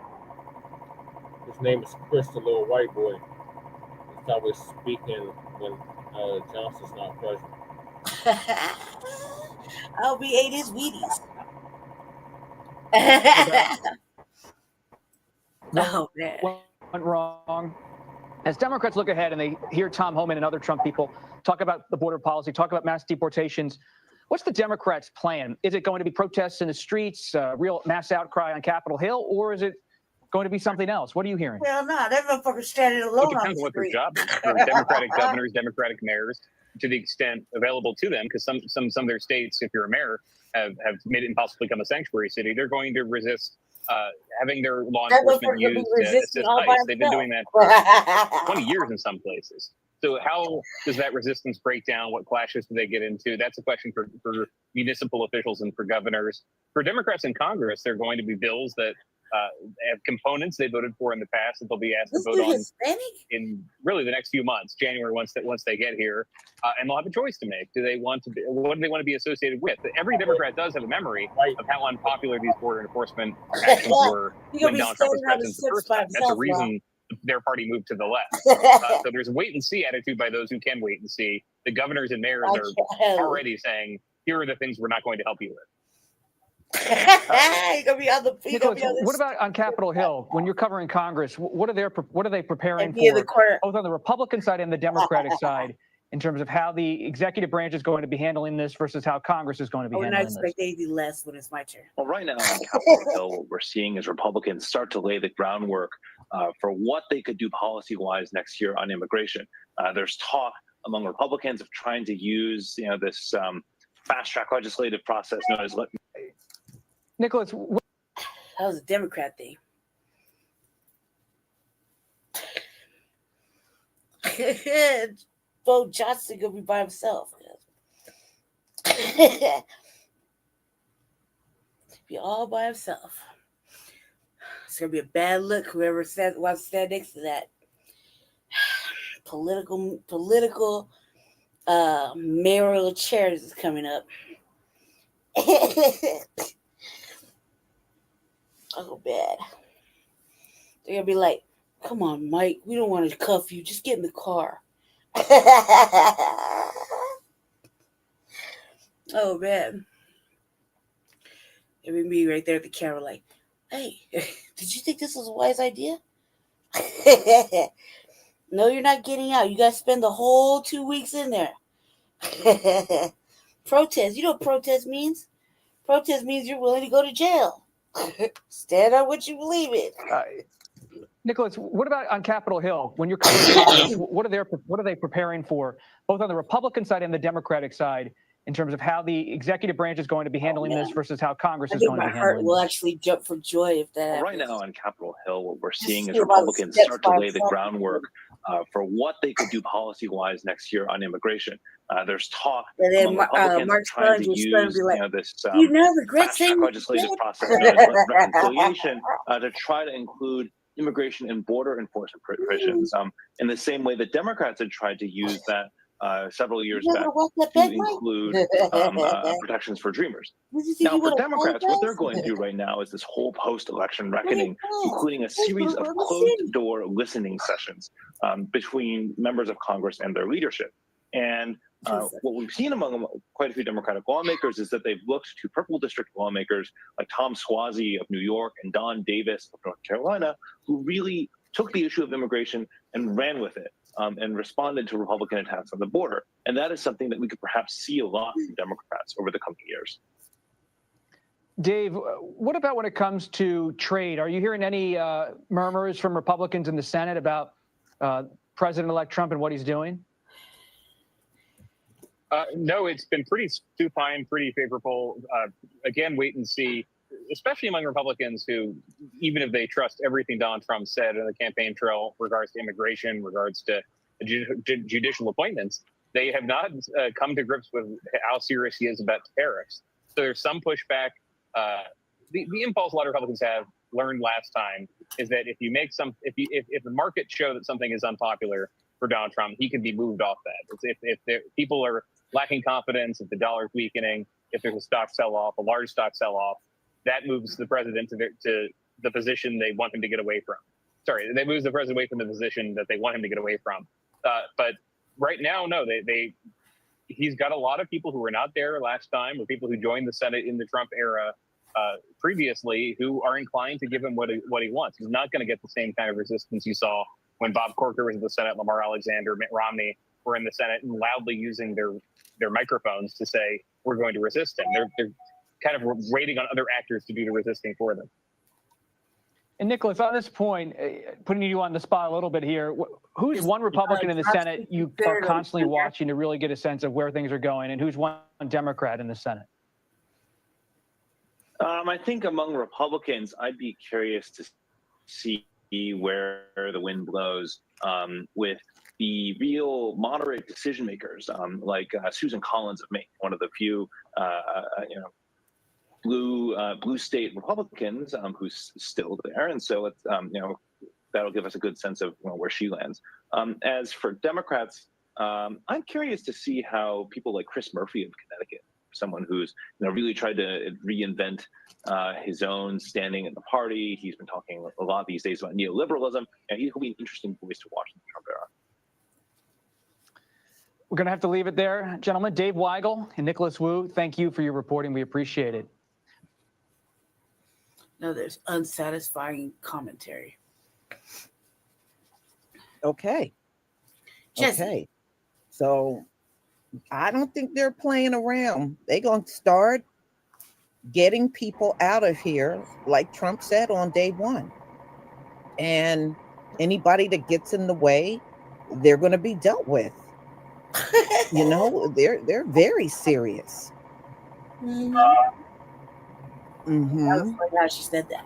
His name is Chris, the little white boy. He's always speaking when Johnson's not present. Oh, we ate his Wheaties. Oh man, went wrong. As Democrats look ahead and they hear Tom Homan and other Trump people talk about the border policy, talk about mass deportations, what's the Democrats' plan? Is it going to be protests in the streets, real mass outcry on Capitol Hill, or is it going to be something else? What are you hearing? Well, no, that motherfucker's standing alone. It depends on what their job is. For Democratic governors, Democratic mayors, to the extent available to them, because some of their states, if you're a mayor, have made it impossible to become a sanctuary city. They're going to resist having their law enforcement use assist ICE. They've been doing that for 20 years in some places. So how does that resistance break down? What clashes do they get into? That's a question for municipal officials and for governors. For Democrats in Congress, there are going to be bills that have components they voted for in the past that they'll be asked to vote on in really the next few months, January, once they get here, and they'll have a choice to make. Do they want to be, what do they want to be associated with? Every Democrat does have a memory of how unpopular these border enforcement actions were when Donald Trump was president the first time. That's the reason their party moved to the left. So there's a wait and see attitude by those who can wait and see. The governors and mayors are already saying, here are the things we're not going to help you with. Nicholas, what about on Capitol Hill when you're covering Congress? What are they preparing for, both on the Republican side and the Democratic side, in terms of how the executive branch is going to be handling this versus how Congress is going to be handling this? I expect anything less when it's my turn. Well, right now on Capitol Hill, what we're seeing is Republicans start to lay the groundwork for what they could do policy-wise next year on immigration. There's talk among Republicans of trying to use this fast-track legislative process known as Nicholas, that was a Democrat thing. Bo Johnson gonna be by himself. Be all by himself. It's gonna be a bad look. Whoever wants to stand next to that political mayoral chair is coming up. Oh, bad. They're gonna be like, come on, Mike, we don't want to cuff you. Just get in the car. Oh, man. It would be me right there at the camera like, hey, did you think this was a wise idea? No, you're not getting out. You got to spend the whole 2 weeks in there. Protest. You know what protest means? Protest means you're willing to go to jail. Stand on what you believe in. Nicholas, what about on Capitol Hill? When you're covering Congress, what are they preparing for, both on the Republican side and the Democratic side, in terms of how the executive branch is going to be handling this versus how Congress I is think going to my be heart handling will this. actually jump for joy if that happens. Right now on Capitol Hill, what we're seeing Just is see a lot of Republicans steps start to by lay the itself. groundwork for what they could do policy-wise next year on immigration. There's talk And then among Republicans of Mark trying to Sponge was going to use be like, this "Do you now regret fast-track saying legislative process known as reconciliation to try to include immigration and border enforcement provisions in the same way that Democrats had tried to use that several years back to include protections for dreamers. Now, for Democrats, what they're going through right now is this whole post-election reckoning, including a series of closed-door listening sessions between members of Congress and their leadership. And what we've seen among quite a few Democratic lawmakers is that they've looked to purple district lawmakers like Tom Suozzi of New York and Don Davis of North Carolina, who really took the issue of immigration and ran with it and responded to Republican attacks on the border. And that is something that we could perhaps see a lot from Democrats over the coming years. Dave, what about when it comes to trade? Are you hearing any murmurs from Republicans in the Senate about President-elect Trump and what he's doing? No, it's been pretty supine, pretty favorable. Again, wait and see, especially among Republicans who, even if they trust everything Donald Trump said in the campaign trail regards to immigration, regards to judicial appointments, they have not come to grips with how serious he is about tariffs. So there's some pushback. The impulse a lot of Republicans have learned last time is that if you make if the market show that something is unpopular for Donald Trump, he can be moved off that. If people are lacking confidence, if the dollar is weakening, if there's a stock sell-off, a large stock sell-off, that moves the president to the position they want him to get away from. Sorry, that moves the president away from the position that they want him to get away from. But right now, no, he's got a lot of people who were not there last time, or people who joined the Senate in the Trump era previously, who are inclined to give him what he wants. He's not going to get the same kind of resistance you saw when Bob Corker was in the Senate, Lamar Alexander, Mitt Romney were in the Senate and loudly using their microphones to say, we're going to resist him. They're kind of waiting on other actors to do the resisting for them. And Nicholas, on this point, putting you on the spot a little bit here, who's one Republican in the Senate you are constantly watching to really get a sense of where things are going, and who's one Democrat in the Senate? I think among Republicans, I'd be curious to see where the wind blows with the real moderate decision makers, like Susan Collins of Maine, one of the few blue state Republicans who's still there, and so it's that'll give us a good sense of where she lands. As for Democrats, I'm curious to see how people like Chris Murphy of Connecticut, someone who's really tried to reinvent his own standing in the party. He's been talking a lot these days about neoliberalism, and he'll be an interesting voice to watch in the Trump era. We're going to have to leave it there. Gentlemen, Dave Weigel and Nicholas Wu, thank you for your reporting. We appreciate it. No, there's unsatisfying commentary. Okay. Jesse. Okay. So I don't think they're playing around. They're going to start getting people out of here, like Trump said on day one. And anybody that gets in the way, they're going to be dealt with. They're very serious. Mm-hmm. Mm-hmm. That was like how she said that.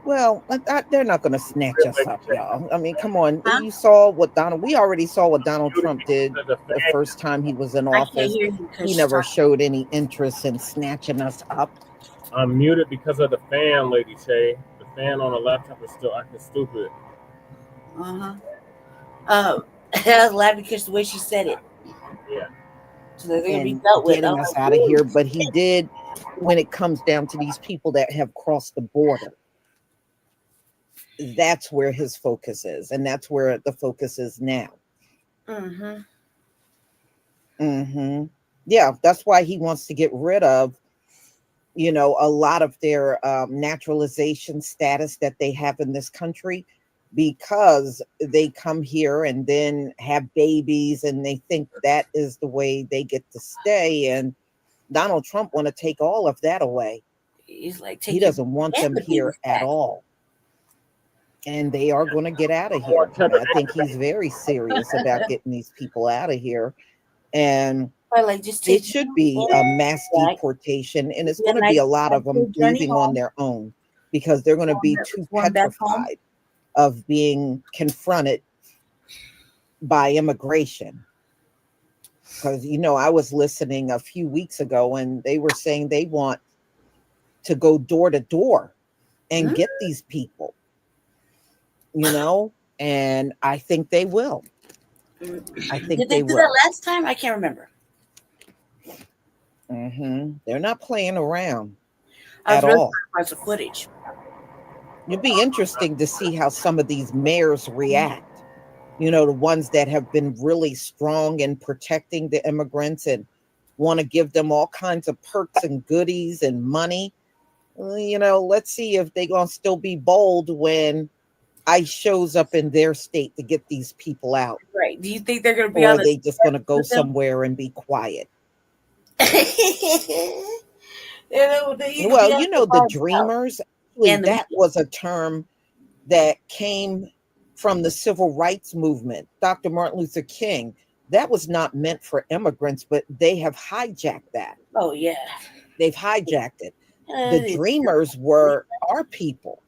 Well, they're not going to snatch us up, y'all. I mean, come on. You saw what we already saw what Donald Trump did the first time he was in office. He never showed any interest in snatching us up. I'm muted because of the fan, Lady Shay. The fan on the laptop is still acting stupid. I was laughing because the way she said it. Yeah. So they're going to be dealt with. Getting us out of here, but he did when it comes down to these people that have crossed the border. That's where his focus is, and that's where the focus is now. Mm-hmm. Mm-hmm. Yeah, that's why he wants to get rid of, a lot of their naturalization status that they have in this country, because they come here and then have babies and they think that is the way they get to stay. And Donald Trump want to take all of that away. He's like, he doesn't want them here at all. And they are going to get out of here. I think he's very serious about getting these people out of here. And Or like just it should be a mass deportation, and it's going to be a lot of them leaving on their own because they're going to be too petrified of being confronted by immigration. Because, you know, I was listening a few weeks ago and they were saying they want to go door to door and get these people, you know, and I think they will. I think Did they do that last time? I can't remember. They're not playing around at all. The footage. It'd be interesting to see how some of these mayors react. You know, the ones that have been really strong in protecting the immigrants and want to give them all kinds of perks and goodies and money. You know, let's see if they're going to still be bold when ICE shows up in their state to get these people out. Right. Do you think they're going to be or on are they just going to go somewhere and be quiet? Well, you know, the dreamers, that was a term that came from the civil rights movement. Dr. Martin Luther King, that was not meant for immigrants, but they have hijacked that. Oh, yeah. They've hijacked it. The dreamers were our people,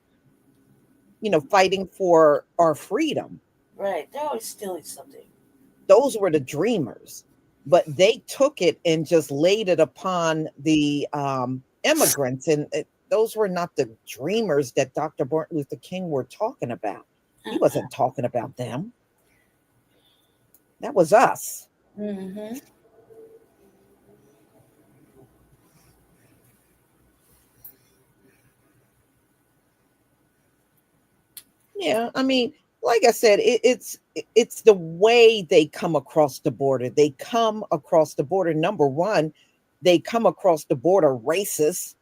you know, fighting for our freedom. Right. They're always stealing something. Those were the dreamers. But they took it and just laid it upon the immigrants. And those were not the dreamers that Dr. Martin Luther King were talking about. He wasn't talking about them. That was us. Mm-hmm. Yeah, I mean, like I said, it's the way they come across the border. They come across the border. Number one, they come across the border racist,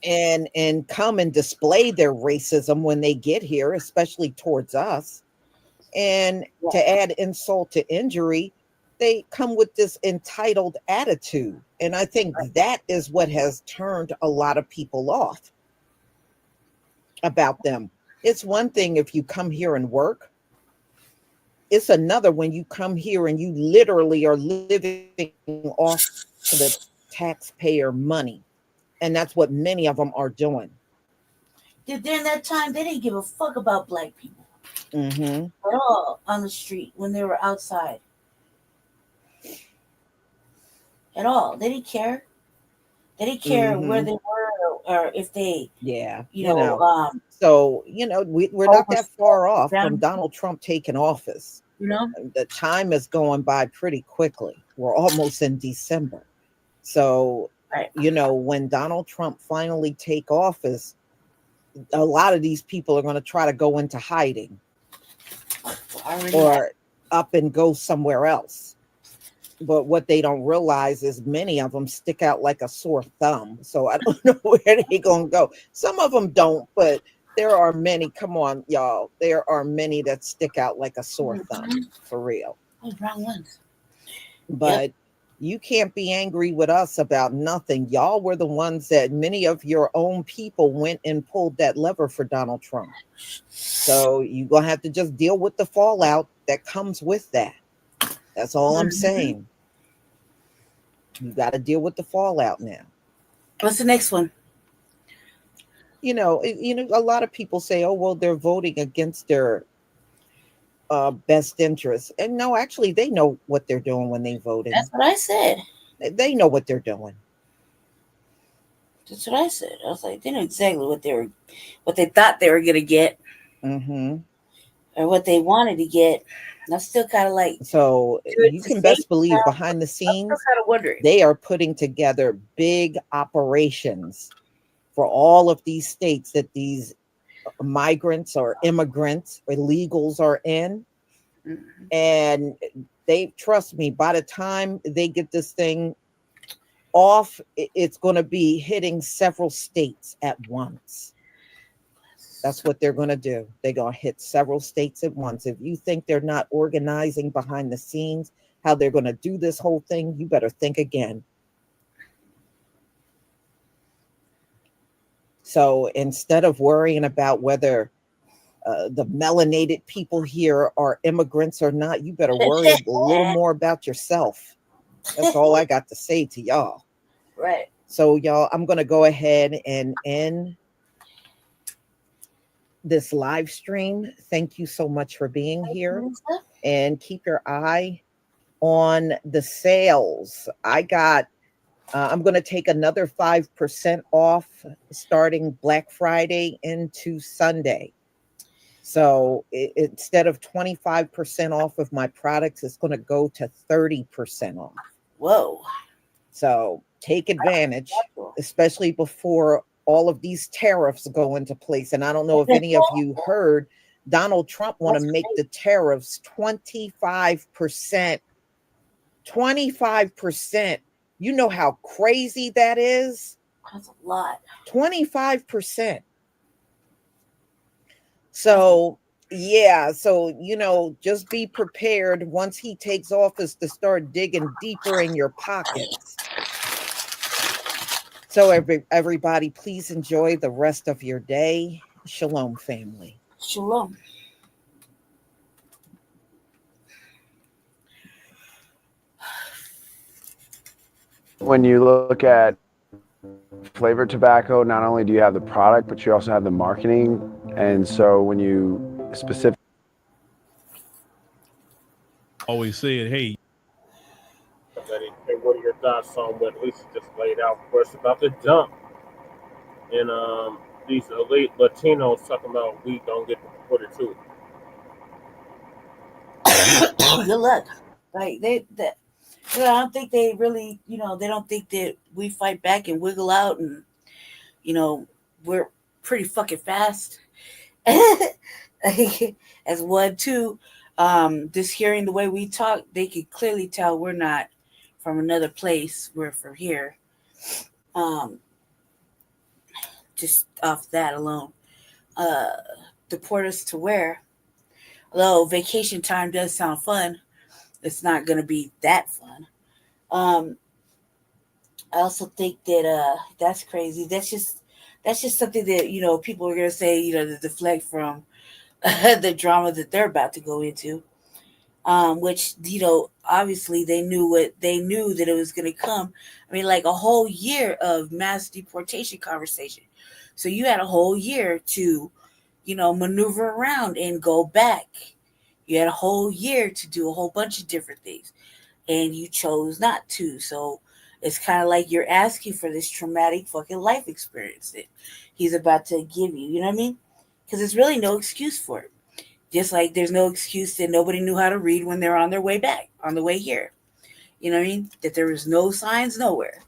and come and display their racism when they get here, especially towards us. And to add insult to injury, they come with this entitled attitude. And I think that is what has turned a lot of people off about them. It's one thing if you come here and work. It's another when you come here and you literally are living off to the taxpayer money. And that's what many of them are doing. During that time, they didn't give a fuck about black people at all on the street when they were outside. At all. They didn't care. They didn't care where they were or if they, you know. So, you know, we're not that far off from Donald Trump taking office. You know, the time is going by pretty quickly. We're almost in December. So, you know, when Donald Trump finally take office, a lot of these people are going to try to go into hiding or up and go somewhere else. But what they don't realize is many of them stick out like a sore thumb. So I don't know where they're going to go. Some of them don't, but there are many. Come on, y'all. There are many that stick out like a sore thumb, for real. Oh, wrong ones. But you can't be angry with us about nothing. Y'all were the ones that many of your own people went and pulled that lever for Donald Trump. So you're going to have to just deal with the fallout that comes with that. That's all I'm saying. You got to deal with the fallout now. What's the next one? You know, a lot of people say, oh, well, they're voting against their best interests. And no, actually, they know what they're doing when they voted. That's what I said. They know what they're doing. That's what I said. I was like, they know exactly what they thought they were going to get. Or what they wanted to get. And I'm still kind of like. So you can best believe behind the scenes, I'm kind of wondering. They are putting together big operations for all of these states that these migrants or immigrants or illegals are in. And they, trust me, by the time they get this thing off, it's going to be hitting several states at once. That's what they're going to do. They're going to hit several states at once. If you think they're not organizing behind the scenes, how they're going to do this whole thing, you better think again. So instead of worrying about whether the melanated people here are immigrants or not. You better worry a little more about yourself. That's all I got to say to y'all. Right. So y'all, I'm going to go ahead and end this live stream. Thank you so much for being here, and keep your eye on the sales. I got I'm going to take another 5% off starting Black Friday into Sunday. So instead of 25% off of my products, it's going to go to 30% off. Whoa. So take advantage, especially before all of these tariffs go into place. And I don't know if any of you heard, Donald Trump want to make the tariffs 25%. 25%. You know how crazy that is? That's a lot. 25%. So, yeah. So, just be prepared once he takes office to start digging deeper in your pockets. So, everybody, please enjoy the rest of your day. Shalom, family. Shalom. When you look at flavored tobacco, not only do you have the product, but you also have the marketing. And so when you specifically always said, hey, what are your thoughts on what Lisa just laid out for us about the dump? And these elite Latinos talking about we don't get deported too. Good luck. Like I don't think they really, they don't think that we fight back and wiggle out, and we're pretty fucking fast. As one, two, just hearing the way we talk, they could clearly tell we're not from another place. We're from here. Just off that alone, deport us to where? Although vacation time does sound fun, it's not going to be that fun. I also think that that's crazy. That's just something that people are going to say, to deflect from the drama that they're about to go into. Which obviously they knew that it was going to come. I mean, like a whole year of mass deportation conversation. So you had a whole year to maneuver around and go back. You had a whole year to do a whole bunch of different things, and you chose not to. So it's kind of like you're asking for this traumatic fucking life experience that he's about to give you. You know what I mean? Because there's really no excuse for it. Just like there's no excuse that nobody knew how to read when they're on their way back, on the way here. You know what I mean? That there was no signs nowhere.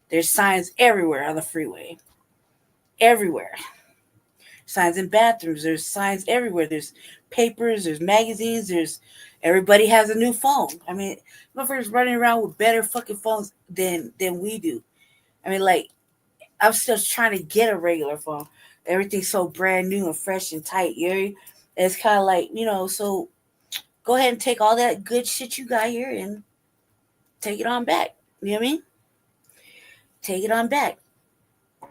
There's signs everywhere on the freeway. Everywhere. Signs in bathrooms. There's signs everywhere. There's papers. There's magazines. Everybody has a new phone. I mean, motherfuckers running around with better fucking phones than we do. I mean, like, I'm still trying to get a regular phone. Everything's so brand new and fresh and tight. It's kind of like, so go ahead and take all that good shit you got here and take it on back. You know what I mean? Take it on back.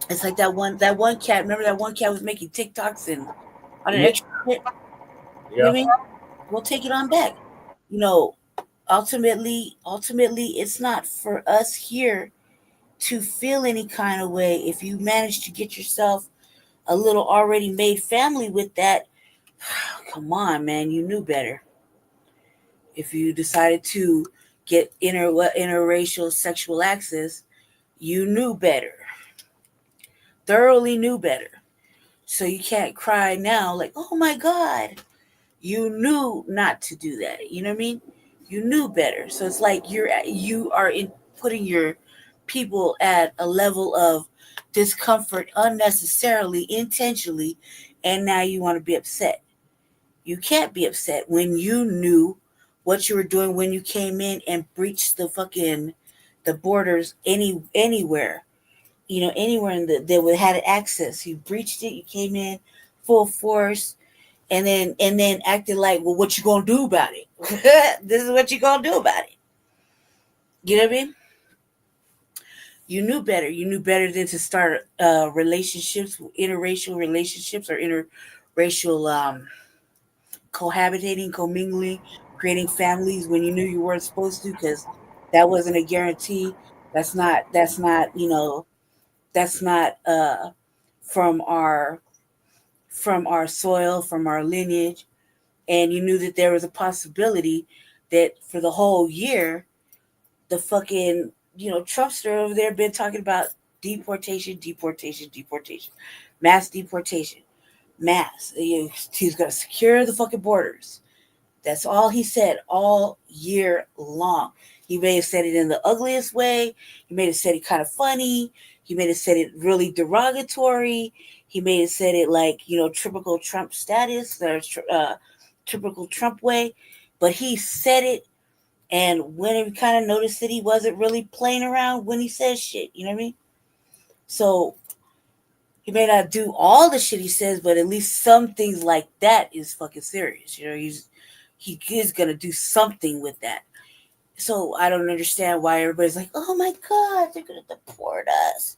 It's like that one cat. Remember that one cat was making TikToks and on an extra shit? You know what I mean? We'll take it on back. Ultimately, it's not for us here to feel any kind of way. If you manage to get yourself a little already made family with that, come on, man, you knew better. If you decided to get interracial sexual access, you knew better. Thoroughly knew better. So you can't cry now like, oh my God. You knew not to do that. You know what I mean? You knew better. So it's like you are putting your people at a level of discomfort unnecessarily, intentionally, and now you want to be upset. You can't be upset when you knew what you were doing when you came in and breached the borders anywhere. Anywhere that had access. You breached it, you came in full force, and then acted like, well, what you gonna do about it? This is what you gonna do about it. You know what I mean? You knew better. You knew better than to start relationships, interracial relationships or racial cohabitating, commingling, creating families when you knew you weren't supposed to, because that wasn't a guarantee. That's not that's not from our soil, from our lineage. And you knew that there was a possibility that for the whole year, the fucking, Trumpster over there been talking about deportation, mass deportation, mass. He's going to secure the fucking borders. That's all he said all year long. He may have said it in the ugliest way. He may have said it kind of funny. He may have said it really derogatory. He may have said it like, typical Trump status, or typical Trump way. But he said it, and when he kind of noticed that he wasn't really playing around when he says shit, you know what I mean? So he may not do all the shit he says, but at least some things like that is fucking serious. He is going to do something with that. So I don't understand why everybody's like, oh my God, they're going to deport us.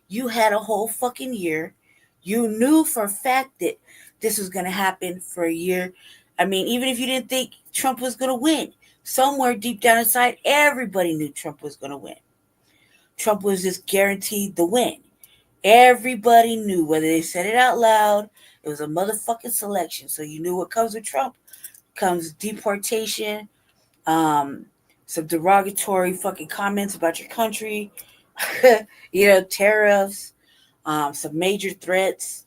You had a whole fucking year. You knew for a fact that this was going to happen for a year. I mean, even if you didn't think Trump was going to win, somewhere deep down inside, everybody knew Trump was going to win. Trump was just guaranteed the win. Everybody knew, whether they said it out loud, it was a motherfucking selection. So you knew what comes with Trump. Comes deportation, some derogatory fucking comments about your country, tariffs, some major threats,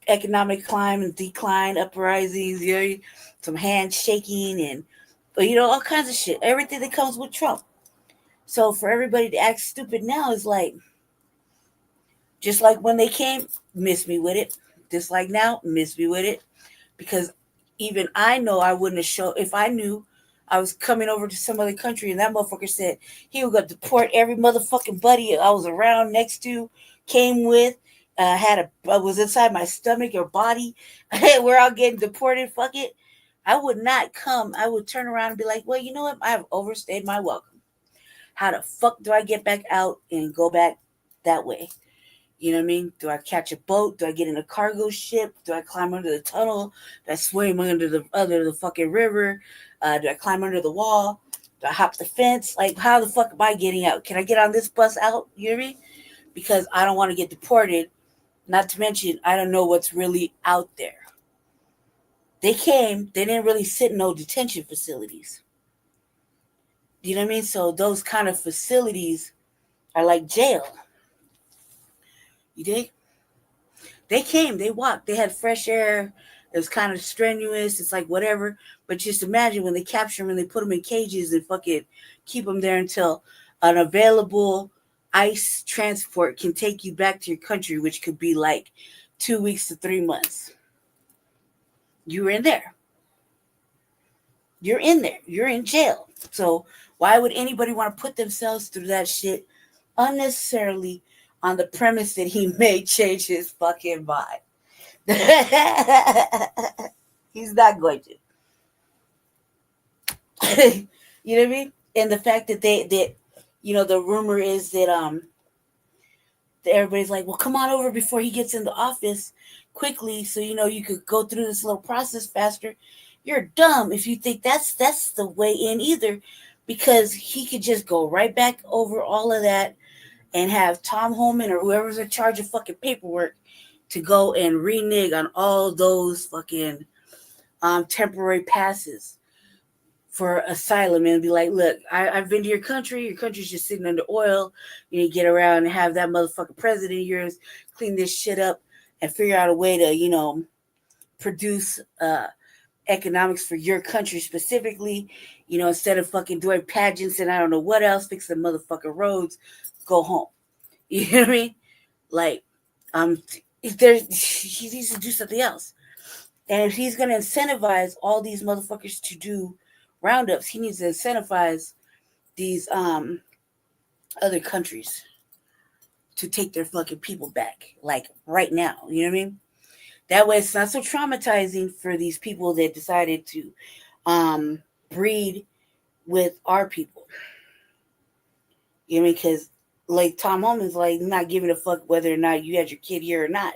economic climb and decline, uprisings, some handshaking and, all kinds of shit. Everything that comes with Trump. So for everybody to act stupid now is like, just like when they came, miss me with it. Just like now, miss me with it. Because even I know I wouldn't have shown, if I knew I was coming over to some other country and that motherfucker said he was going to deport every motherfucking buddy I was around, next to, came with, was inside my stomach or body, we're all getting deported, fuck it. I would not come. I would turn around and be like, well, you know what? I have overstayed my welcome. How the fuck do I get back out and go back that way? You know what I mean? Do I catch a boat? Do I get in a cargo ship? Do I climb under the tunnel? Do I swim under the fucking river? Do I climb under the wall? Do I hop the fence? Like, how the fuck am I getting out? Can I get on this bus out? You know what I mean? Because I don't want to get deported. Not to mention, I don't know what's really out there. They came, they didn't really sit in no detention facilities. You know what I mean? So those kind of facilities are like jail. You dig? They came, they walked, they had fresh air. It was kind of strenuous. It's like whatever. But just imagine when they capture them and they put them in cages and fucking keep them there until an available ICE transport can take you back to your country, which could be like 2 weeks to 3 months. You were in there. You're in there. You're in jail. So why would anybody want to put themselves through that shit unnecessarily on the premise that he may change his fucking mind? He's not going to. You know what I mean? And the fact that the rumor is that everybody's like, well, come on over before he gets into office quickly, so you could go through this little process faster. You're dumb if you think that's the way in either, because he could just go right back over all of that and have Tom Homan or whoever's in charge of fucking paperwork to go and renege on all those fucking temporary passes for asylum and be like, look, I've been to your country's just sitting under oil. You get around and have that motherfucking president of yours clean this shit up and figure out a way to, produce economics for your country specifically, instead of fucking doing pageants and I don't know what else, fix the motherfucking roads, go home. You know what I mean? Like, he needs to do something else. And if he's going to incentivize all these motherfuckers to do roundups, he needs to incentivize these other countries to take their fucking people back, like right now. You know what I mean? That way it's not so traumatizing for these people that decided to breed with our people. You know what I mean? Because like Tom Homan's like not giving a fuck whether or not you had your kid here or not.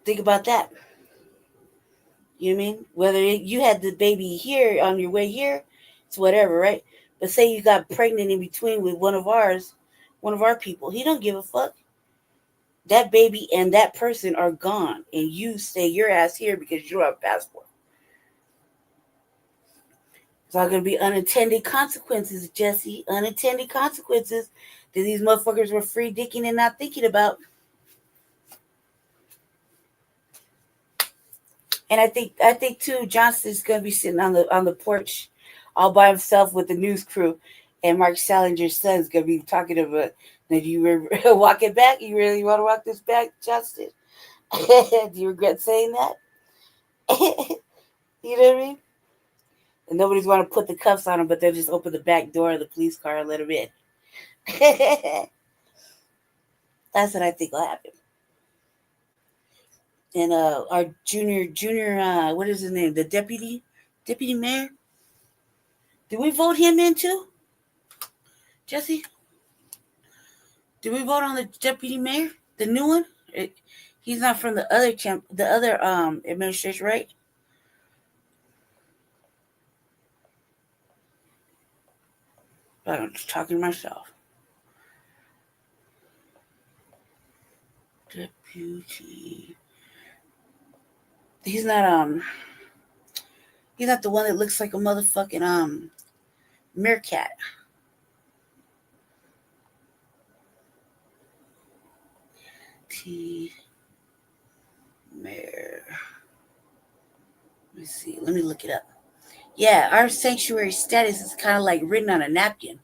Think about that. You know what I mean? Whether you had the baby here on your way here, it's whatever, right? But say you got pregnant in between with one of our people. He don't give a fuck. That baby and that person are gone, and you stay your ass here because you don't have a passport. It's all going to be unintended consequences, Jesse. Unintended consequences that these motherfuckers were free dicking and not thinking about. And I think too, Johnson's going to be sitting on the porch all by himself with the news crew, and Mark Salinger's son's going to be talking about, "Now, do you walk it back? You really want to walk this back, Johnston? Do you regret saying that?" You know what I mean? And nobody's want to put the cuffs on him, but they'll just open the back door of the police car and let him in. That's what I think will happen. And our junior, what is his name? The deputy mayor. Did we vote him in too, Jesse? Did we vote on the deputy mayor, the new one? He's not from the other administration, right? I'm just talking to myself. Deputy. He's not the one that looks like a motherfucking meerkat. Mayor. Let me see. Let me look it up. Yeah, our sanctuary status is kind of like written on a napkin.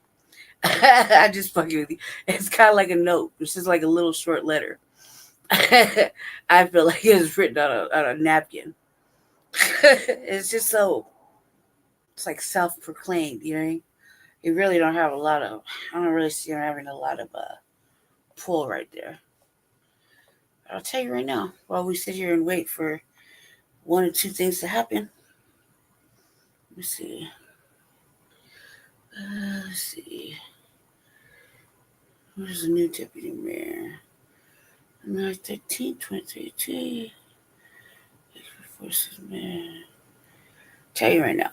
I just fucking with you. It's kind of like a note. It's just like a little short letter. I feel like it's written on a napkin. It's just so, it's like self-proclaimed, you know? You really don't have I don't really see him having a lot of pull right there. I'll tell you right now, while we sit here and wait for one or two things to happen. Let me see. Let's see. Where's the new deputy mayor? March 13, 2018. Forces mayor. Tell you right now,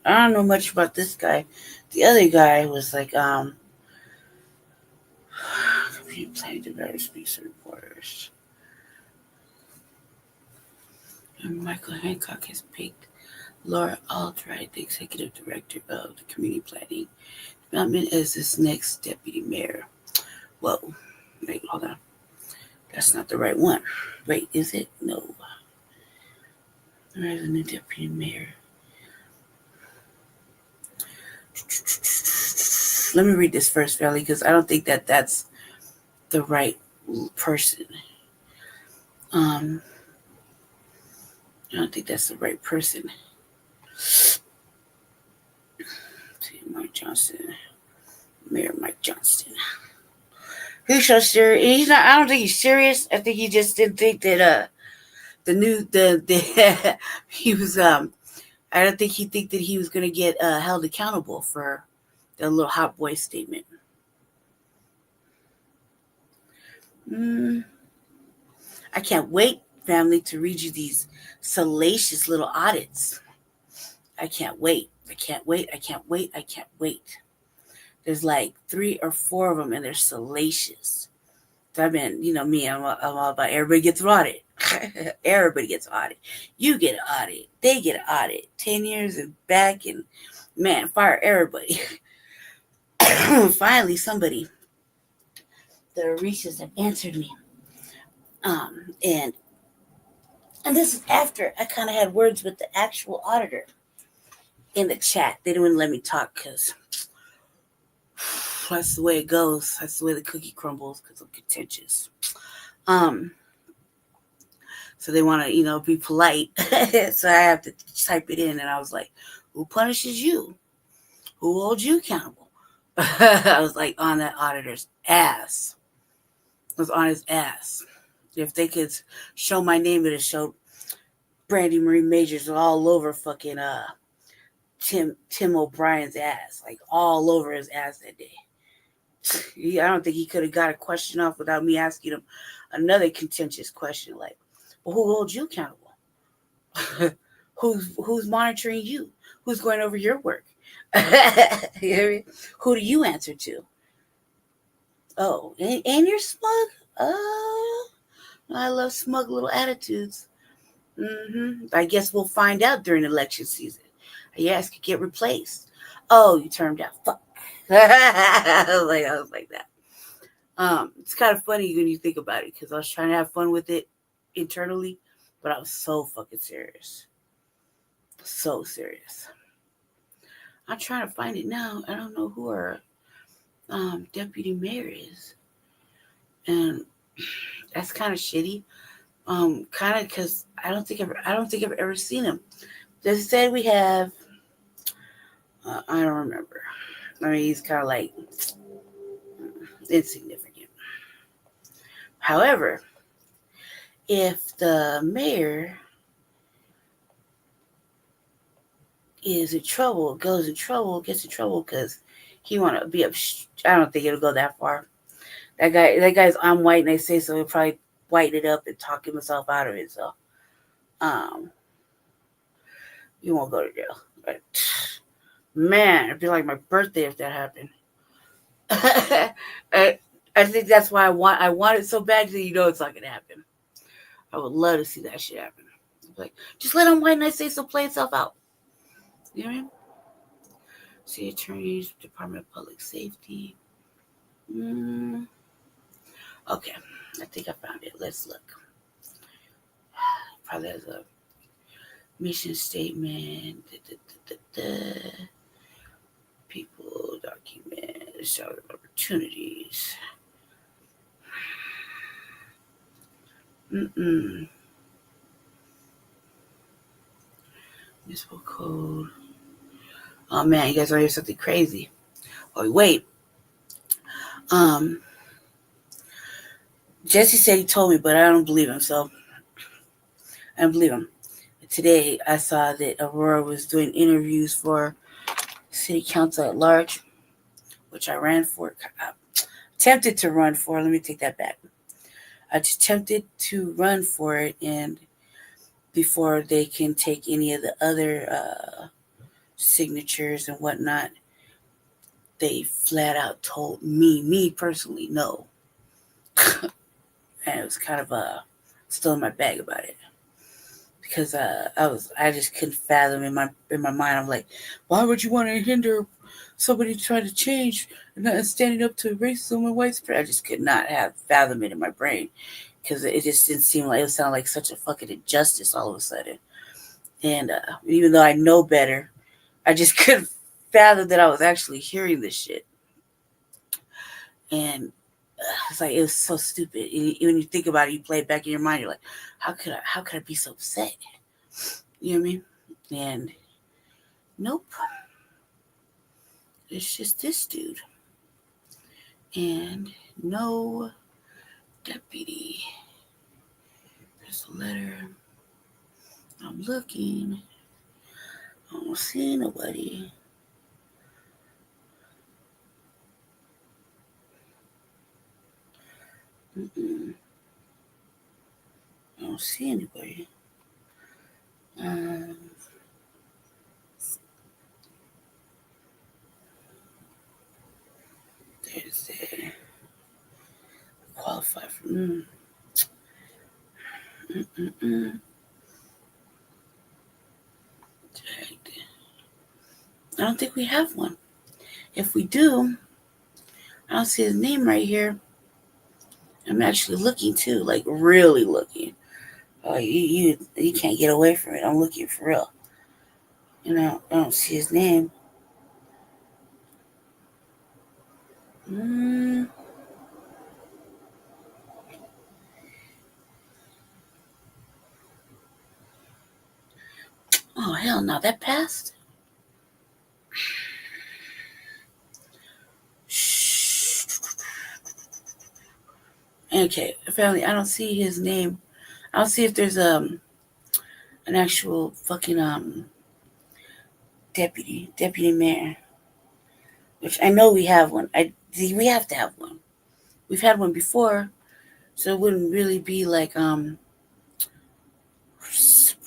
I don't know much about this guy. The other guy was like, computer planning development speaks to reporters. And Michael Hancock has picked Laura Albright, the executive director of the community planning development, as this next deputy mayor. Whoa, wait, hold on. That's not the right one. Wait, is it? No. There's a new deputy mayor. Let me read this first, family, because I don't think that's the right person. I don't think that's the right person. Mike Johnson, Mayor Mike Johnston. He's so serious. He's not. I don't think he's serious. I think he just didn't think that he was I don't think that he was gonna get held accountable for the little hot boy statement. I can't wait, family, to read you these salacious little audits. I can't wait. There's like 3 or 4 of them, and they're salacious. So I've been, me, I'm all about everybody gets an audit. Everybody gets an audit. You get an audit. They get an audit. 10 years and back, and man, fire everybody. Finally, somebody, the Orishas, have answered me. And this is after I kind of had words with the actual auditor in the chat. They didn't let me talk because that's the way it goes. That's the way the cookie crumbles because I'm contentious. So they want to, be polite. So I have to type it in. And I was like, who punishes you? Who holds you accountable? I was like on that auditor's ass. I was on his ass. If they could show my name, it would show Brandy Marie Majors all over fucking Tim O'Brien's ass, like all over his ass that day. I don't think he could have got a question off without me asking him another contentious question, like, Well, who holds you accountable? Who's monitoring you? Who's going over your work? You know what I mean? Who do you answer to? Oh, and you're smug? Oh, I love smug little attitudes. I guess we'll find out during election season. Yes, could get replaced. Oh, you turned out. Fuck. I was like that. It's kind of funny when you think about it, because I was trying to have fun with it internally, but I was so fucking serious. So serious. I'm trying to find it now. I don't know who our deputy mayor is, and that's kind of shitty. Kind of because I don't think I've ever seen him. They said we have. I don't remember. I mean, he's kind of like insignificant. However, if the mayor is in trouble, gets in trouble because he want to be up. I don't think it'll go that far. That guy's I'm white and they say so. He'll probably whiten it up and talk himself out of it. So, you won't go to jail. But man, it'd be like my birthday if that happened. I think that's why I want it so bad, that you know it's not gonna happen. I would love to see that shit happen. Like, just let him white and I say so play itself out. You know what I mean? City attorneys, Department of Public Safety. Okay, I think I found it. Let's look. Probably has a mission statement. People, document, show opportunities. Municipal code. Oh man, you guys want to hear something crazy? Oh wait. Jesse said he told me, but I don't believe him. So I don't believe him. Today I saw that Aurora was doing interviews for city council at large, which I ran for. Attempted to run for. Let me take that back. I just attempted to run for it, and before they can take any of the other signatures and whatnot, they flat out told me personally, no. And it was kind of still in my bag about it, because I just couldn't fathom in my mind. I'm like, why would you want to hinder somebody trying to change and not standing up to racism and white supremacy? I just could not fathom it in my brain, because it just didn't seem like, it sounded like such a fucking injustice all of a sudden. And even though I know better, I just couldn't fathom that I was actually hearing this shit. And it's like, it was so stupid. And when you think about it, you play it back in your mind, you're like, how could I be so upset? You know what I mean? And nope. It's just this dude. And no deputy. There's a letter. I'm looking. I don't see nobody. I don't see anybody. There's the qualify for. I don't think we have one. If we do, I don't see his name right here. I'm actually looking too, like really looking. Oh, you can't get away from it. I'm looking for real. You know, I don't see his name. Oh hell no, that passed. Okay, apparently I don't see his name. I don't see if there's an actual fucking deputy mayor, which I know we have one. We have to have one. We've had one before, so it wouldn't really be like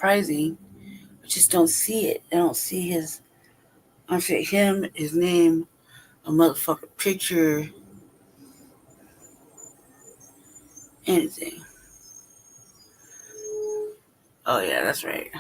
surprising. I just don't see it. I don't see his. I don't see him, his name, a motherfucking picture, anything. Oh yeah, that's right.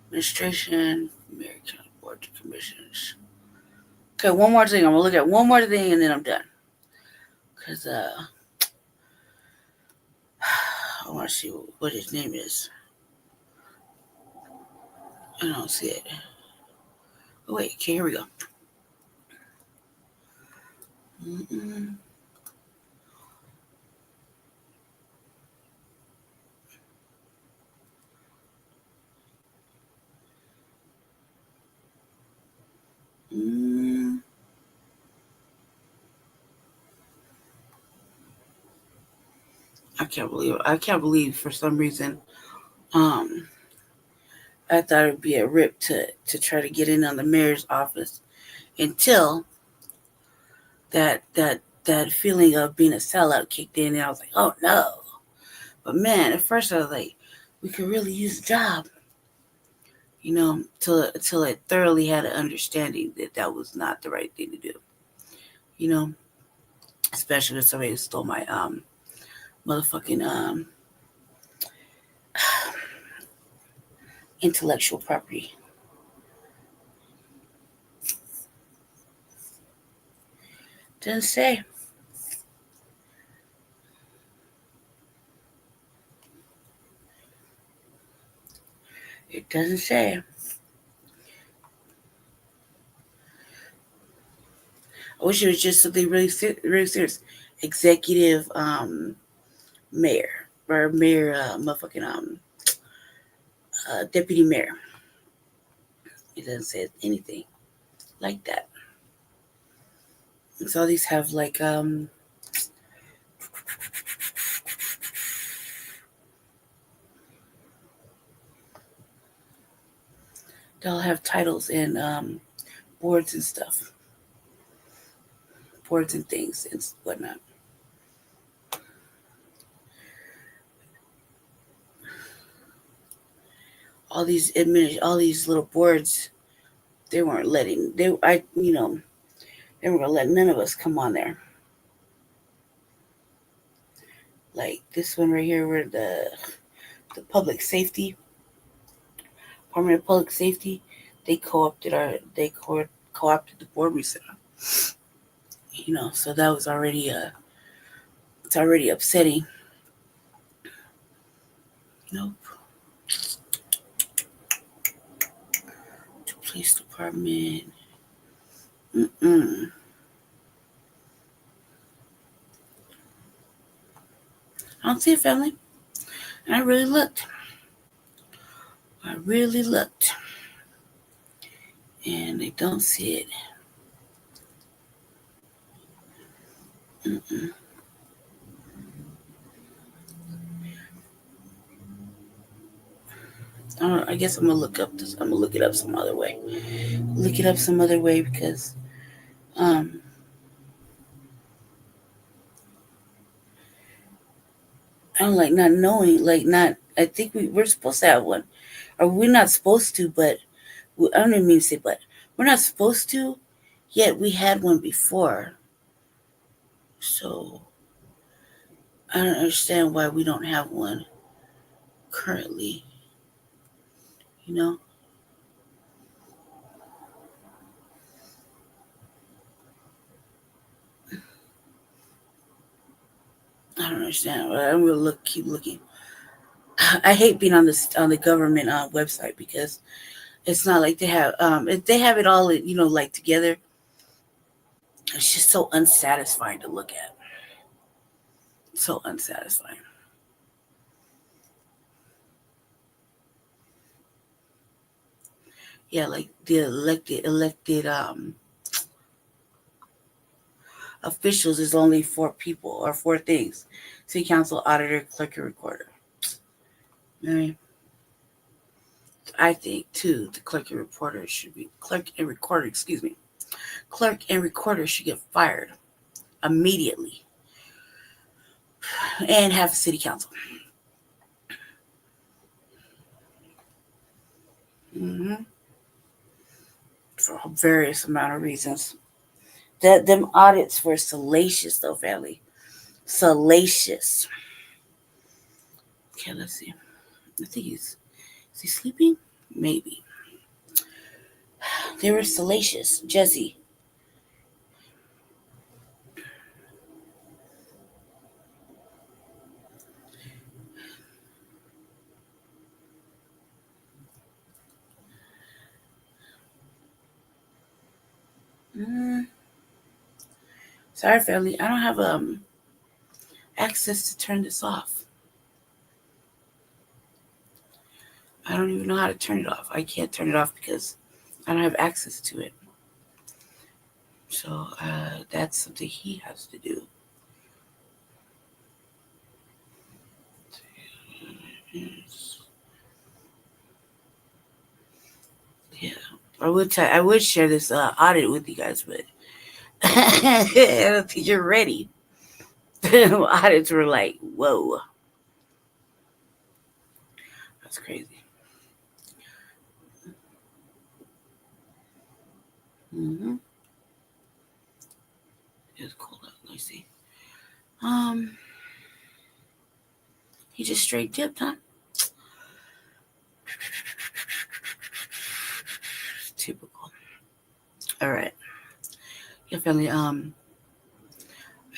Administration, American Board of Commissioners. Okay, one more thing. I'm gonna look at one more thing and then I'm done. Cause I want to see what his name is. I don't see it. Oh, wait, okay, here we go. I can't believe for some reason I thought it would be a rip to try to get in on the mayor's office until that feeling of being a sellout kicked in, and I was like, oh no. But man, at first I was like, we could really use a job, you know, till I thoroughly had an understanding that was not the right thing to do, you know, especially with somebody who stole my motherfucking intellectual property. Didn't say. It doesn't say. I wish it was just something really serious. Executive mayor or mayor motherfucking deputy mayor. It doesn't say anything like that. So all these have like they'll have titles and boards and stuff. Boards and things and whatnot. All these little boards, they weren't gonna let none of us come on there. Like this one right here, where the public safety, Department of Public Safety, they co-opted the board we set up. You know, so that was already it's already upsetting. Nope. The police department. I don't see a family. And I really looked. And I don't see it. I guess I'm gonna look up this. I'm gonna look it up some other way. Because I don't like not knowing. I think we're supposed to have one, or we're not supposed to. But I don't even mean to say, but we're not supposed to. Yet we had one before. So I don't understand why we don't have one currently. You know? I don't understand. I'm gonna keep looking. I hate being on the government website because it's not like they have it all, you know, like together. It's just so unsatisfying to look at. So unsatisfying. Yeah, like the elected officials is only 4 people or 4 things: city council, auditor, clerk, and recorder. Right? I think too, the clerk and recorder should get fired immediately and have a city council. For various amount of reasons. Them audits were salacious though, family. Salacious. Okay, let's see. I think is he sleeping? Maybe. They were salacious. Jesse. Sorry, family. I don't have access to turn this off. I don't even know how to turn it off. I can't turn it off because I don't have access to it. So that's something he has to do. Yeah, I would share this audit with you guys, but I don't think you're ready. Audits were like, whoa, that's crazy. It's cold out. Let me see. He just straight dipped, huh? Typical. All right. Yeah, family. I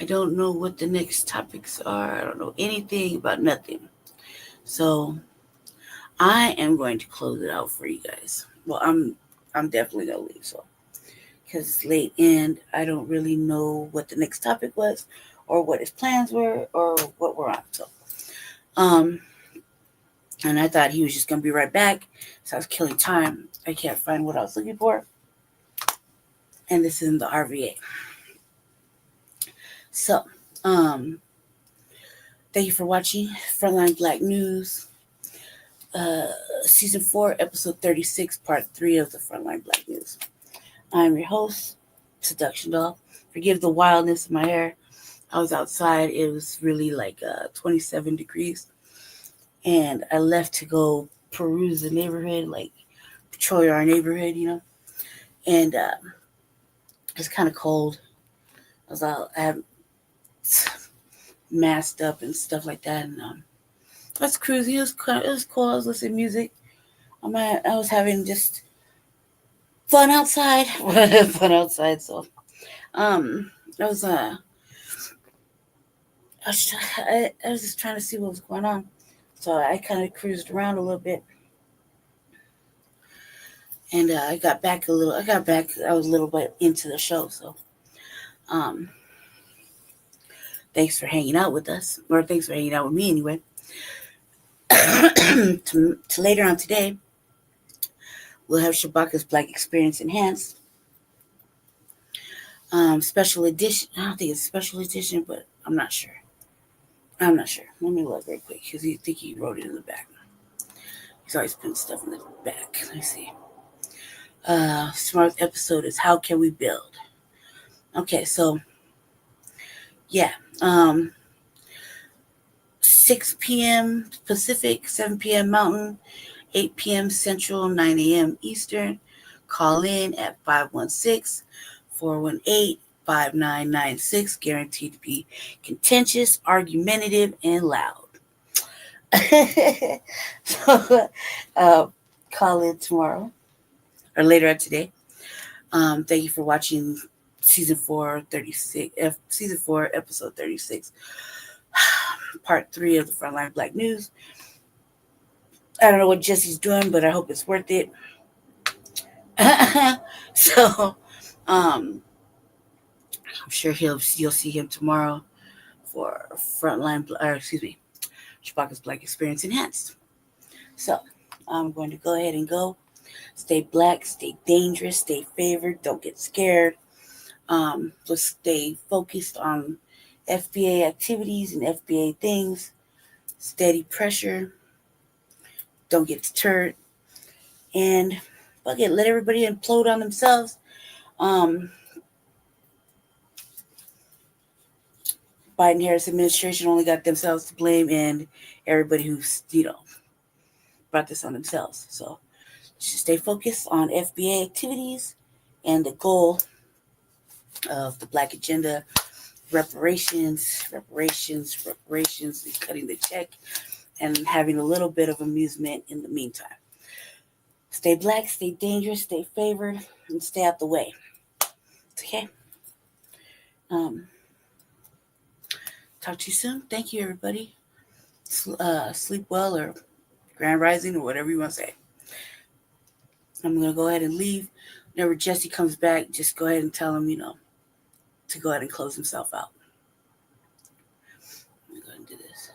don't know what the next topics are. I don't know anything about nothing. So I am going to close it out for you guys. Well, I'm definitely gonna leave, so because it's late and I don't really know what the next topic was or what his plans were or what we're on. So and I thought he was just gonna be right back. So I was killing time. I can't find what I was looking for. And this is in the RVA. So, thank you for watching Frontline Black News, Season 4, Episode 36, Part 3 of the Frontline Black News. I'm your host, Seduction Doll. Forgive the wildness of my hair. I was outside. It was really like 27 degrees. And I left to go peruse the neighborhood, like patrol our neighborhood, you know. And it's kind of cold. I was out. I have masked up and stuff like that, and I was cruising. It was cool. I was listening to music. I was having just fun outside. So I was just trying to see what was going on. So I kind of cruised around a little bit, and I got back. I was a little bit into the show, so thanks for hanging out with us, or thanks for hanging out with me anyway. to later on today, we'll have Shabaka's Black Experience Enhanced. Special edition. I don't think it's special edition, but I'm not sure. Let me look very quick because I think he wrote it in the back. He's always putting stuff in the back. Let me see. Tomorrow's episode is How Can We Build? Okay, so yeah. 6 p.m. Pacific, 7 p.m. Mountain, 8 p.m. Central, 9 a.m. Eastern. Call in at 516-418-5996. Guaranteed to be contentious, argumentative, and loud. So, call in tomorrow or later on today. Thank you for watching Season 4, Episode 36. Part 3 of the Frontline Black News. I don't know what Jesse's doing, but I hope it's worth it. So, I'm sure you'll see him tomorrow for Shabaka's Black Experience Enhanced. So, I'm going to go ahead and go. Stay black, stay dangerous, stay favored, don't get scared. Just stay focused on FBA activities and FBA things. Steady pressure. Don't get deterred. and fuck it, let everybody implode on themselves. Biden-Harris administration only got themselves to blame, and everybody who's brought this on themselves. So just stay focused on FBA activities and the goal of the Black agenda: reparations, and cutting the check, and having a little bit of amusement in the meantime. Stay Black, stay dangerous, stay favored, and stay out the way. Okay. Talk to you soon. Thank you, everybody. Sleep well, or grand rising, or whatever you want to say. I'm going to go ahead and leave. Whenever Jesse comes back, just go ahead and tell him, to go ahead and close himself out. Let me go ahead and do this.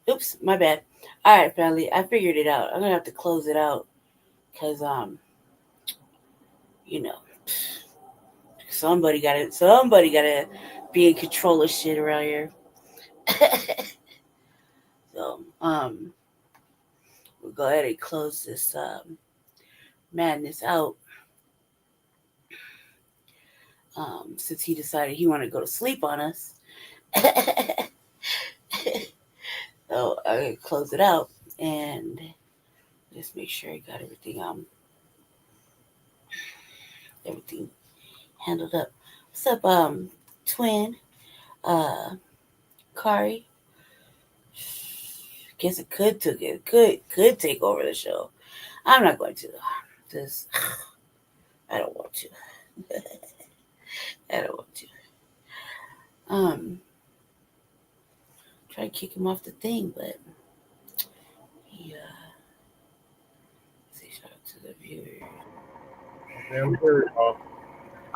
Oops, my bad. All right, family. I figured it out. I'm gonna have to close it out because you know, somebody gotta be in control of shit around here. So we'll go ahead and close this madness out. Since he decided he wanted to go to sleep on us. So I'm gonna close it out and just make sure I got everything everything handled up. What's up, twin? Kari? Guess it could take over the show. I'm not going to. Just I don't want to. I don't want to. Try to kick him off the thing, but he say shout out to the viewers.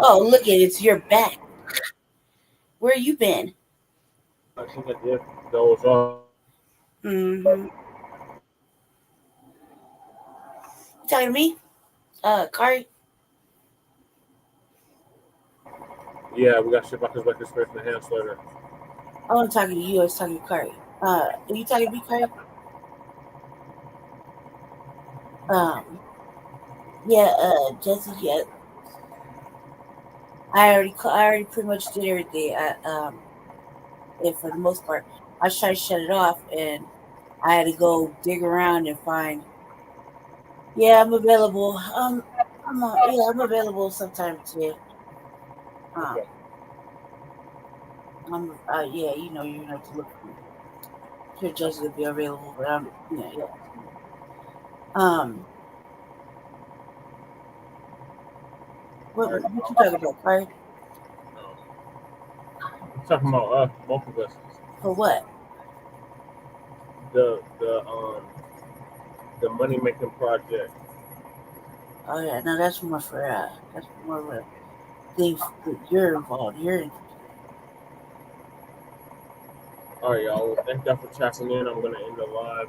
Oh, look at it, it's your back. Where you been? I think I did those off. Mm-hmm. You talking to me? Kari? Yeah, we got shit about this experience in the hands later. I wasn't talking to you, I was talking to Kari. Are you talking to me, Kari? Jesse, yeah. I already pretty much did everything. And for the most part, I was trying to shut it off, and I had to go dig around and find. Yeah, I'm available. I'm available sometime today. Okay. Yeah, you know, you have to look for me. Sure, Jesse will be available, but yeah. What you talking about, Kari? I'm talking about both of us. For what? The money making project. Oh yeah, no, that's more for that's more of a thing that you're involved. You're in. All right, y'all. Well, thank y'all for tapping in. I'm gonna end the live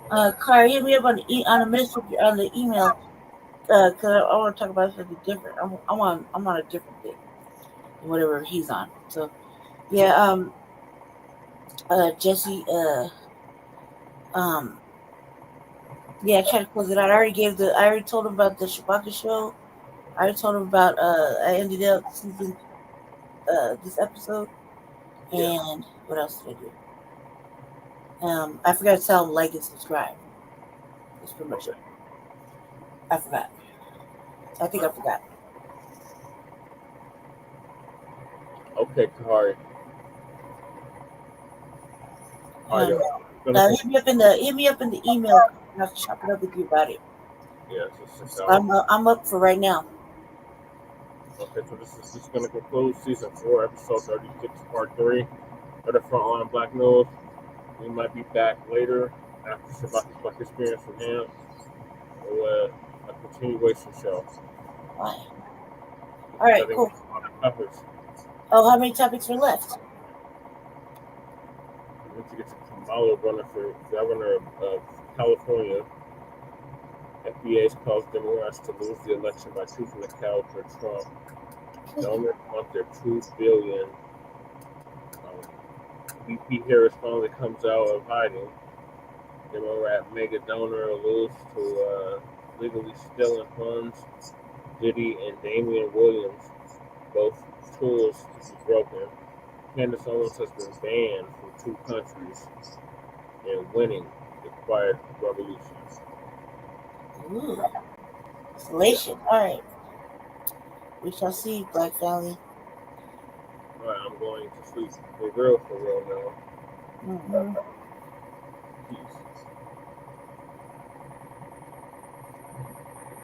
now. Kari, hit me up on the message on the email, cause I want to talk about something different. I'm on a different thing, whatever he's on. So, yeah, Jesse, yeah, I tried to close it out. I already told him about the Shabaka show. I already told him about I ended up season this episode, and what else did I do? I forgot to tell him like and subscribe. That's pretty much it. I forgot. I think I forgot. Okay, Kari. Hit me up in the email. I'll chop it up with you about it. Yeah, so I'm up for right now. Okay, so this is going to conclude season 4, episode 36, part 3 of the Frontline Black News. We might be back later after Shabaka's Black Experience from him, or a continuation show. All right, cool. Oh, how many topics are left? We need to get to Kamala running for governor of California. FBAs caused Democrats to lose the election by choosing the cow for Trump. Donors want their $2 billion. BP Harris finally comes out of hiding. Democrat mega donor alludes to legally stealing funds. Diddy and Damian Williams, both tools to be broken. Candace Owens has been banned from 2 countries and winning the quiet revolution. Ooh. Isolation. All right. We shall see, Black Valley. All right, I'm going to sleep for real now. Mm-hmm. Peace.